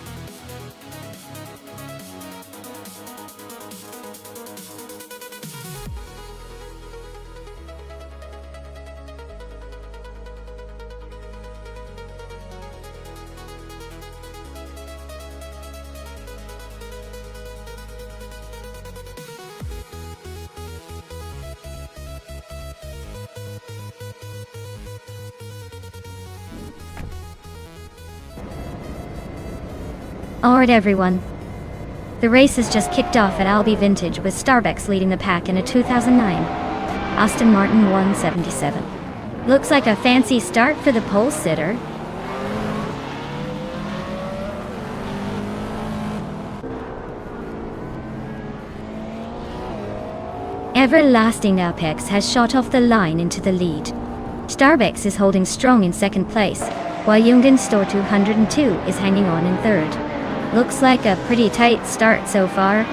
Alright everyone, the race has just kicked off at Albi Vintage with Starbucks leading the pack in a 2009 Aston Martin 177. Looks like a fancy start for the pole sitter. Everlasting Apex has shot off the line into the lead. Starbucks is holding strong in second place, while Jungen Store 202 is hanging on in third. Looks like a pretty tight start so far.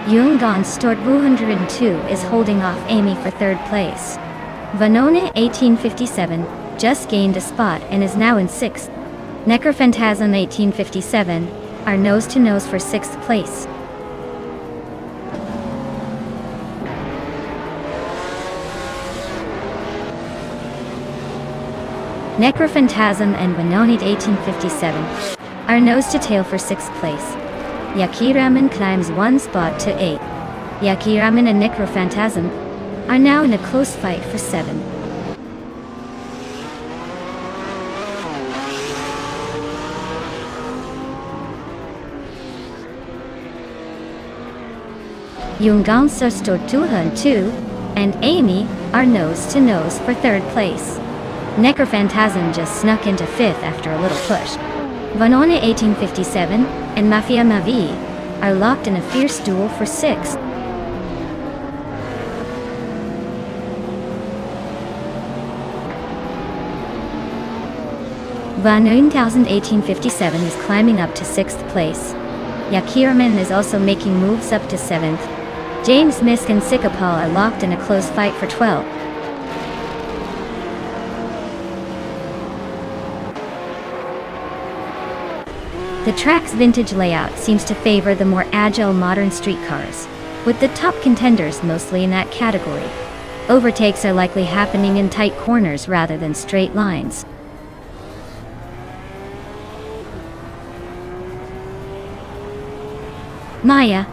Jungen Store 202 is holding off Amy for third place. Vanone 1857 just gained a spot and is now in sixth. Necrophantasm 1857 are nose-to-nose for sixth place. Necrophantasm and Vanone 1857 are nose-to-tail for sixth place. Yakiraman climbs one spot to 8. Yakiraman and Necrophantasm are now in a close fight for 7. Jungen Store 202 and Amy are nose-to-nose for third place. Necrophantasm just snuck into fifth after a little push. Vanone 1857 and Mafia Mavi are locked in a fierce duel for sixth. Vanone 1857 is climbing up to sixth place. Yakiraman is also making moves up to seventh. James Misk and Sikapal are locked in a close fight for 12. The track's vintage layout seems to favor the more agile modern street cars, with the top contenders mostly in that category. Overtakes are likely happening in tight corners rather than straight lines. Maya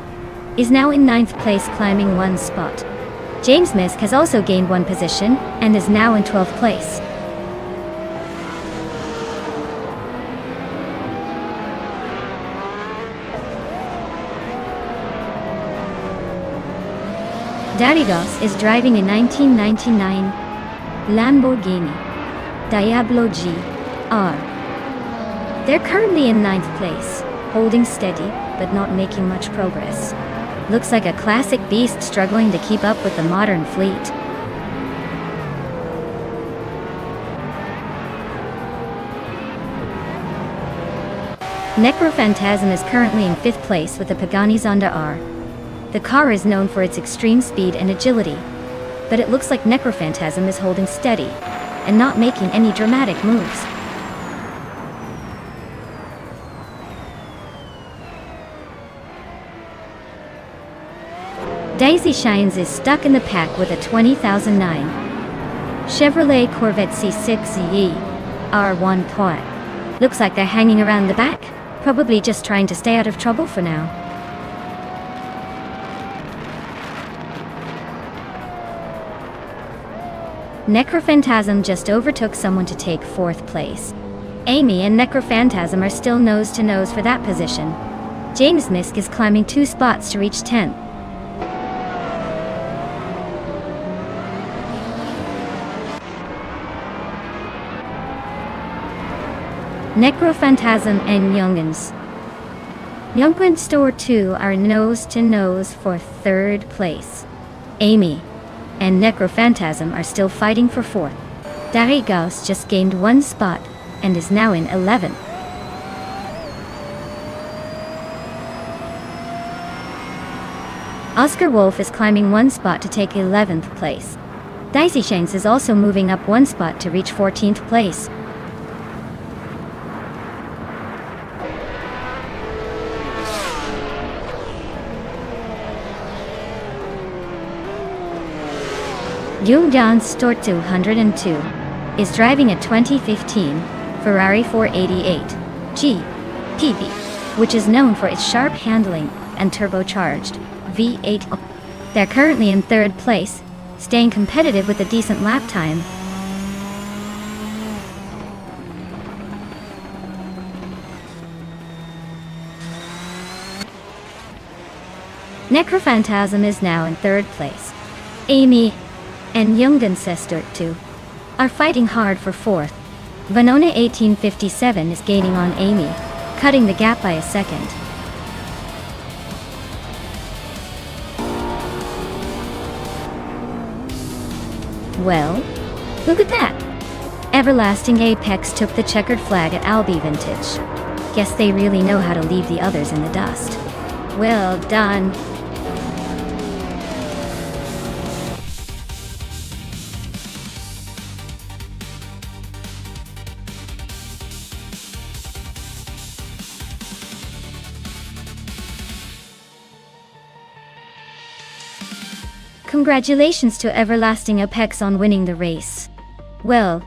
is now in 9th place, climbing one spot. James Misk has also gained one position and is now in 12th place. Darigos is driving a 1999 Lamborghini Diablo GR. They're currently in 9th place, holding steady but not making much progress. Looks like a classic beast struggling to keep up with the modern fleet. Necrophantasm is currently in 5th place with a Pagani Zonda R. The car is known for its extreme speed and agility, but it looks like Necrophantasm is holding steady and not making any dramatic moves. Daisy Shines is stuck in the pack with a 2009 Chevrolet Corvette C6 R1 Point. Looks like they're hanging around the back, probably just trying to stay out of trouble for now. Necrophantasm just overtook someone to take 4th place. Amy and Necrophantasm are still nose to nose for that position. James Misk is climbing 2 spots to reach 10th. Necrophantasm and Youngens. Youngquin Store 2 are nose to nose for 3rd place. Amy and Necrophantasm are still fighting for 4th. Darigos just gained 1 spot and is now in 11th. Oscar Wolf is climbing 1 spot to take 11th place. Dicey Shanks is also moving up 1 spot to reach 14th place. Youngjan Store 202 is driving a 2015 Ferrari 488 GTB, which is known for its sharp handling and turbocharged V8. They're currently in 3rd place, staying competitive with a decent lap time. Necrophantasm is now in 3rd place. Amy and Youngden Sister 2 are fighting hard for 4th. Venona 1857 is gaining on Amy, cutting the gap by a second. Well, look at that! Everlasting Apex took the checkered flag at Albi Vintage. Guess they really know how to leave the others in the dust. Well done! Congratulations to Everlasting Apex on winning the race. Well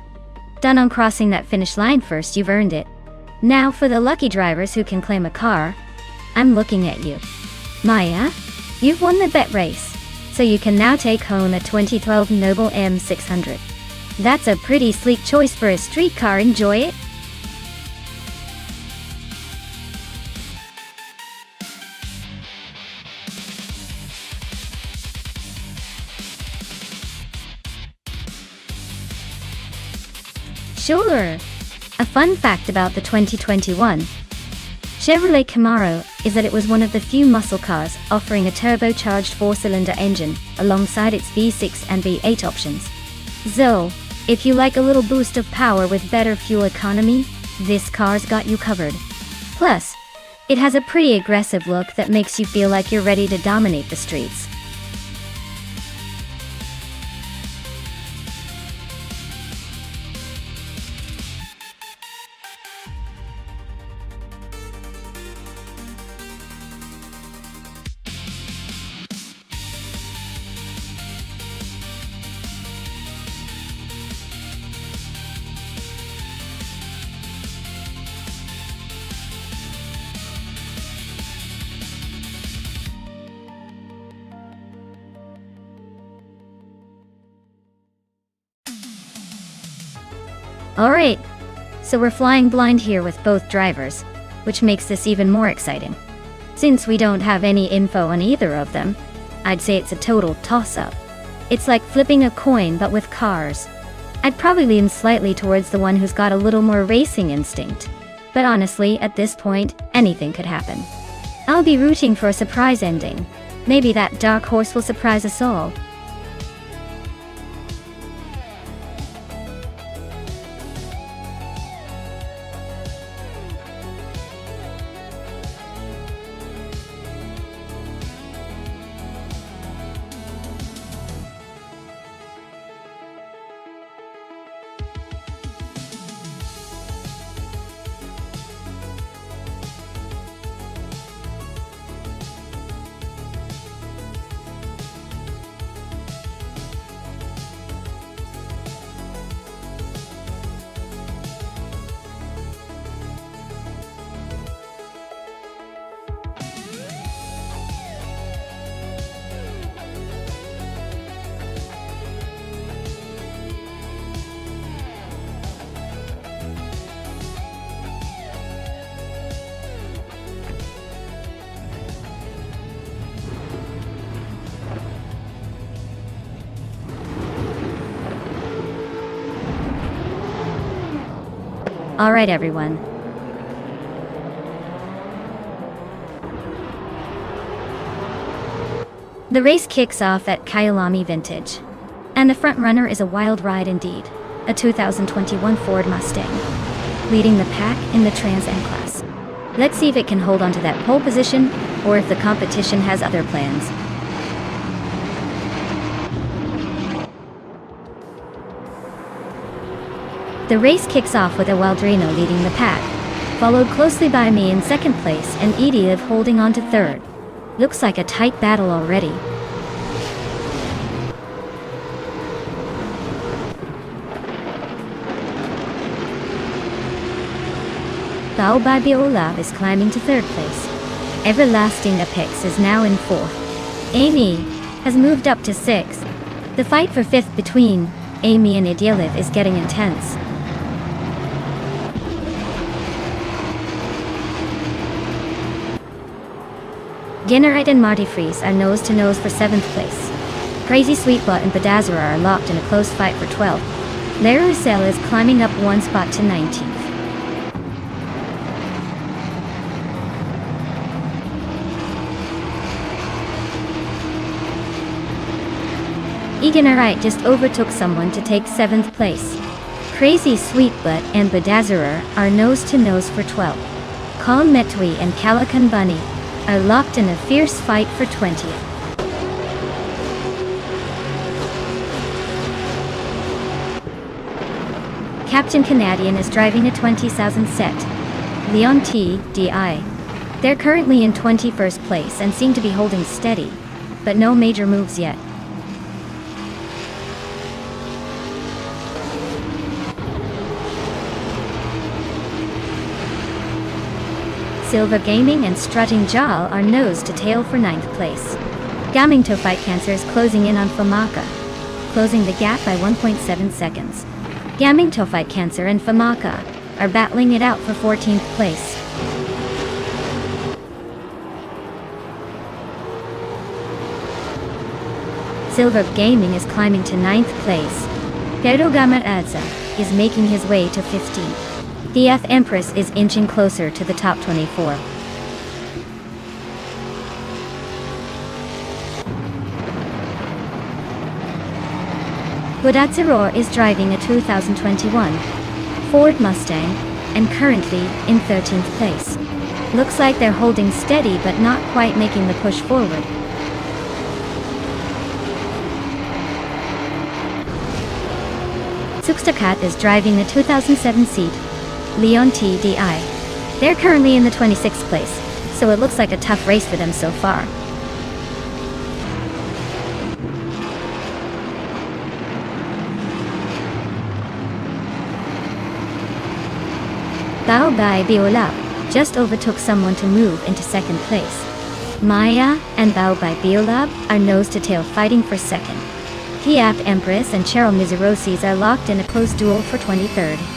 done on crossing that finish line first, you've earned it. Now for the lucky drivers who can claim a car. I'm looking at you. Maya, you've won the bet race, so you can now take home a 2012 Noble M600. That's a pretty sleek choice for a street car, enjoy it? Sure! A fun fact about the 2021 Chevrolet Camaro is that it was one of the few muscle cars offering a turbocharged 4-cylinder engine alongside its V6 and V8 options. So, if you like a little boost of power with better fuel economy, this car's got you covered. Plus, it has a pretty aggressive look that makes you feel like you're ready to dominate the streets. Alright, so we're flying blind here with both drivers, which makes this even more exciting. Since we don't have any info on either of them, I'd say it's a total toss-up. It's like flipping a coin but with cars. I'd probably lean slightly towards the one who's got a little more racing instinct. But honestly, at this point, anything could happen. I'll be rooting for a surprise ending. Maybe that dark horse will surprise us all. Alright everyone. The race kicks off at Kyalami Vintage. And the front runner is a wild ride indeed. A 2021 Ford Mustang. Leading the pack in the Trans Am class. Let's see if it can hold on to that pole position, or if the competition has other plans. The race kicks off with Waldrino leading the pack, followed closely by me in second place and Ediev holding on to third. Looks like a tight battle already. Baobabiola is climbing to third place. Everlasting Apex is now in fourth. Amy has moved up to sixth. The fight for fifth between Amy and Ediev is getting intense. Ginnerite and Marty Fries are nose-to-nose for 7th place. Crazy Sweetbutt and Badazara are locked in a close fight for 12th. Larusel is climbing up one spot to 19th. Ginnerite just overtook someone to take 7th place. Crazy Sweetbutt and Badazara are nose-to-nose for 12th. Colin Metwi and Calican Bunny are locked in a fierce fight for 20th. Captain Canadian is driving a 20,000 set. Leon T. D.I. They're currently in 21st place and seem to be holding steady, but no major moves yet. Silver Gaming and Strutting Jal are nose to tail for 9th place. Gaming to Fight Cancer is closing in on Famaka, closing the gap by 1.7 seconds. Gaming to Fight Cancer and Famaka are battling it out for 14th place. Silver Gaming is climbing to 9th place. Pedro Gamadza is making his way to 15th. The F Empress is inching closer to the top 24. Budatzeror is driving a 2021 Ford Mustang and currently in 13th place. Looks like they're holding steady but not quite making the push forward. Sukstakat is driving the 2007 seat Leon T. D.I. They're currently in the 26th place, so it looks like a tough race for them so far. Baobai Biolab just overtook someone to move into second place. Maya and Baobai Biolab are nose-to-tail fighting for second. Kiap Empress and Cheryl Mizurosis are locked in a close duel for 23rd.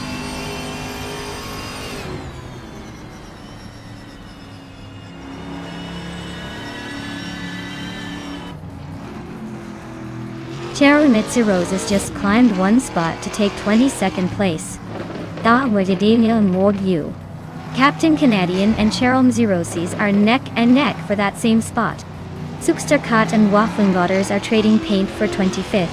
Cheryl Mizurosis just climbed one spot to take 22nd place. Da Wadidinia and Ward U. Captain Canadian and Cheryl Mizurosis are neck and neck for that same spot. Sukstakat and Waffling Waters are trading paint for 25th.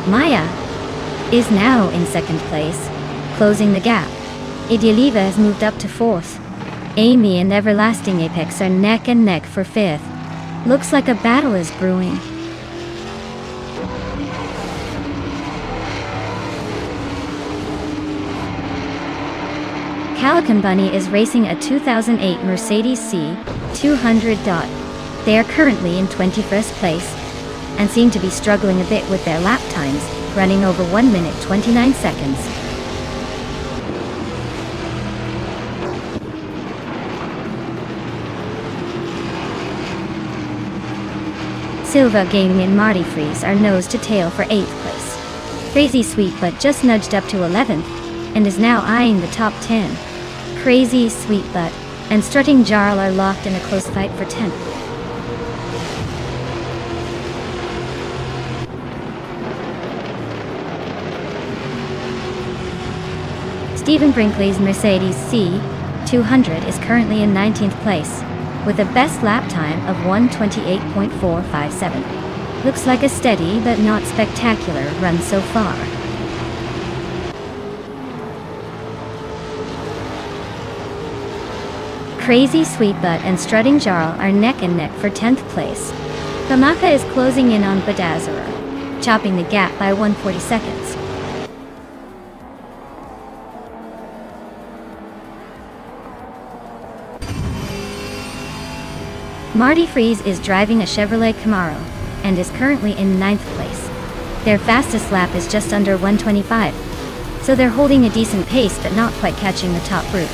Maya is now in second place, closing the gap. Idealiva has moved up to 4th. Amy and Everlasting Apex are neck and neck for 5th. Looks like a battle is brewing. Calican Bunny is racing a 2008 Mercedes C200. They are currently in 21st place and seem to be struggling a bit with their lap times, running over 1 minute 29 seconds. Silva Gaming and Marty Fries are nose to tail for 8th place. Crazy Sweetbutt just nudged up to 11th and is now eyeing the top 10. Crazy Sweetbutt and Strutting Jarl are locked in a close fight for 10th. Stephen Brinkley's Mercedes C200 is currently in 19th place, with a best lap time of 1:28.457. Looks like a steady but not spectacular run so far. Crazy Sweetbutt and Strutting Jarl are neck and neck for 10th place. Kamaka is closing in on Badazzara, chopping the gap by 140 seconds. Marty Freeze is driving a Chevrolet Camaro and is currently in 9th place. Their fastest lap is just under 125, so they're holding a decent pace but not quite catching the top group.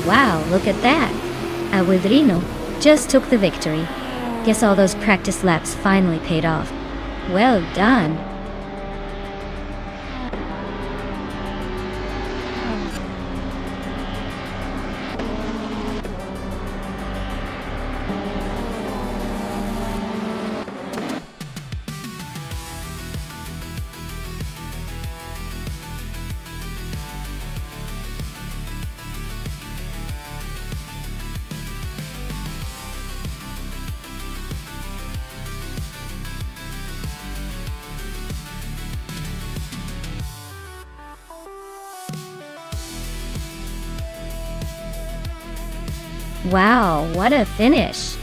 Wow, look at that! Aguadrino just took the victory. Guess all those practice laps finally paid off. Well done! Wow, what a finish!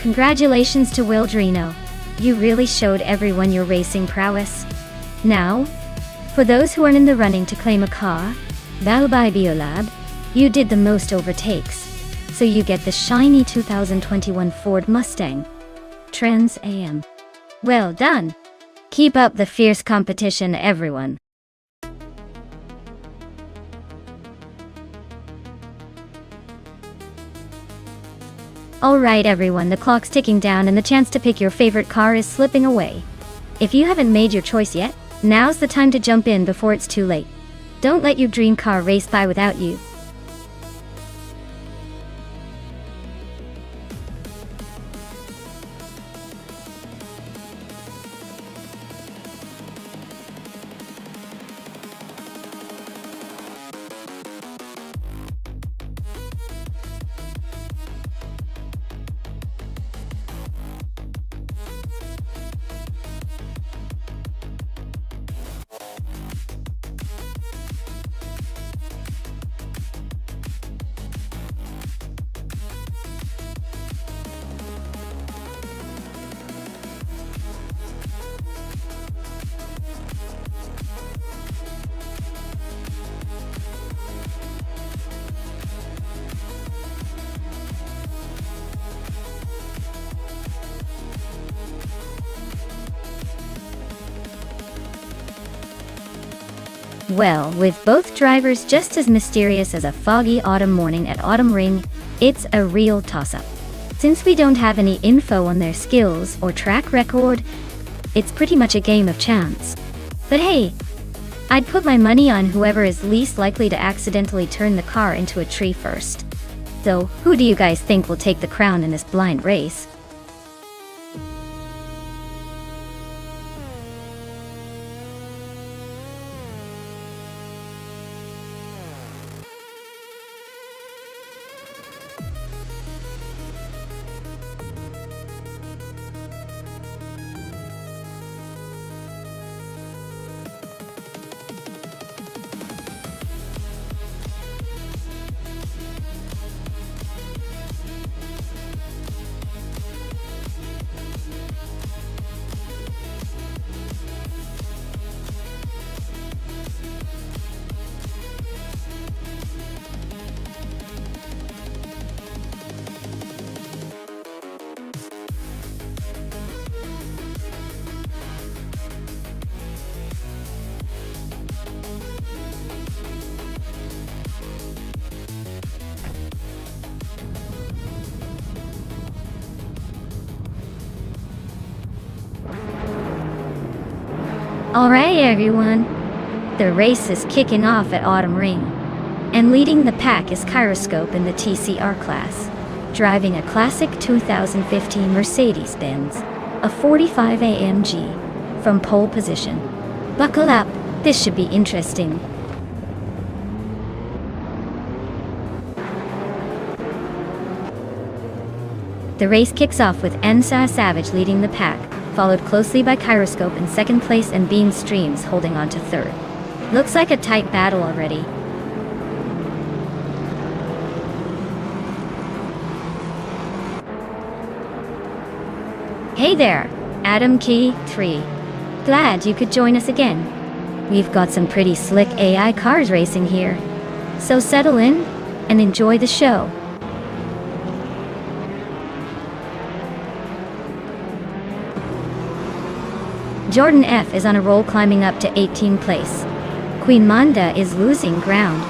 Congratulations to Wildrino. You really showed everyone your racing prowess. Now, for those who aren't in the running to claim a car, Balbai Biolab, you did the most overtakes, so you get the shiny 2021 Ford Mustang Trans AM. Well done! Keep up the fierce competition, everyone. Alright everyone, the clock's ticking down and the chance to pick your favorite car is slipping away. If you haven't made your choice yet, now's the time to jump in before it's too late. Don't let your dream car race by without you. Well, with both drivers just as mysterious as a foggy autumn morning at Autumn Ring, it's a real toss-up. Since we don't have any info on their skills or track record, it's pretty much a game of chance. But hey, I'd put my money on whoever is least likely to accidentally turn the car into a tree first. So, who do you guys think will take the crown in this blind race? Alright everyone, the race is kicking off at Autumn Ring, and leading the pack is Kyroscope in the TCR class, driving a classic 2015 Mercedes-Benz a 45 AMG from pole position. Buckle up, this should be interesting. The race kicks off with Ensa Savage leading the pack, followed closely by Kyroscope in second place and Beam Streams holding on to third. Looks like a tight battle already. Hey there, Adam Key 3. Glad you could join us again. We've got some pretty slick AI cars racing here. So settle in and enjoy the show. Jordan F is on a roll climbing up to 18th place. Queen Manda is losing ground,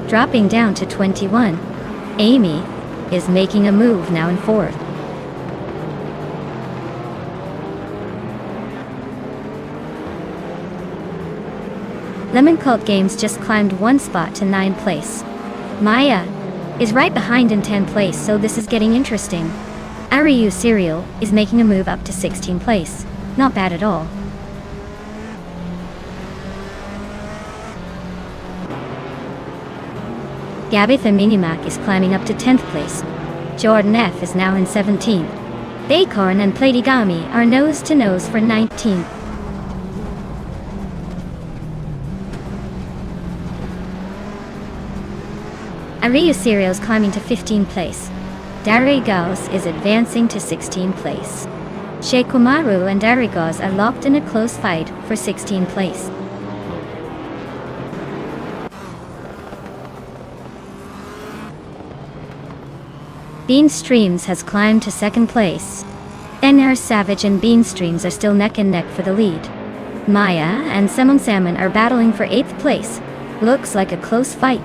dropping down to 21. Amy is making a move now in 4th. Lemon Cult Games just climbed 1 spot to 9th place. Maya is right behind in 10th place, so this is getting interesting. Ariu Serial is making a move up to 16th place. Not bad at all. Gabitha Minimac is climbing up to 10th place. Jordan F is now in 17th. Bacorn and Platigami are nose to nose for 19th. Ariu Serial is climbing to 15th place. Darigos is advancing to 16th place. Sheikumaru and Darigos are locked in a close fight for 16th place. Bean Streams has climbed to 2nd place. NR Savage and Bean Streams are still neck and neck for the lead. Maya and Semong Salmon are battling for 8th place. Looks like a close fight.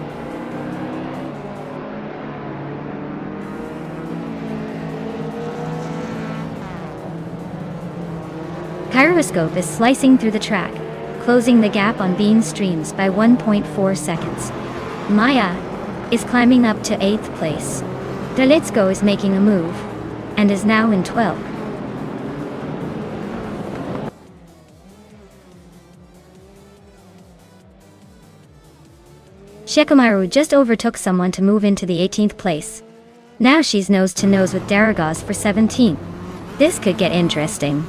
Kyroscope is slicing through the track, closing the gap on Bean Streams by 1.4 seconds. Maya is climbing up to 8th place. Dalitsko is making a move, and is now in 12th. Shekamaru just overtook someone to move into the 18th place. Now she's nose to nose with Daragos for 17th. This could get interesting.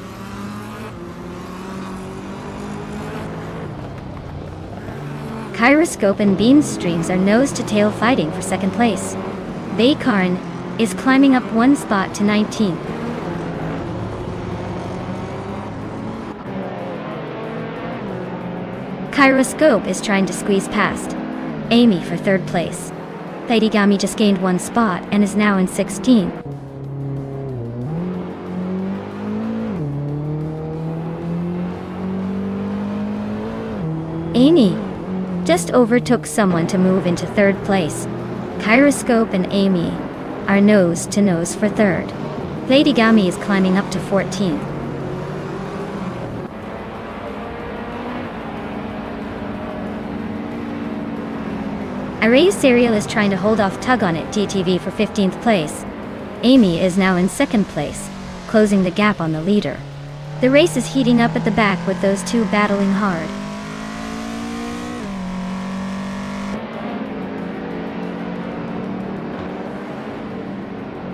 Kyroscope and Bean Streams are nose to tail fighting for 2nd place. Baykarn is climbing up 1 spot to 19th. Kyroscope is trying to squeeze past Amy for 3rd place. Platigami just gained 1 spot and is now in 16th. Amy just overtook someone to move into 3rd place. Kyroscope and Amy are nose to nose for 3rd. Platigami is climbing up to 14th. Ariu Serial is trying to hold off Tug on It TTV for 15th place. Amy is now in 2nd place, closing the gap on the leader. The race is heating up at the back with those two battling hard.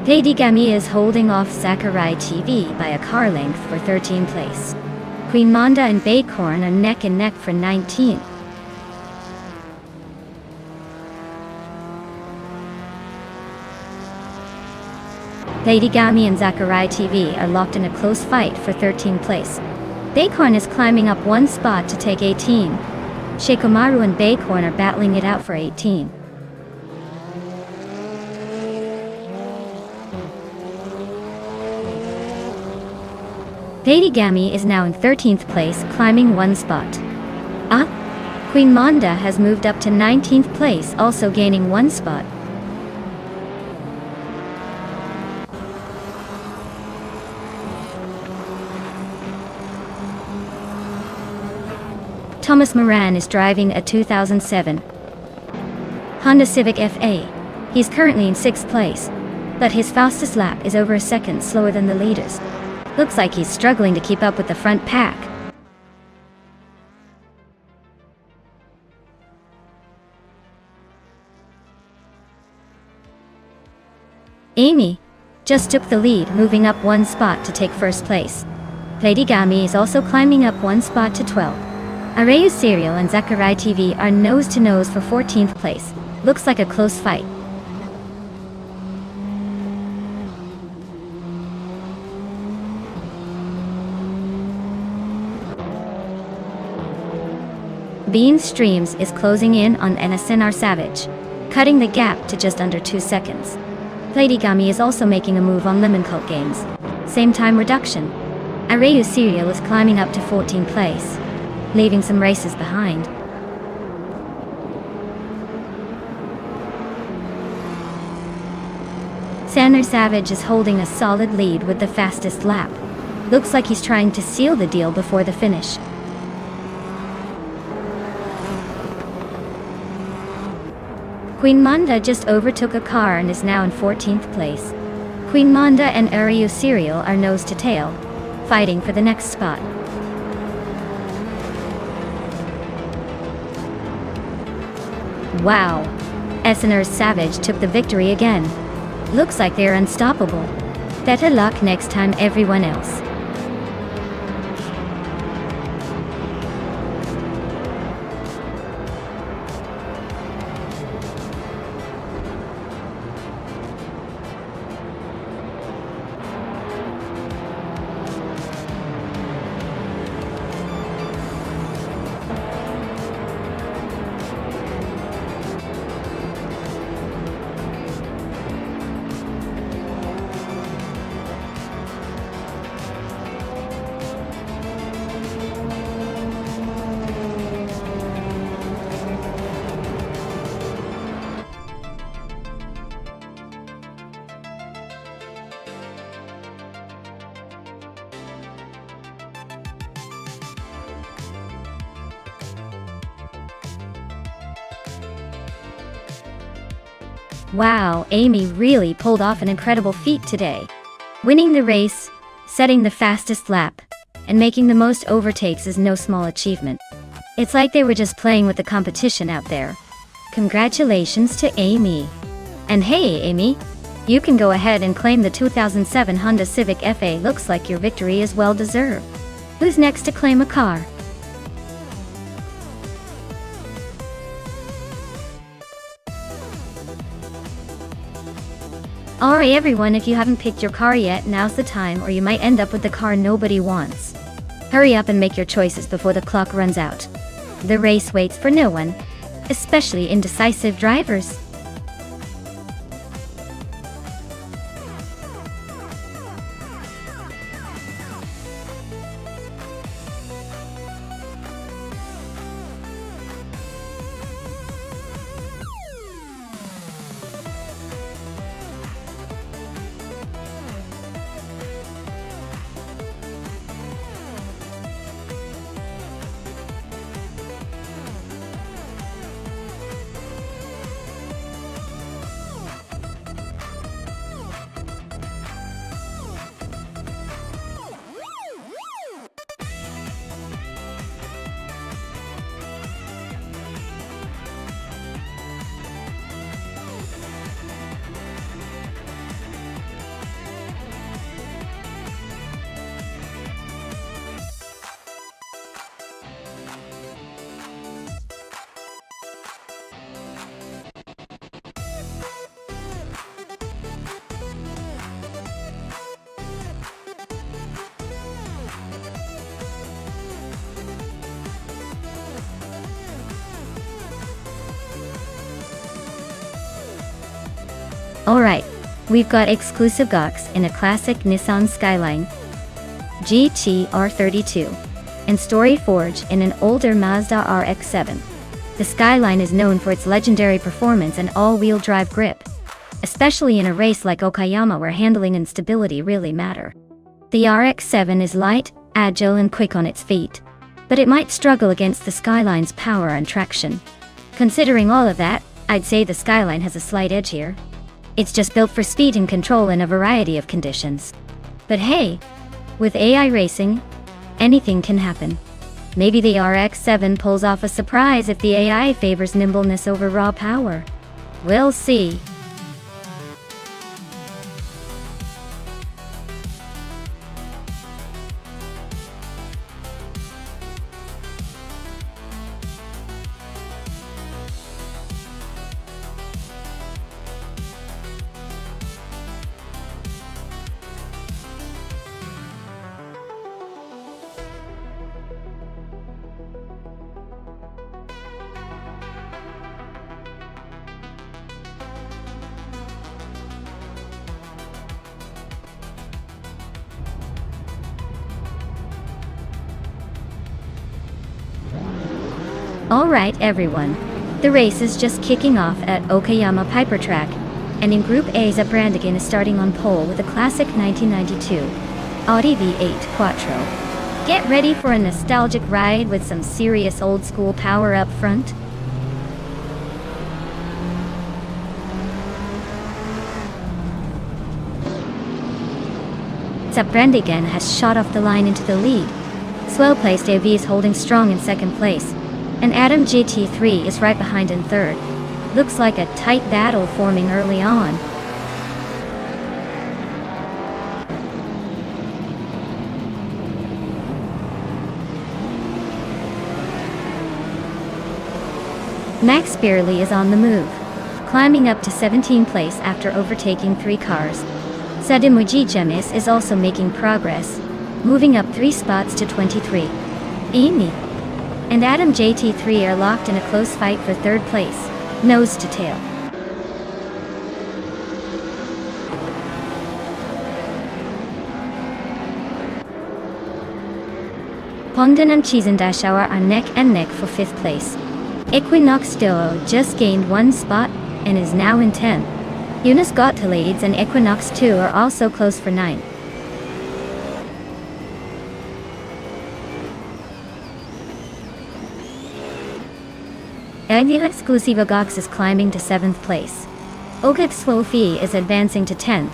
Platigami is holding off Sakurai TV by a car length for 13th place. Queen Manda and Baycorn are neck and neck for 19th. Platigami and Sakurai TV are locked in a close fight for 13th place. Baycorn is climbing up 1 spot to take 18. Sheikumaru and Baycorn are battling it out for 18. Platigami is now in 13th place, climbing 1 spot. Queen Manda has moved up to 19th place, also gaining 1 spot. Thomas Moran is driving a 2007 Honda Civic FA. He's currently in 6th place, but his fastest lap is over a second slower than the leaders. Looks like he's struggling to keep up with the front pack. Amy just took the lead, moving up one spot to take first place. Lady Gami is also climbing up one spot to 12. Arayu Serial and Zakarai TV are nose to nose for 14th place. Looks like a close fight. Bean Streams is closing in on NSNR Savage, cutting the gap to just under 2 seconds. Lady Gami is also making a move on Lemon Cult Games. Same time reduction. Arayu Serial is climbing up to 14th place, leaving some races behind. Saner Savage is holding a solid lead with the fastest lap. Looks like he's trying to seal the deal before the finish. Queen Manda just overtook a car and is now in 14th place. Queen Manda and Arayu Serial are nose to tail, fighting for the next spot. Wow! SNR's Savage took the victory again. Looks like they're unstoppable. Better luck next time, everyone else. Wow, Amy really pulled off an incredible feat today. Winning the race, setting the fastest lap, and making the most overtakes is no small achievement. It's like they were just playing with the competition out there. Congratulations to Amy. And hey Amy, you can go ahead and claim the 2007 Honda Civic FA. Looks like your victory is well deserved. Who's next to claim a car? Alright everyone, if you haven't picked your car yet, now's the time, or you might end up with the car nobody wants. Hurry up and make your choices before the clock runs out. The race waits for no one, especially indecisive drivers. Alright, we've got exclusive GOX in a classic Nissan Skyline GT R32 and Story Forge in an older Mazda RX-7. The Skyline is known for its legendary performance and all-wheel drive grip, especially in a race like Okayama where handling and stability really matter. The RX-7 is light, agile and quick on its feet, but it might struggle against the Skyline's power and traction. Considering all of that, I'd say the Skyline has a slight edge here. It's just built for speed and control in a variety of conditions. But hey, With AI racing, anything can happen. Maybe the RX-7 pulls off a surprise if the AI favors nimbleness over raw power. We'll see. Alright everyone, the race is just kicking off at Okayama Piper Track, and in Group A Brandigan is starting on pole with a classic 1992 Audi V8 Quattro. Get ready for a nostalgic ride with some serious old school power up front. Brandigan has shot off the line into the lead. Well-placed AV is holding strong in second place, and Adam GT3 is right behind in third. Looks like a tight battle forming early on. Max Beerley is on the move, climbing up to 17th place after overtaking 3 cars. Sadimuji Jemis is also making progress, moving up 3 spots to 23. Amy and Adam JT3 are locked in a close fight for 3rd place, nose to tail. Pondon and Chizendashauer are neck and neck for 5th place. Equinox Duo just gained 1 spot and is now in 10th. Eunice Gottlieds and Equinox 2 are also close for 9th. Agila Exclusiva Gox is climbing to 7th place. Oxwofi is advancing to 10th.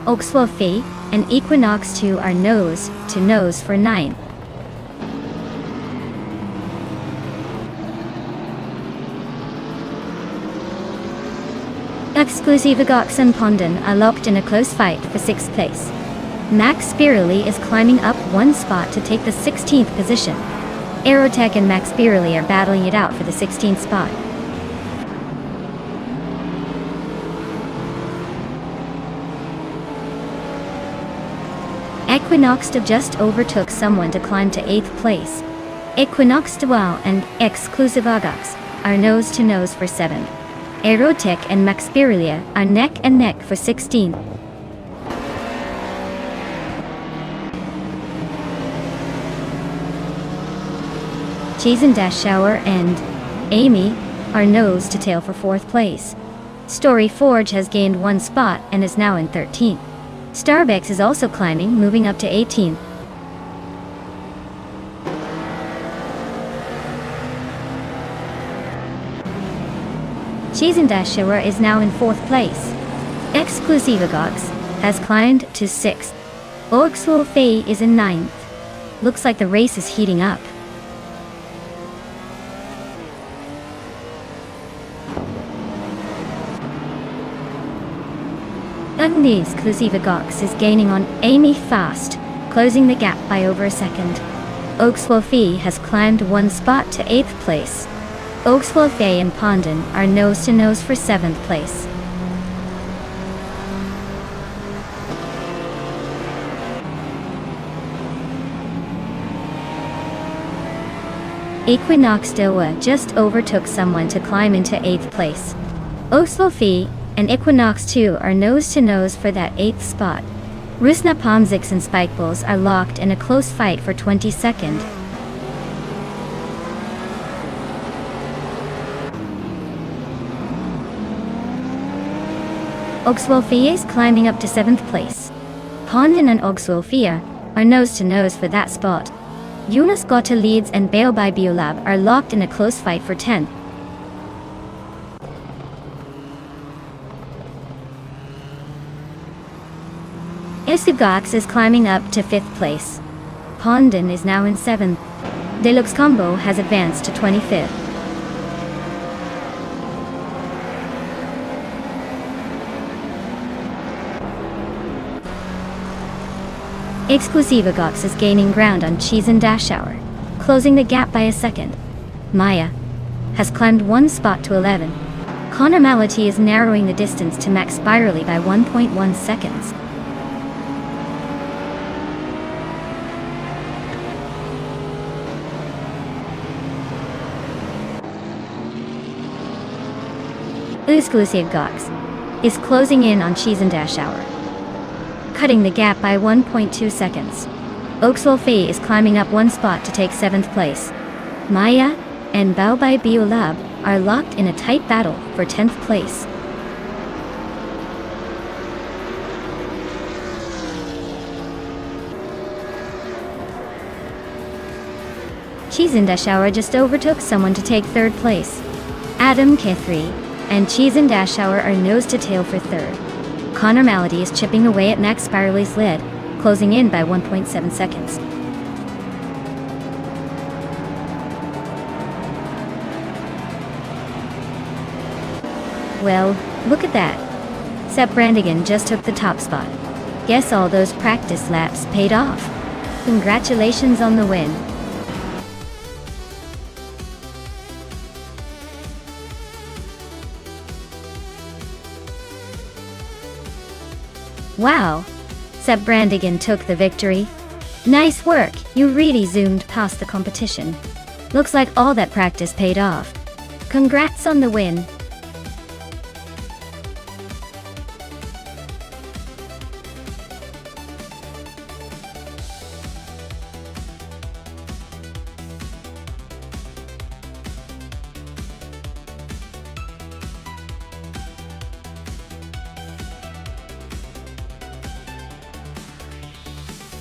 Oxwofi and Equinox 2 are nose to nose for 9th. Exclusiva Gox and Pondon are locked in a close fight for 6th place. Max Spirelli is climbing up 1 spot to take the 16th position. Aerotech and Max Beerley are battling it out for the 16th spot. Equinox Duo just overtook someone to climb to 8th place. Equinox Duo and Exclusivagax are nose to nose for 7th. Aerotech and Max Beerley are neck and neck for 16th. Chizendashauer and Amy are nose to tail for 4th place. Story Forge has gained 1 spot and is now in 13th. Starbex is also climbing, moving up to 18th. Chizendashauer is now in 4th place. Exclusivagox has climbed to 6th. Oxwolfei is in 9th. Looks like the race is heating up. The Exclusivagox is gaining on Amy fast, closing the gap by over a second. Oxwolfei has climbed 1 spot to 8th place. Oxwolfei and Pondon are nose to nose for 7th place. Equinox Duo just overtook someone to climb into 8th place. Oxwolfei and Equinox 2 are nose to nose for that 8th spot. Rusna Pomzix and Spikeballs are locked in a close fight for 22nd. Oxwolfei is climbing up to 7th place. Pondon and Oxwolfei are nose to nose for that spot. Eunice Gottlieds and Baobai Biolab are locked in a close fight for 10th. Isugax is climbing up to 5th place. Pondon is now in 7th. Deluxe Combo has advanced to 25th. Exclusiva Gox is gaining ground on Cheese and Dash Hour, closing the gap by a second. Maya has climbed 1 spot to 11. Conormality is narrowing the distance to Max Spirally by 1.1 seconds. Exclusive Gox is closing in on Cheese and Dash Hour, cutting the gap by 1.2 seconds. Oaksolfei is climbing up 1 spot to take 7th place. Maya and Bao Bai Biolab are locked in a tight battle for 10th place. Cheese and Dash Hour just overtook someone to take 3rd place. Adam K3 and Cheese and Dash Hour are nose to tail for 3rd. Conormality is chipping away at Max Spiraly's lead, closing in by 1.7 seconds. Well, look at that. Sepp Brandigan just took the top spot. Guess all those practice laps paid off. Congratulations on the win. Wow! Sepp Brandigan took the victory. Nice work, you really zoomed past the competition. Looks like all that practice paid off. Congrats on the win.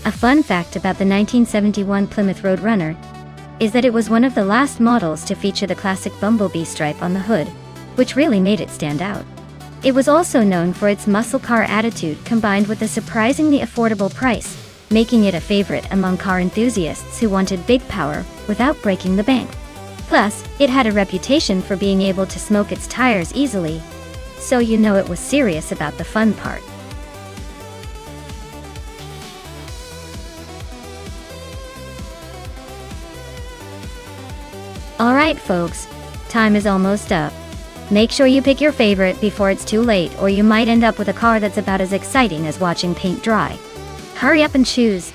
A fun fact about the 1971 Plymouth Roadrunner is that it was one of the last models to feature the classic bumblebee stripe on the hood, which really made it stand out. It was also known for its muscle car attitude combined with a surprisingly affordable price, making it a favorite among car enthusiasts who wanted big power without breaking the bank. Plus, it had a reputation for being able to smoke its tires easily, so you know it was serious about the fun part. Alright folks, time is almost up. Make sure you pick your favorite before it's too late, or you might end up with a car that's about as exciting as watching paint dry. Hurry up and choose.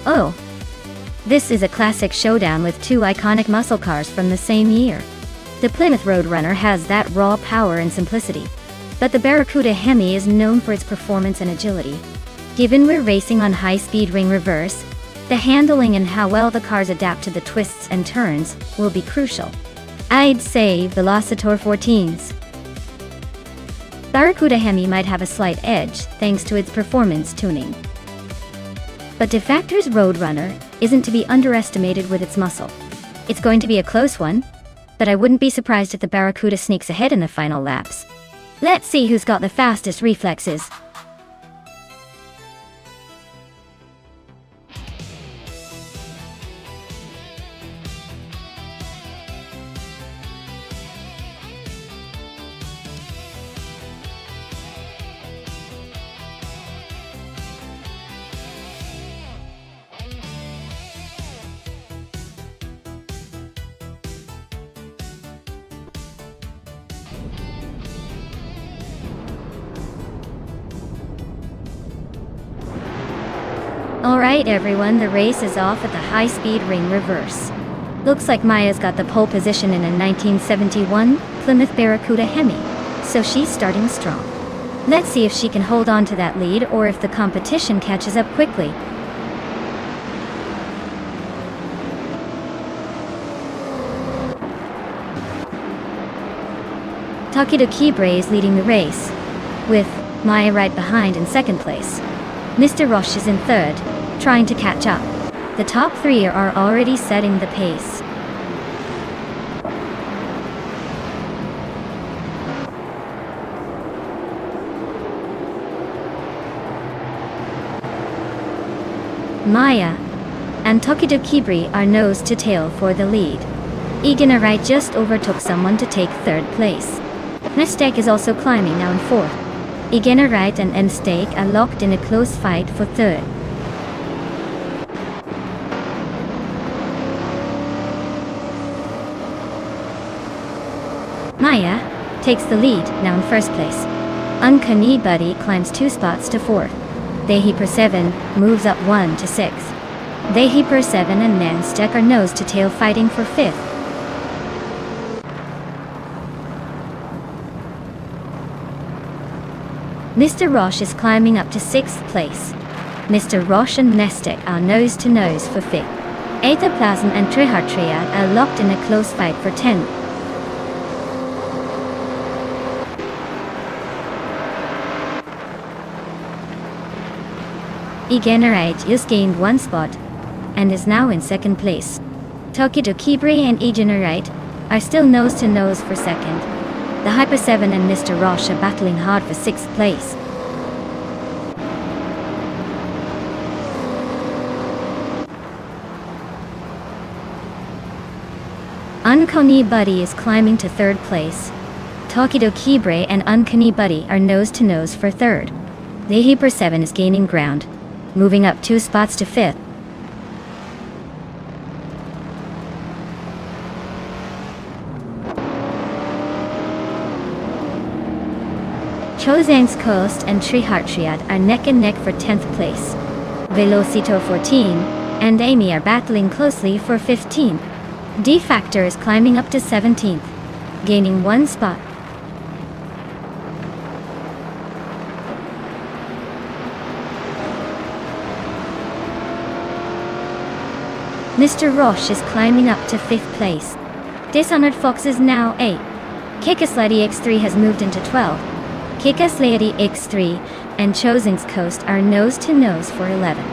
Oh! This is a classic showdown with two iconic muscle cars from the same year. The Plymouth Roadrunner has that raw power and simplicity, but the Barracuda Hemi is known for its performance and agility. Given we're racing on high-speed ring reverse, the handling and how well the cars adapt to the twists and turns will be crucial. I'd say Velocitor 14s. Barracuda Hemi might have a slight edge thanks to its performance tuning. But Defactor's Roadrunner isn't to be underestimated with its muscle. It's going to be a close one, but I wouldn't be surprised if the Barracuda sneaks ahead in the final laps. Let's see who's got the fastest reflexes. Alright everyone, the race is off at the high-speed ring reverse. Looks like Maya's got the pole position in a 1971 Plymouth Barracuda Hemi, so she's starting strong. Let's see if she can hold on to that lead or if the competition catches up quickly. Takedo Kibre is leading the race, with Maya right behind in second place. Mr. Roche is in third, trying to catch up. The top three are already setting the pace. Maya and Takedo Kibre are nose to tail for the lead. Egan Wright just overtook someone to take third place. Nonstop is also climbing now in fourth. Egan Wright and Nonstop are locked in a close fight for third. Maya takes the lead now in first place. Uncanny Buddy climbs 2 spots to fourth. Dehi 7 moves up 1 to sixth. Dehi 7 and Nonstop are nose to tail fighting for fifth. Mr. Roche is climbing up to 6th place. Mr. Roche and Nonstop are nose to nose for 5th. Ataplasm and Trihartriad are locked in a close fight for 10th. Eganarite just gained 1 spot and is now in second place. Takedo Kibre and Eganarite are still nose to nose for second. The Hyper 7 and Mr. Roche are battling hard for 6th place. Uncanny Buddy is climbing to 3rd place. Takedo Kibre and Uncanny Buddy are nose to nose for 3rd. The Hyper 7 is gaining ground, moving up 2 spots to 5th. Chozang's Coast and Trihartriad are neck and neck for 10th place. Velocito 14 and Amy are battling closely for 15th. D-Factor is climbing up to 17th, gaining 1 spot. Mr. Roche is climbing up to 5th place. Dishonored Fox is now 8. Kikaslady X3 has moved into 12. Kikaslady X3 and Chozang's Coast are nose to nose for 11.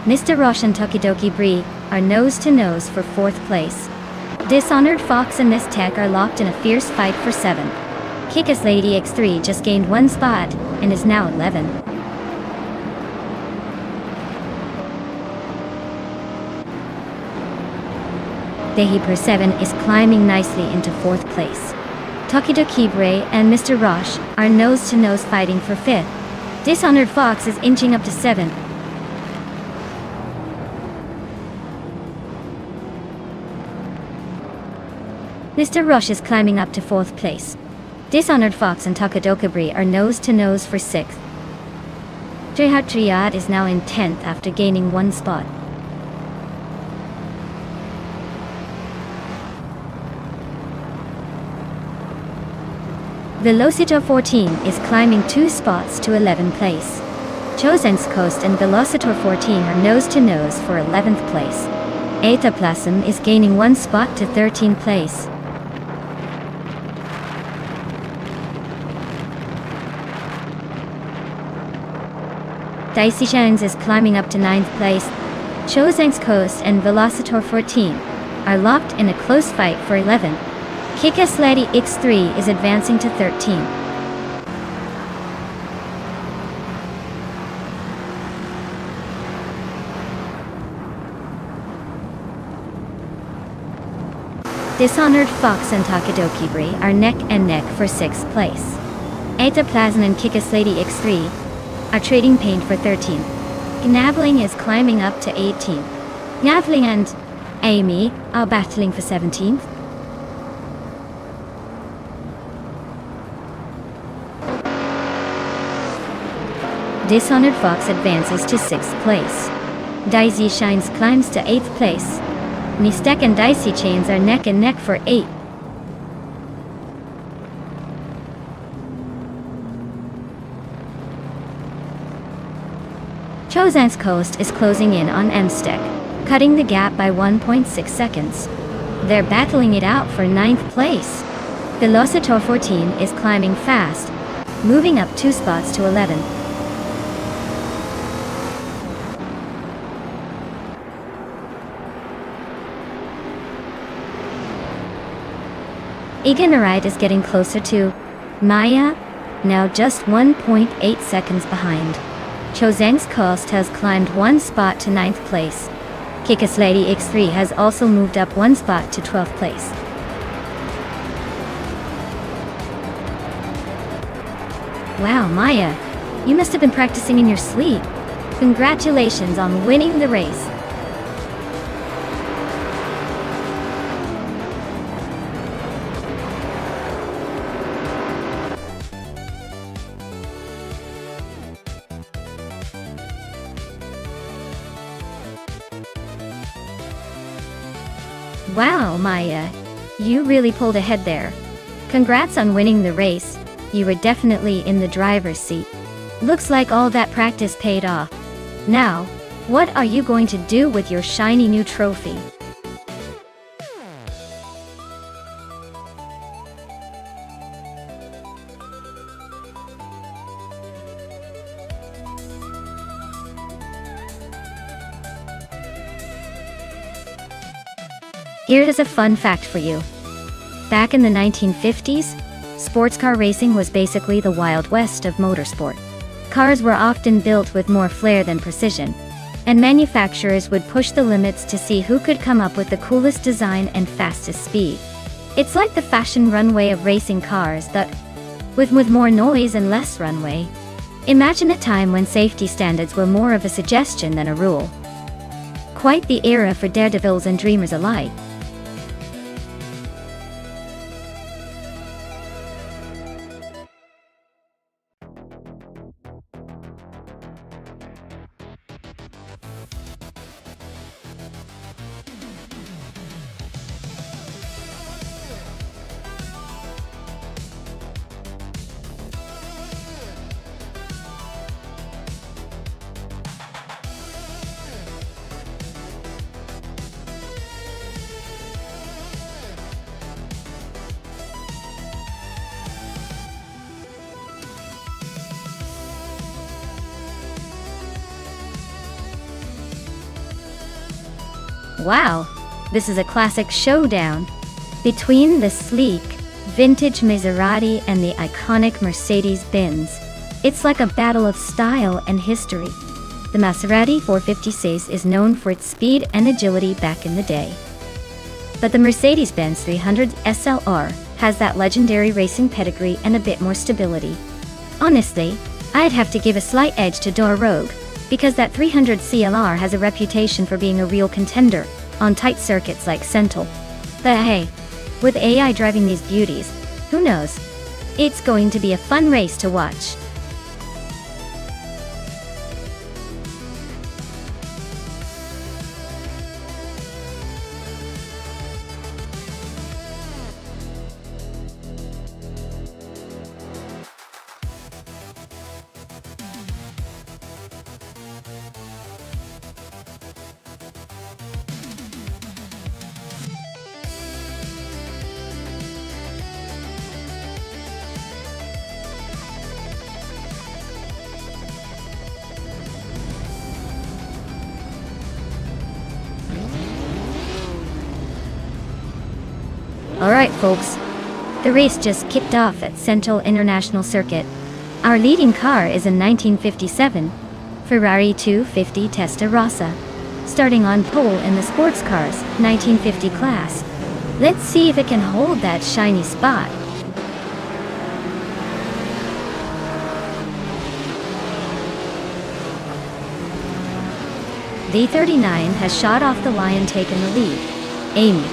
Mr. Roche and Takedo Kibre are nose to nose for 4th place. Dishonored Fox and Nonstop are locked in a fierce fight for 7. Kikaslady X3 just gained 1 spot and is now 11. Dehi 7 is climbing nicely into 4th place. Takedo Kibre and Mr. Roche are nose to nose fighting for 5th. Dishonored Fox is inching up to 7th. Mr. Roche is climbing up to 4th place. Dishonored Fox and Takedo Kibre are nose to nose for 6th. Trihartriad is now in 10th after gaining 1 spot. Velocito 14 is climbing 2 spots to 11th place. Chozang's Coast and Velocitor 14 are nose to nose for 11th place. Ataplasm is gaining 1 spot to 13th place. Dicey Shines is climbing up to 9th place. Chozang's Coast and Velocitor 14 are locked in a close fight for 11th. Kikaslady X3 is advancing to 13. Dishonored Fox and Takedo Kibre are neck and neck for 6th place. Ataplasm and Kikaslady X3 are trading paint for 13th. Gnabling is climbing up to 18th. Gnabling and Amy are battling for 17th. Dishonored Fox advances to 6th place. Dicey Shines climbs to 8th place. Nistek and Dicey Chains are neck and neck for 8th. Chozang's Coast is closing in on Mstek, cutting the gap by 1.6 seconds. They're battling it out for 9th place. Velocitor 14 is climbing fast, moving up 2 spots to 11th. Iganarite is getting closer to Maya, now just 1.8 seconds behind. Chozang's Coast has climbed 1 spot to 9th place. Kikas Lady X3 has also moved up 1 spot to 12th place. Wow, Maya, you must have been practicing in your sleep. Congratulations on winning the race. Wow, Maya, you really pulled ahead there. Congrats on winning the race. You were definitely in the driver's seat. Looks like all that practice paid off. Now, what are you going to do with your shiny new trophy? Here is a fun fact for you. Back in the 1950s, sports car racing was basically the Wild West of motorsport. Cars were often built with more flair than precision, and manufacturers would push the limits to see who could come up with the coolest design and fastest speed. It's like the fashion runway of racing cars, but with more noise and less runway. Imagine a time when safety standards were more of a suggestion than a rule. Quite the era for daredevils and dreamers alike. Wow, this is a classic showdown between the sleek, vintage Maserati and the iconic Mercedes-Benz. It's like a battle of style and history. The Maserati 456 is known for its speed and agility back in the day. But the Mercedes-Benz 300 SLR has that legendary racing pedigree and a bit more stability. Honestly, I'd have to give a slight edge to Dora Rogue, because that 300 CLR has a reputation for being a real contender on tight circuits like Sentul. But hey, with AI driving these beauties, who knows? It's going to be a fun race to watch. Alright folks, the race just kicked off at Sentul International Circuit. Our leading car is a 1957 Ferrari 250 Testarossa, starting on pole in the sports cars 1950 class. Let's see if it can hold that shiny spot. The 39 has shot off the line, taken the lead. Amy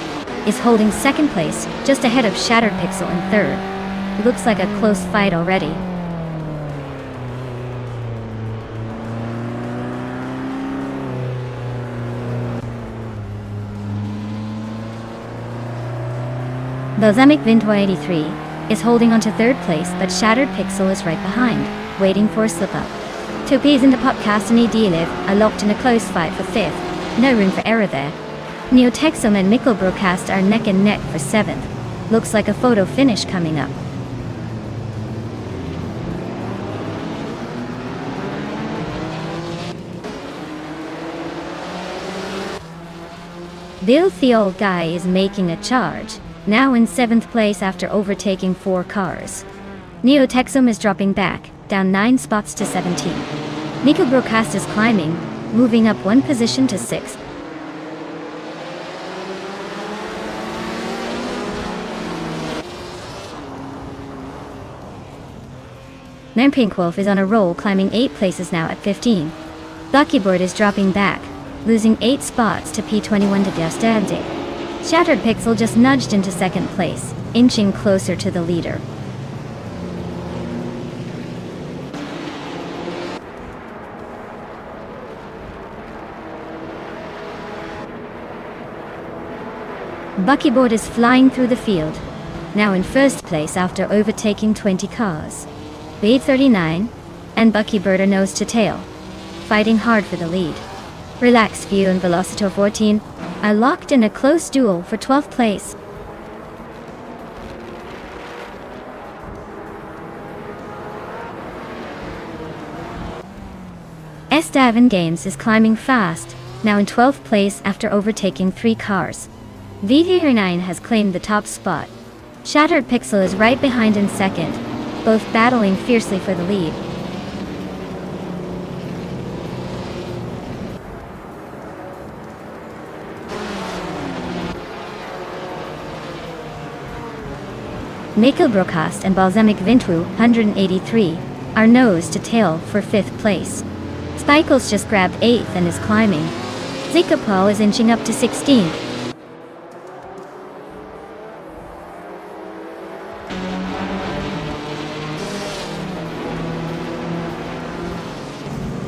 is holding second place, just ahead of Shattered Pixel in third. Looks like a close fight already. Balsamic Vinto 83 is holding on to third place, but Shattered Pixel is right behind, waiting for a slip-up. Two Ps in the podcast and Ediliv are locked in a close fight for fifth. No room for error there. Neotexum and Nickel Broadcast are neck and neck for seventh. Looks like a photo finish coming up. Bill the Old Guy is making a charge, now in 7th place after overtaking 4 cars. Neotexum is dropping back, down 9 spots to 17. Nickel Broadcast is climbing, moving up 1 position to 6th. Pink Wolf is on a roll, climbing 8 places now at 15. Buckybird is dropping back, losing 8 spots to P21 to Gastante. Shattered Pixel just nudged into 2nd place, inching closer to the leader. Buckybird is flying through the field, now in 1st place after overtaking 20 cars. Lead 39 and Buckybird are nose to tail, fighting hard for the lead. Relaxed View and Velocitor 14 are locked in a close duel for 12th place. S7 Games is climbing fast, now in 12th place after overtaking 3 cars. VT9 has claimed the top spot. Shattered Pixel is right behind in 2nd, both battling fiercely for the lead. Nickel Broadcast and Balsamic Vintu 183 are nose to tail for 5th place. Spikles just grabbed 8th and is climbing. Zika Paul is inching up to 16th.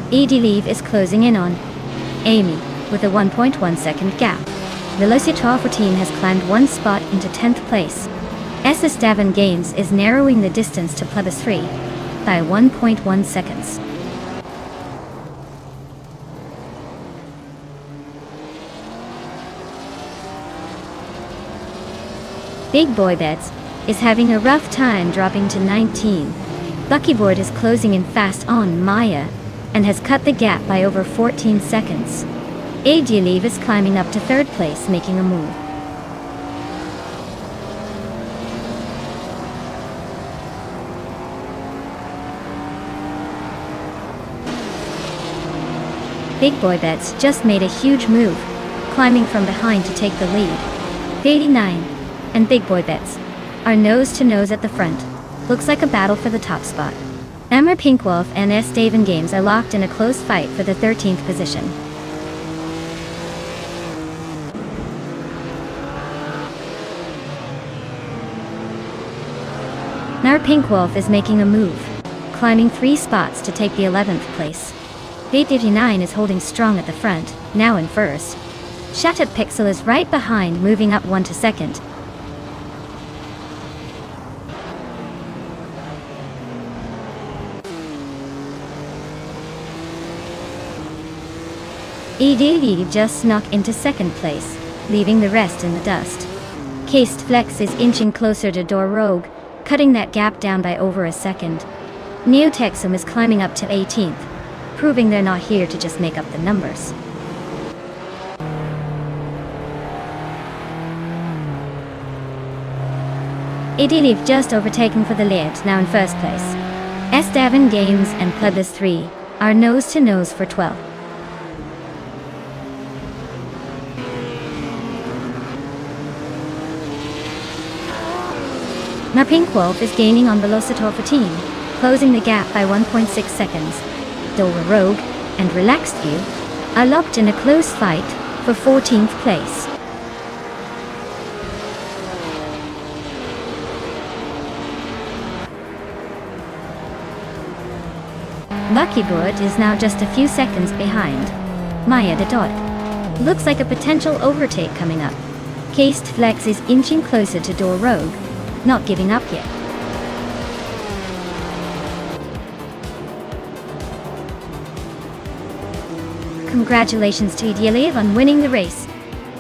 Ediliv is closing in on Amy with a 1.1 second gap. Velocitor 14 has climbed 1 spot into 10th place. SS7 Games is narrowing the distance to Plebis 3 by 1.1 seconds. Big Boy Bets is having a rough time, dropping to 19. Buckybird is closing in fast on Maya and has cut the gap by over 14 seconds. Ediliv is climbing up to 3rd place, making a move. Big Boy Bets just made a huge move, climbing from behind to take the lead. 89 and Big Boy Bets are nose to nose at the front. Looks like a battle for the top spot. Pink Wolf and S7 Games are locked in a close fight for the 13th position. Pink Wolf is making a move, climbing 3 spots to take the 11th place. V59 is holding strong at the front, now in 1st. Shattered Pixel is right behind, moving up 1 to 2nd. Ediliv just snuck into 2nd place, leaving the rest in the dust. Cased Flex is inching closer to Door Rogue, cutting that gap down by over a second. Neotexum is climbing up to 18th, proving they're not here to just make up the numbers. Ediliv just overtaken for the lead, now in 1st place. S7 Games and Plebis 3 are nose to nose for 12th. Pink Wolf is gaining on Velocitor 14, closing the gap by 1.6 seconds. Dora Rogue and Relaxed View are locked in a close fight for 14th place. Buckybird is now just a few seconds behind Maya the Dot. Looks like a potential overtake coming up. Cased Flex is inching closer to Door Rogue, not giving up yet. Congratulations to Idylev on winning the race.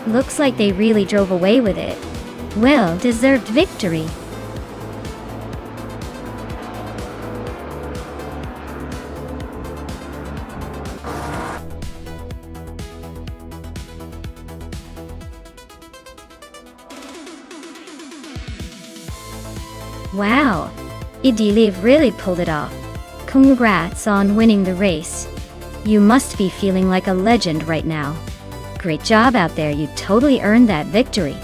Looks like they really drove away with it. Well-deserved victory. Wow, Idylev really pulled it off. Congrats on winning the race. You must be feeling like a legend right now. Great job out there, you totally earned that victory.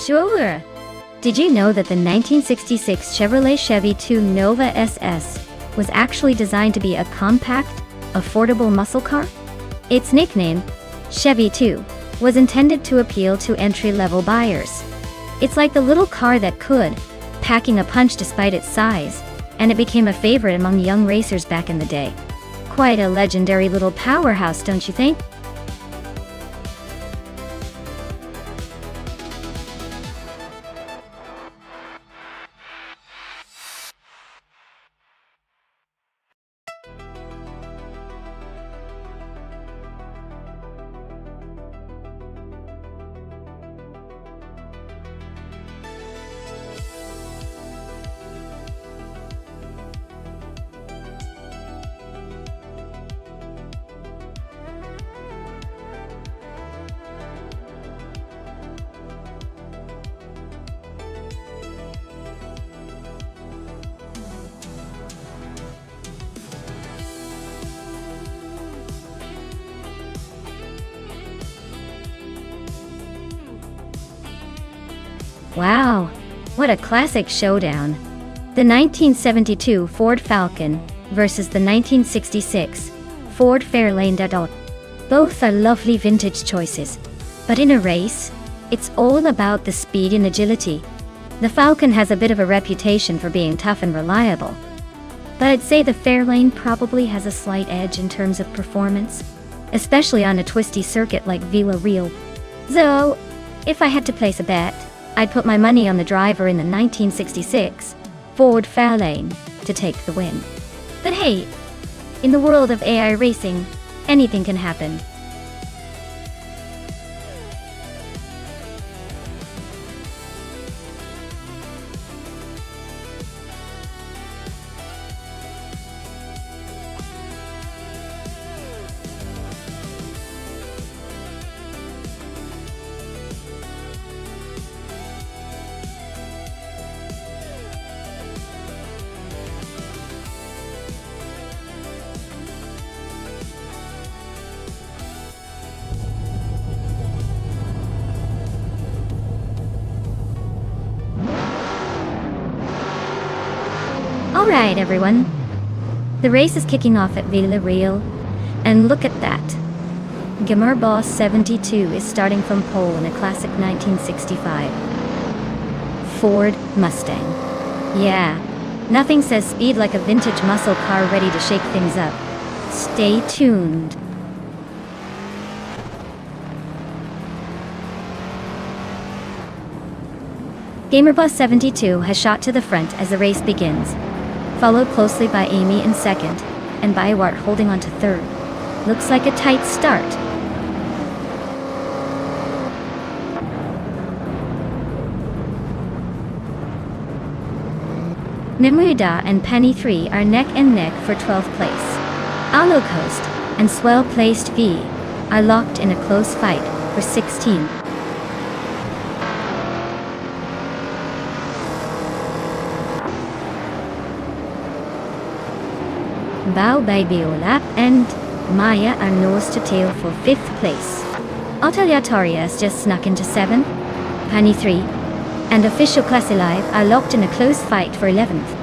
Sure. Did you know that the 1966 Chevrolet Chevy 2 Nova SS was actually designed to be a compact, affordable muscle car? Its nickname, Chevy 2, was intended to appeal to entry-level buyers. It's like the little car that could, packing a punch despite its size, and it became a favorite among young racers back in the day. Quite a legendary little powerhouse, don't you think? Wow, what a classic showdown. The 1972 Ford Falcon versus the 1966 Ford Fairlane. Both are lovely vintage choices, but in a race, it's all about the speed and agility. The Falcon has a bit of a reputation for being tough and reliable, but I'd say the Fairlane probably has a slight edge in terms of performance, especially on a twisty circuit like Villarreal. So, if I had to place a bet, I'd put my money on the driver in the 1966 Ford Fairlane to take the win. But hey, in the world of AI racing, anything can happen. Alright everyone, the race is kicking off at Villarreal, and look at that. Gamer Boss 72 is starting from pole in a classic 1965 Ford Mustang. Yeah, nothing says speed like a vintage muscle car ready to shake things up. Stay tuned. Gamerboss 72 has shot to the front as the race begins, followed closely by Amy in second, and Biowart holding on to third. Looks like a tight start. Nemuda and Penny 3 are neck and neck for 12th place. Alo Coast and Swell-placed V are locked in a close fight for 16th. Bao Babyolap and Maya are nose to tail for 5th place. Aleatorias just snuck into 7th, Penny 3, and Official Class Alive are locked in a close fight for 11th.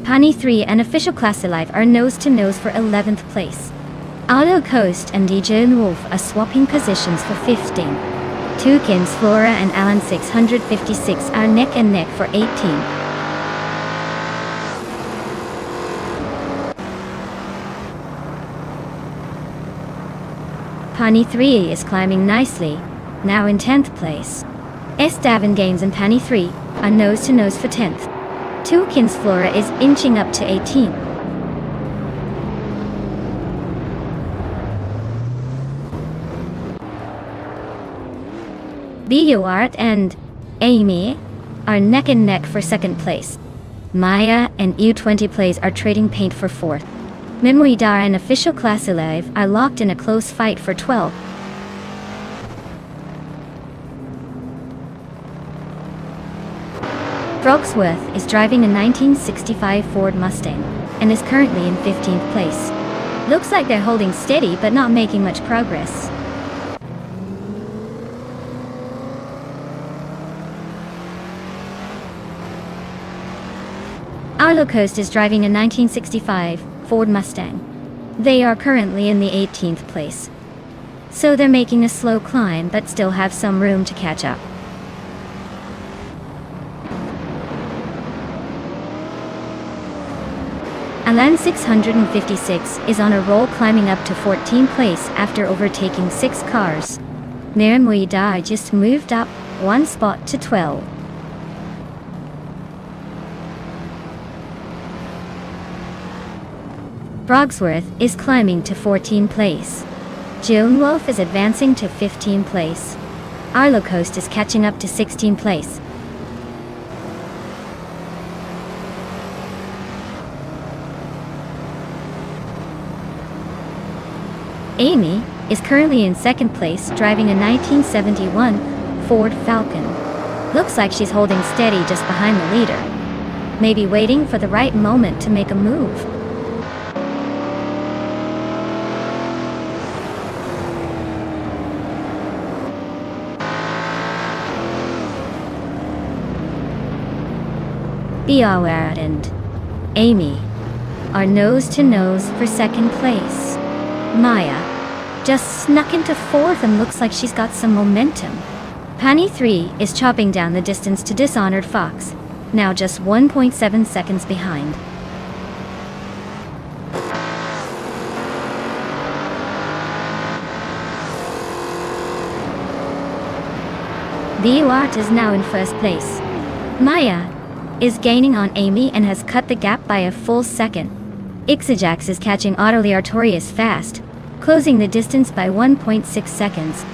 Pani 3 and Official Class Alive are nose-to-nose for 11th place. Auto Coast and DJ Wolf are swapping positions for 15. Toucan's Flora and Alan 656 are neck and neck for 18. Pani 3 is climbing nicely, now in 10th place. Davin Games and Pani 3 are nose-to-nose for 10th. Toucan's Flora is inching up to 18. Art and Amy are neck and neck for 2nd place. Maya and U20 Plays are trading paint for 4th. Mimwidar and Official Class Alive are locked in a close fight for 12. Brogsworth is driving a 1965 Ford Mustang and is currently in 15th place. Looks like they're holding steady but not making much progress. Arlo Coast is driving a 1965 Ford Mustang. They are currently in the 18th place. So they're making a slow climb but still have some room to catch up. Alan 656 is on a roll, climbing up to 14th place after overtaking 6 cars. Mimwidar just moved up 1 spot to 12. Brogsworth is climbing to 14th place. Joan Wolf is advancing to 15th place. Arlo Coast is catching up to 16th place. Amy is currently in 2nd place, driving a 1971 Ford Falcon. Looks like she's holding steady just behind the leader. Maybe waiting for the right moment to make a move. Biaware and Amy are nose-to-nose for 2nd place. Maya just snuck into 4th and looks like she's got some momentum. Pani 3 is chopping down the distance to Dishonored Fox, now just 1.7 seconds behind. Art is now in 1st place. Maya is gaining on Amy and has cut the gap by a full second. Ixajax is catching Autoliartorius fast, closing the distance by 1.6 seconds.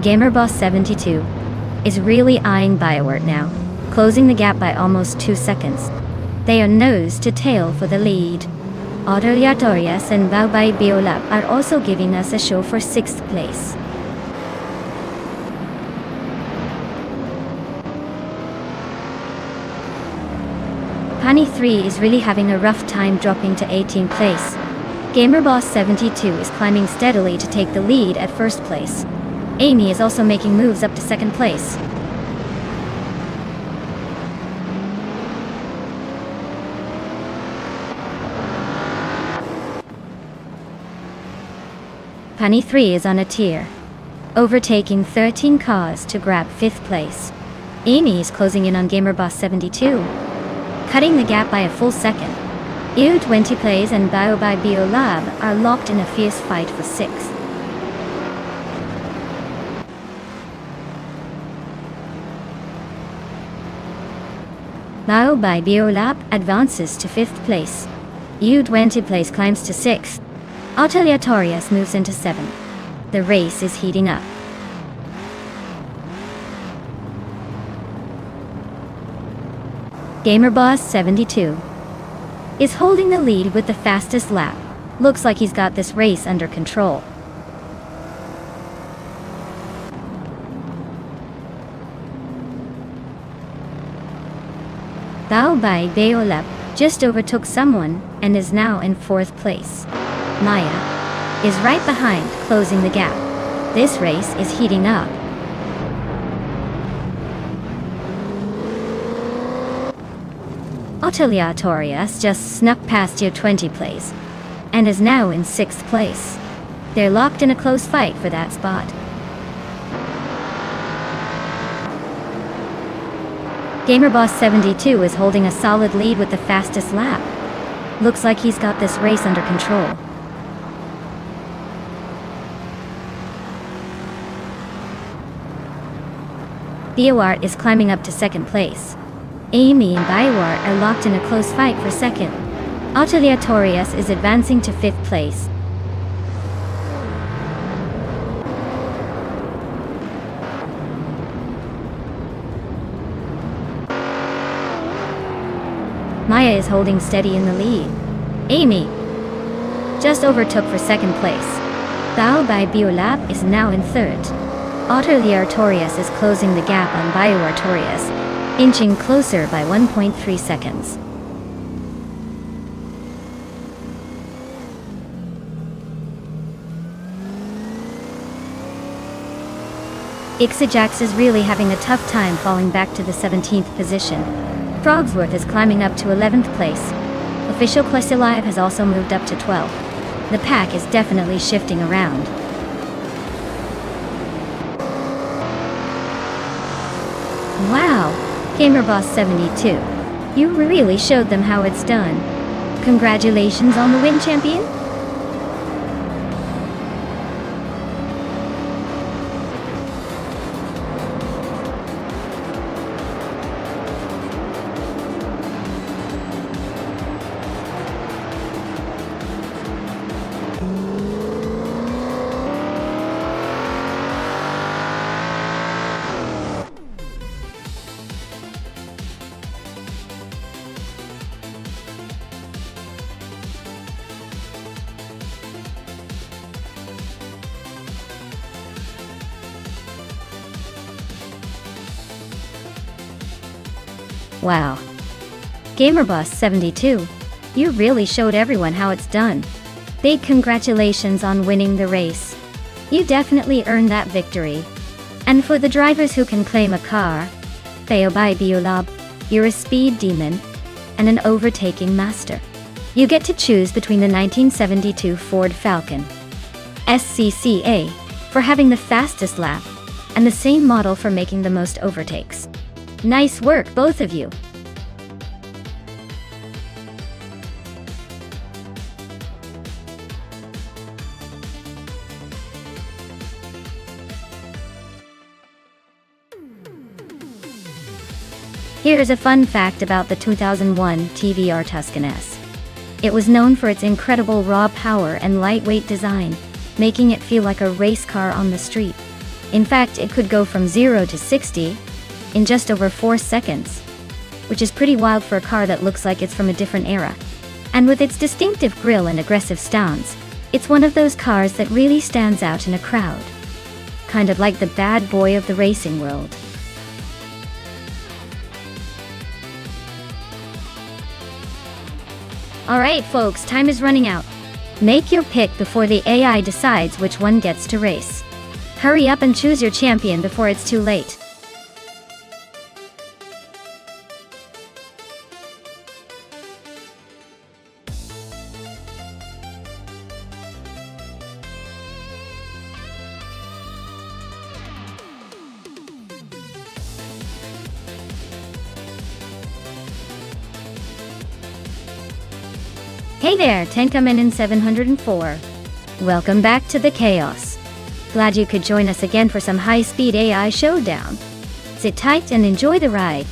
GamerBoss72 is really eyeing Bioware now, closing the gap by almost 2 seconds. They are nose to tail for the lead. Autoliartorius and Baobai Biolab are also giving us a show for 6th place. Pani 3 is really having a rough time dropping to 18th place. GamerBoss72 is climbing steadily to take the lead at 1st place. Amy is also making moves up to 2nd place. Pani 3 is on a tear, overtaking 13 cars to grab 5th place. Amy is closing in on GamerBoss72, cutting the gap by a full second. U20 Plays and Baobai Biolab are locked in a fierce fight for 6th. Baobai Biolab advances to 5th place. U20 Plays climbs to 6th. Autoliartorius moves into 7th. The race is heating up. GamerBoss72 is holding the lead with the fastest lap. Looks like he's got this race under control. Baobai Biolab just overtook someone and is now in 4th place. Maya is right behind, closing the gap. This race is heating up. Aleatorius just snuck past you 20 place, and is now in 6th place. They're locked in a close fight for that spot. GamerBoss72 is holding a solid lead with the fastest lap. Looks like he's got this race under control. Theoart is climbing up to 2nd place. Amy and Biowart are locked in a close fight for 2nd. Aleatorius is advancing to 5th place. Maya is holding steady in the lead. Amy just overtook for 2nd place. Bao by Biolab is now in 3rd. Aleatorius is closing the gap on Bioartorius, inching closer by 1.3 seconds. Ixajax is really having a tough time falling back to the 17th position. Frogsworth is climbing up to 11th place. Official Quest Alive has also moved up to 12th. The pack is definitely shifting around. Wow! GamerBoss72. You really showed them how it's done. Congratulations on the win, champion! Wow. GamerBoss72. You really showed everyone how it's done. Big congratulations on winning the race. You definitely earned that victory. And for the drivers who can claim a car, Theo by Biolab, you're a speed demon and an overtaking master. You get to choose between the 1972 Ford Falcon SCCA for having the fastest lap and the same model for making the most overtakes. Nice work, both of you. Here's a fun fact about the 2001 TVR Tuscan S. It was known for its incredible raw power and lightweight design, making it feel like a race car on the street. In fact, it could go from 0 to 60 in just over 4 seconds, which is pretty wild for a car that looks like it's from a different era. And with its distinctive grille and aggressive stance, it's one of those cars that really stands out in a crowd. Kind of like the bad boy of the racing world. Alright folks, time is running out. Make your pick before the AI decides which one gets to race. Hurry up and choose your champion before it's too late. Hey there, Tenkamen 704. Welcome back to the chaos. Glad you could join us again for some high-speed AI showdown. Sit tight and enjoy the ride.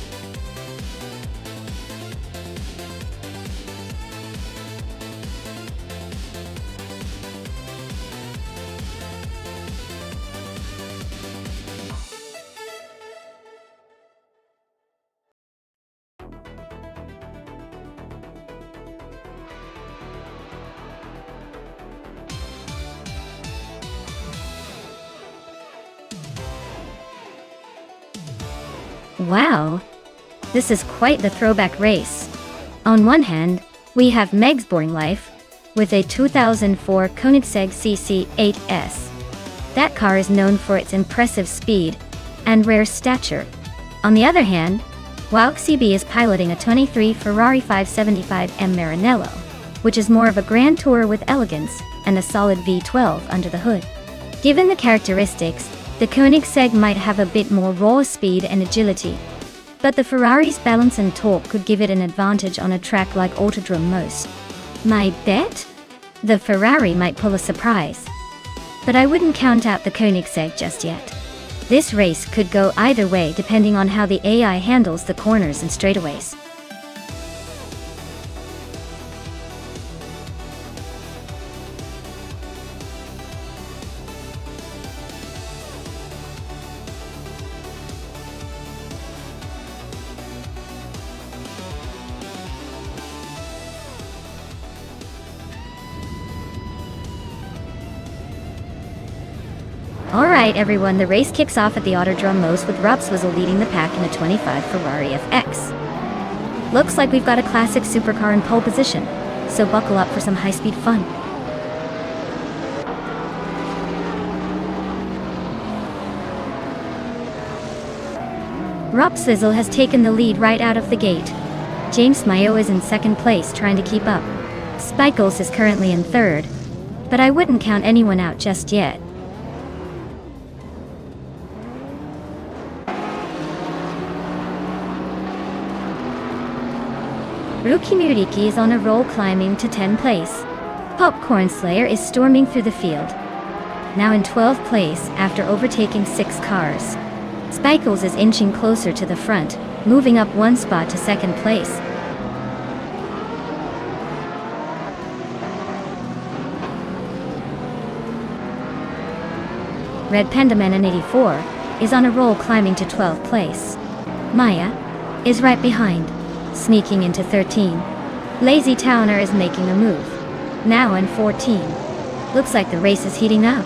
Wow, this is quite the throwback race. On one hand, we have Meg's boring life, with a 2004 Koenigsegg CC8S. That car is known for its impressive speed and rare stature. On the other hand, WowXCB is piloting a 23 Ferrari 575M Maranello, which is more of a grand tour with elegance and a solid V12 under the hood. Given the characteristics, the Koenigsegg might have a bit more raw speed and agility, but the Ferrari's balance and torque could give it an advantage on a track like Autodrome most. My bet? The Ferrari might pull a surprise. But I wouldn't count out the Koenigsegg just yet. This race could go either way depending on how the AI handles the corners and straightaways. Alright everyone, the race kicks off at the Autodrome Most with Rob Swizzle leading the pack in a 25 Ferrari FX. Looks like we've got a classic supercar in pole position, so buckle up for some high-speed fun. Rob Swizzle has taken the lead right out of the gate. James Mayo is in second place trying to keep up. Spikels is currently in third, but I wouldn't count anyone out just yet. Rookie Miriki is on a roll climbing to 10th place. Popcorn Slayer is storming through the field, now in 12th place after overtaking 6 cars. Spikels is inching closer to the front, moving up 1 spot to 2nd place. Red Pandaman in 84 is on a roll climbing to 12th place. Maya is right behind, sneaking into 13. Lazy Towner is making a move, now in 14. Looks like the race is heating up.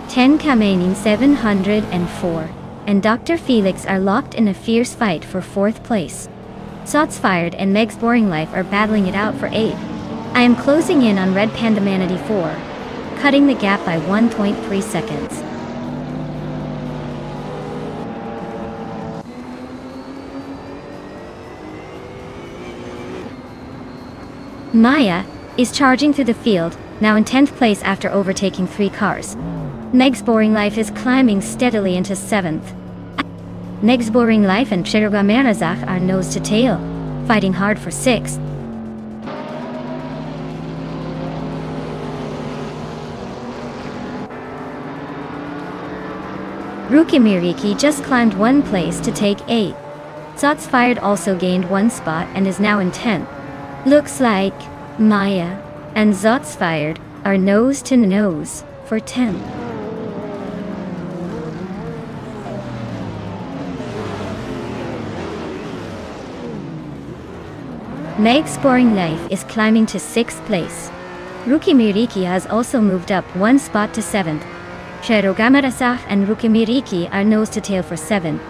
Ten Kamenin 704 and Dr. Felix are locked in a fierce fight for 4th place. Sots Fired and Meg's Boring Life are battling it out for 8th. I am closing in on Red Panda Man 84, cutting the gap by 1.3 seconds. Maya is charging through the field, now in 10th place after overtaking 3 cars. Meg's Boring Life is climbing steadily into 7th. Meg's Boring Life and Przeroga Merazach are nose to tail, fighting hard for 6th. Rookie Miriki just climbed 1 place to take 8th. Sots Fired also gained 1 spot and is now in 10th. Looks like Maya and Zots Fired are nose to nose for 10th. Meg's Boring Life is climbing to 6th place. Rookie Miriki has also moved up 1 spot to 7th. Przeroga Merazach and Rookie Miriki are nose to tail for 7th.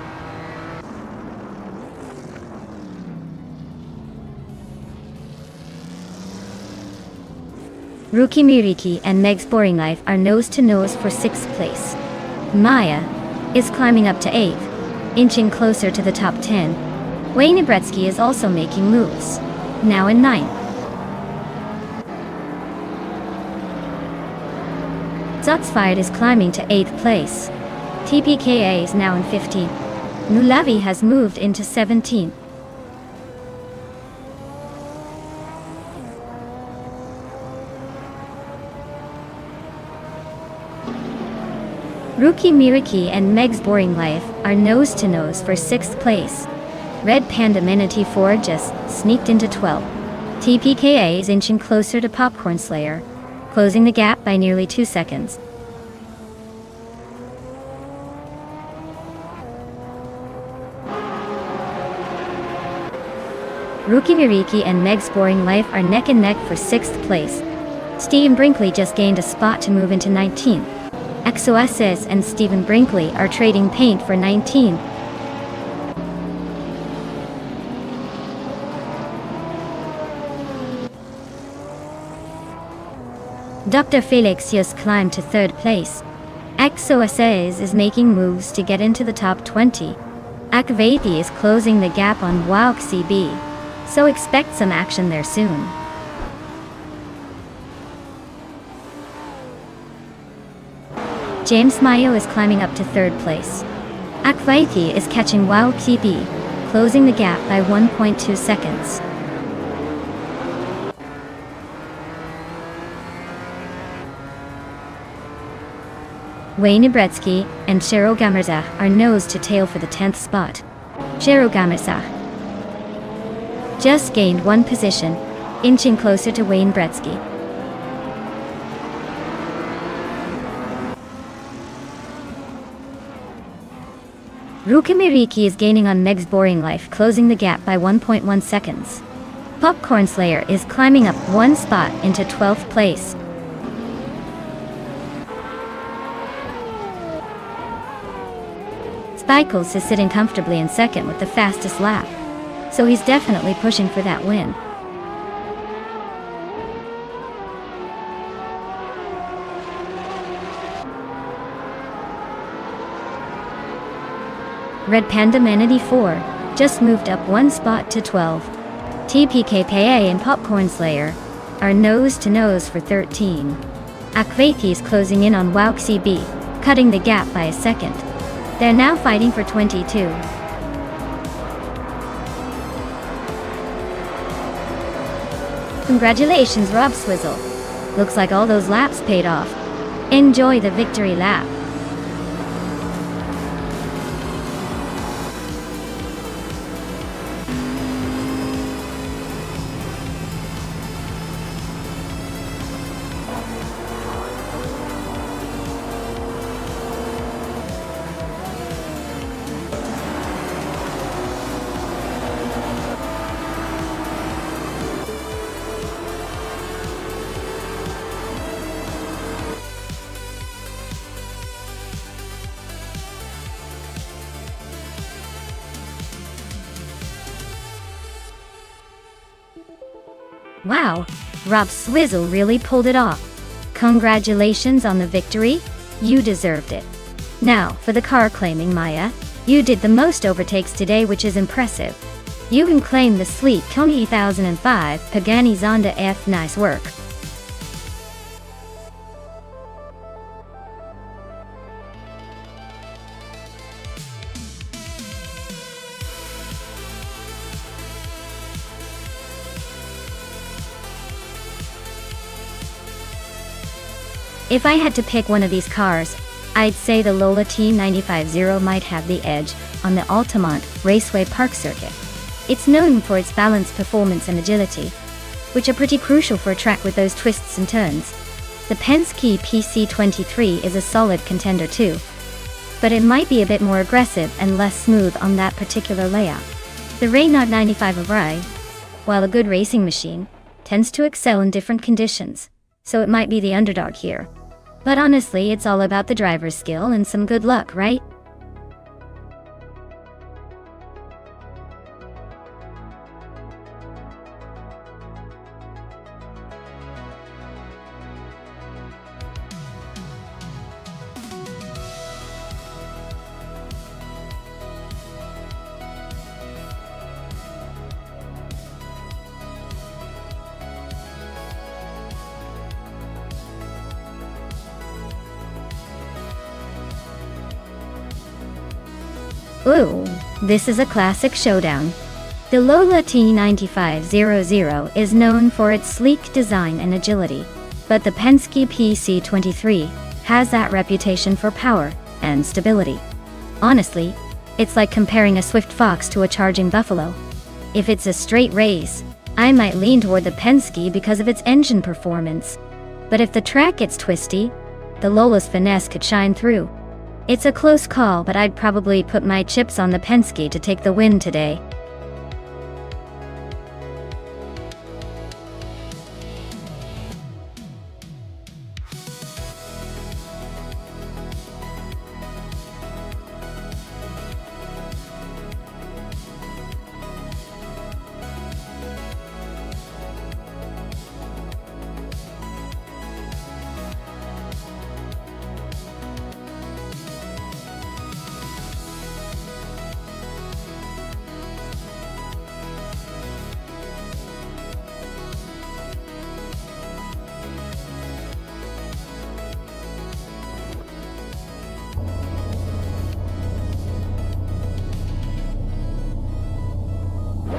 Rookie Miriki and Meg's Boring Life are nose to nose for 6th place. Maya is climbing up to 8th, inching closer to the top 10. Wayne Ibretsky is also making moves, now in 9th. Zots Fired is climbing to 8th place. TPKA is now in 15th. Nulavi has moved into 17th. Rookie Miriki and Meg's Boring Life are nose to nose for 6th place. Red Panda Manatee 4 just sneaked into 12th. TPKA is inching closer to Popcorn Slayer, closing the gap by nearly 2 seconds. Rookie Miriki and Meg's Boring Life are neck and neck for 6th place. Steve Brinkley just gained a spot to move into 19th. XOSS and Stephen Brinkley are trading paint for 19th. Dr. Felix just climbed to 3rd place. XOSS is making moves to get into the top 20. Akvati is closing the gap on WowXCB, so expect some action there soon. James Mayo is climbing up to 3rd place. Akvati is catching WowXCB, closing the gap by 1.2 seconds. Wayne Ibretsky and Shero Gamerza are nose to tail for the 10th spot. Shero Gamerza just gained 1 position, inching closer to Wayne Bretsky. Rukamiriki is gaining on Meg's Boring Life, closing the gap by 1.1 seconds. Popcorn Slayer is climbing up 1 spot into 12th place. Spikles is sitting comfortably in 2nd with the fastest lap, so he's definitely pushing for that win. Red Panda Man 84 just moved up 1 spot to 12. TPKPA and Popcorn Slayer are nose to nose for 13. Akvati is closing in on WowXCB, cutting the gap by a second. They're now fighting for 22. Congratulations, Rob Swizzle. Looks like all those laps paid off. Enjoy the victory lap. Wow, Rob Swizzle really pulled it off. Congratulations on the victory, you deserved it. Now, for the car claiming, Maya, you did the most overtakes today, which is impressive. You can claim the sleek 2005 Pagani Zonda F. Nice work. If I had to pick one of these cars, I'd say the Lola T950 might have the edge on the Altamont Raceway Park circuit. It's known for its balanced performance and agility, which are pretty crucial for a track with those twists and turns. The Penske PC23 is a solid contender too, but it might be a bit more aggressive and less smooth on that particular layout. The Renault 95 while a good racing machine, tends to excel in different conditions, so it might be the underdog here. But honestly, it's all about the driver's skill and some good luck, right? Ooh, this is a classic showdown. The Lola T9500 is known for its sleek design and agility, but the Penske PC23 has that reputation for power and stability. Honestly, it's like comparing a swift fox to a charging buffalo. If it's a straight race, I might lean toward the Penske because of its engine performance. But if the track gets twisty, the Lola's finesse could shine through. It's a close call, but I'd probably put my chips on the Penske to take the win today.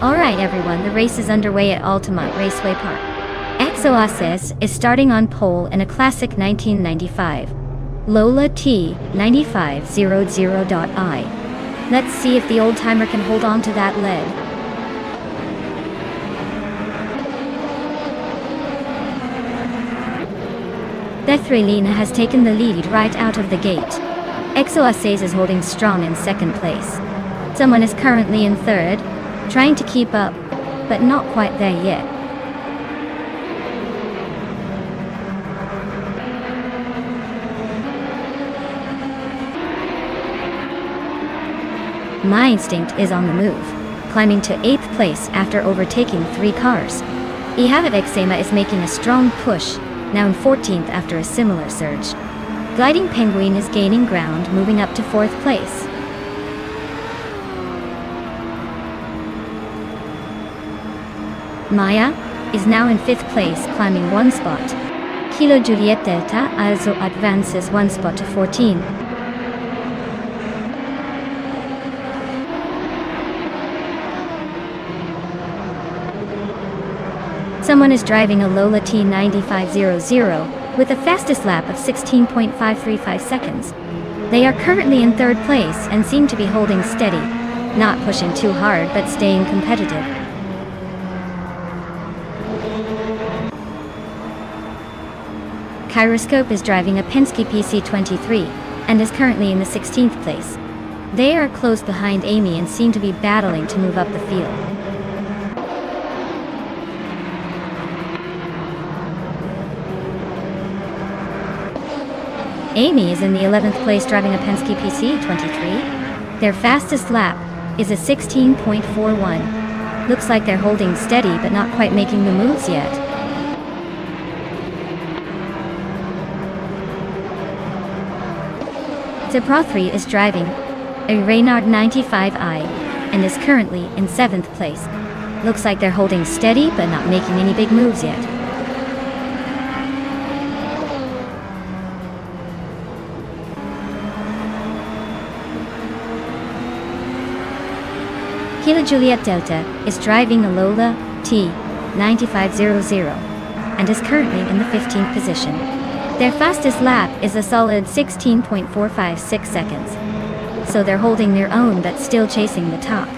Alright everyone, the race is underway at Altamont Raceway Park. Exoaces is starting on pole in a classic 1995 Lola T 9500.I. Let's see if the old-timer can hold on to that lead. Bethrelina has taken the lead right out of the gate. Exoaces is holding strong in second place. Someone is currently in third, trying to keep up, but not quite there yet. My Instinct is on the move, climbing to 8th place after overtaking 3 cars. Ihavet Exema is making a strong push, now in 14th after a similar surge. Gliding Penguin is gaining ground, moving up to 4th place. Maya is now in 5th place, climbing 1 spot. Kilo Juliet Delta also advances 1 spot to 14. Someone is driving a Lola T9500 with a fastest lap of 16.535 seconds. They are currently in 3rd place and seem to be holding steady, not pushing too hard but staying competitive. Kyroscope is driving a Penske PC23 and is currently in the 16th place. They are close behind Amy and seem to be battling to move up the field. Amy is in the 11th place driving a Penske PC23. Their fastest lap is a 16.41. Looks like they're holding steady but not quite making the moves yet. Zebra3 is driving a Reynard 95i and is currently in 7th place. Looks like they're holding steady but not making any big moves yet. Kilo Juliet Delta is driving a Lola T 9500 and is currently in the 15th position. Their fastest lap is a solid 16.456 seconds, so they're holding their own but still chasing the top.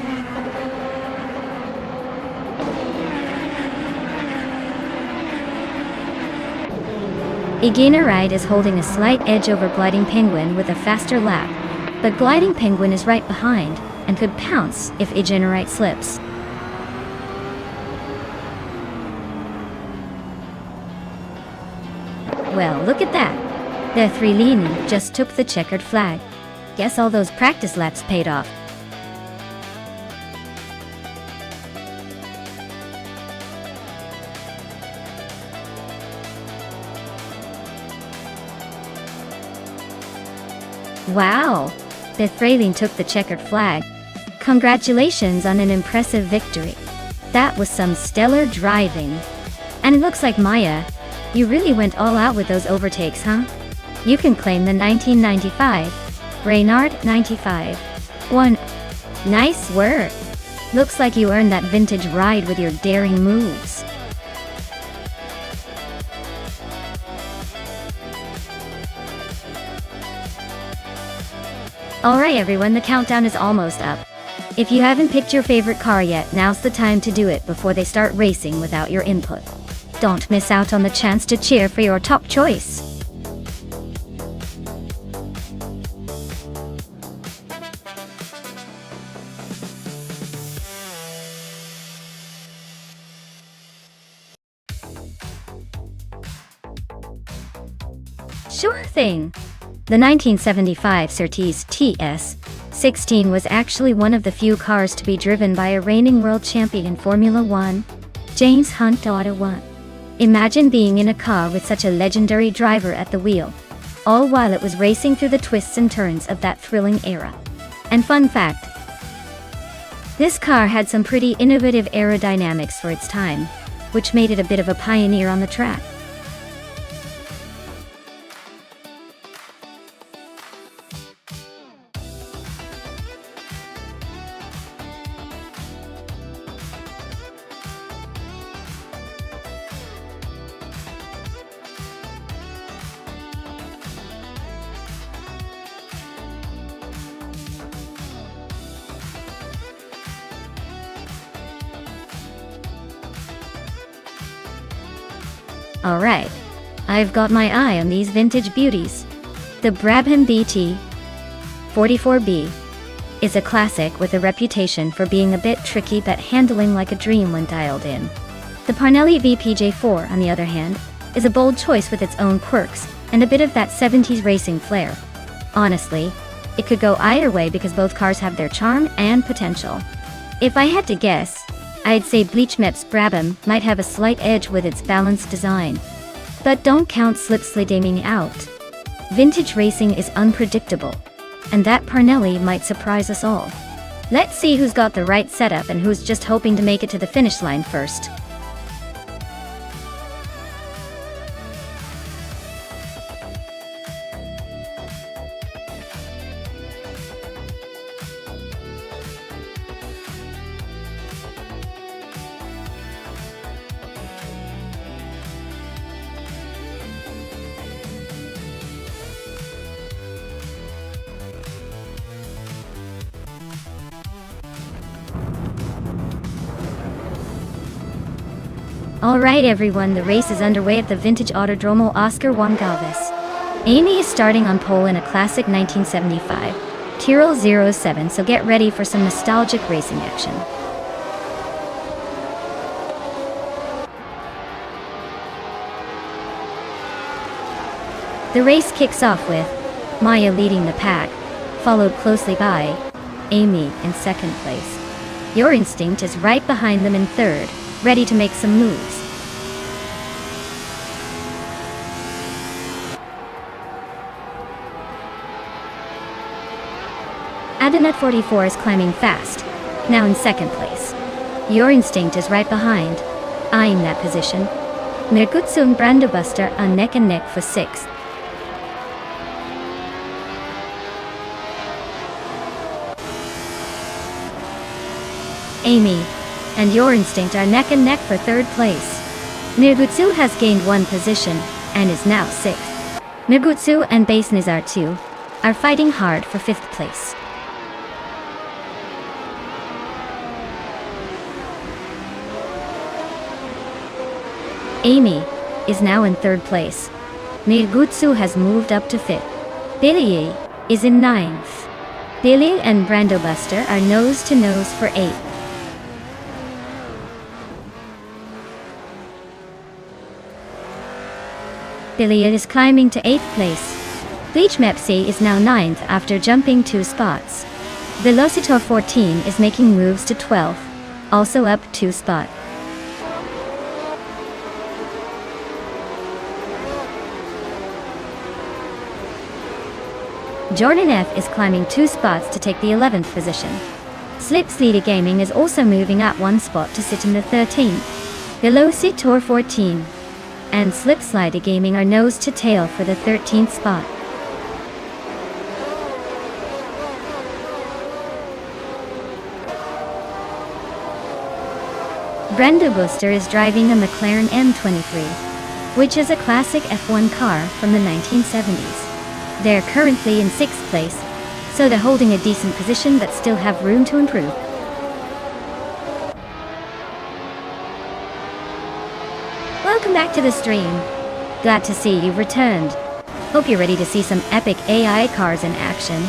Igina Ride is holding a slight edge over Gliding Penguin with a faster lap, but Gliding Penguin is right behind and could pounce if Igenerite slips. Well, look at that. Bethrelina just took the checkered flag. Guess all those practice laps paid off. Wow! Bethrelina took the checkered flag. Congratulations on an impressive victory. That was some stellar driving. And it looks like Maya, you really went all out with those overtakes, huh? You can claim the 1995 Reynard 95 1. Nice work. Looks like you earned that vintage ride with your daring moves. Alright everyone, the countdown is almost up. If you haven't picked your favorite car yet, now's the time to do it before they start racing without your input. Don't miss out on the chance to cheer for your top choice. Sure thing. The 1975 Surtees TS16 was actually one of the few cars to be driven by a reigning world champion in Formula One, James Hunt Auto 1. Imagine being in a car with such a legendary driver at the wheel, all while it was racing through the twists and turns of that thrilling era. And fun fact, this car had some pretty innovative aerodynamics for its time, which made it a bit of a pioneer on the track. Alright, I've got my eye on these vintage beauties. The Brabham BT 44B is a classic with a reputation for being a bit tricky but handling like a dream when dialed in. The Parnelli VPJ4, on the other hand, is a bold choice with its own quirks and a bit of that 70s racing flair. Honestly, it could go either way because both cars have their charm and potential. If I had to guess, I'd say Bleachmep's Brabham might have a slight edge with its balanced design. But don't count slipsliding out. Vintage racing is unpredictable, and that Parnelli might surprise us all. Let's see who's got the right setup and who's just hoping to make it to the finish line first. Alright everyone, the race is underway at the vintage Autodromo Oscar Juan Galvez. Amy is starting on pole in a classic 1975 Tyrrell 07, so get ready for some nostalgic racing action. The race kicks off with Maya leading the pack, followed closely by Amy in second place. Your Instinct is right behind them in third, ready to make some moves. Adenet 44 is climbing fast, now in second place. Your Instinct is right behind, eyeing that position. Mergutsu and Brandobuster are neck and neck for sixth. Amy and Your Instinct are neck and neck for third place. Mergutsu has gained one position and is now sixth. Mergutsu and Base Nizar 2 are fighting hard for fifth place. Amy is now in third place. Mergutsu has moved up to fifth. Billy is in ninth. Billy and Brandobuster are nose to nose for eighth. Billy is climbing to 8th place. Bleachmepsy is now 9th after jumping 2 spots. Velocitor 14 is making moves to 12th, also up 2 spots. Jordan F is climbing 2 spots to take the 11th position. Slipsleader Gaming is also moving up 1 spot to sit in the 13th. Velocitor 14 and Slipslider Gaming are nose to tail for the 13th spot. Brenda Booster is driving a McLaren M23, which is a classic F1 car from the 1970s. They're currently in 6th place, so they're holding a decent position but still have room to improve. Welcome back to the stream. Glad to see you've returned. Hope you're ready to see some epic AI cars in action.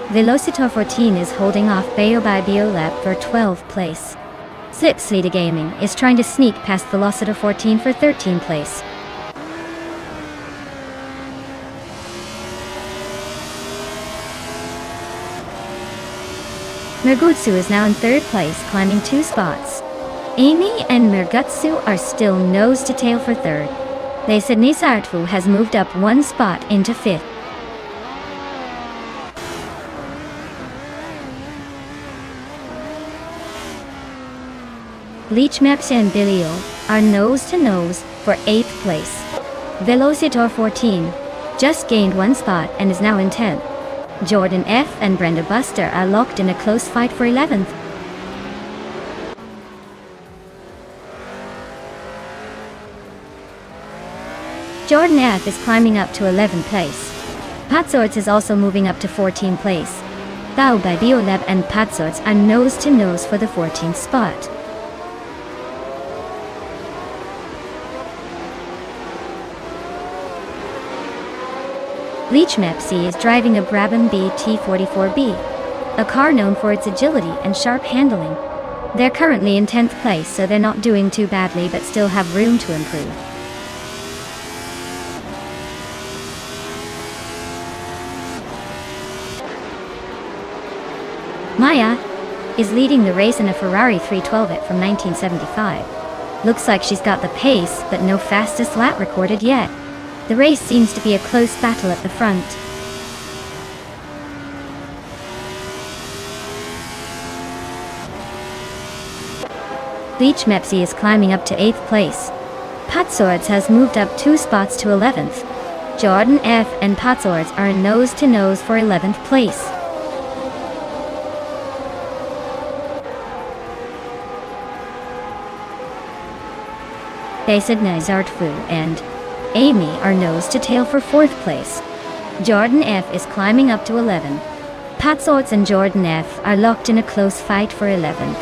Velocitor 14 is holding off Bayo by Biolab for 12th place. Slipsleader Gaming is trying to sneak past Velocitor 14 for 13th place. Mergutsu is now in 3rd place, climbing 2 spots. Amy and Mergutsu are still nose to tail for 3rd. Nisartvu has moved up 1 spot into 5th. Bleachmeps and Bilio are nose to nose for 8th place. Velocitor 14 just gained 1 spot and is now in 10th. Jordan F and Brenda Buster are locked in a close fight for 11th. Jordan F is climbing up to 11th place. Patsorts is also moving up to 14th place. Bau by Biolab and Patsorts are nose to nose for the 14th spot. Leechmepsi is driving a Brabham BT44B, a car known for its agility and sharp handling. They're currently in 10th place, so they're not doing too badly but still have room to improve. Maya is leading the race in a Ferrari 312 from 1975. Looks like she's got the pace, but no fastest lap recorded yet. The race seems to be a close battle at the front. Leechmepsi is climbing up to 8th place. Patsorts has moved up 2 spots to 11th. Jordan F and Patsorts are nose to nose for 11th place. Basidna Zartfu and Amy are nose to tail for 4th place. Jordan F is climbing up to 11. Patsorts and Jordan F are locked in a close fight for 11th.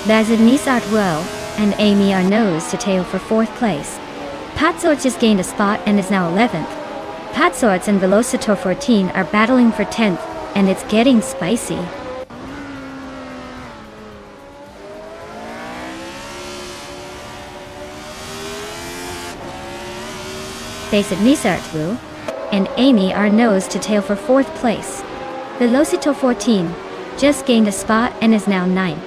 Basidna Zartfu and Amy are nose to tail for 4th place. Patsorts has gained a spot and is now 11th. Patsorts and Velocitor 14 are battling for 10th, and it's getting spicy. Basidna Zartfu and Amy are nose to tail for 4th place. Velocitor 14 just gained a spot and is now 9th.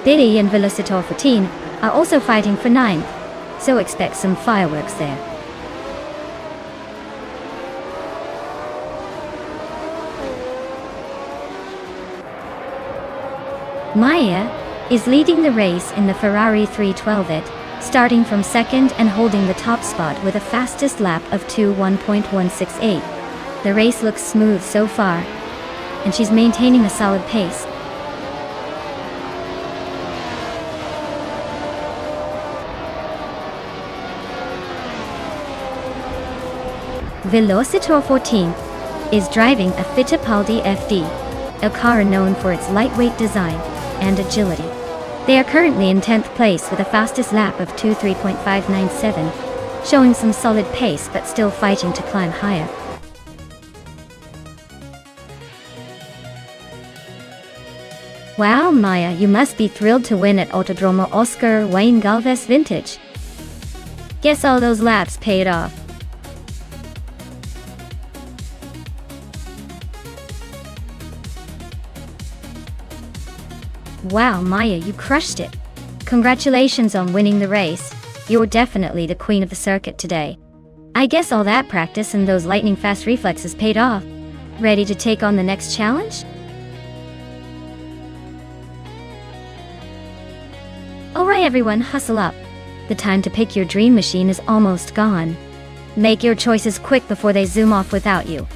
Biddy and Velocitor 14 are also fighting for 9th, so expect some fireworks there. Maya is leading the race in the Ferrari 312, starting from 2nd and holding the top spot with a fastest lap of 2:1.168. The race looks smooth so far, and she's maintaining a solid pace. Velocitor 14 is driving a Fittipaldi FD, a car known for its lightweight design and agility. They are currently in 10th place with a fastest lap of 2:3.597, showing some solid pace but still fighting to climb higher. Wow, Maya, you must be thrilled to win at Autodromo Oscar Wayne Galvez Vintage. Guess all those laps paid off. Wow, Maya, you crushed it. Congratulations on winning the race. You're definitely the queen of the circuit today. I guess all that practice and those lightning fast reflexes paid off. Ready to take on the next challenge? Alright everyone, hustle up. The time to pick your dream machine is almost gone. Make your choices quick before they zoom off without you.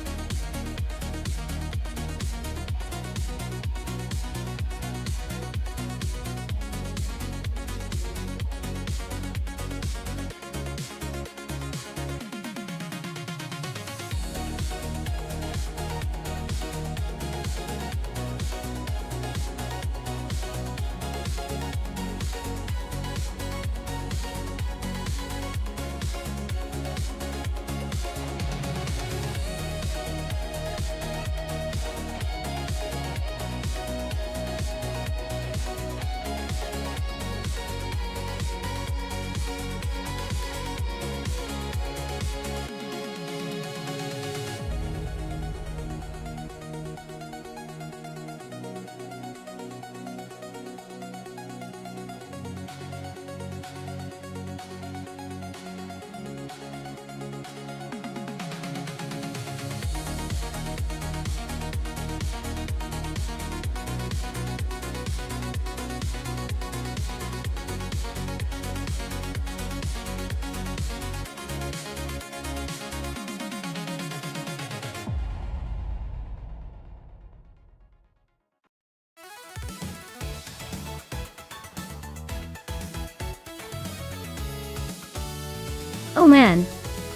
Oh man,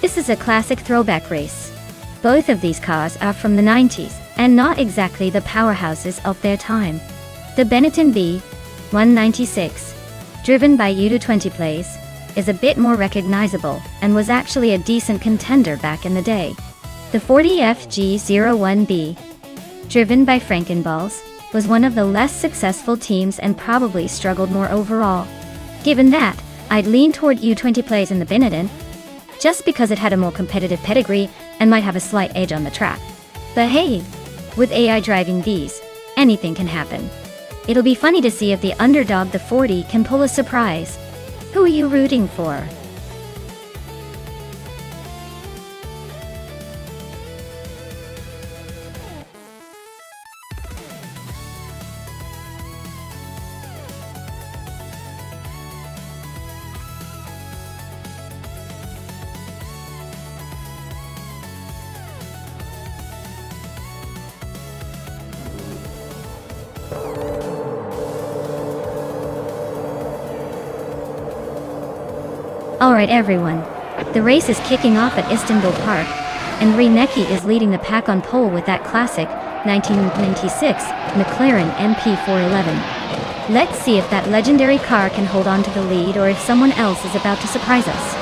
this is a classic throwback race. Both of these cars are from the 90s, and not exactly the powerhouses of their time. The Benetton B196, driven by U220 plays, is a bit more recognizable, and was actually a decent contender back in the day. The 40FG01B, driven by Frankenballs, was one of the less successful teams and probably struggled more overall. Given that, I'd lean toward U20 plays in the Benetton, just because it had a more competitive pedigree and might have a slight edge on the track. But hey, with AI driving these, anything can happen. It'll be funny to see if the underdog, the 40, can pull a surprise. Who are you rooting for? Alright everyone, the race is kicking off at Istanbul Park, and Reinecke is leading the pack on pole with that classic 1996 McLaren MP411. Let's see if that legendary car can hold on to the lead or if someone else is about to surprise us.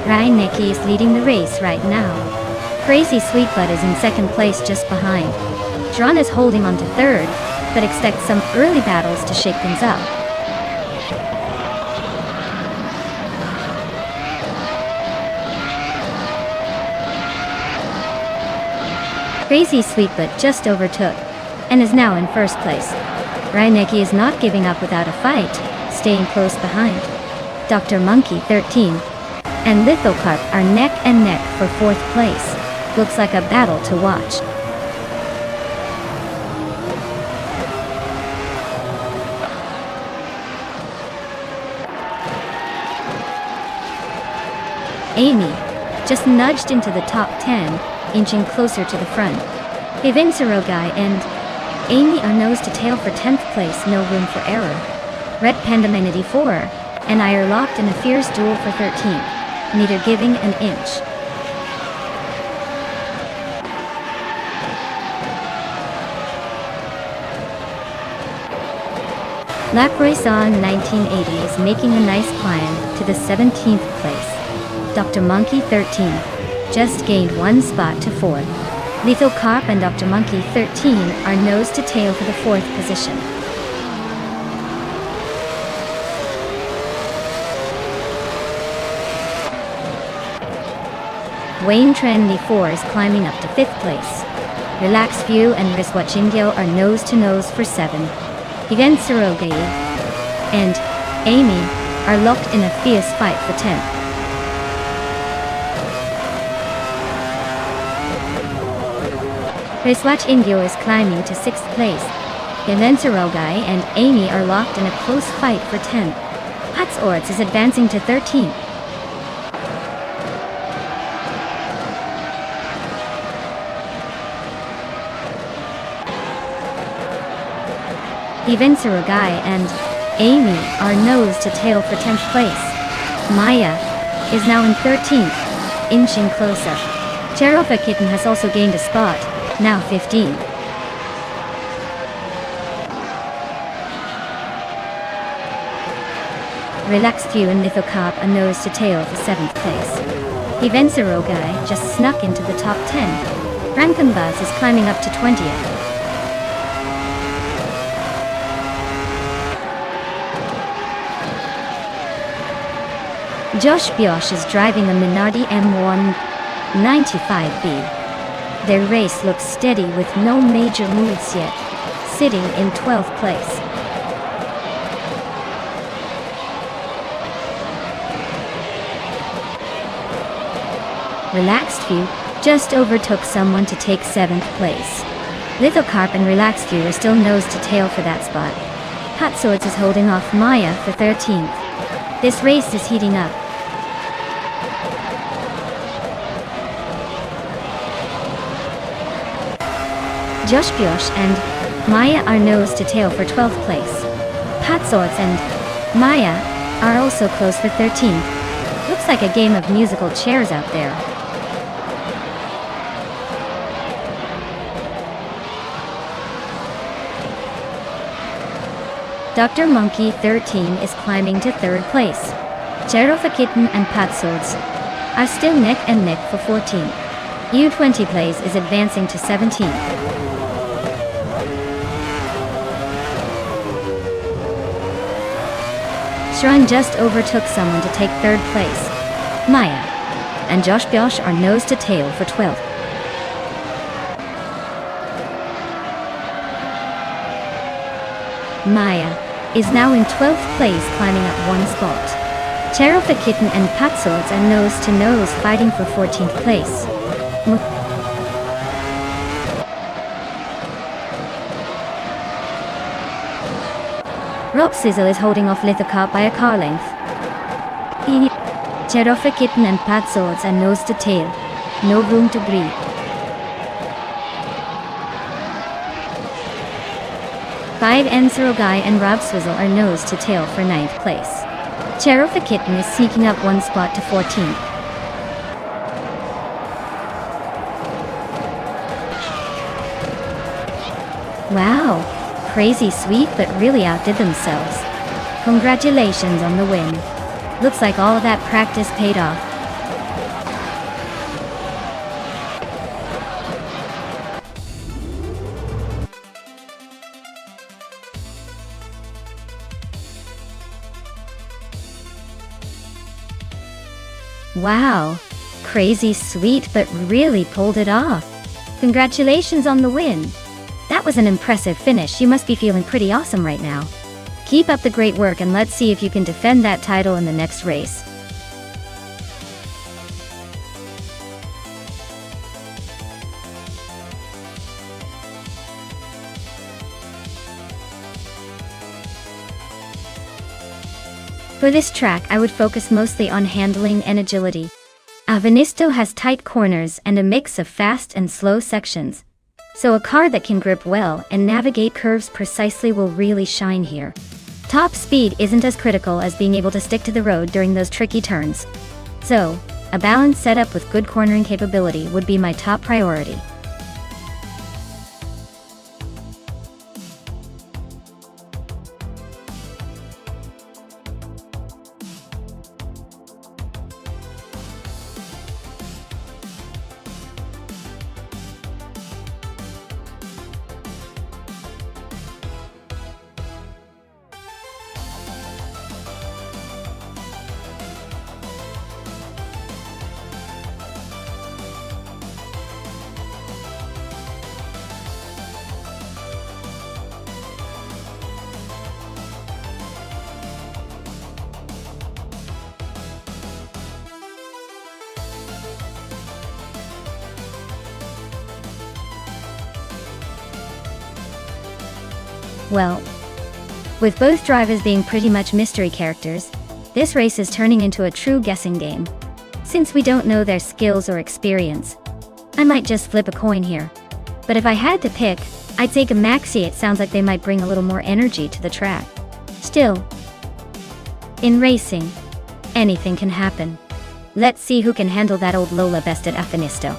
Reinecke is leading the race right now. Crazy Sweetbutt is in second place just behind. Dron is holding on to third, but expect some early battles to shake things up. Crazy Sweetbutt just overtook, and is now in first place. Reinecke is not giving up without a fight, staying close behind. Dr. Monkey 13 and Lithocarp are neck and neck for fourth place. Looks like a battle to watch. Amy just nudged into the top 10, inching closer to the front. Ivanserogai and Amy are nose to tail for 10th place, no room for error. Red Pandamanity 4 and I are locked in a fierce duel for 13th, neither giving an inch. Laproison 1980 is making a nice climb to the 17th place. Dr. Monkey 13 just gained one spot to 4th. Lithocarp and Dr. Monkey 13 are nose to tail for the 4th position. Wayne Trendy 4 is climbing up to 5th place. Relax View and Riswachingyo are nose to nose for 7. Ivanserogai and Amy are locked in a fierce fight for 10th. Riswachingyo is climbing to 6th place. Ivanserogai and Amy are locked in a close fight for 10th. Hatsorts is advancing to 13th. Ivanserogai and Amy are nose to tail for 10th place. Maya is now in 13th, inching closer. Cherofa Kitten has also gained a spot, now 15. Relaxed View and Lithocarp are nose to tail for 7th place. Ivanserogai just snuck into the top 10. Rankenbuzz is climbing up to 20th. Josh Biosh is driving a Minardi M195B. Their race looks steady with no major moves yet, sitting in 12th place. Relaxed View just overtook someone to take 7th place. Lithocarp and Relaxed View are still nose to tail for that spot. Hot Swords is holding off Maya for 13th. This race is heating up. Josh Biosh and Maya are nose to tail for 12th place. Patsorts and Maya are also close for 13th. Looks like a game of musical chairs out there. Dr. Monkey 13 is climbing to 3rd place. Cherofa Kitten and Patsorts are still neck and neck for 14th. U20 Plays is advancing to 17th. Shrine just overtook someone to take 3rd place. Maya and Josh Biosh are nose to tail for 12th. Maya is now in 12th place, climbing up 1 spot. Cherofa Kitten and Patsorts are nose to nose, fighting for 14th place. Rock Sizzle is holding off Lithocarp by a car length. Cherofa Kitten and Patsorts are nose to tail. No room to breathe. Five Enserogai and Rob Swizzle are nose to tail for 9th place. Cherofa Kitten is sneaking up 1 spot to 14th. Wow, crazy sweet but really outdid themselves. Congratulations on the win. Looks like all of that practice paid off. Wow, crazy sweet but really pulled it off. Congratulations on the win. That was an impressive finish. You must be feeling pretty awesome right now. Keep up the great work and let's see if you can defend that title in the next race. For this track, I would focus mostly on handling and agility. Avenisto has tight corners and a mix of fast and slow sections. So a car that can grip well and navigate curves precisely will really shine here. Top speed isn't as critical as being able to stick to the road during those tricky turns. So, a balanced setup with good cornering capability would be my top priority. Well, with both drivers being pretty much mystery characters, this race is turning into a true guessing game. Since we don't know their skills or experience, I might just flip a coin here. But if I had to pick, I'd take a Maxi. It sounds like they might bring a little more energy to the track. Still, in racing, anything can happen. Let's see who can handle that old Lola best at Afinisto.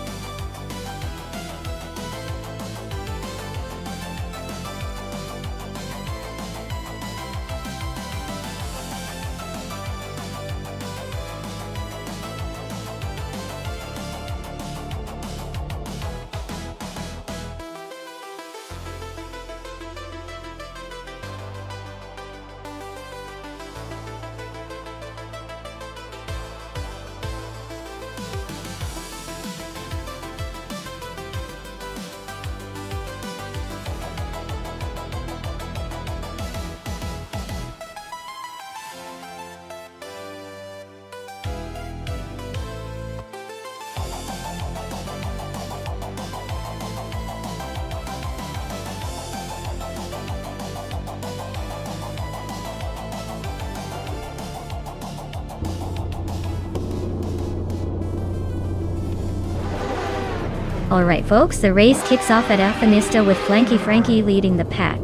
Alright folks, the race kicks off at Alphanista with Flanky Frankie leading the pack.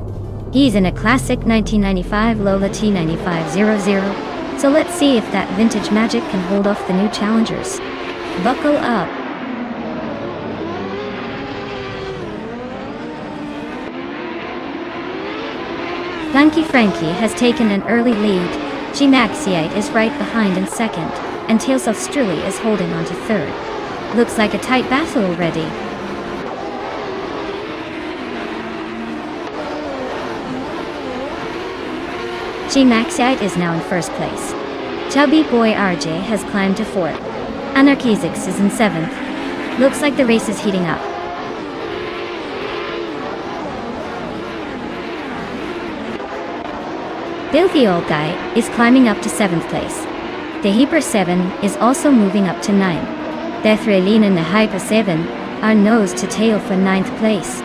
He's in a classic 1995 Lola T9500, so let's see if that vintage magic can hold off the new challengers. Buckle up. Flanky Frankie has taken an early lead. G-Maxiate is right behind in second, and Tales of Struli is holding on to third. Looks like a tight battle already. G-Maxiate is now in first place. Chubby Boy RJ has climbed to fourth. Anarchizix is in seventh. Looks like the race is heating up. Filthy Old Guy is climbing up to 7th place. The Hyper 7 is also moving up to 9. Dethrelin and the Hyper 7 are nose to tail for 9th place.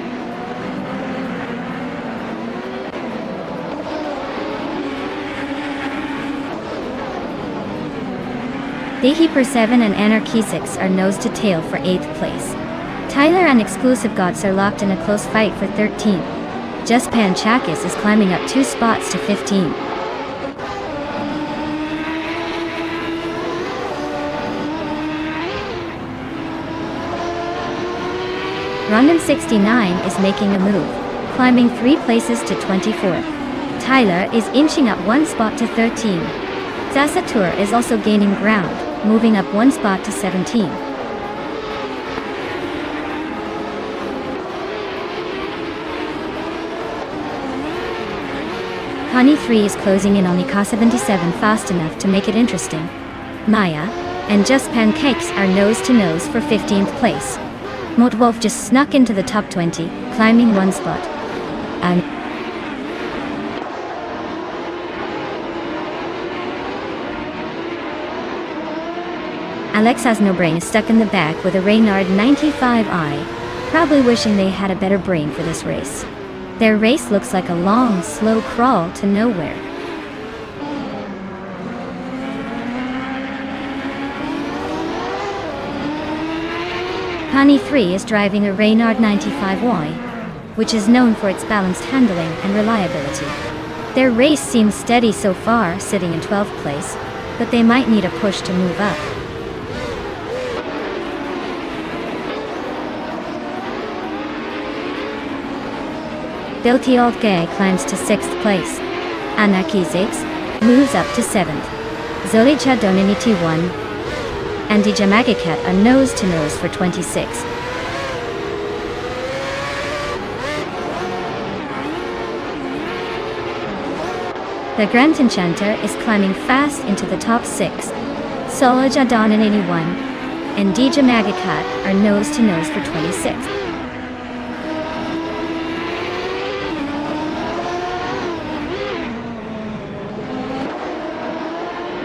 The Hyper 7 and Anarchizix are nose to tail for 8th place. Tyler and Exclusive Gods are locked in a close fight for 13th. Just Panchakis is climbing up 2 spots to 15. Rondon 69 is making a move, climbing 3 places to 24th. Tyler is inching up 1 spot to 13. Zasatur is also gaining ground, moving up 1 spot to 17. Honey 3 is closing in on Ika 77 fast enough to make it interesting. Maya and Just Pancakes are nose to nose for 15th place. Motwolf just snuck into the top 20, climbing 1 spot. Alex Has No Brain is stuck in the back with a Reynard 95i, probably wishing they had a better brain for this race. Their race looks like a long, slow crawl to nowhere. Honey 3 is driving a Reynard 95y, which is known for its balanced handling and reliability. Their race seems steady so far, sitting in 12th place, but they might need a push to move up. Filthy Old Gay climbs to 6th place. Anarchizix moves up to 7th. Zolicha Doninity 1 and Dijamagicat are nose to nose for 26th. The Grand Enchanter is climbing fast into the top 6. Solaja Donin 81 and Dijamagicat are nose to nose for 26th.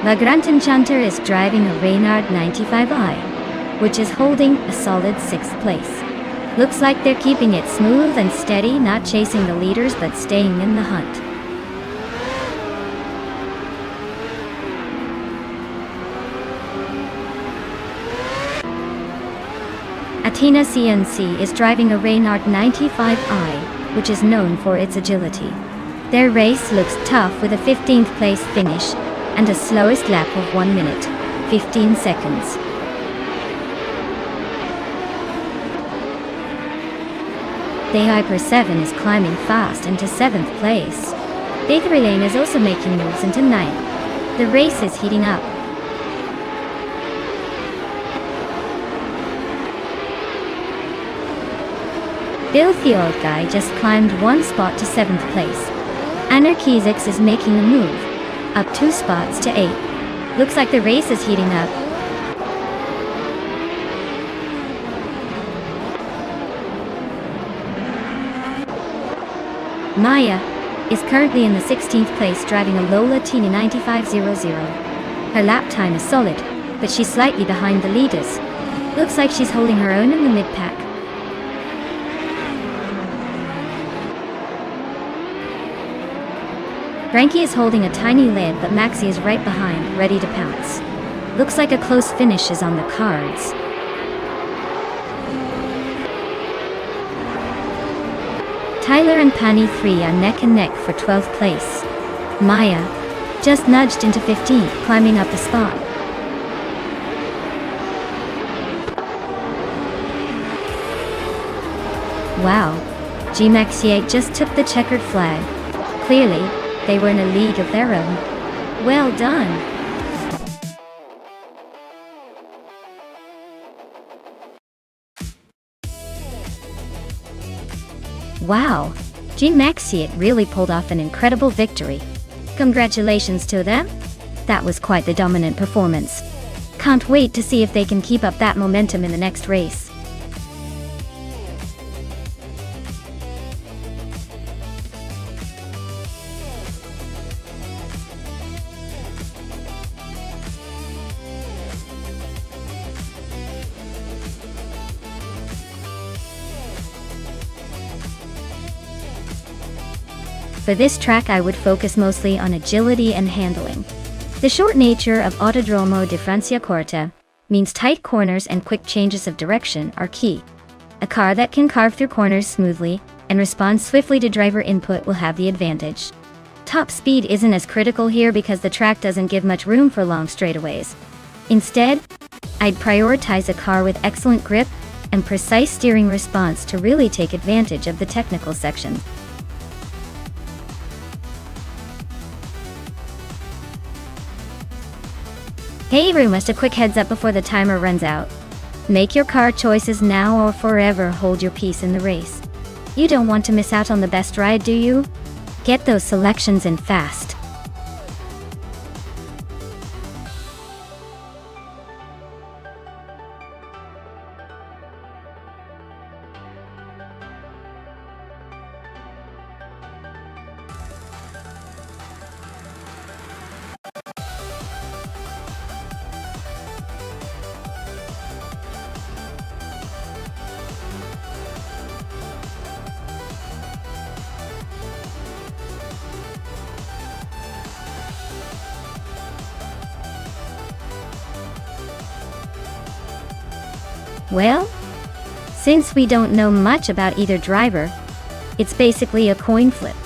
The Grand Enchanter is driving a Reynard 95i, which is holding a solid 6th place. Looks like they're keeping it smooth and steady, not chasing the leaders but staying in the hunt. Athena CNC is driving a Reynard 95i, which is known for its agility. Their race looks tough with a 15th place finish and a slowest lap of 1 minute, 15 seconds. The Hyper 7 is climbing fast into 7th place. Big Relane is also making moves into 9th. The race is heating up. Filthy Old Guy just climbed 1 spot to 7th place. Anarchizix is making a move, up 2 spots to 8. Looks like the race is heating up. Maya is currently in the 16th place driving a Lola T9500. Her lap time is solid, but she's slightly behind the leaders. Looks like she's holding her own in the mid-pack. Frankie is holding a tiny lead, but Maxi is right behind, ready to pounce. Looks like a close finish is on the cards. Tyler and Pani 3 are neck and neck for 12th place. Maya just nudged into 15th, climbing up a spot. Wow, G-Maxiate just took the checkered flag. Clearly, they were in a league of their own. Well done! Wow, G-Maxiate really pulled off an incredible victory. Congratulations to them! That was quite the dominant performance. Can't wait to see if they can keep up that momentum in the next race. For this track I would focus mostly on agility and handling. The short nature of Autodromo di Franciacorta means tight corners and quick changes of direction are key. A car that can carve through corners smoothly and respond swiftly to driver input will have the advantage. Top speed isn't as critical here because the track doesn't give much room for long straightaways. Instead, I'd prioritize a car with excellent grip and precise steering response to really take advantage of the technical section. Hey Rumust, a quick heads up before the timer runs out. Make your car choices now or forever hold your peace in the race. You don't want to miss out on the best ride, do you? Get those selections in fast. Well, since we don't know much about either driver, it's basically a coin flip.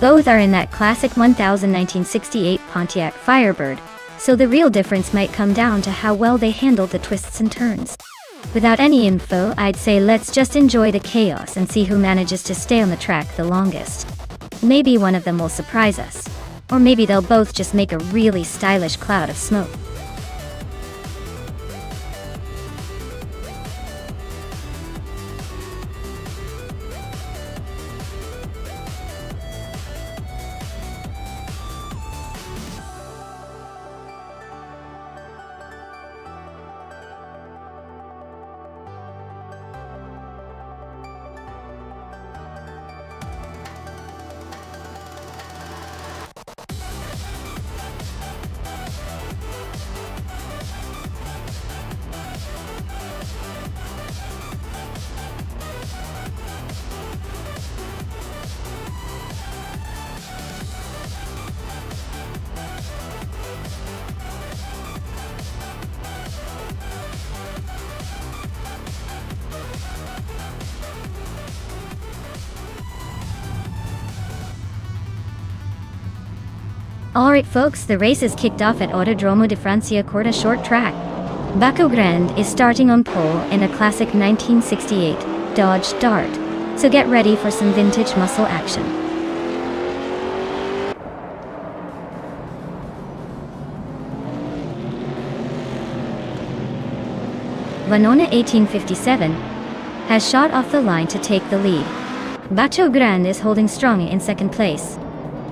Both are in that classic 1968 Pontiac Firebird, so the real difference might come down to how well they handle the twists and turns. Without any info, I'd say let's just enjoy the chaos and see who manages to stay on the track the longest. Maybe one of them will surprise us, or maybe they'll both just make a really stylish cloud of smoke. Alright folks, the race is kicked off at Autodromo di Franciacorta short track. Baco Grande is starting on pole in a classic 1968 Dodge Dart, so get ready for some vintage muscle action. Vanona 1857 has shot off the line to take the lead. Baco Grande is holding strong in second place,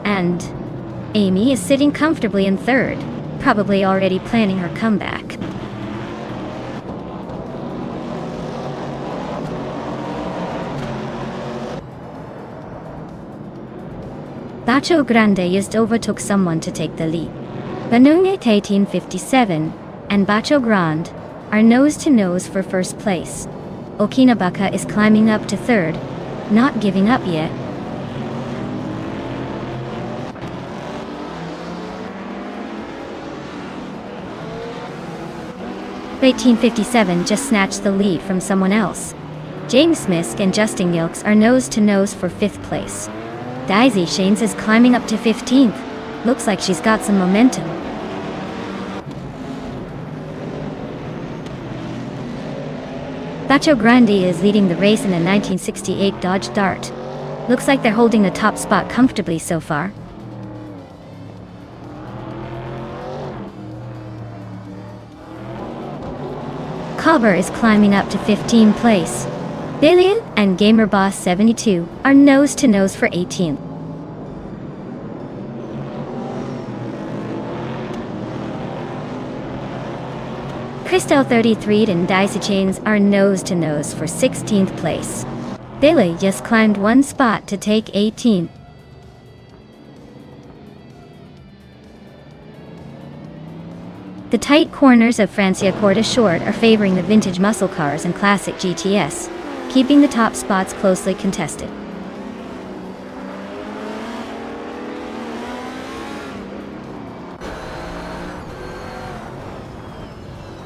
and Amy is sitting comfortably in third, probably already planning her comeback. Baco Grande just overtook someone to take the lead. Vanona 1857 and Baco Grande are nose to nose for first place. Okinabaka is climbing up to third, not giving up yet. The 1857 just snatched the lead from someone else. James Smith and Justin Gilks are nose to nose for 5th place. Daisy Shanes is climbing up to 15th. Looks like she's got some momentum. Bacho Grande is leading the race in a 1968 Dodge Dart. Looks like they're holding the top spot comfortably so far. Cobber is climbing up to 15th place. Billion and Gamer Boss 72 are nose to nose for 18th. Christelle 33 and Daisy Chains are nose to nose for 16th place. Billy just climbed one spot to take 18th. The tight corners of Francia Corda Short are favoring the vintage muscle cars and classic GTS, keeping the top spots closely contested.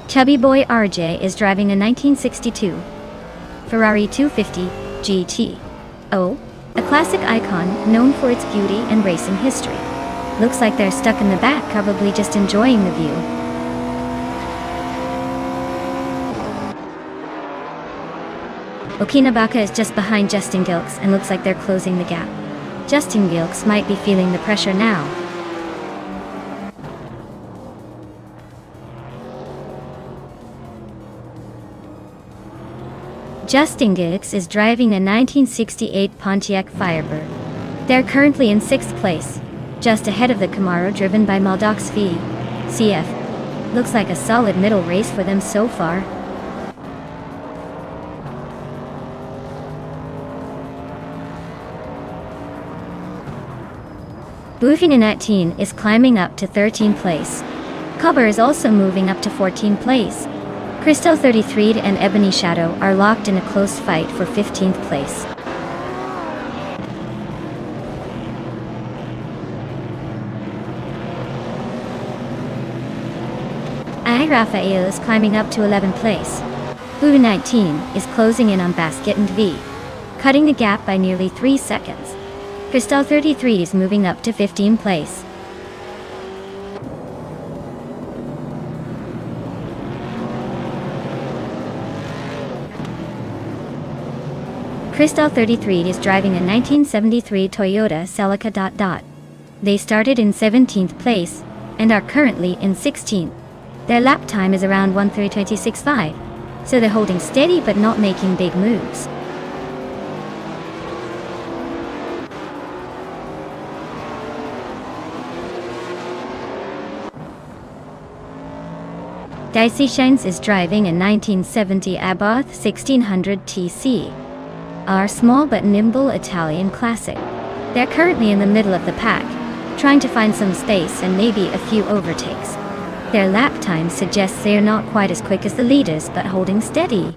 Chubby Boy RJ is driving a 1962 Ferrari 250 GT. Oh, a classic icon known for its beauty and racing history. Looks like they're stuck in the back, probably just enjoying the view. Okinabaka is just behind Justin Gilks and looks like they're closing the gap. Justin Gilks might be feeling the pressure now. Justin Gilks is driving a 1968 Pontiac Firebird. They're currently in 6th place, just ahead of the Camaro driven by Maldox V. CF. Looks like a solid middle race for them so far. Bufina 19 is climbing up to 13th place. Cobber is also moving up to 14th place. Christelle 33 and Ebony Shadow are locked in a close fight for 15th place. I Raphael is climbing up to 11th place. Blue 19 is closing in on Basket and V, cutting the gap by nearly 3 seconds. Christelle 33 is moving up to 15th place. Christelle 33 is driving a 1973 Toyota Celica. They started in 17th place and are currently in 16th. Their lap time is around 1:30.26.5, so they're holding steady but not making big moves. Daisy Shines is driving a 1970 Abarth 1600 TC. Our small but nimble Italian classic. They're currently in the middle of the pack, trying to find some space and maybe a few overtakes. Their lap time suggests they are not quite as quick as the leaders, but holding steady.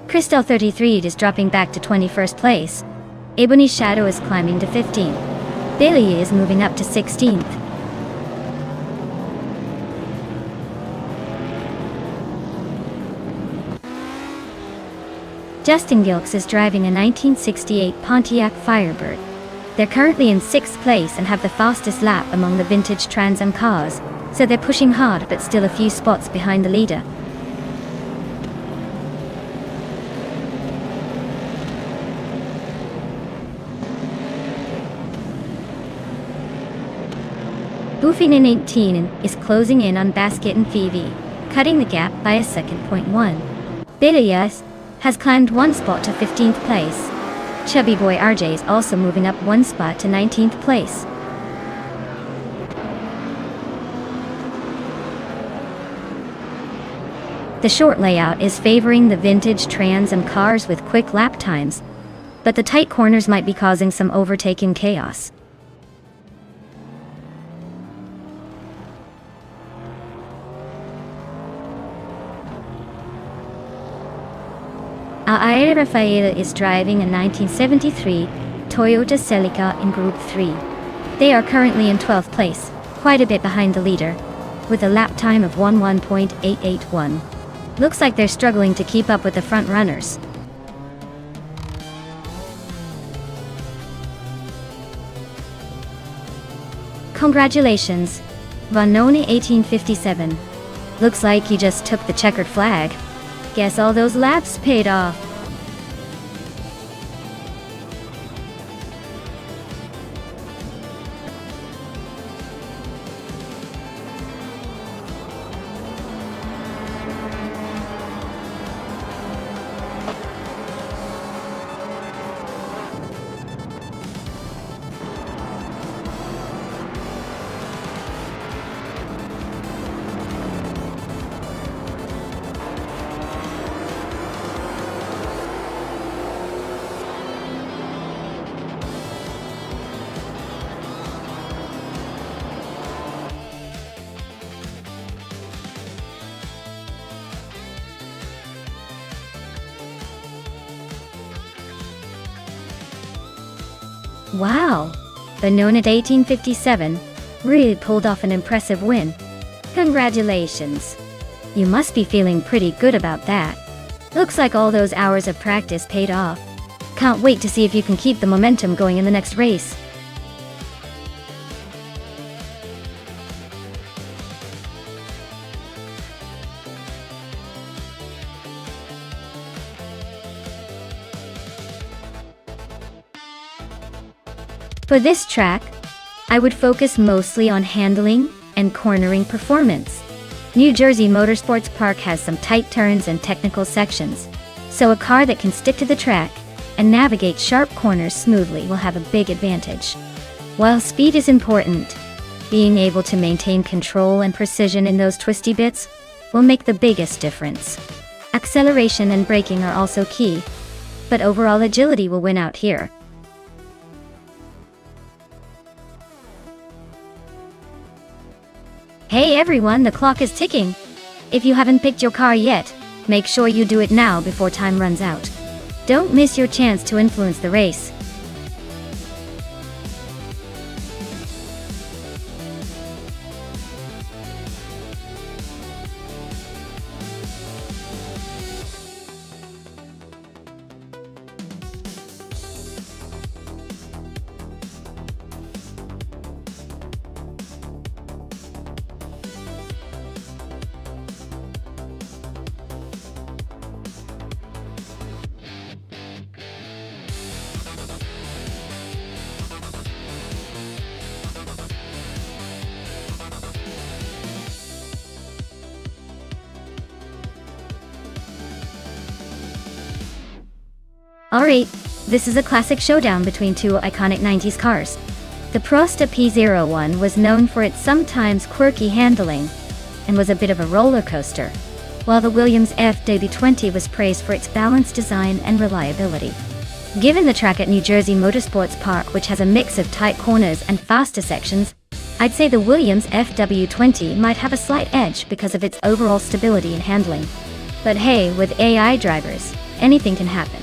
Christelle 33 is dropping back to 21st place. Ebony Shadow is climbing to 15th. Billy is moving up to 16th. Justin Gilks is driving a 1968 Pontiac Firebird. They're currently in 6th place and have the fastest lap among the vintage Trans Am cars, so they're pushing hard but still a few spots behind the leader. Bufina 18 is closing in on Basket and Phoebe, cutting the gap by a second. 1. Billy has climbed one spot to 15th place. Chubby Boy RJ is also moving up one spot to 19th place. The short layout is favoring the vintage Trans Am cars with quick lap times, but the tight corners might be causing some overtaking chaos. I Rafaela is driving a 1973 Toyota Celica in Group 3. They are currently in 12th place, quite a bit behind the leader. with a lap time of 11.881. Looks like they're struggling to keep up with the front runners. Congratulations, Vanoni 1857. Looks like you just took the checkered flag. Guess all those laps paid off. Wow, Vanoni 1857 really pulled off an impressive win. Congratulations. You must be feeling pretty good about that. Looks like all those hours of practice paid off. Can't wait to see if you can keep the momentum going in the next race. For this track, I would focus mostly on handling and cornering performance. New Jersey Motorsports Park has some tight turns and technical sections, so a car that can stick to the track and navigate sharp corners smoothly will have a big advantage. While speed is important, being able to maintain control and precision in those twisty bits will make the biggest difference. Acceleration and braking are also key, but overall agility will win out here. Hey everyone, the clock is ticking. If you haven't picked your car yet, make sure you do it now before time runs out. Don't miss your chance to influence the race. Alright, this is a classic showdown between two iconic 90s cars. The Prosta P01 was known for its sometimes quirky handling and was a bit of a roller coaster, while the Williams FW20 was praised for its balanced design and reliability. Given the track at New Jersey Motorsports Park, which has a mix of tight corners and faster sections, I'd say the Williams FW20 might have a slight edge because of its overall stability and handling. But hey, with AI drivers, anything can happen.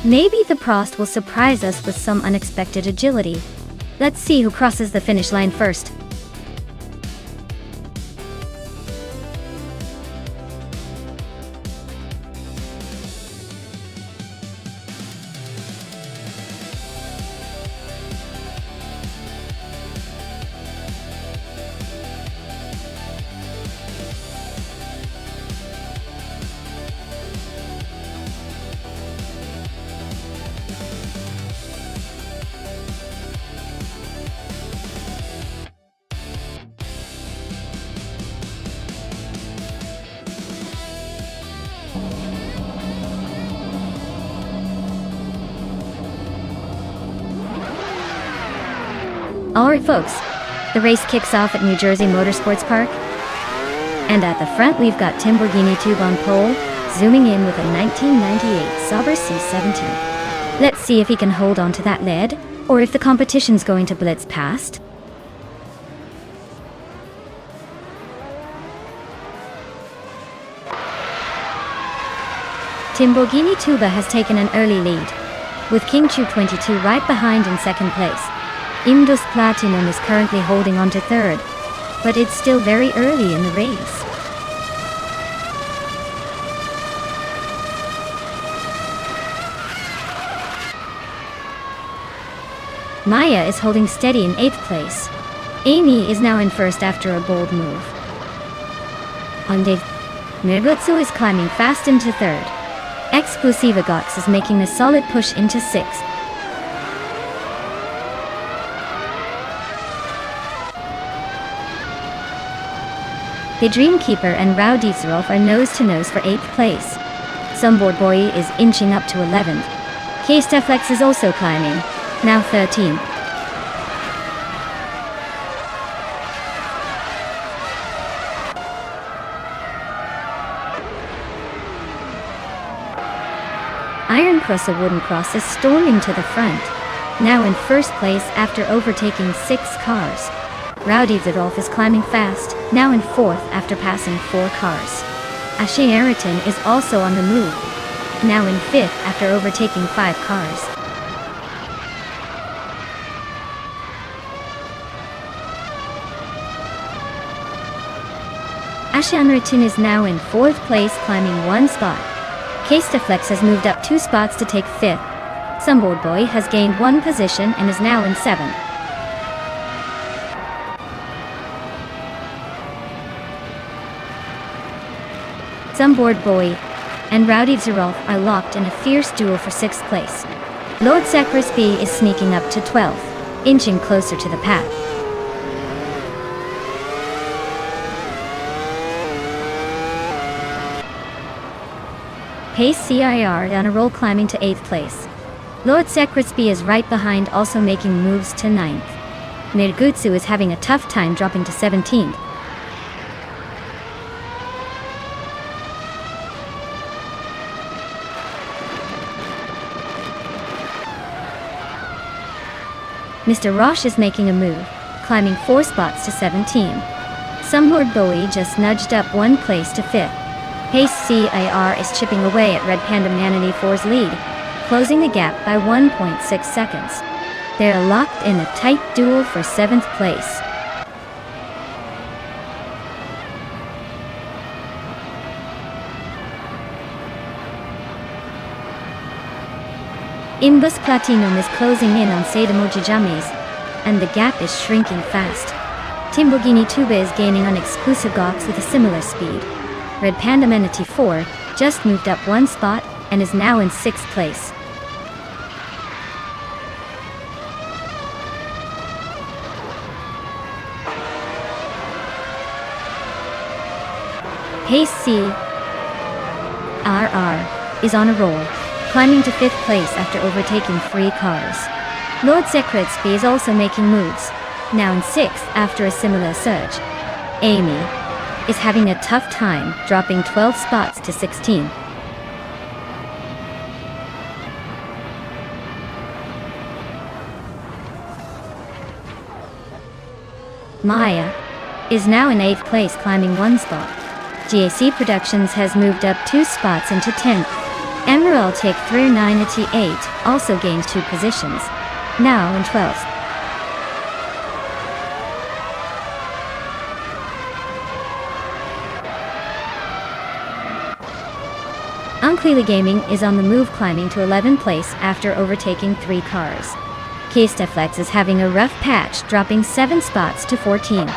Maybe the Prost will surprise us with some unexpected agility. Let's see who crosses the finish line first. Alright folks, the race kicks off at New Jersey Motorsports Park. And at the front we've got Lamborghini Tube on pole, zooming in with a 1998 Sauber C17. Let's see if he can hold on to that lead, or if the competition's going to blitz past. Lamborghini Tuba has taken an early lead, with King Tube 22 right behind in second place. Indus Platinum is currently holding on to third. but it's still very early in the race. Maya is holding steady in 8th place. Amy is now in 1st after a bold move. On day, Nergutsu is climbing fast into 3rd. Exclusivagox is making a solid push into 6th. The Dreamkeeper and Raudizerolf are nose-to-nose for 8th place. Sunboard Boy is inching up to 11th. K-Steflex is also climbing, now 13th. Iron Cross, a wooden cross, is storming to the front, now in 1st place after overtaking 6 cars. Rowdy Zidolf is climbing fast, now in 4th after passing 4 cars. Ashe Ariton is also on the move, now in 5th after overtaking 5 cars. Ashe Ariton is now in 4th place, climbing 1 spot. K-Steflex has moved up 2 spots to take 5th. Sunboard Boy has gained 1 position and is now in 7th. Sunboard Boy and Rowdy Zerolf are locked in a fierce duel for 6th place. Lord Sacrisby is sneaking up to 12th, inching closer to the pack. Pace CIR on a roll, climbing to 8th place. Lord Sacrisby is right behind, also making moves to 9th. Nergutsu is having a tough time, dropping to 17th. Mr. Roche is making a move, climbing 4 spots to 17. Sunboard Bowie just nudged up 1 place to 5th. Pace CIR is chipping away at Red Panda Manatee 4's lead, closing the gap by 1.6 seconds. They're locked in a tight duel for 7th place. Imbus Platinum is closing in on Seidamoji James, and the gap is shrinking fast. Timbogini Tuba is gaining on Exclusive Gox with a similar speed. Red Panda Manatee 4 just moved up 1 spot and is now in 6th place. Pace CRR is on a roll, climbing to 5th place after overtaking 3 cars. Lord Zekritsby is also making moves, now in 6th after a similar surge. Amy is having a tough time, dropping 12 spots to 16. Maya is now in 8th place, climbing 1 spot. GAC Productions has moved up 2 spots into 10th. Emerald Take 3988 also gained 2 positions, now in 12th. Unclearly Gaming is on the move, climbing to 11th place after overtaking 3 cars. K-Steflex is having a rough patch, dropping 7 spots to 14.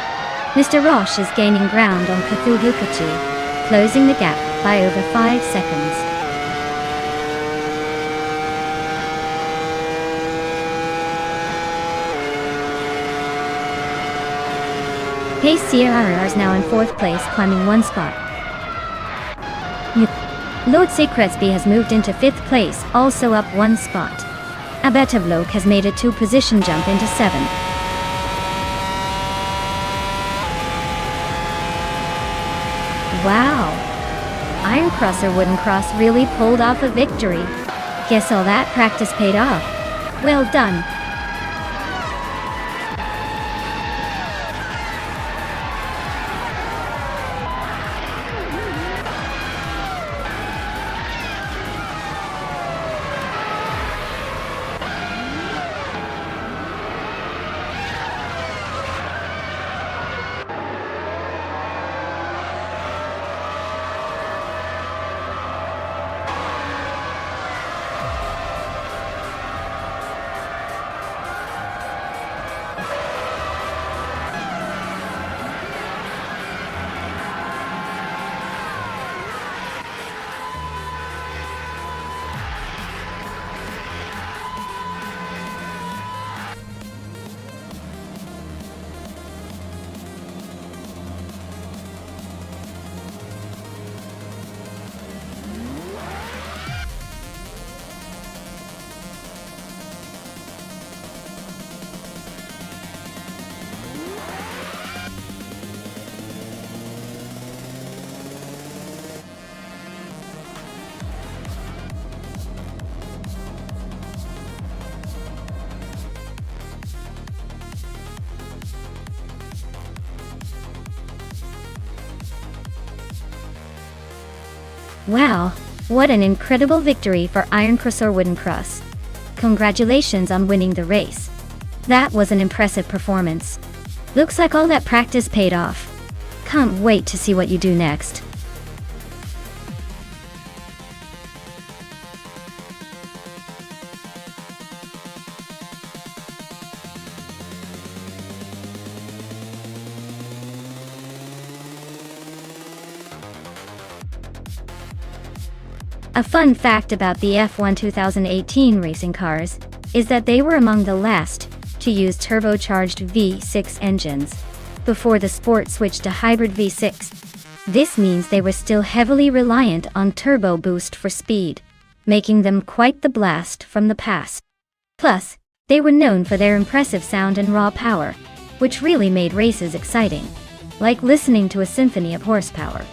Mr. Roche is gaining ground on Cthulhukachi, closing the gap by over 5 seconds. Pace CRR is now in 4th place, climbing 1 spot. Lord Secretsby has moved into 5th place, also up 1 spot. Abetavlok has made a 2-position jump into 7th. Wow! Iron Crosser Wooden Cross really pulled off a victory. Guess all that practice paid off. Well done. Wow, what an incredible victory for Iron Cross or Wooden Cross. Congratulations on winning the race. That was an impressive performance. Looks like all that practice paid off. Can't wait to see what you do next. A fun fact about the F1 2018 racing cars is that they were among the last to use turbocharged V6 engines before the sport switched to hybrid V6. This means they were still heavily reliant on turbo boost for speed, making them quite the blast from the past. Plus, they were known for their impressive sound and raw power, which really made races exciting, like listening to a symphony of horsepower.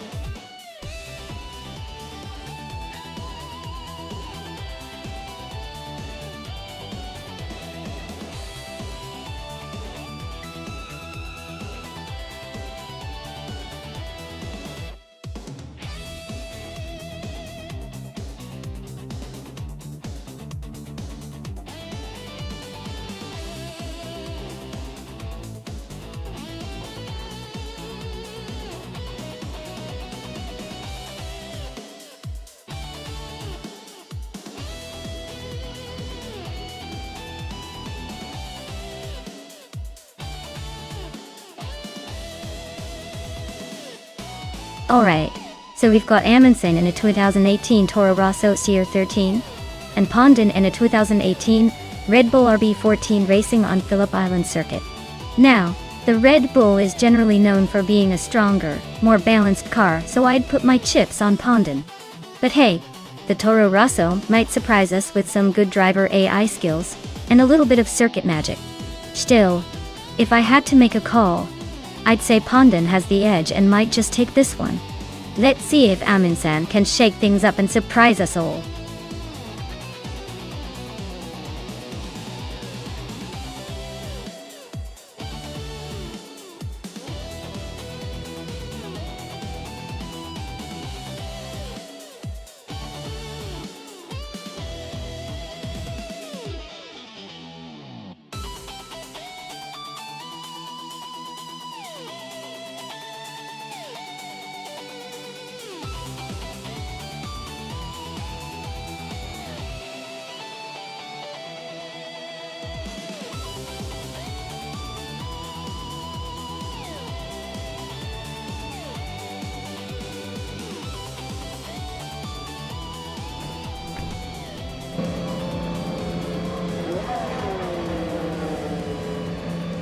Alright, so we've got Amundsen in a 2018 Toro Rosso CR13, and Pondon in a 2018 Red Bull RB14 racing on Phillip Island circuit. Now, the Red Bull is generally known for being a stronger, more balanced car, so I'd put my chips on Pondon. But hey, the Toro Rosso might surprise us with some good driver AI skills, and a little bit of circuit magic. Still, if I had to make a call, I'd say Pondon has the edge and might just take this one. Let's see if Amundsen can shake things up and surprise us all.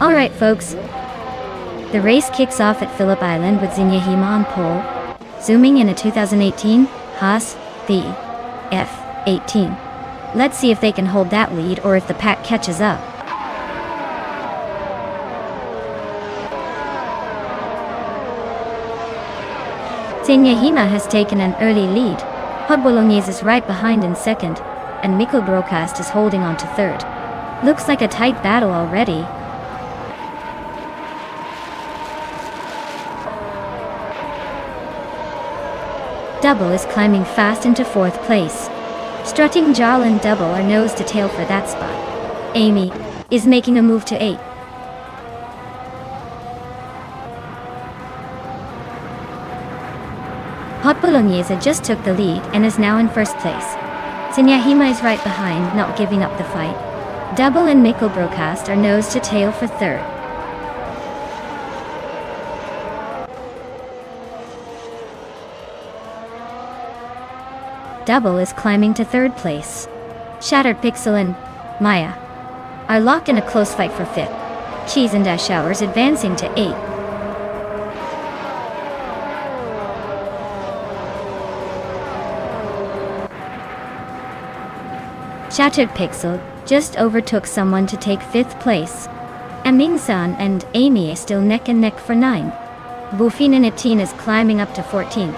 Alright folks, the race kicks off at Phillip Island with Zinyahima on pole, zooming in a 2018 Haas F18. Let's see if they can hold that lead or if the pack catches up. Zinyahima has taken an early lead. Hub Bolognese is right behind in second, and Mikko Brokast is holding on to third. Looks like a tight battle already. Double is climbing fast into fourth place. Strutting Jarl and Double are nose to tail for that spot. Amy is making a move to 8. Hot Bolognese just took the lead and is now in first place. Zinyahima is right behind, not giving up the fight. Double and Mikko Brokast are nose to tail for third. Double is climbing to third place. Shattered Pixel and Maya are locked in a close fight for fifth. Cheese and Dash Showers advancing to 8. Shattered Pixel just overtook someone to take 5th place. Aming-san and Amy are still neck and neck for 9. Buffinanetin is climbing up to 14.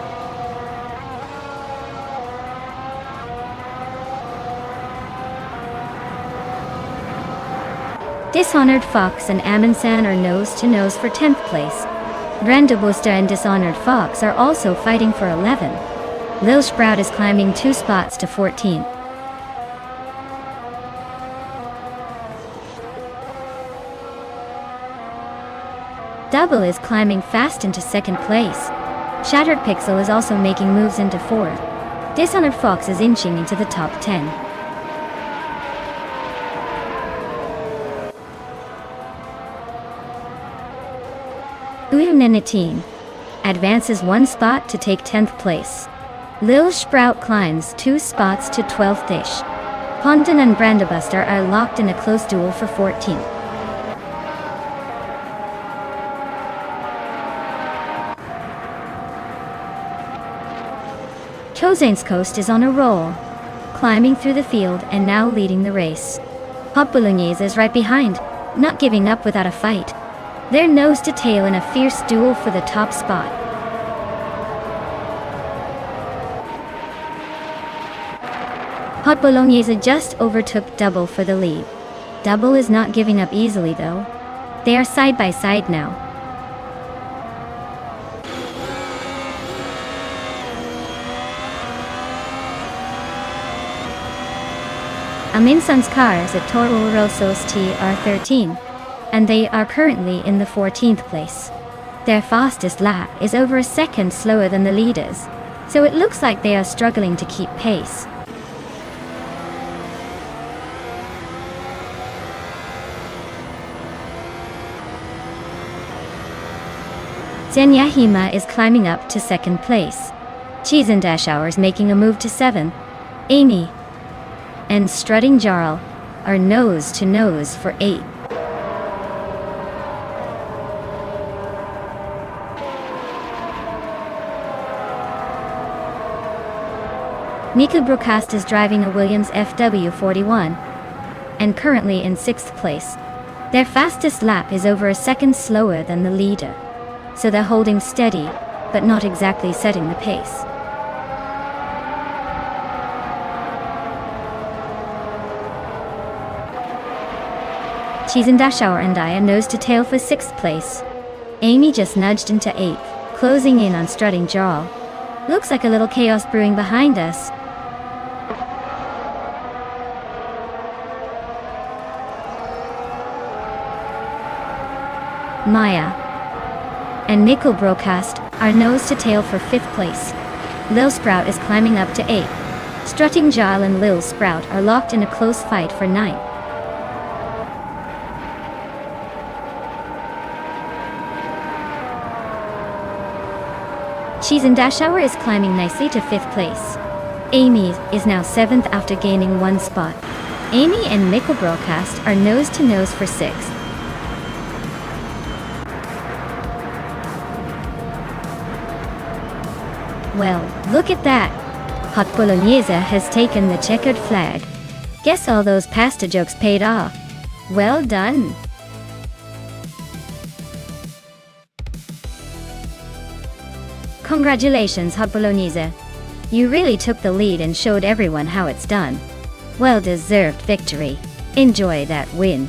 Dishonored Fox and Amundsen are nose to nose for 10th place. Brandobuster and Dishonored Fox are also fighting for 11. Lil Sprout is climbing 2 spots to 14th. Double is climbing fast into 2nd place. Shattered Pixel is also making moves into 4th. Dishonored Fox is inching into the top 10. Team advances 1 spot to take 10th place. Lil Sprout climbs 2 spots to 12th-ish. Ponton and Brandabuster are locked in a close duel for 14th. Chozane's Coast is on a roll, climbing through the field and now leading the race. Hot Bolognese is right behind, not giving up without a fight. They're nose to tail in a fierce duel for the top spot. Hot Bolognese just overtook Double for the lead. Double is not giving up easily though. They are side by side now. Aminson's cars at Toro Rosso's TR13, and they are currently in the 14th place. Their fastest lap is over a second slower than the leaders, so it looks like they are struggling to keep pace. Zenyahima is climbing up to 2nd place. Cheese and Dash Hours making a move to 7th. Amy and Strutting Jarl are nose to nose for 8th. Nico Broadcast is driving a Williams FW41 and currently in 6th place. Their fastest lap is over a second slower than the leader, so they're holding steady, but not exactly setting the pace. Cheese and Dashauer and I are nose to tail for 6th place. Amy just nudged into 8th, closing in on Strutting Jarl. Looks like a little chaos brewing behind us. Maya and Nickel Broadcast are nose to tail for 5th place. Lil Sprout is climbing up to 8th. Strutting Jarl and Lil Sprout are locked in a close fight for 9th. Cheese and Dashauer is climbing nicely to 5th place. Amy is now 7th after gaining 1 spot. Amy and Nickel Broadcast are nose to nose for 6th. Well, look at that! Hot Bolognese has taken the checkered flag. Guess all those pasta jokes paid off. Well done! Congratulations, Hot Bolognese. You really took the lead and showed everyone how it's done. Well-deserved victory. Enjoy that win.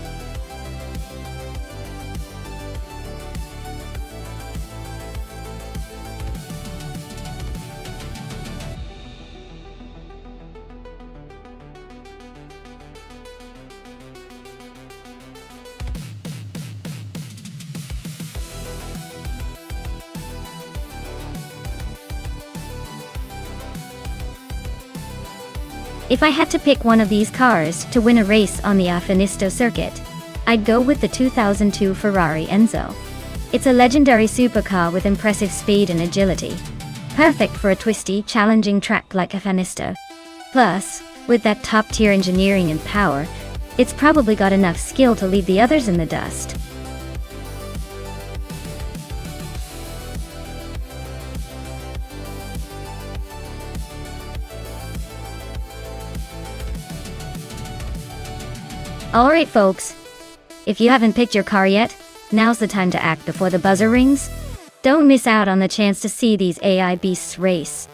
If I had to pick one of these cars to win a race on the Affinisto circuit, I'd go with the 2002 Ferrari Enzo. It's a legendary supercar with impressive speed and agility. Perfect for a twisty, challenging track like Affinisto. Plus, with that top-tier engineering and power, it's probably got enough skill to leave the others in the dust. Alright folks, if you haven't picked your car yet, now's the time to act before the buzzer rings. Don't miss out on the chance to see these AI beasts race.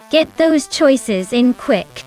Get those choices in quick.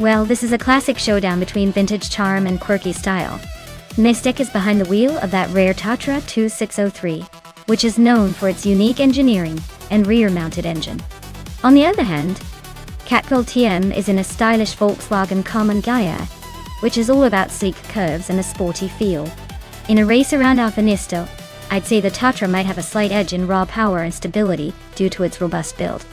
Well, this is a classic showdown between vintage charm and quirky style. Mystic is behind the wheel of that rare Tatra 2603, which is known for its unique engineering and rear-mounted engine. On the other hand, Catgold TM is in a stylish Volkswagen Common Gaia, which is all about sleek curves and a sporty feel. In a race around Alpinisto, I'd say the Tatra might have a slight edge in raw power and stability due to its robust build.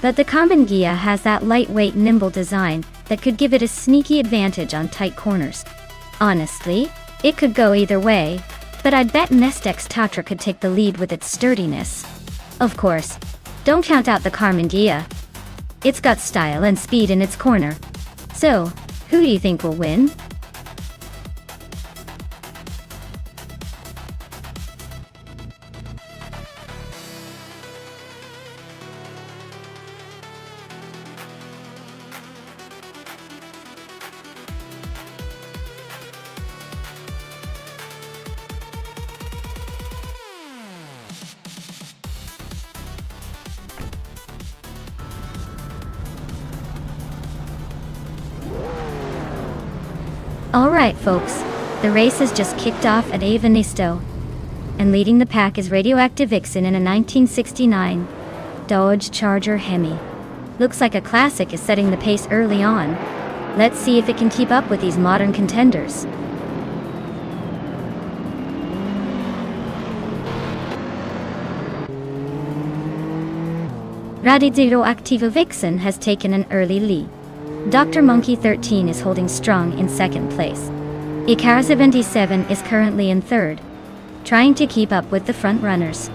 But the Common Gaia has that lightweight, nimble design that could give it a sneaky advantage on tight corners. Honestly, it could go either way, but I'd bet Mystic's Tatra could take the lead with its sturdiness. Of course, don't count out the Common Gaia. It's got style and speed in its corner. So, who do you think will win? Alright folks, the race has just kicked off at Avenisto, and leading the pack is Radioactive Vixen in a 1969 Dodge Charger Hemi. Looks like a classic is setting the pace early on. Let's see if it can keep up with these modern contenders. Radioactive Vixen has taken an early lead. Dr. Monkey 13 is holding strong in second place. Icara 77 is currently in third, trying to keep up with the front runners.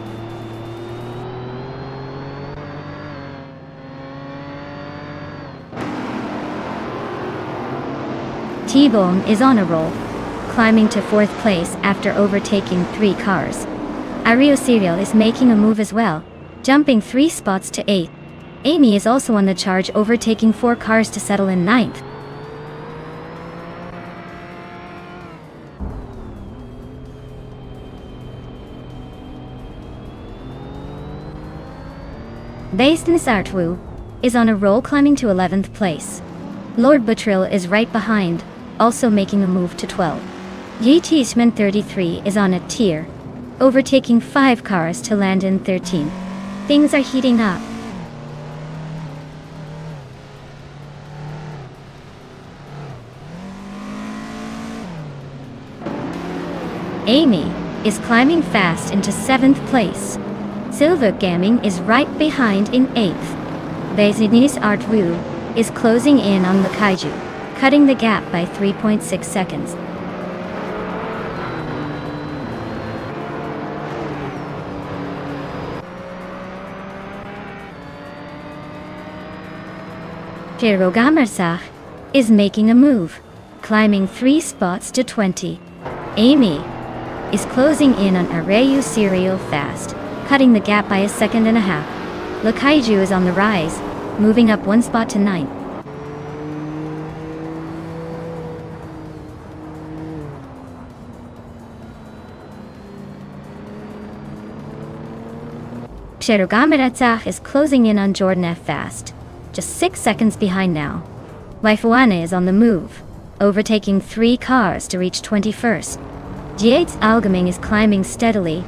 T-Bone is on a roll, climbing to fourth place after overtaking 3 cars. Ario Serial is making a move as well, jumping 3 spots to 8th. Amy is also on the charge, overtaking 4 cars to settle in 9th. Baseness Artwu is on a roll, climbing to 11th place. Lord Butril is right behind, also making a move to 12. Yeetisman 33 is on a tier, overtaking 5 cars to land in 13th. Things are heating up. Amy is climbing fast into 7th place. Silver Gaming is right behind in 8th. Baseness Artwu is closing in on the Kaiju, cutting the gap by 3.6 seconds. Pierogamersach is making a move, climbing 3 spots to 20. Amy is closing in on Arayu Serial fast, cutting the gap by 1.5 seconds. Le Kaiju is on the rise, moving up 1 spot to 9th. Pierogamersach is closing in on Jordan F fast, just 6 seconds behind now. Waifuana is on the move, overtaking 3 cars to reach 21st. Yates Algaming is climbing steadily,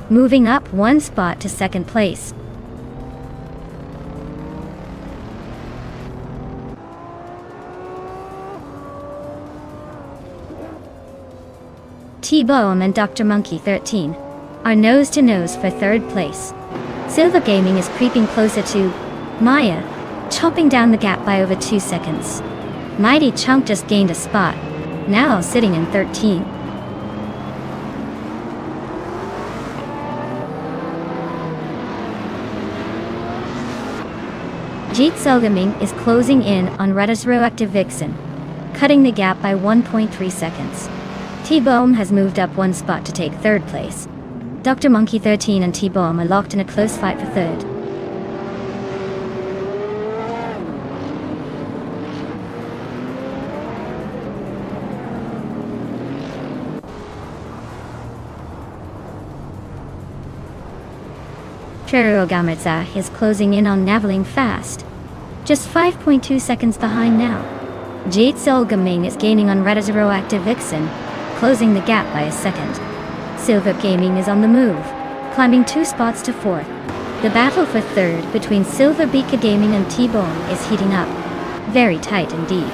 moving up 1 spot to 2nd place. T-Bone and Dr. Monkey 13 are nose to nose for 3rd place. Silver Gaming is creeping closer to Maya, chopping down the gap by over 2 seconds. Mighty Chunk just gained a spot, now sitting in 13th. Jeet Selgaming is closing in on Radioactive Vixen, cutting the gap by 1.3 seconds. T-Bone has moved up 1 spot to take 3rd place. Dr. Monkey 13 and T-Bone are locked in a close fight for 3rd. Pierogamersach is closing in on Naveling fast, just 5.2 seconds behind now. Jade Soul Gaming is gaining on Red Zero Active Vixen, closing the gap by a second. Silver Gaming is on the move, climbing 2 spots to 4th. The battle for 3rd between Silver Beaka Gaming and T-Bone is heating up. Very tight indeed.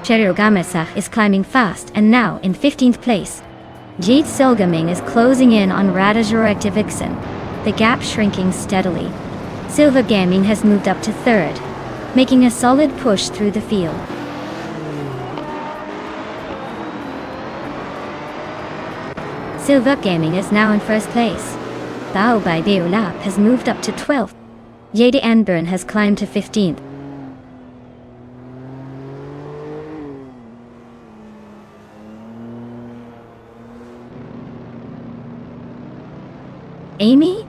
Cherogamasak is climbing fast and now in 15th place. Jade Soul Gaming is closing in on Radazor Active Vixen, the gap shrinking steadily. Silver Gaming has moved up to 3rd, making a solid push through the field. Silver Gaming is now in 1st place. Bao by Beolap has moved up to 12th. Jade Anburn has climbed to 15th. Amy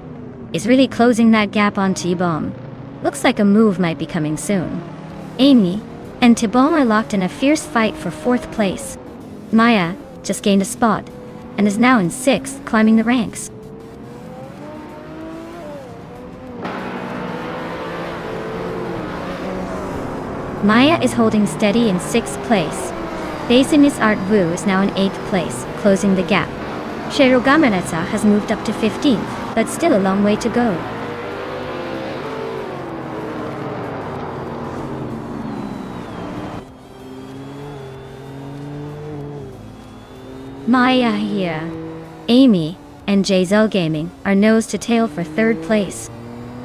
is really closing that gap on T-Bomb. Looks like a move might be coming soon. Amy and T-Bomb are locked in a fierce fight for 4th place. Maya just gained a spot and is now in 6th, climbing the ranks. Maya is holding steady in 6th place. Basinis Art Wu is now in 8th place, closing the gap. Sherogamanetsa has moved up to 15th, but still a long way to go. Maya here. Amy and Jazelle Gaming are nose to tail for 3rd place.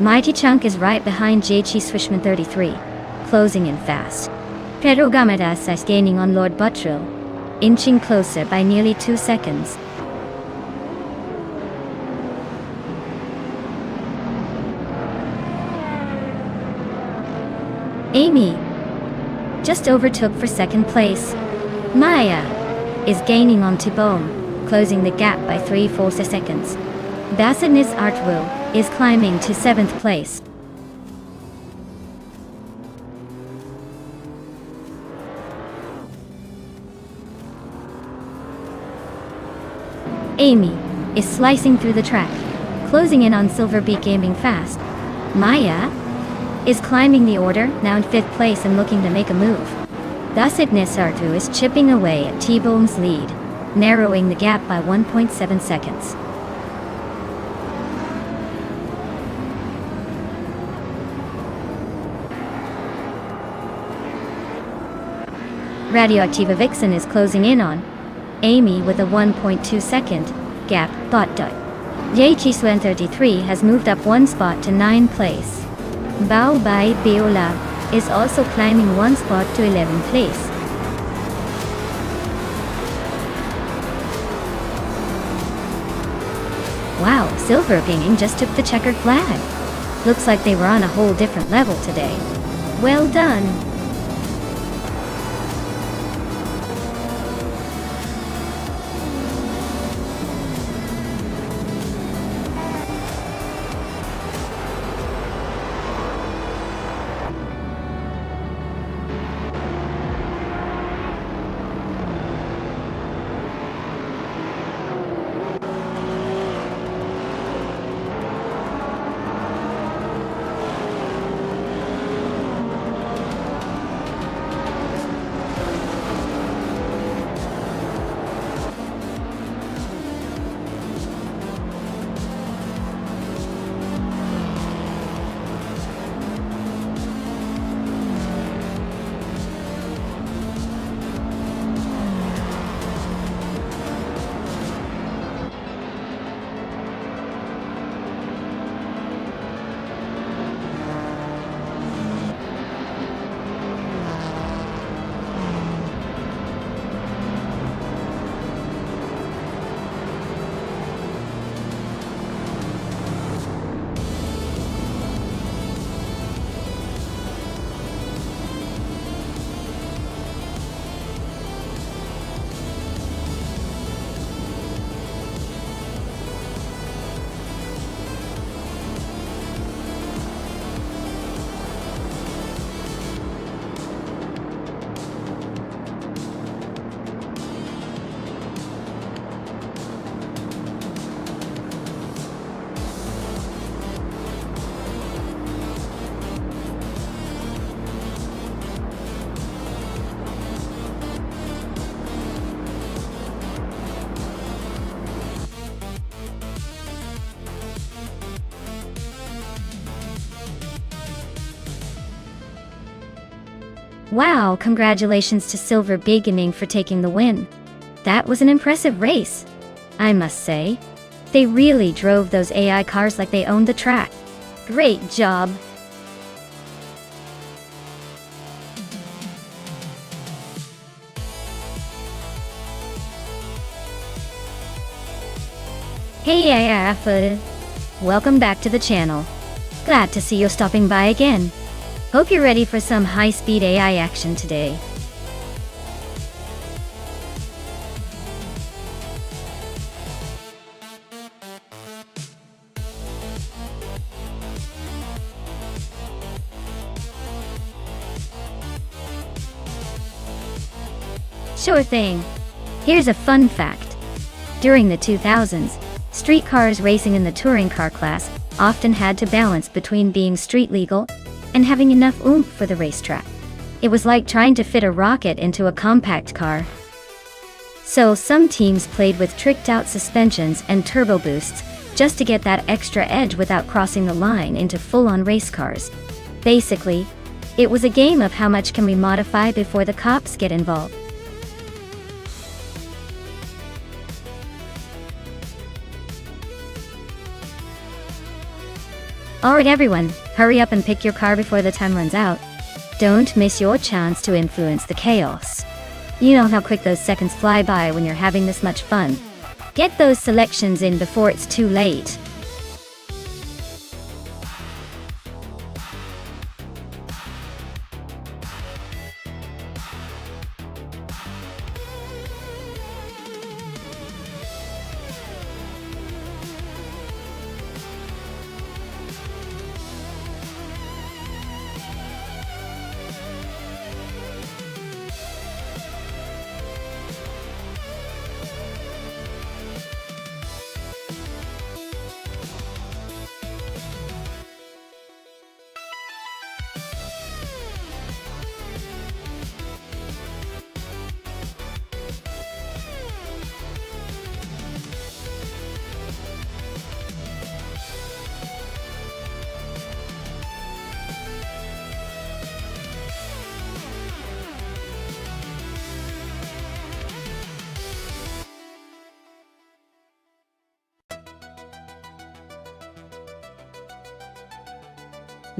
Mighty Chunk is right behind JC Swishman 33, closing in fast. Sherogamanetsa is gaining on Lord Buttrill, inching closer by nearly 2 seconds. Amy just overtook for 2nd place. Maya is gaining on T-Bone, closing the gap by 3 full seconds. Bassinis Artwill is climbing to 7th place. Amy is slicing through the track, closing in on Silver Beak Gaming fast. Maya is climbing the order, now in 5th place and looking to make a move. Bassinis Artu is chipping away at T-Bone's lead, narrowing the gap by 1.7 seconds. Radioactiva Vixen is closing in on Amy with a 1.2 second gap. Yachiswen 33 has moved up 1 spot to 9th place. Bao Bai Beola is also climbing 1 spot to 11th place. Wow, Silver Gaming just took the checkered flag. Looks like they were on a whole different level today. Well done. Wow, congratulations to Silver Beginning for taking the win. That was an impressive race, I must say. They really drove those AI cars like they owned the track. Great job. Hey AI, welcome back to the channel. Glad to see you stopping by again. Hope you're ready for some high-speed AI action today. Sure thing. Here's a fun fact. During the 2000s, street cars racing in the touring car class often had to balance between being street legal and having enough oomph for the racetrack. It was like trying to fit a rocket into a compact car. So some teams played with tricked-out suspensions and turbo boosts just to get that extra edge without crossing the line into full-on race cars. Basically, it was a game of how much can we modify before the cops get involved. Alright everyone, hurry up and pick your car before the time runs out. Don't miss your chance to influence the chaos. You know how quick those seconds fly by when you're having this much fun. Get those selections in before it's too late.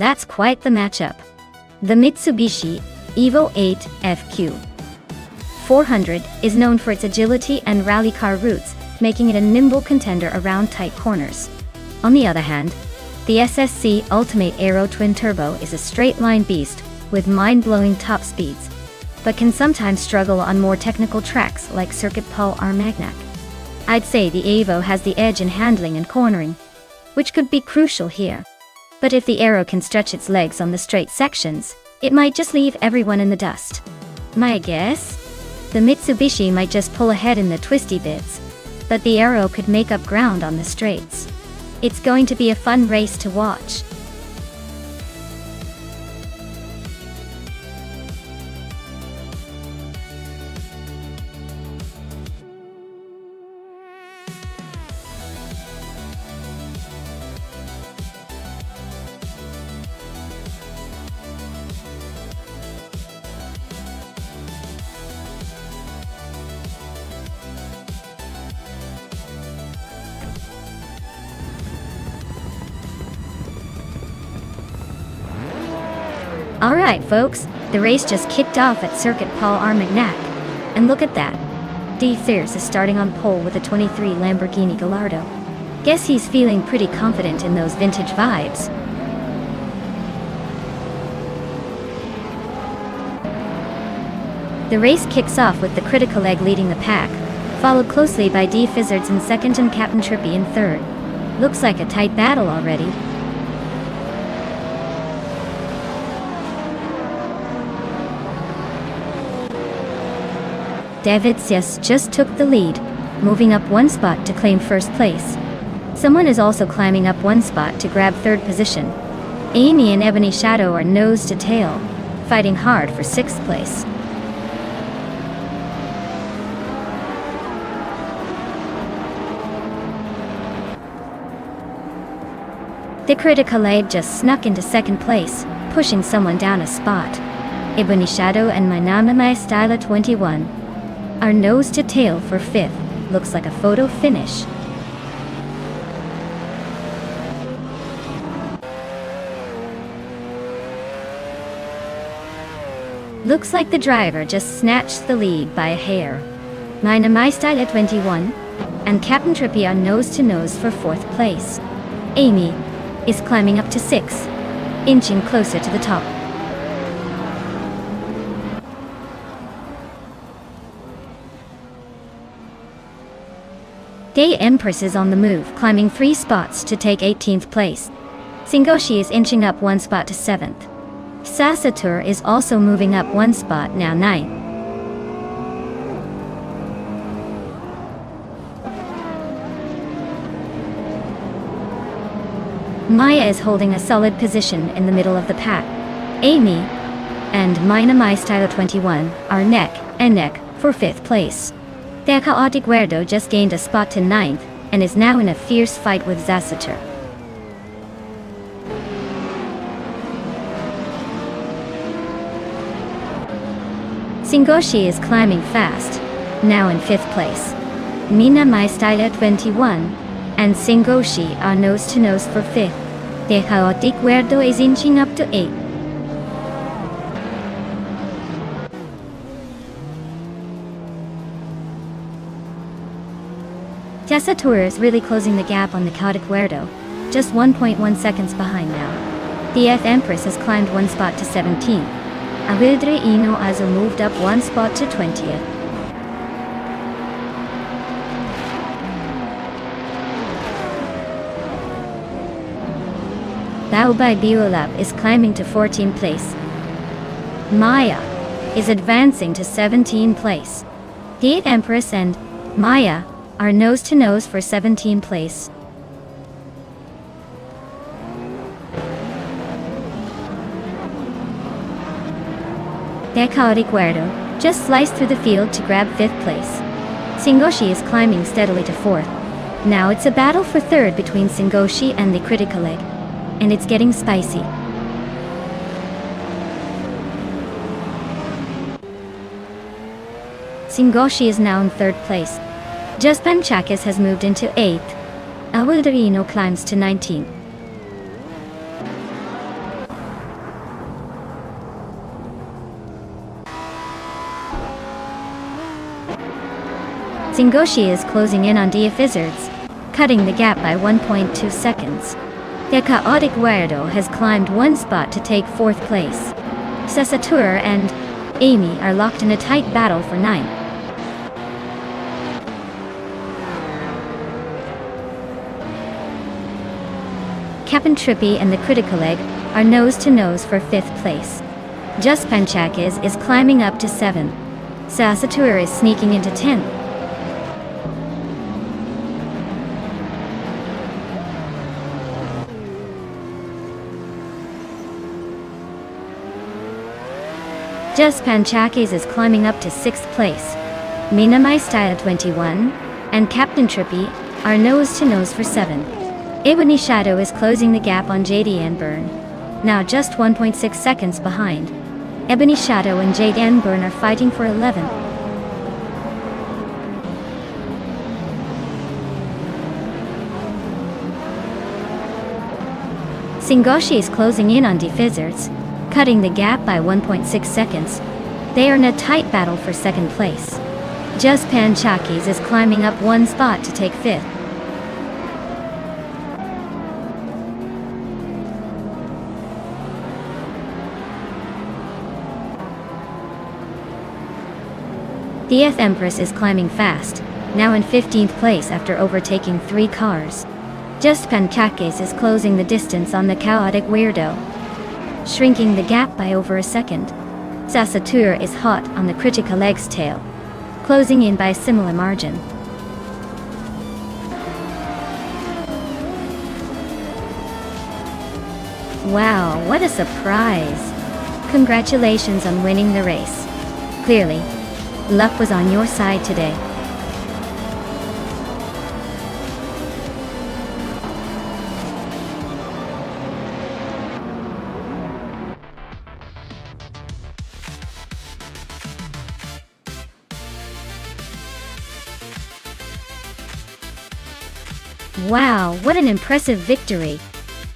That's quite the matchup. The Mitsubishi Evo 8 FQ 400 is known for its agility and rally car routes, making it a nimble contender around tight corners. On the other hand, the SSC Ultimate Aero Twin Turbo is a straight-line beast with mind-blowing top speeds, but can sometimes struggle on more technical tracks like Circuit Paul Armagnac. I'd say the Evo has the edge in handling and cornering, which could be crucial here. But if the Aero can stretch its legs on the straight sections, it might just leave everyone in the dust. My guess? The Mitsubishi might just pull ahead in the twisty bits, but the Aero could make up ground on the straights. It's going to be a fun race to watch. Alright folks, the race just kicked off at Circuit Paul Armagnac. And look at that. D. Fierce is starting on pole with a 23 Lamborghini Gallardo. Guess he's feeling pretty confident in those vintage vibes. The race kicks off with the Critical Egg leading the pack, followed closely by D. Fizzards in second and Captain Trippy in third. Looks like a tight battle already. David Sias just took the lead, moving up one spot to claim first place. Someone is also climbing up one spot to grab third position. Amy and Ebony Shadow are nose to tail, fighting hard for sixth place. The Critical Egg just snuck into second place, pushing someone down a spot. Ebony Shadow and My Style 21 are nose to tail for 5th. Looks like a photo finish. Looks like the driver just snatched the lead by a hair. My Style 21 and Captain Trippy are nose to nose for 4th place. Amy is climbing up to 6th, inching closer to the top. Day Empress is on the move, climbing 3 spots to take 18th place. Singoshi is inching up 1 spot to 7th. Sasatur is also moving up 1 spot, now 9th. Maya is holding a solid position in the middle of the pack. Amy and My Style 21 are neck and neck for 5th place. Their chaotic weirdo just gained a spot to 9th and is now in a fierce fight with Zasatur. Singoshi is climbing fast, now in 5th place. My Style 21 and Singoshi are nose to nose for 5th. Their chaotic weirdo is inching up to 8th. Zasatur is really closing the gap on the chaotic weirdo, just 1.1 seconds behind now. The F Empress has climbed 1 spot to 17th. Avidre Ino Azu moved up 1 spot to 20th. Bao by Biolab is climbing to 14th place. Maya is advancing to 17th place. The 8th Empress and Maya are nose to nose for 17th place. Their chaotic weirdo just sliced through the field to grab 5th place. Singoshi is climbing steadily to 4th. Now it's a battle for 3rd between Singoshi and the critical egg, and it's getting spicy. Singoshi is now in 3rd place. Just Panchakis has moved into 8th. Awildarino climbs to 19th. Singoshi is closing in on Dia Fizzards, cutting the gap by 1.2 seconds. The chaotic weirdo has climbed 1 spot to take 4th place. Sasatur and Amy are locked in a tight battle for 9th. Captain Trippy and the critical egg are nose to nose for 5th place. Just Panchakis is climbing up to 7th. Sasatur is sneaking into 10th. Just Panchakis is climbing up to 6th place. My Style 21 and Captain Trippy are nose to nose for 7th. Ebony Shadow is closing the gap on JD Burn, now just 1.6 seconds behind. Ebony Shadow and JD Burn are fighting for 11th. Singoshi is closing in on Defizzards, cutting the gap by 1.6 seconds. They are in a tight battle for 2nd place. Just Panchakis is climbing up 1 spot to take 5th. The F Empress is climbing fast, now in 15th place after overtaking 3 cars. Just Panchakis is closing the distance on the chaotic weirdo, shrinking the gap by over a second. Sasatur is hot on the critical egg's tail, closing in by a similar margin. Wow, what a surprise! Congratulations on winning the race. Clearly, luck was on your side today. Wow, what an impressive victory!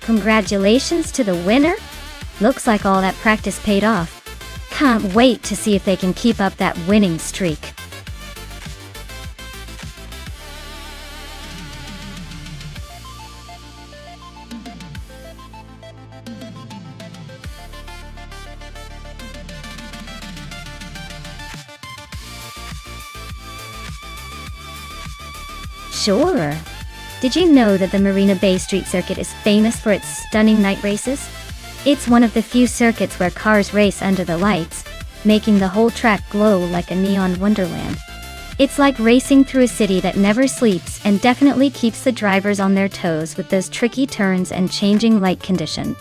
Congratulations to the winner! Looks like all that practice paid off. Can't wait to see if they can keep up that winning streak. Sure. Did you know that the Marina Bay Street Circuit is famous for its stunning night races? It's one of the few circuits where cars race under the lights, making the whole track glow like a neon wonderland. It's like racing through a city that never sleeps and definitely keeps the drivers on their toes with those tricky turns and changing light condition.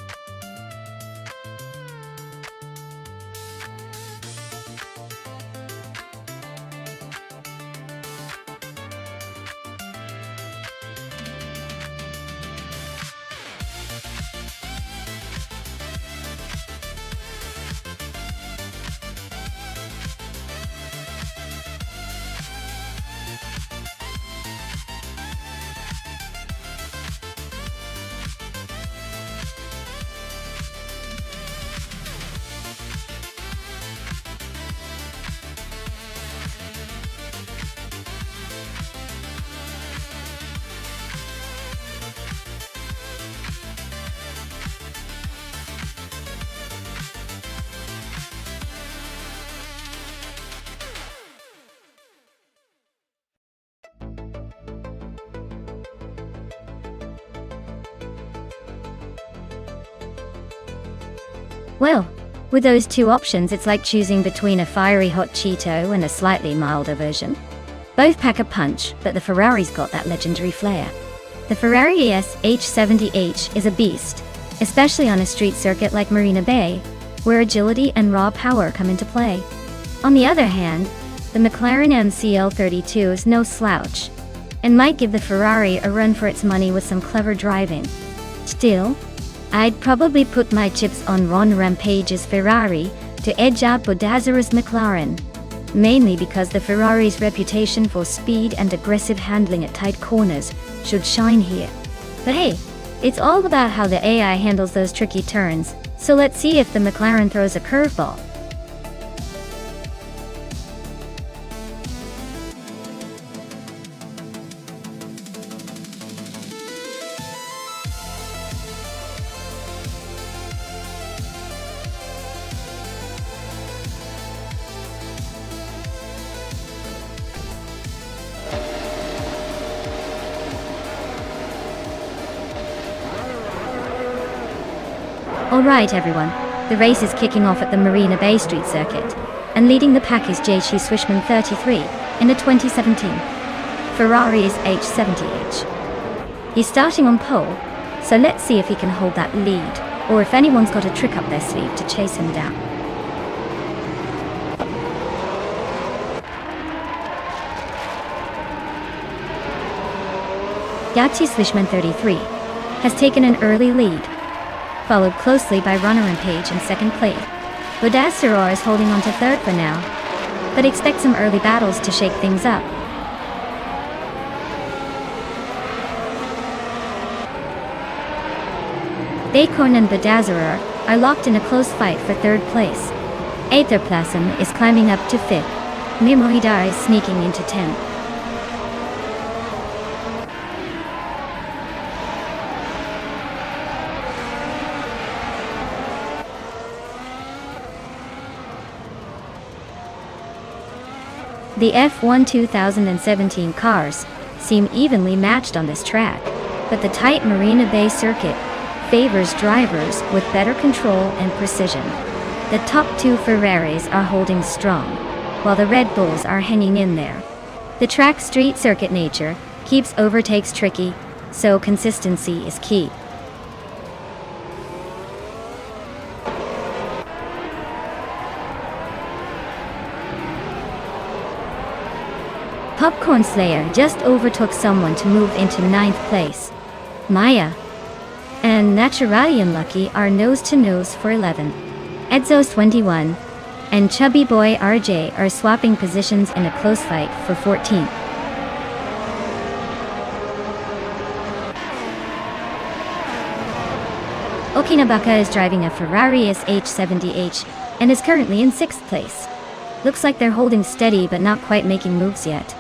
Well, with those two options, it's like choosing between a fiery hot Cheeto and a slightly milder version. Both pack a punch, but the Ferrari's got that legendary flair. The Ferrari ES H70H is a beast, especially on a street circuit like Marina Bay, where agility and raw power come into play. On the other hand, the McLaren MCL32 is no slouch, and might give the Ferrari a run for its money with some clever driving. Still, I'd probably put my chips on Ron Rampage's Ferrari to edge out Bodazzara's McLaren, mainly because the Ferrari's reputation for speed and aggressive handling at tight corners should shine here. But hey, it's all about how the AI handles those tricky turns, so let's see if the McLaren throws a curveball. Alright everyone, the race is kicking off at the Marina Bay Street Circuit, and leading the pack is JC Swishman 33 in a 2017 Ferrari H70H. He's starting on pole, so let's see if he can hold that lead, or if anyone's got a trick up their sleeve to chase him down. JC Swishman 33 has taken an early lead, followed closely by Ron Rampage in second place. Bodazzara is holding on to third for now, but expect some early battles to shake things up. Bacon and Bodazzara are locked in a close fight for third place. Aetherplasm is climbing up to fifth. Mimohidar is sneaking into 10th. The F1 2017 cars seem evenly matched on this track, but the tight Marina Bay circuit favors drivers with better control and precision. The top two Ferraris are holding strong, while the Red Bulls are hanging in there. The track's street circuit nature keeps overtakes tricky, so consistency is key. Popcorn Slayer just overtook someone to move into 9th place. Maya and Naturalian Lucky are nose-to-nose for 11. Edzos 21 and Chubby Boy RJ are swapping positions in a close fight for 14th. Okinabaka is driving a Ferrari SH70H and is currently in 6th place. Looks like they're holding steady but not quite making moves yet.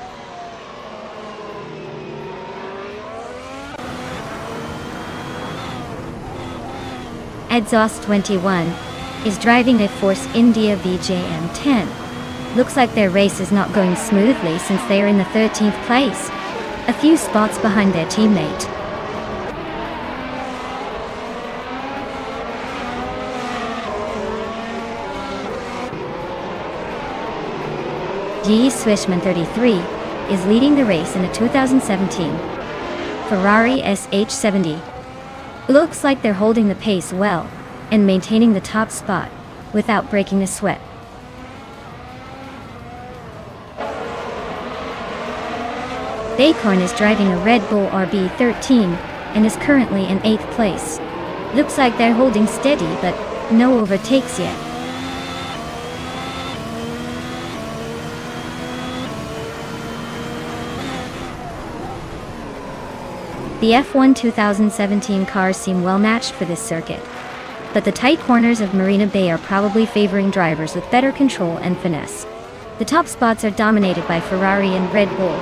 Exhaust21 is driving a Force India VJM10. Looks like their race is not going smoothly since they are in the 13th place, a few spots behind their teammate. GE Swishman 33 is leading the race in a 2017 Ferrari SH70. Looks like they're holding the pace well and maintaining the top spot without breaking a sweat. Acorn is driving a Red Bull RB13 and is currently in 8th place. Looks like they're holding steady but no overtakes yet. The F1 2017 cars seem well matched for this circuit, but the tight corners of Marina Bay are probably favoring drivers with better control and finesse. The top spots are dominated by Ferrari and Red Bull,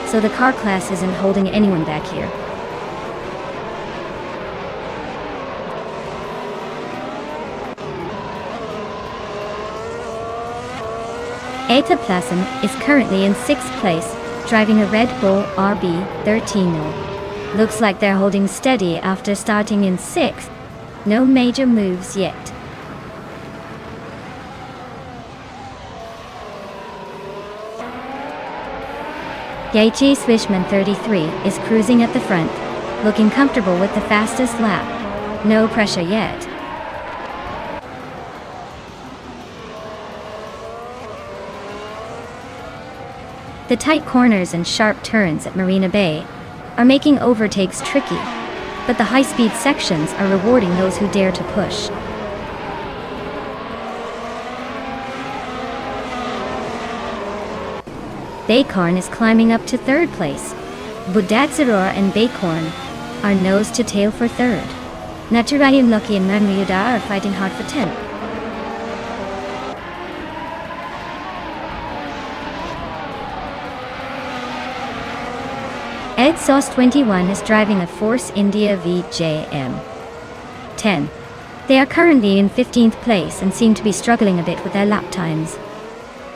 so the car class isn't holding anyone back here. Eta Plasm is currently in 6th place, driving a Red Bull RB13. Looks like they're holding steady after starting in 6th. No major moves yet. GE Swishman 33 is cruising at the front, looking comfortable with the fastest lap. No pressure yet. The tight corners and sharp turns at Marina Bay are making overtakes tricky, but the high-speed sections are rewarding those who dare to push. Acorn is climbing up to 3rd place. Budatsaror and Bacorn are nose to tail for 3rd. Naturayan Lucky and Manryuda are fighting hard for 10th. Exhaust21 is driving a Force India VJM 10. They are currently in 15th place and seem to be struggling a bit with their lap times,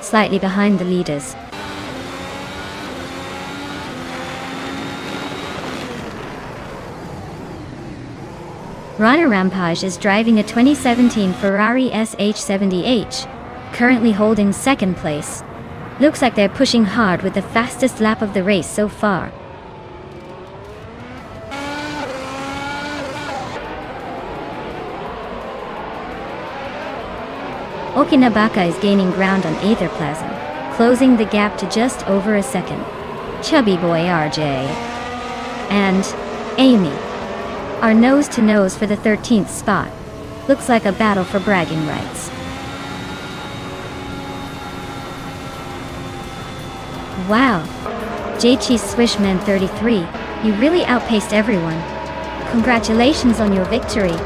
slightly behind the leaders. Rana Rampage is driving a 2017 Ferrari SH70H, currently holding 2nd place. Looks like they're pushing hard with the fastest lap of the race so far. Okinabaka is gaining ground on Aetherplasm, closing the gap to just over a second. Chubby boy RJ and Amy are nose to nose for the 13th spot. Looks like a battle for bragging rights. Wow, JT Swishman 33, you really outpaced everyone. Congratulations on your victory.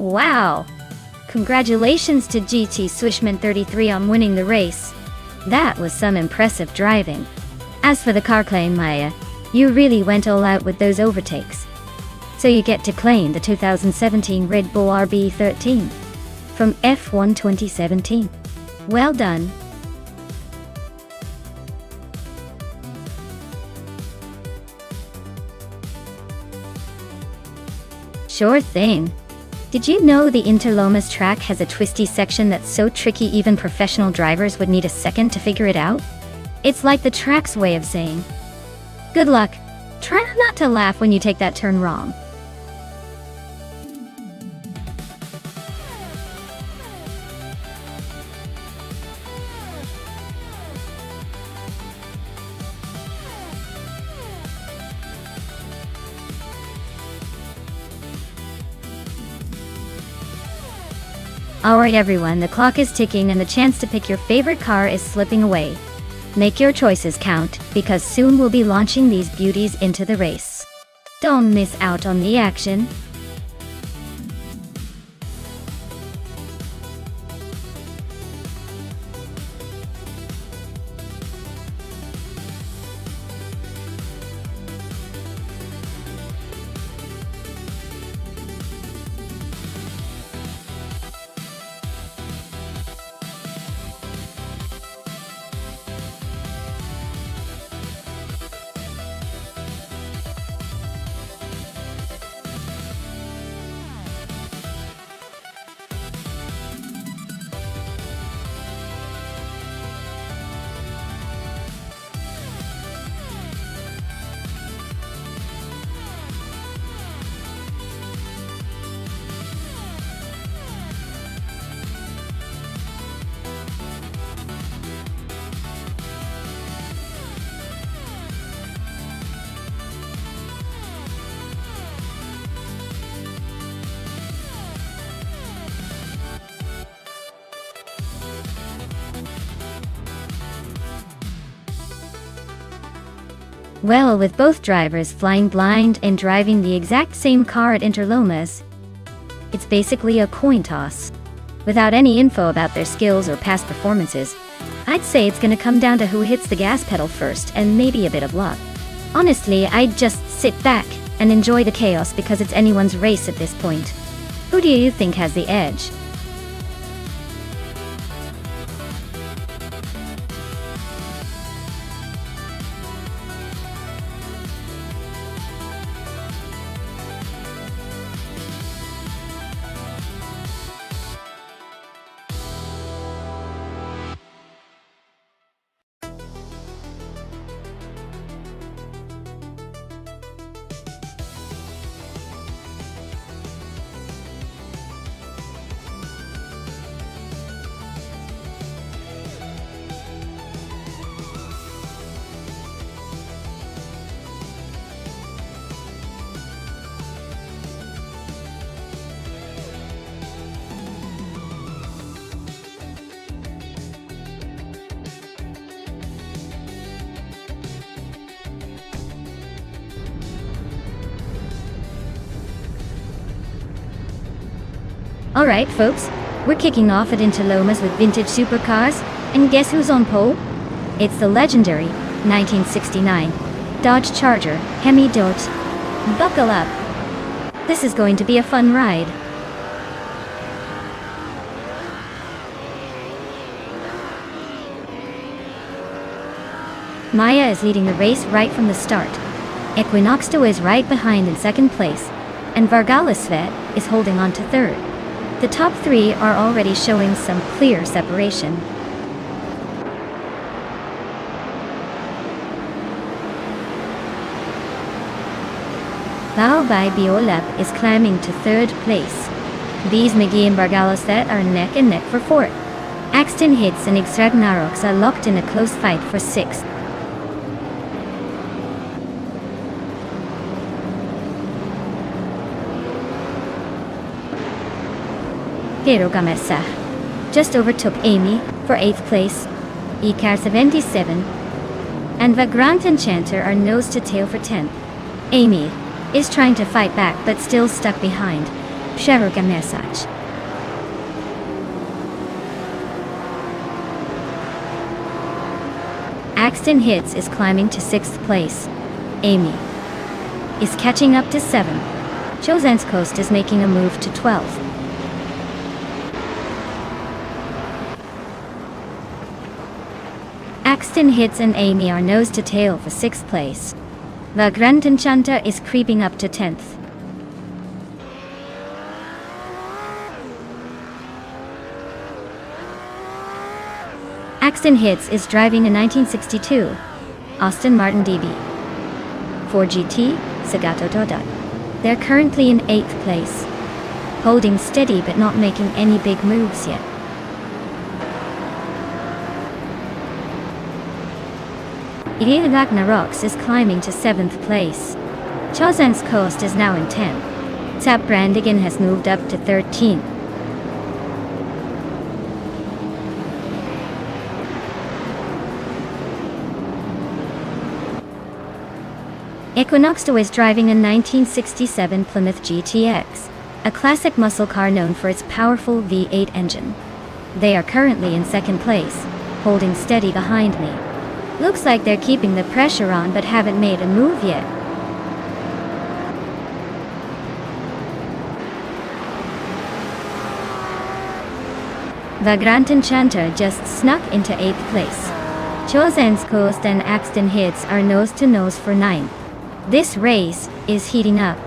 Wow! Congratulations to GT Swishman 33 on winning the race. That was some impressive driving. As for the car claim, Maya, you really went all out with those overtakes. So you get to claim the 2017 Red Bull RB13 from F1 2017. Well done. Sure thing. Did you know the Interlomas track has a twisty section that's so tricky even professional drivers would need a second to figure it out? It's like the track's way of saying, good luck. Try not to laugh when you take that turn wrong. Alright everyone, the clock is ticking and the chance to pick your favorite car is slipping away. Make your choices count, because soon we'll be launching these beauties into the race. Don't miss out on the action. Well, with both drivers flying blind and driving the exact same car at Interlomas, it's basically a coin toss. Without any info about their skills or past performances, I'd say it's gonna come down to who hits the gas pedal first and maybe a bit of luck. Honestly, I'd just sit back and enjoy the chaos because it's anyone's race at this point. Who do you think has the edge? Alright folks, we're kicking off at Interlomas with vintage supercars, and guess who's on pole? It's the legendary 1969 Dodge Charger Hemi Dot. Buckle up. This is going to be a fun ride. Maya is leading the race right from the start. Equinoxto is right behind in second place, and Vargalasvet is holding on to third. The top three are already showing some clear separation. Bao by Biolab is climbing to third place. Bees McGee and Vargalasvet are neck and neck for fourth. Axton Hits and Extragnarox are locked in a close fight for sixth. Gamesa just overtook Amy for 8th place. Icar 77 and Vagrant Enchanter are nose to tail for 10th. Amy is trying to fight back but still stuck behind Gamesach. Axton Hits is climbing to 6th place. Amy is catching up to 7th. Chosen's Coast is making a move to 12th. Axton Hits and Amy are nose to tail for 6th place. Vagrant Enchanter is creeping up to 10th. Axton Hits is driving a 1962 Aston Martin DB 4GT Sagato Doda. They're currently in 8th place, holding steady but not making any big moves yet. Irene Ragnarox is climbing to 7th place. Chosen's Coast is now in 10th. Tap Brandigan has moved up to 13th. Equinox is driving a 1967 Plymouth GTX, a classic muscle car known for its powerful V8 engine. They are currently in second place, holding steady behind me. Looks like they're keeping the pressure on but haven't made a move yet. The Grand Enchanter just snuck into 8th place. Chosen's Coast and Axton Hits are nose to nose for 9th. This race is heating up.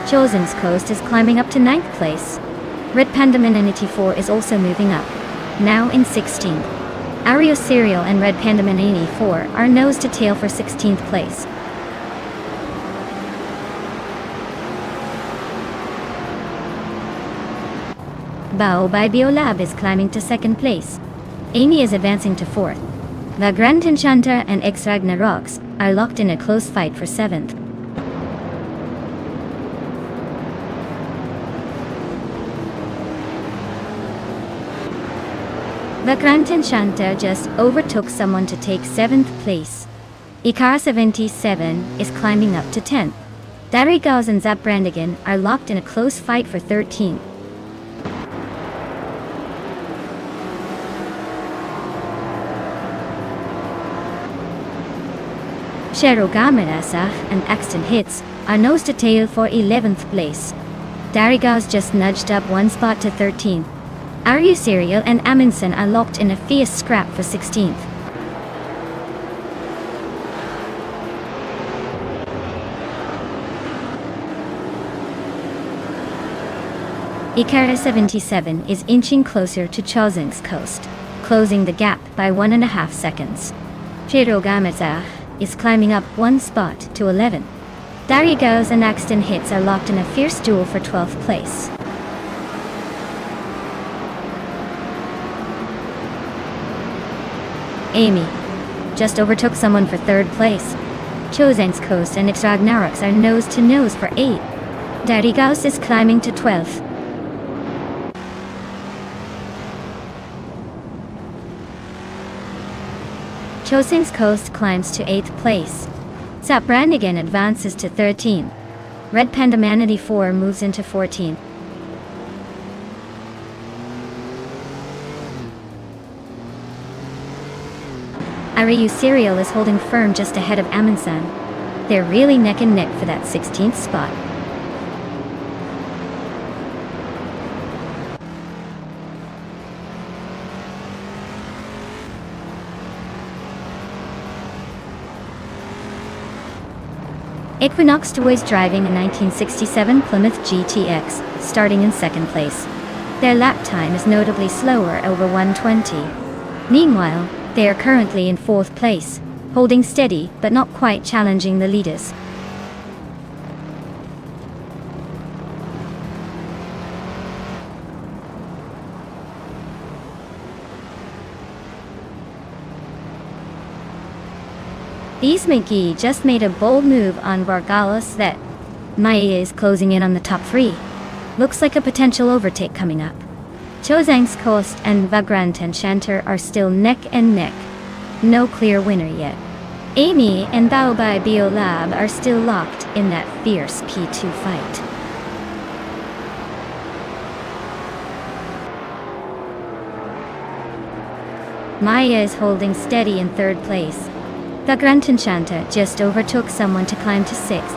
Chosen's Coast is climbing up to 9th place. Red Panda Mananity 4 is also moving up, now in 16th. Ario Serial and Red Panda Mananity 4 are nose to tail for 16th place. Bao by Biolab is climbing to 2nd place. Amy is advancing to 4th. The Grand Enchanter and X Ragnaroks are locked in a close fight for 7th. The Grand Enchanter just overtook someone to take 7th place. Ikara 77 is climbing up to 10th. Darigaus and Zaprandigan are locked in a close fight for 13th. Sherogamarasach and Axton Hits are nose to tail for 11th place. Darigaus just nudged up 1 spot to 13th. Aryu Serial and Amundsen are locked in a fierce scrap for 16th. Ikara 77 is inching closer to Chosen's Coast, closing the gap by 1.5 seconds. Sherogamarasach is climbing up 1 spot to 11. Darigaus and Axton Hits are locked in a fierce duel for 12th place. Amy just overtook someone for 3rd place. Chosen's Coast and X Ragnaroks are nose to nose for 8. Darigaus is climbing to 12th. Chosen's Coast climbs to 8th place. Zaprandigan advances to 13th. Red Panda Manatee 4 moves into 14th. Aryu Serial is holding firm just ahead of Amundsen. They're really neck and neck for that 16th spot. Equinox is driving a 1967 Plymouth GTX, starting in 2nd place. Their lap time is notably slower, over 1:20. Meanwhile, they are currently in 4th place, holding steady but not quite challenging the leaders. Ismagi just made a bold move on Vargalos that Maya is closing in on the top 3. Looks like a potential overtake coming up. Chosen's Coast and Vagrant Enchanter are still neck and neck. No clear winner yet. Amy and Baobai Biolab are still locked in that fierce P2 fight. Maya is holding steady in 3rd place. The Grand Enchanter just overtook someone to climb to 6th.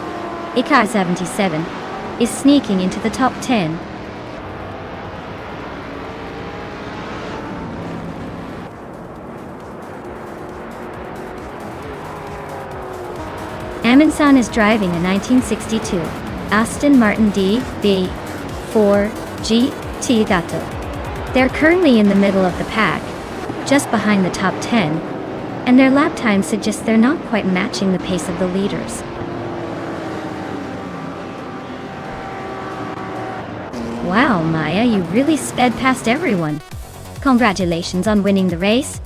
Ikar 77 is sneaking into the top 10. Amundsen is driving a 1962 Aston Martin DB4 GT Gato. They're currently in the middle of the pack, just behind the top 10, and their lap time suggests they're not quite matching the pace of the leaders. Wow, Maya, you really sped past everyone. Congratulations on winning the race.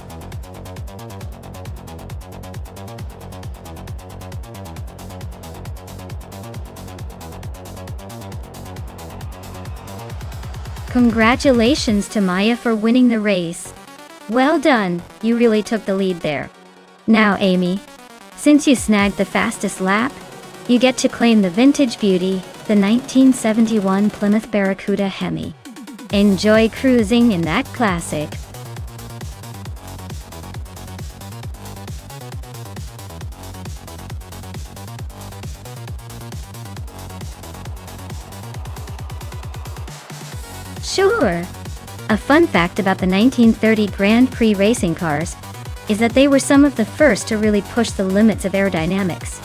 Congratulations to Maya for winning the race. Well done, you really took the lead there. Now Amy, since you snagged the fastest lap, you get to claim the vintage beauty, the 1971 Plymouth Barracuda Hemi. Enjoy cruising in that classic. Sure. A fun fact about the 1930 Grand Prix racing cars is that they were some of the first to really push the limits of aerodynamics,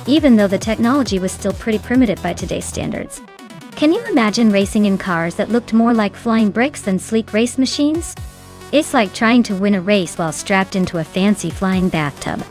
even though the technology was still pretty primitive by today's standards. Can you imagine racing in cars that looked more like flying bricks than sleek race machines? It's like trying to win a race while strapped into a fancy flying bathtub.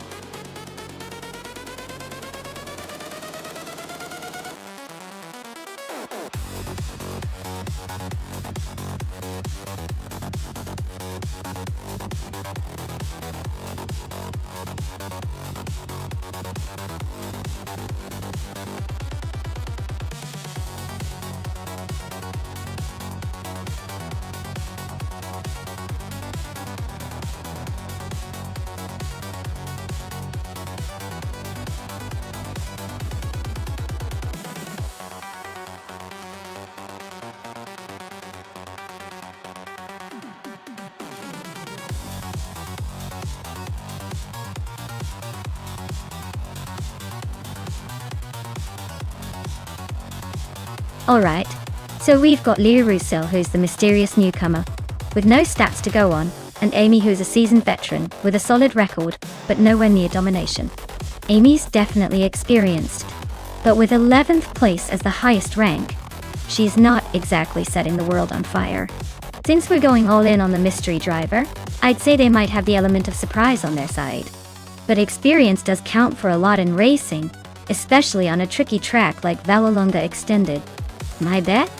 Alright, so we've got Leah Roussel, who's the mysterious newcomer, with no stats to go on, and Amy, who's a seasoned veteran, with a solid record, but nowhere near domination. Amy's definitely experienced, but with 11th place as the highest rank, she's not exactly setting the world on fire. Since we're going all in on the mystery driver, I'd say they might have the element of surprise on their side. But experience does count for a lot in racing, especially on a tricky track like Vallelonga Extended. My bet?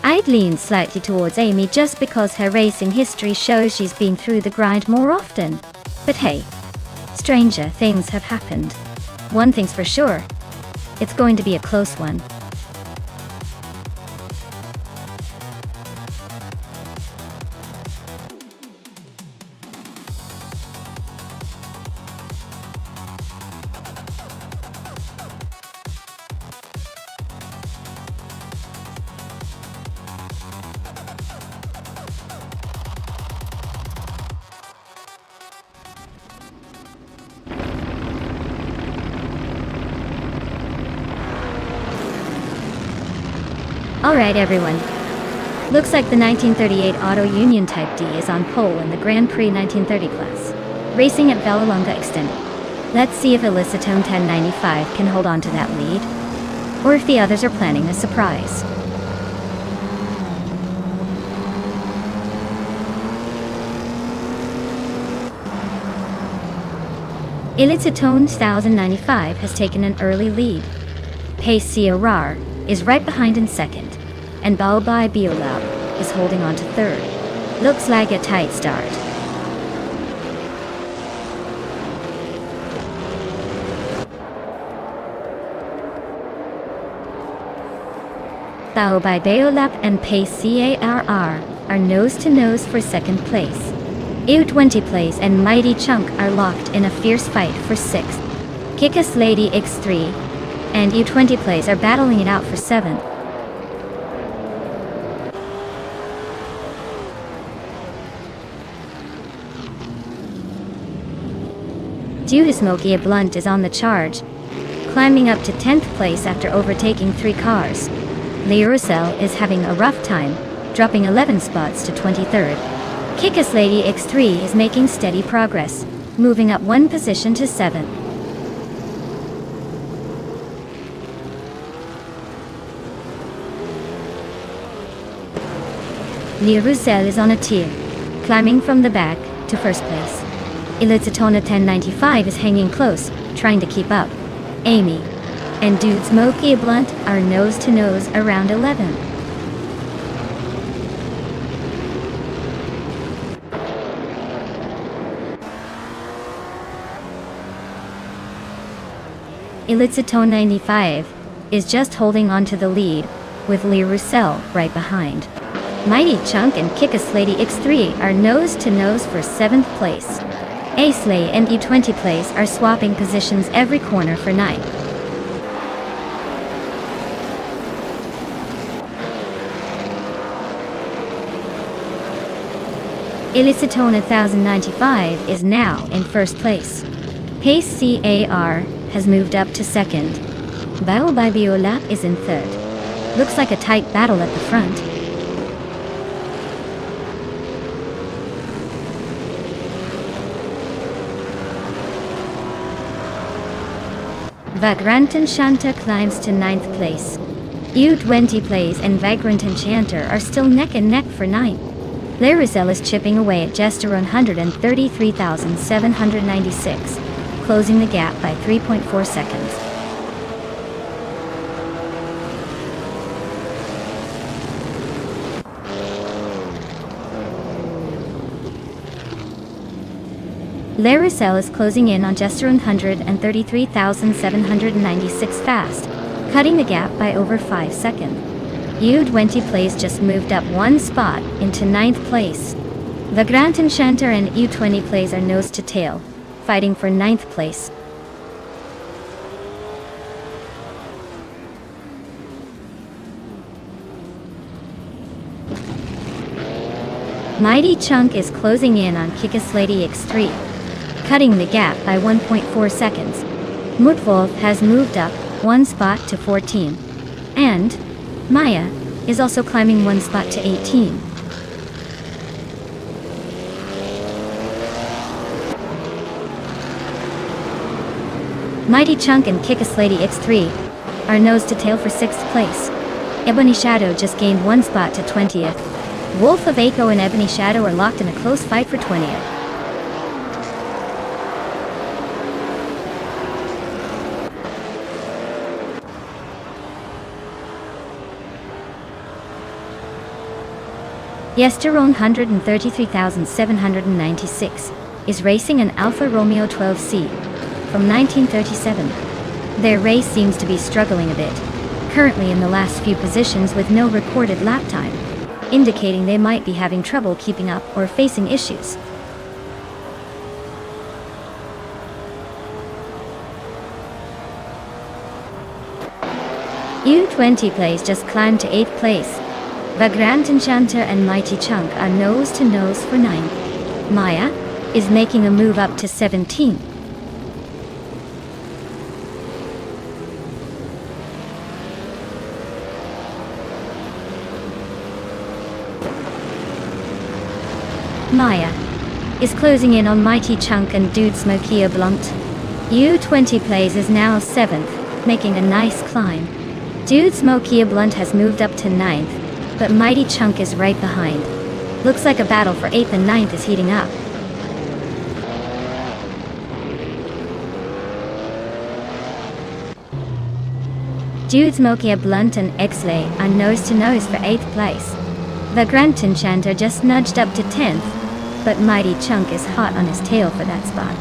I'd lean slightly towards Amy just because her racing history shows she's been through the grind more often. But hey, stranger things have happened. One thing's for sure, it's going to be a close one. Alright everyone, looks like the 1938 Auto Union Type D is on pole in the Grand Prix 1930 class, racing at Vallelonga Extended. Let's see if Elicitone 1095 can hold on to that lead, or if the others are planning a surprise. Elicitone 1095 has taken an early lead. Pace CRR is right behind in second, and Baobai Biolab is holding on to third. Looks like a tight start. Baobai Biolab and Pace CARR are nose to nose for second place. EU20 Place and Mighty Chunk are locked in a fierce fight for sixth. Kickass Lady X3 and U20 Plays are battling it out for 7th. Due to Smokey, a Blunt is on the charge, climbing up to 10th place after overtaking 3 cars. Leah Roussel is having a rough time, dropping 11 spots to 23rd. Kickass Lady X3 is making steady progress, moving up 1 position to 7th. Leah Roussel is on a tier, climbing from the back to first place. Elicitone 1095 is hanging close, trying to keep up. Amy and Dude Smokey Blunt are nose to nose around 11. Elicitone 95 is just holding on to the lead, with Leah Roussel right behind. Mighty Chunk and Kickass Lady X3 are nose to nose for 7th place. Acelay and U20 Plays are swapping positions every corner for 9th. Illicitona 1095 is now in 1st place. Pace CAR has moved up to 2nd. Battle by Viola is in 3rd. Looks like a tight battle at the front. Vagrant Enchanter climbs to 9th place. U20 Plays and Vagrant Enchanter are still neck and neck for 9th. Laricel is chipping away at Jester 133,796, closing the gap by 3.4 seconds. Laricel is closing in on Jester 133,796 fast, cutting the gap by over 5 seconds. U20 Plays just moved up 1 spot into 9th place. Vagrant Enchanter and U20 Plays are nose to tail, fighting for 9th place. Mighty Chunk is closing in on Kickass Lady X3, cutting the gap by 1.4 seconds. Mutwolf has moved up 1 spot to 14. And Maya is also climbing 1 spot to 18. Mighty Chunk and Kickass Lady X3 are nose to tail for 6th place. Ebony Shadow just gained 1 spot to 20th. Wolf of Aiko and Ebony Shadow are locked in a close fight for 20th. Yesteron 133,796 is racing an Alfa Romeo 12C from 1937. Their race seems to be struggling a bit, currently in the last few positions with no recorded lap time, indicating they might be having trouble keeping up or facing issues. U20 Plays just climbed to 8th place. Vagrant Enchanter and Mighty Chunk are nose to nose for 9th. Maya is making a move up to 17. Maya is closing in on Mighty Chunk and Dude Smokia Blunt. U20 Plays is now 7th, making a nice climb. Dude Smokia Blunt has moved up to 9th, but Mighty Chunk is right behind. Looks like a battle for 8th and 9th is heating up. Dude Smokia Blunt and Acelay are nose to nose for 8th place. Vagrant Enchanter just nudged up to 10th, but Mighty Chunk is hot on his tail for that spot.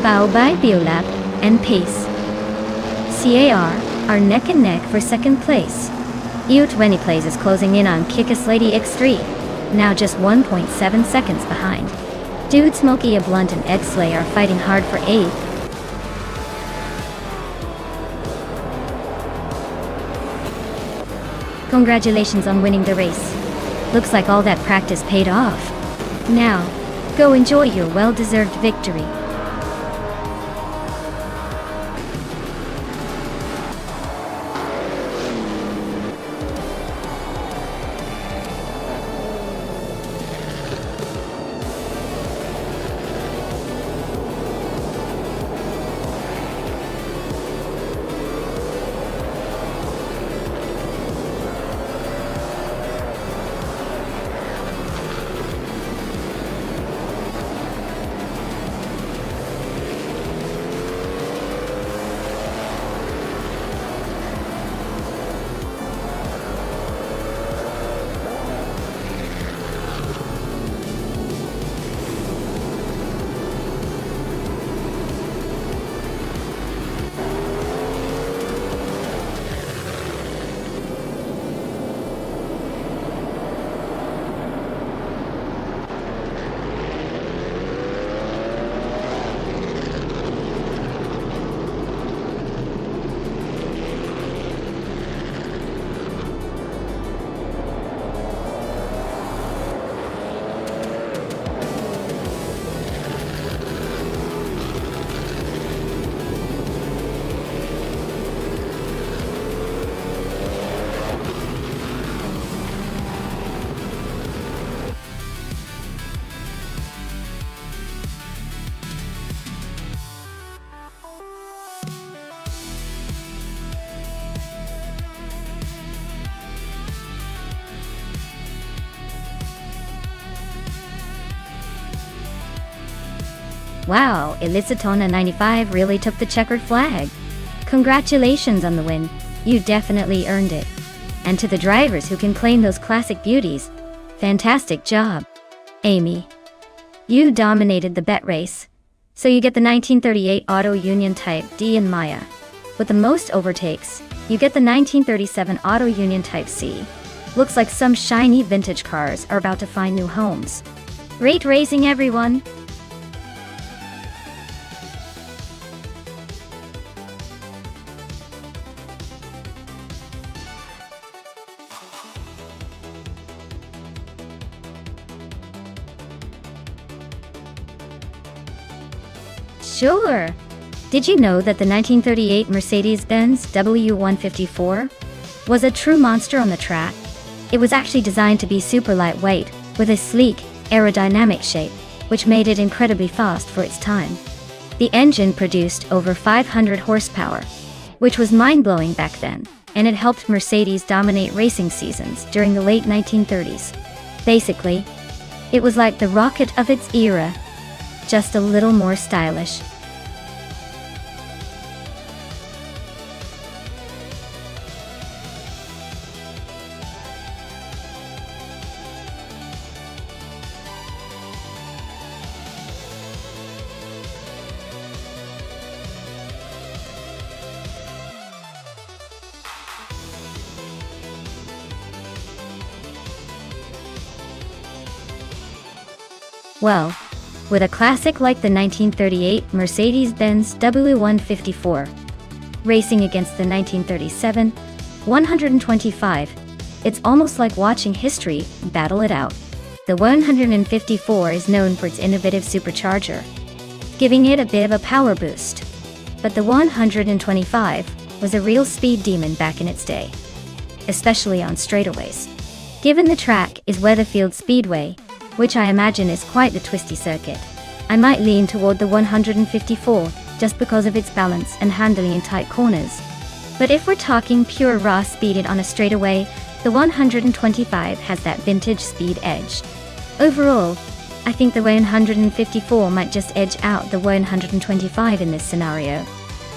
Baobai Biolab and Pace CAR are neck and neck for 2nd place. U20 Plays is closing in on Kickass Lady X3, now just 1.7 seconds behind. Dude Smokia Blunt and Acelay are fighting hard for 8th. Congratulations on winning the race. Looks like all that practice paid off. Now, go enjoy your well-deserved victory. Wow, Elisatona 95 really took the checkered flag. Congratulations on the win. You definitely earned it. And to the drivers who can claim those classic beauties, fantastic job. Amy, you dominated the bet race. So you get the 1938 Auto Union Type D, and Maya, with the most overtakes, you get the 1937 Auto Union Type C. Looks like some shiny vintage cars are about to find new homes. Great racing, everyone! Sure! Did you know that the 1938 Mercedes-Benz W154 was a true monster on the track? It was actually designed to be super lightweight, with a sleek, aerodynamic shape, which made it incredibly fast for its time. The engine produced over 500 horsepower, which was mind-blowing back then, and it helped Mercedes dominate racing seasons during the late 1930s. Basically, it was like the rocket of its era, just a little more stylish. Well, with a classic like the 1938 Mercedes-Benz W154, racing against the 1937 125, it's almost like watching history battle it out. The 154 is known for its innovative supercharger, giving it a bit of a power boost. But the 125 was a real speed demon back in its day, especially on straightaways. Given the track is Weatherfield Speedway, which I imagine is quite the twisty circuit, I might lean toward the 154 just because of its balance and handling in tight corners. But if we're talking pure raw speed on a straightaway, the 125 has that vintage speed edge. Overall, I think the 154 might just edge out the 125 in this scenario.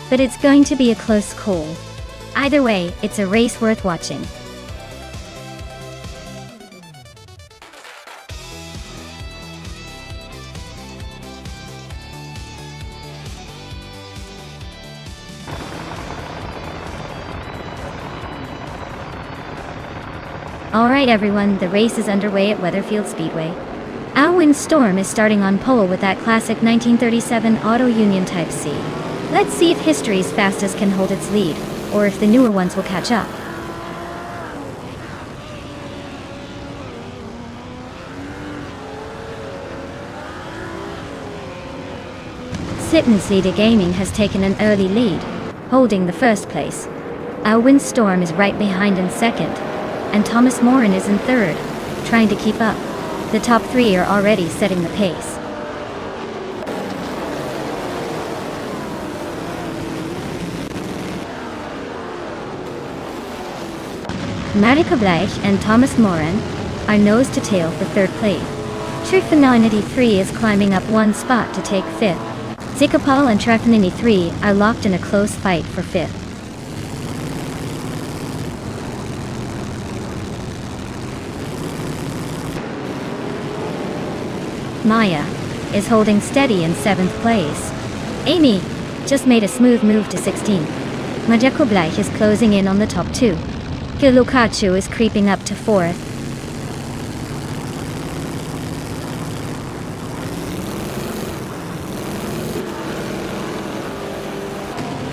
But it's going to be a close call. Either way, it's a race worth watching. Alright everyone, the race is underway at Weatherfield Speedway. Alwyn Storm is starting on pole with that classic 1937 Auto Union Type C. Let's see if history's fastest can hold its lead, or if the newer ones will catch up. Sittensley Gaming has taken an early lead, holding the first place. Alwyn Storm is right behind in second, and Thomas Moran is in third, trying to keep up. The top three are already setting the pace. Marika Bleich and Thomas Moran are nose to tail for third place. Trifanini3 is climbing up one spot to take fifth. Zikapal and Trifanini3 are locked in a close fight for fifth. Maya is holding steady in 7th place. Amy just made a smooth move to 16th. Majeko Bleich is closing in on the top 2. Gilukachu is creeping up to 4th.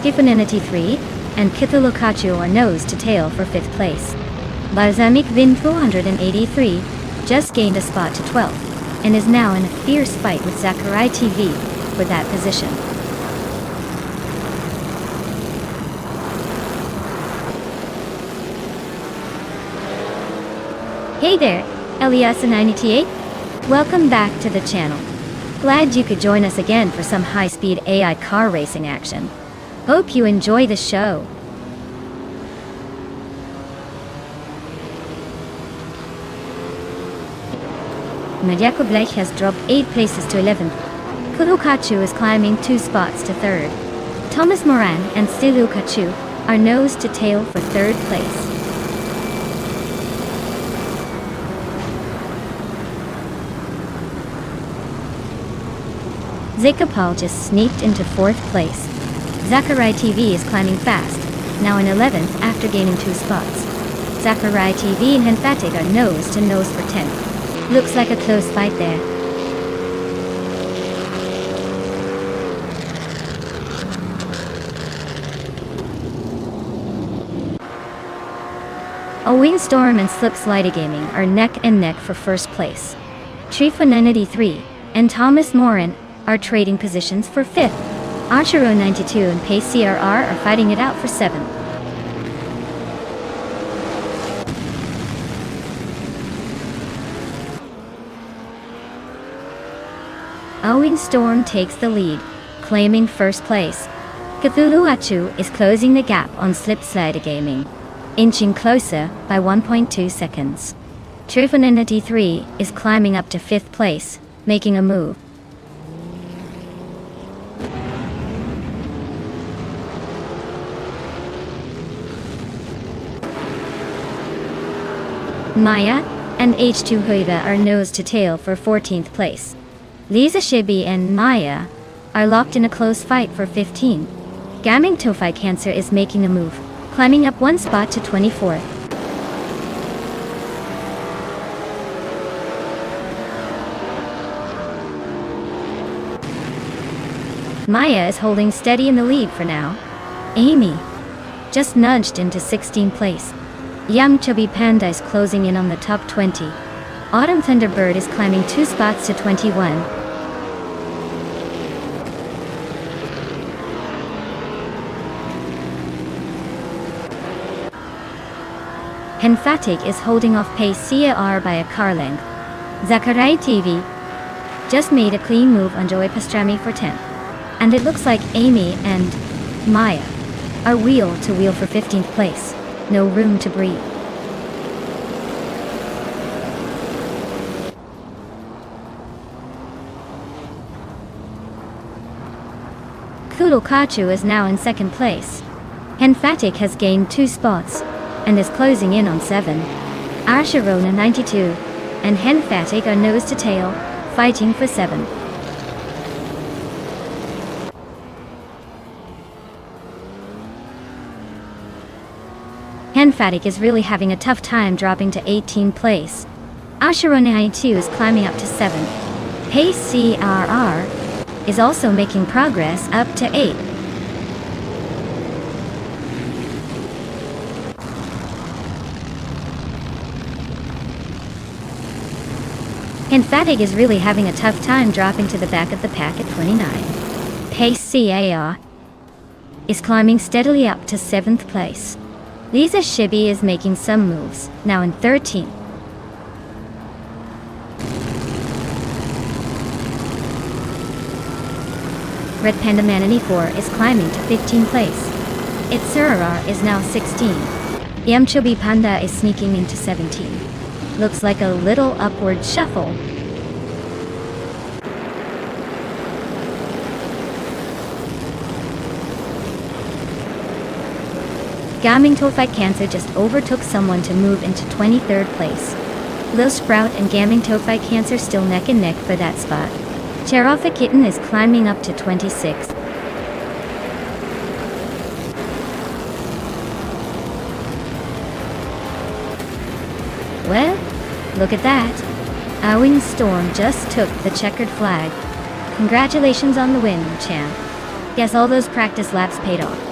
Gifanenity 3 and Kithilukachu are nose to tail for 5th place. Balsamic Vin 483 just gained a spot to 12th. And is now in a fierce fight with Zachary TV for that position. Hey there, Eliasa98. Welcome back to the channel. Glad you could join us again for some high-speed AI car racing action. Hope you enjoy the show. Majeko Bleich has dropped 8 places to 11th. Kulukachu is climbing 2 spots to 3rd. Thomas Moran and Stilukachu are nose to tail for 3rd place. Zakapal just sneaked into 4th place. Zachary TV is climbing fast, now in 11th after gaining 2 spots. Zachary TV and Henfatig are nose to nose for 10th. Looks like a close fight there. A Windstorm and Slipslide Gaming are neck and neck for 1st place. Trifanenity 3 and Thomas Moran are trading positions for 5th. Archero 92 and Pace CRR are fighting it out for 7th. A Windstorm takes the lead, claiming 1st place. Cthulhuachu is closing the gap on Slipslide Gaming, inching closer by 1.2 seconds. Trifanenity 3 is climbing up to 5th place, making a move. Maya and H2 Huida are nose to tail for 14th place. Lisa Shibi and Maya are locked in a close fight for 15. Gaming Tofai Cancer is making a move, climbing up 1 spot to 24th. Maya is holding steady in the lead for now. Amy just nudged into 16th place. Young Chubby Panda is closing in on the top 20. Autumn Thunderbird is climbing 2 spots to 21. Henfatig is holding off Pace CAR by a car length. Zachary TV just made a clean move on Joey Pastrami for 10th. And it looks like Amy and Maya are wheel to wheel for 15th place. No room to breathe. Kulukachu is now in 2nd place. Henfatig has gained 2 spots and is closing in on 7. Arsharona 92 and Henfatig are nose to tail, fighting for 7. Henfatig is really having a tough time dropping to 18th place. Arsharona 92 is climbing up to 7th. Pace CRR is also making progress up to 8th. Henfatig is really having a tough time dropping to the back of the pack at 29. Pace CAR is climbing steadily up to 7th place. Lisa Shibi is making some moves, now in 13th. Red Panda Man 84 is climbing to 15th place. Its Surarar is now 16. Yamchobi Panda is sneaking into 17. Looks like a little upward shuffle. Gaming Tofai Cancer just overtook someone to move into 23rd place. Lil Sprout and Gaming Tofai Cancer still neck and neck for that spot. Cherofa Kitten is climbing up to 26th. Well, look at that. Owing Storm just took the checkered flag. Congratulations on the win, champ. Guess all those practice laps paid off.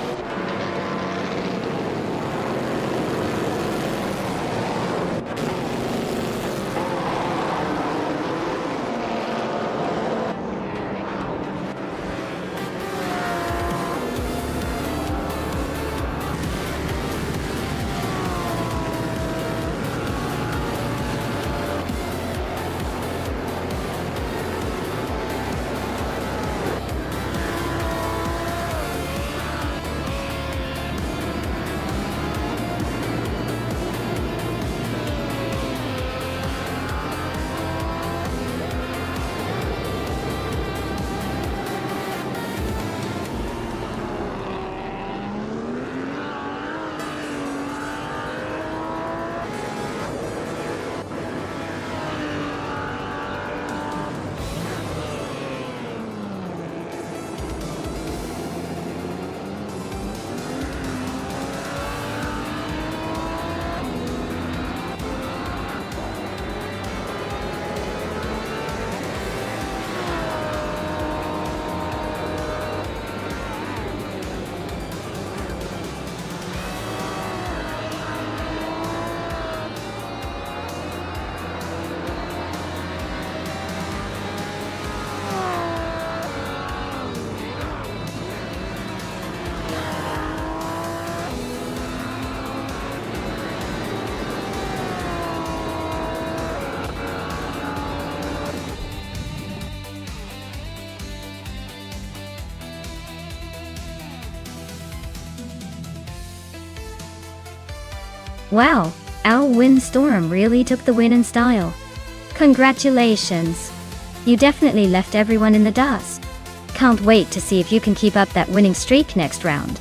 Wow, our windstorm really took the win in style. Congratulations! You definitely left everyone in the dust. Can't wait to see if you can keep up that winning streak next round.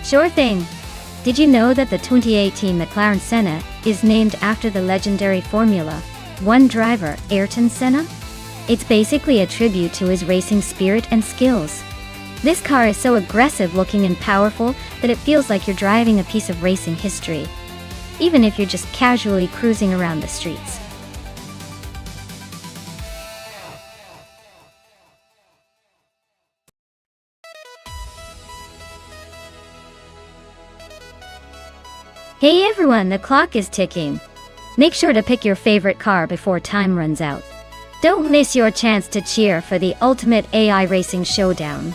Sure thing. Did you know that the 2018 McLaren Senna is named after the legendary Formula One driver Ayrton Senna? It's basically a tribute to his racing spirit and skills. This car is so aggressive looking and powerful that it feels like you're driving a piece of racing history, even if you're just casually cruising around the streets. Hey everyone, the clock is ticking. Make sure to pick your favorite car before time runs out. Don't miss your chance to cheer for the ultimate AI racing showdown.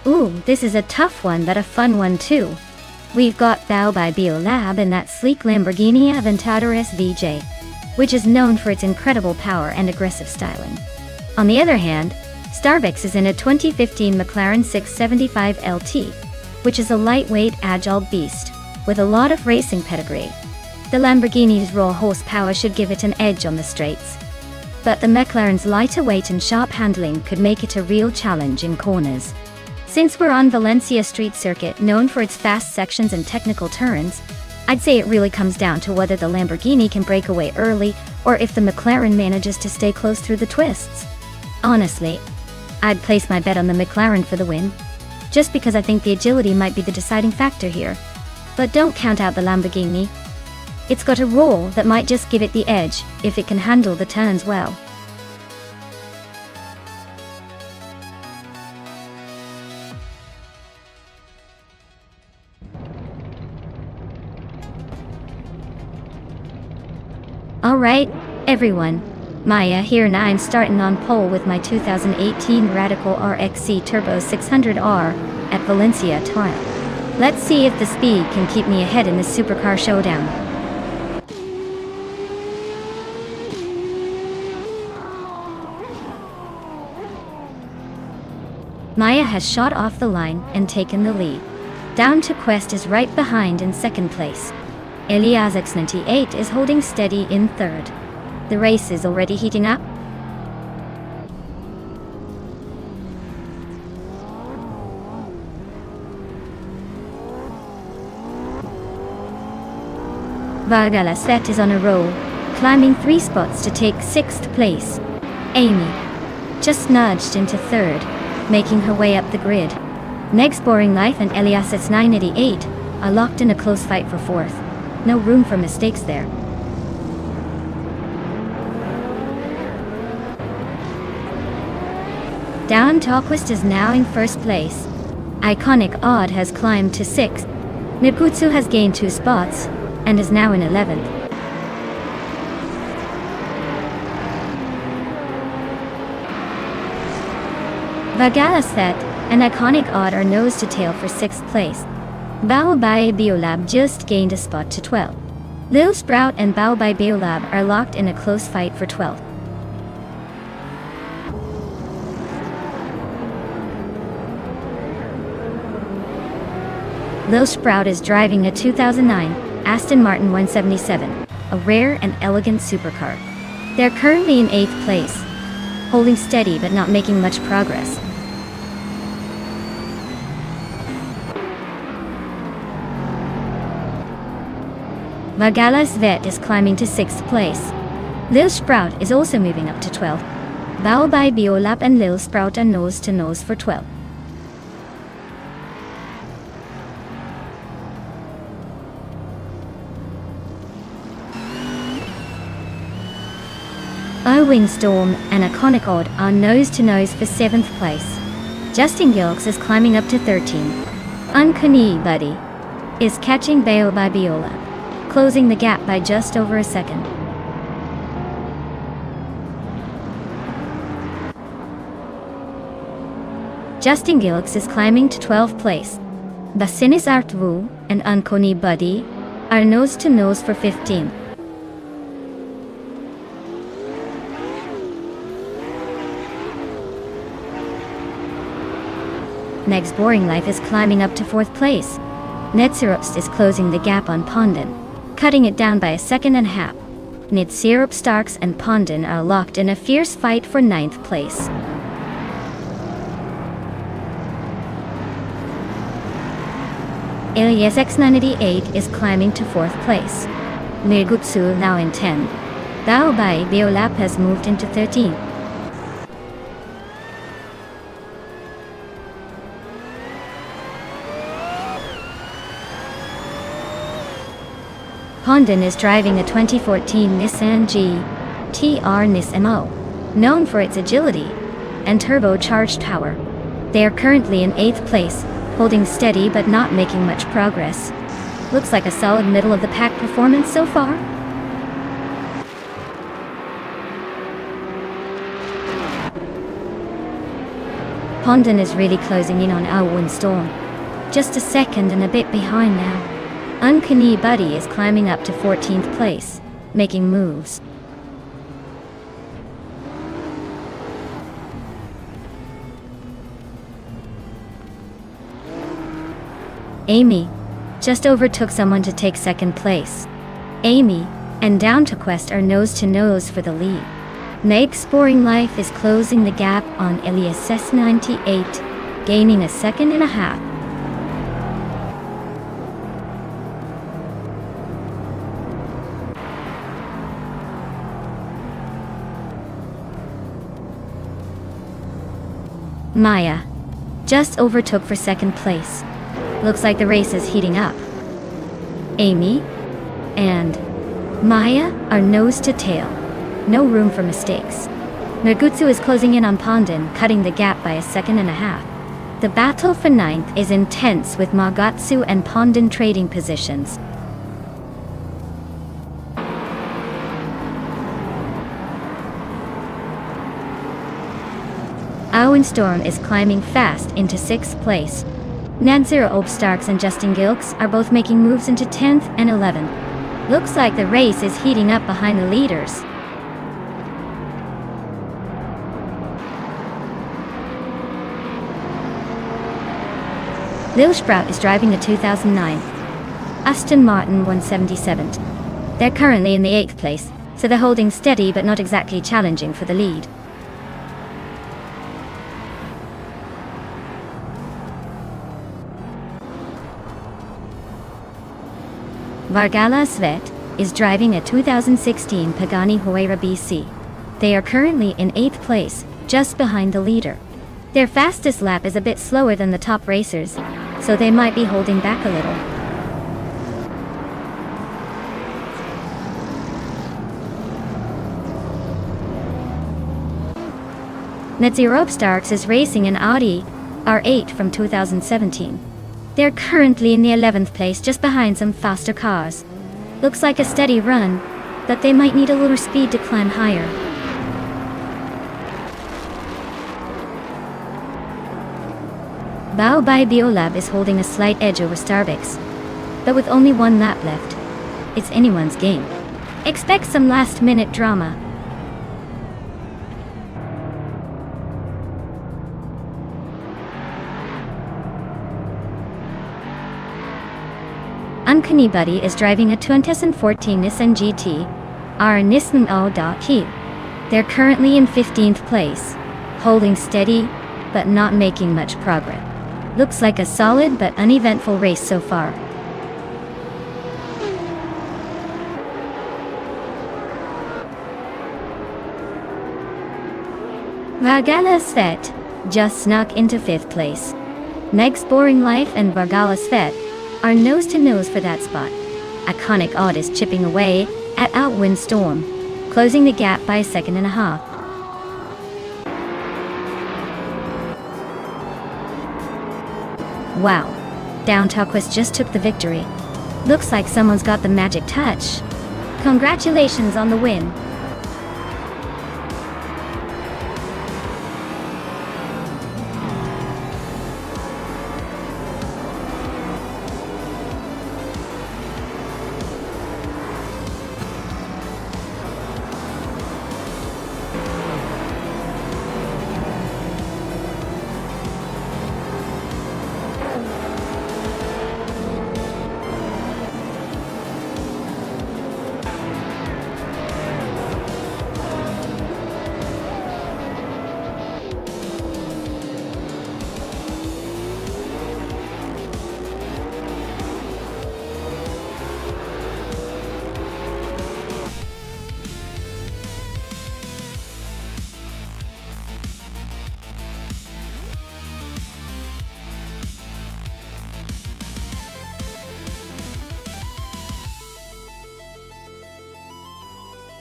Ooh, this is a tough one but a fun one too. We've got Bow by Biolab in that sleek Lamborghini Aventador SVJ, which is known for its incredible power and aggressive styling. On the other hand, Starbucks is in a 2015 McLaren 675 LT, which is a lightweight, agile beast with a lot of racing pedigree. The Lamborghini's raw horsepower should give it an edge on the straights, but the McLaren's lighter weight and sharp handling could make it a real challenge in corners. Since we're on Valencia street circuit known for its fast sections and technical turns, I'd say it really comes down to whether the Lamborghini can break away early or if the McLaren manages to stay close through the twists. Honestly, I'd place my bet on the McLaren for the win, just because I think the agility might be the deciding factor here. But don't count out the Lamborghini. It's got a roll that might just give it the edge if it can handle the turns well. Alright, everyone. Maya here, and I'm starting on pole with my 2018 Radical RXC Turbo 600R at Valencia Tile. Let's see if the speed can keep me ahead in this supercar showdown. Maya has shot off the line and taken the lead. Down to Quest is right behind in second place. Elias X98 is holding steady in third. The race is already heating up. Varga Set is on a roll, climbing 3 spots to take 6th place. Amy just nudged into third, making her way up the grid. Meg's Boring Life and Elias X988 are locked in a close fight for 4th. No room for mistakes there. Down Talquist is now in first place. Iconic Odd has climbed to 6th. Niputsu has gained 2 spots and is now in 11th. Vagalasset and Iconic Odd are nose to tail for 6th place. Baobei Biolab just gained a spot to 12th. Lil Sprout and Baobei Biolab are locked in a close fight for 12th. Lil Sprout is driving a 2009 Aston Martin 177, a rare and elegant supercar. They're currently in 8th place, holding steady but not making much progress. Vagalas Vet is climbing to 6th place. Lil Sprout is also moving up to 12th. Baobei Biolab and Lil Sprout are nose to nose for 12th. Windstorm and Iconic Odd are nose to nose for 7th place. Justin Gilks is climbing up to 13th. Uncanny Buddy is catching Baobei Biolab, closing the gap by just over a second. Justin Gilks is climbing to 12th place. Basinis Artwu and Uncanny Buddy are nose to nose for 15th. Next Boring Life is climbing up to 4th place. Netsyrups is closing the gap on Pondon, cutting it down by a second and a half. Netsyrup Starks and Pondon are locked in a fierce fight for 9th place. Alias X988 is climbing to 4th place. Mirgutsu now in 10th. Baobei Biolab has moved into 13th. Pondon is driving a 2014 Nissan GT-R Nismo, known for its agility and turbocharged power. They are currently in 8th place, holding steady but not making much progress. Looks like a solid middle-of-the-pack performance so far. Pondon is really closing in on Windstorm. Just a second and a bit behind now. Uncanny Buddy is climbing up to 14th place, making moves. Amy just overtook someone to take 2nd place. Amy and Down to Quest are nose to nose for the lead. Next Boring Life is closing the gap on Elias S98, gaining a second and a half. Maya just overtook for 2nd place. Looks like the race is heating up. Amy and Maya are nose to tail. No room for mistakes. Mirgutsu is closing in on Pondon, cutting the gap by a second and a half. The battle for 9th is intense with Magatsu and Pondon trading positions. Windstorm is climbing fast into 6th place. Nadsira Obstarks and Justin Gilks are both making moves into 10th and 11th. Looks like the race is heating up behind the leaders. Lil Sprout is driving a 2009 Aston Martin 177. They're currently in the 8th place, so they're holding steady but not exactly challenging for the lead. Vargala Svet is driving a 2016 Pagani Huayra BC. They are currently in 8th place, just behind the leader. Their fastest lap is a bit slower than the top racers, so they might be holding back a little. Net Zero Starks is racing an Audi R8 from 2017. They're currently in the 11th place, just behind some faster cars. Looks like a steady run, but they might need a little speed to climb higher. Bao by Biolab is holding a slight edge over Starbucks, but with only one lap left, it's anyone's game. Expect some last-minute drama. Uncanny Buddy is driving a 2014 Nissan GT R Nissan O.He. They're currently in 15th place, holding steady, but not making much progress. Looks like a solid but uneventful race so far. Vargala Svet just snuck into 5th place. Meg's Boring Life and Vargala Svet are nose-to-nose for that spot. Iconic Odd is chipping away at Outwind Storm, closing the gap by a second and a half. Wow, Downtalquist just took the victory. Looks like someone's got the magic touch. Congratulations on the win.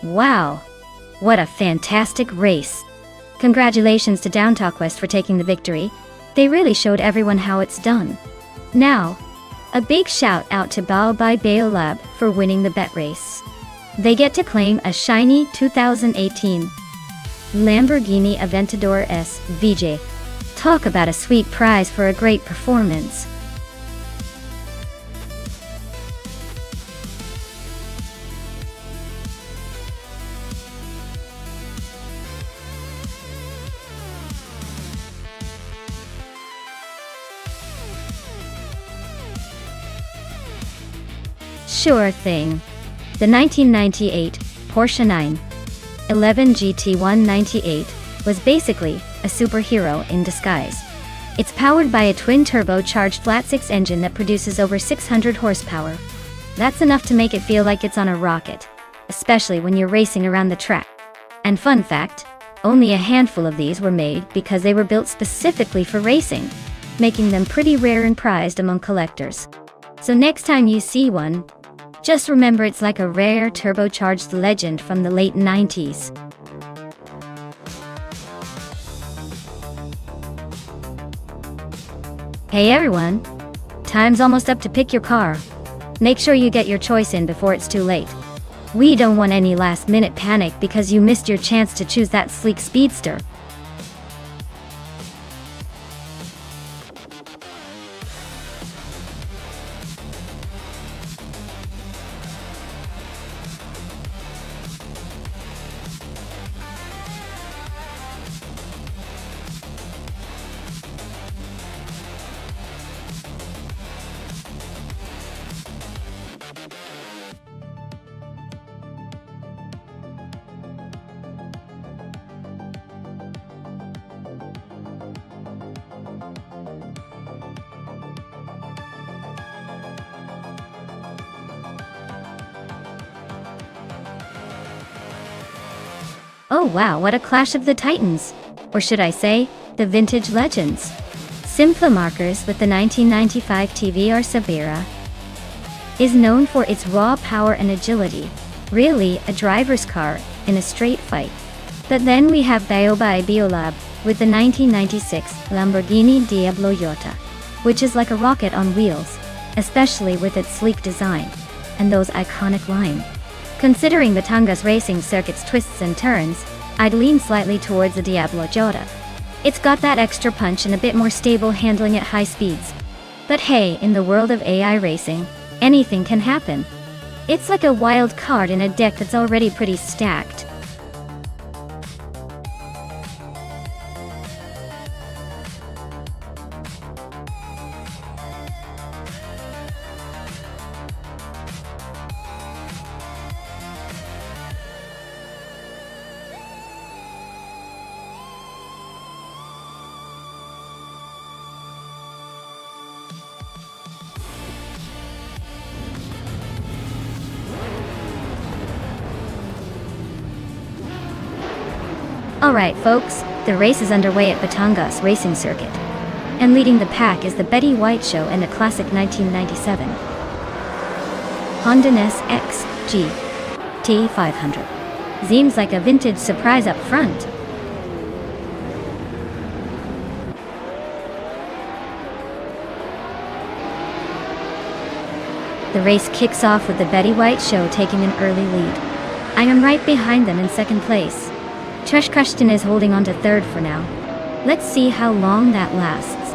Wow, what a fantastic race. Congratulations to Downtalquist for taking the victory. They really showed everyone how it's done. Now, a big shout out to Bao by Biolab for winning the bet race. They get to claim a shiny 2018 Lamborghini Aventador S VJ. Talk about a sweet prize for a great performance. Sure thing. The 1998 Porsche 911 GT 198 was basically a superhero in disguise. It's powered by a twin-turbocharged flat-six engine that produces over 600 horsepower. That's enough to make it feel like it's on a rocket, especially when you're racing around the track. And fun fact, only a handful of these were made because they were built specifically for racing, making them pretty rare and prized among collectors. So next time you see one, just remember it's like a rare turbocharged legend from the late 90s. Hey everyone! Time's almost up to pick your car. Make sure you get your choice in before it's too late. We don't want any last-minute panic because you missed your chance to choose that sleek speedster. Oh wow, what a clash of the titans! Or should I say, the vintage legends. Simpla Markers with the 1995 TVR Sabira is known for its raw power and agility, really a driver's car in a straight fight. But then we have Bio by Biolab with the 1996 Lamborghini Diablo Iota, which is like a rocket on wheels, especially with its sleek design and those iconic lines. Considering Batangas racing circuit's twists and turns, I'd lean slightly towards the Diablo Iota. It's got that extra punch and a bit more stable handling at high speeds. But hey, in the world of AI racing, anything can happen. It's like a wild card in a deck that's already pretty stacked. Alright folks, the race is underway at Batangas Racing Circuit. And leading the pack is the Betty White Show and a classic 1997 Honda NS X T500. Seems like a vintage surprise up front. The race kicks off with the Betty White Show taking an early lead. I am right behind them in second place. Trish Cushton is holding on to third for now. Let's see how long that lasts.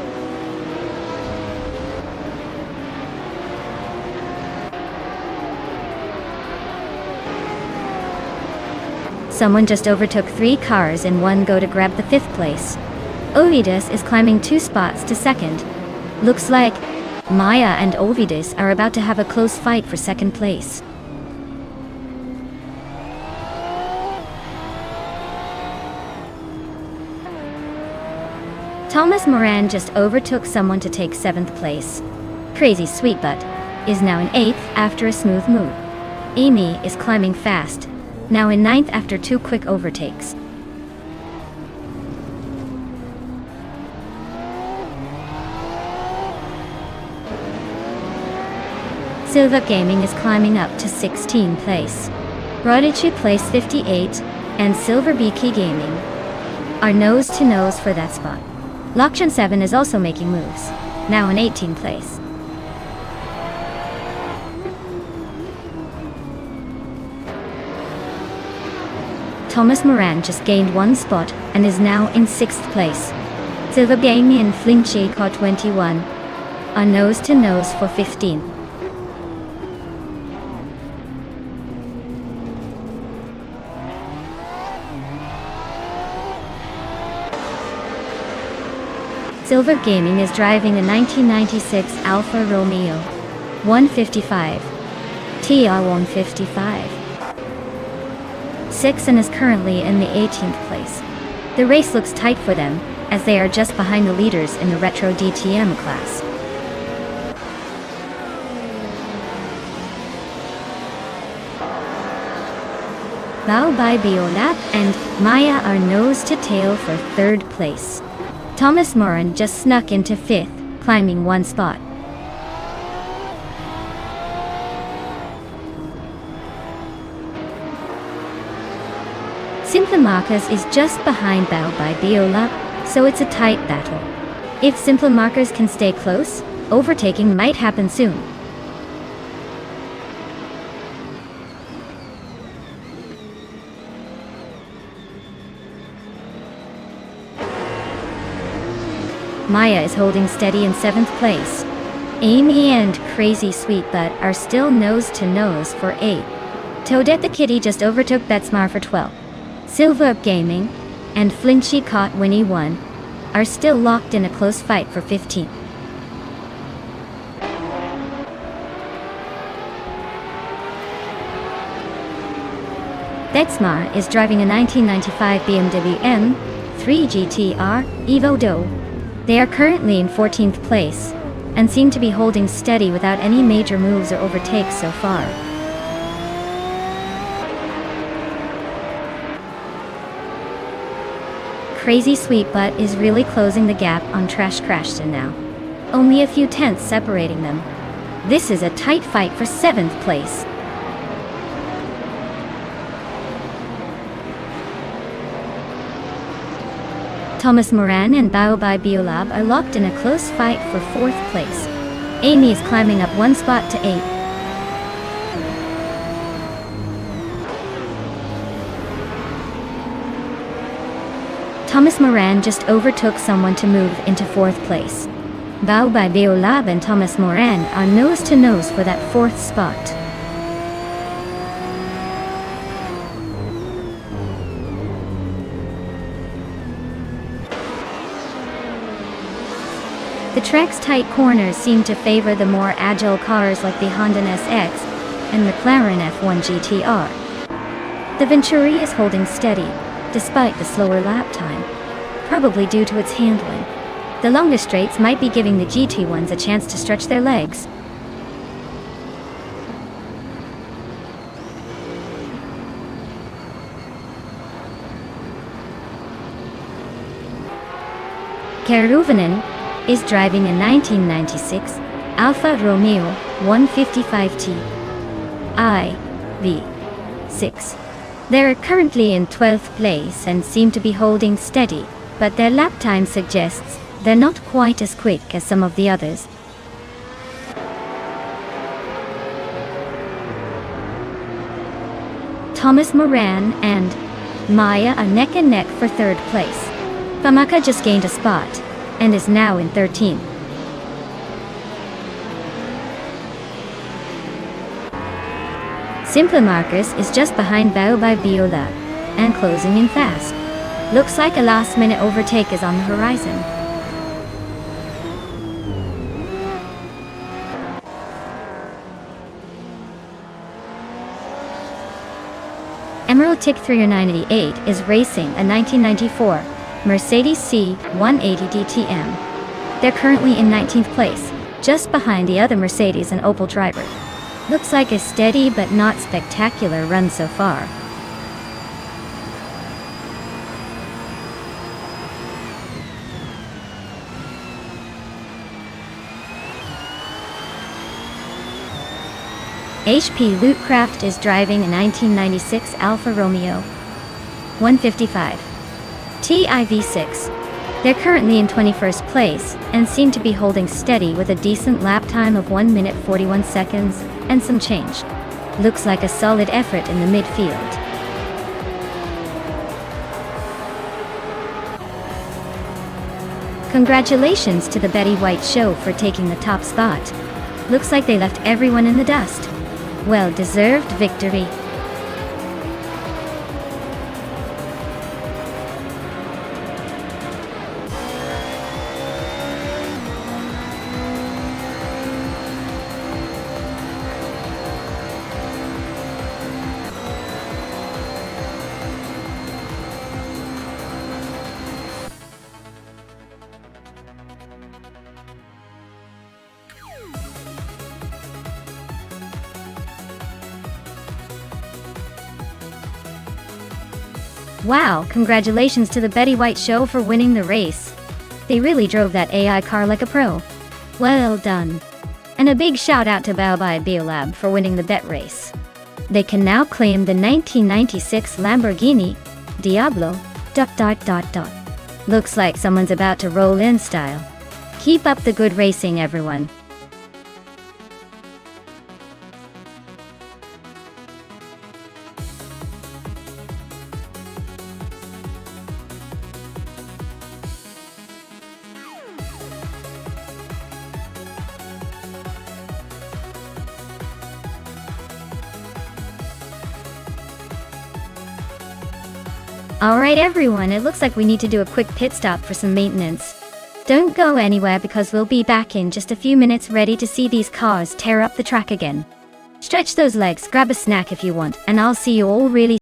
Someone just overtook 3 cars in one go to grab the 5th place. Ovidus is climbing 2 spots to second. Looks like Maya and Ovidus are about to have a close fight for second place. Thomas Moran just overtook someone to take 7th place. Crazy Sweetbutt is now in 8th after a smooth move. Amy is climbing fast, now in 9th after 2 quick overtakes. Silva Gaming is climbing up to 16th place. Rodici placed 58, and Silver BK Gaming are nose to nose for that spot. Lockchan 7 is also making moves, now in 18th place. Thomas Moran just gained 1 spot and is now in 6th place. Silva Gaming and Flinchy caught 21, are nose to nose for 15th. Silver Gaming is driving a 1996 Alfa Romeo 155 TR155 6 and is currently in the 18th place. The race looks tight for them, as they are just behind the leaders in the Retro DTM class. Bao Bai Biolap and Maya are nose to tail for 3rd place. Thomas Moran just snuck into 5th, climbing 1 spot. Simple Markers is just behind Bao by Biola, so it's a tight battle. If Simple Markers can stay close, overtaking might happen soon. Maya is holding steady in 7th place. Amy and Crazy Sweetbutt are still nose to nose for 8. Toadette the Kitty just overtook Betsmar for 12. Silver Up Gaming and Flinchy caught Winnie 1 are still locked in a close fight for 15. Betsmar is driving a 1995 BMW M3 GTR Evo Do. They are currently in 14th place, and seem to be holding steady without any major moves or overtakes so far. Crazy Sweetbutt is really closing the gap on Trash Crashton now. Only a few tenths separating them. This is a tight fight for 7th place. Thomas Moran and Baobab Biolab are locked in a close fight for 4th place. Amy is climbing up 1 spot to 8th. Thomas Moran just overtook someone to move into 4th place. Baobab Biolab and Thomas Moran are nose to nose for that 4th spot. The track's tight corners seem to favor the more agile cars like the Honda SX and McLaren F1 GTR. The Venturi is holding steady, despite the slower lap time, probably due to its handling. The longer straights might be giving the GT1s a chance to stretch their legs. Keruvanen is driving a 1996 Alfa Romeo 155T IV6. They're currently in 12th place and seem to be holding steady, but their lap time suggests they're not quite as quick as some of the others. Thomas Moran and Maya are neck and neck for 3rd place. Famaka just gained a spot and is now in 13th. Simple Marcus is just behind Baobab Biolab and closing in fast. Looks like a last-minute overtake is on the horizon. Emerald Tick 398 is racing a 1994 Mercedes C180 DTM. They're currently in 19th place, just behind the other Mercedes and Opel driver. Looks like a steady but not spectacular run so far. HP Lootcraft is driving a 1996 Alfa Romeo 155 TIV6. They're currently in 21st place and seem to be holding steady with a decent lap time of 1 minute 41 seconds and some change. Looks like a solid effort in the midfield. Congratulations to the Betty White Show for taking the top spot. Looks like they left everyone in the dust. Well-deserved victory. Wow, congratulations to the Betty White Show for winning the race. They really drove that AI car like a pro. Well done. And a big shout out to Baobab Biolab for winning the bet race. They can now claim the 1996 Lamborghini Diablo ... Looks like someone's about to roll in style. Keep up the good racing, everyone. Alright everyone, it looks like we need to do a quick pit stop for some maintenance. Don't go anywhere because we'll be back in just a few minutes ready to see these cars tear up the track again. Stretch those legs, grab a snack if you want, and I'll see you all really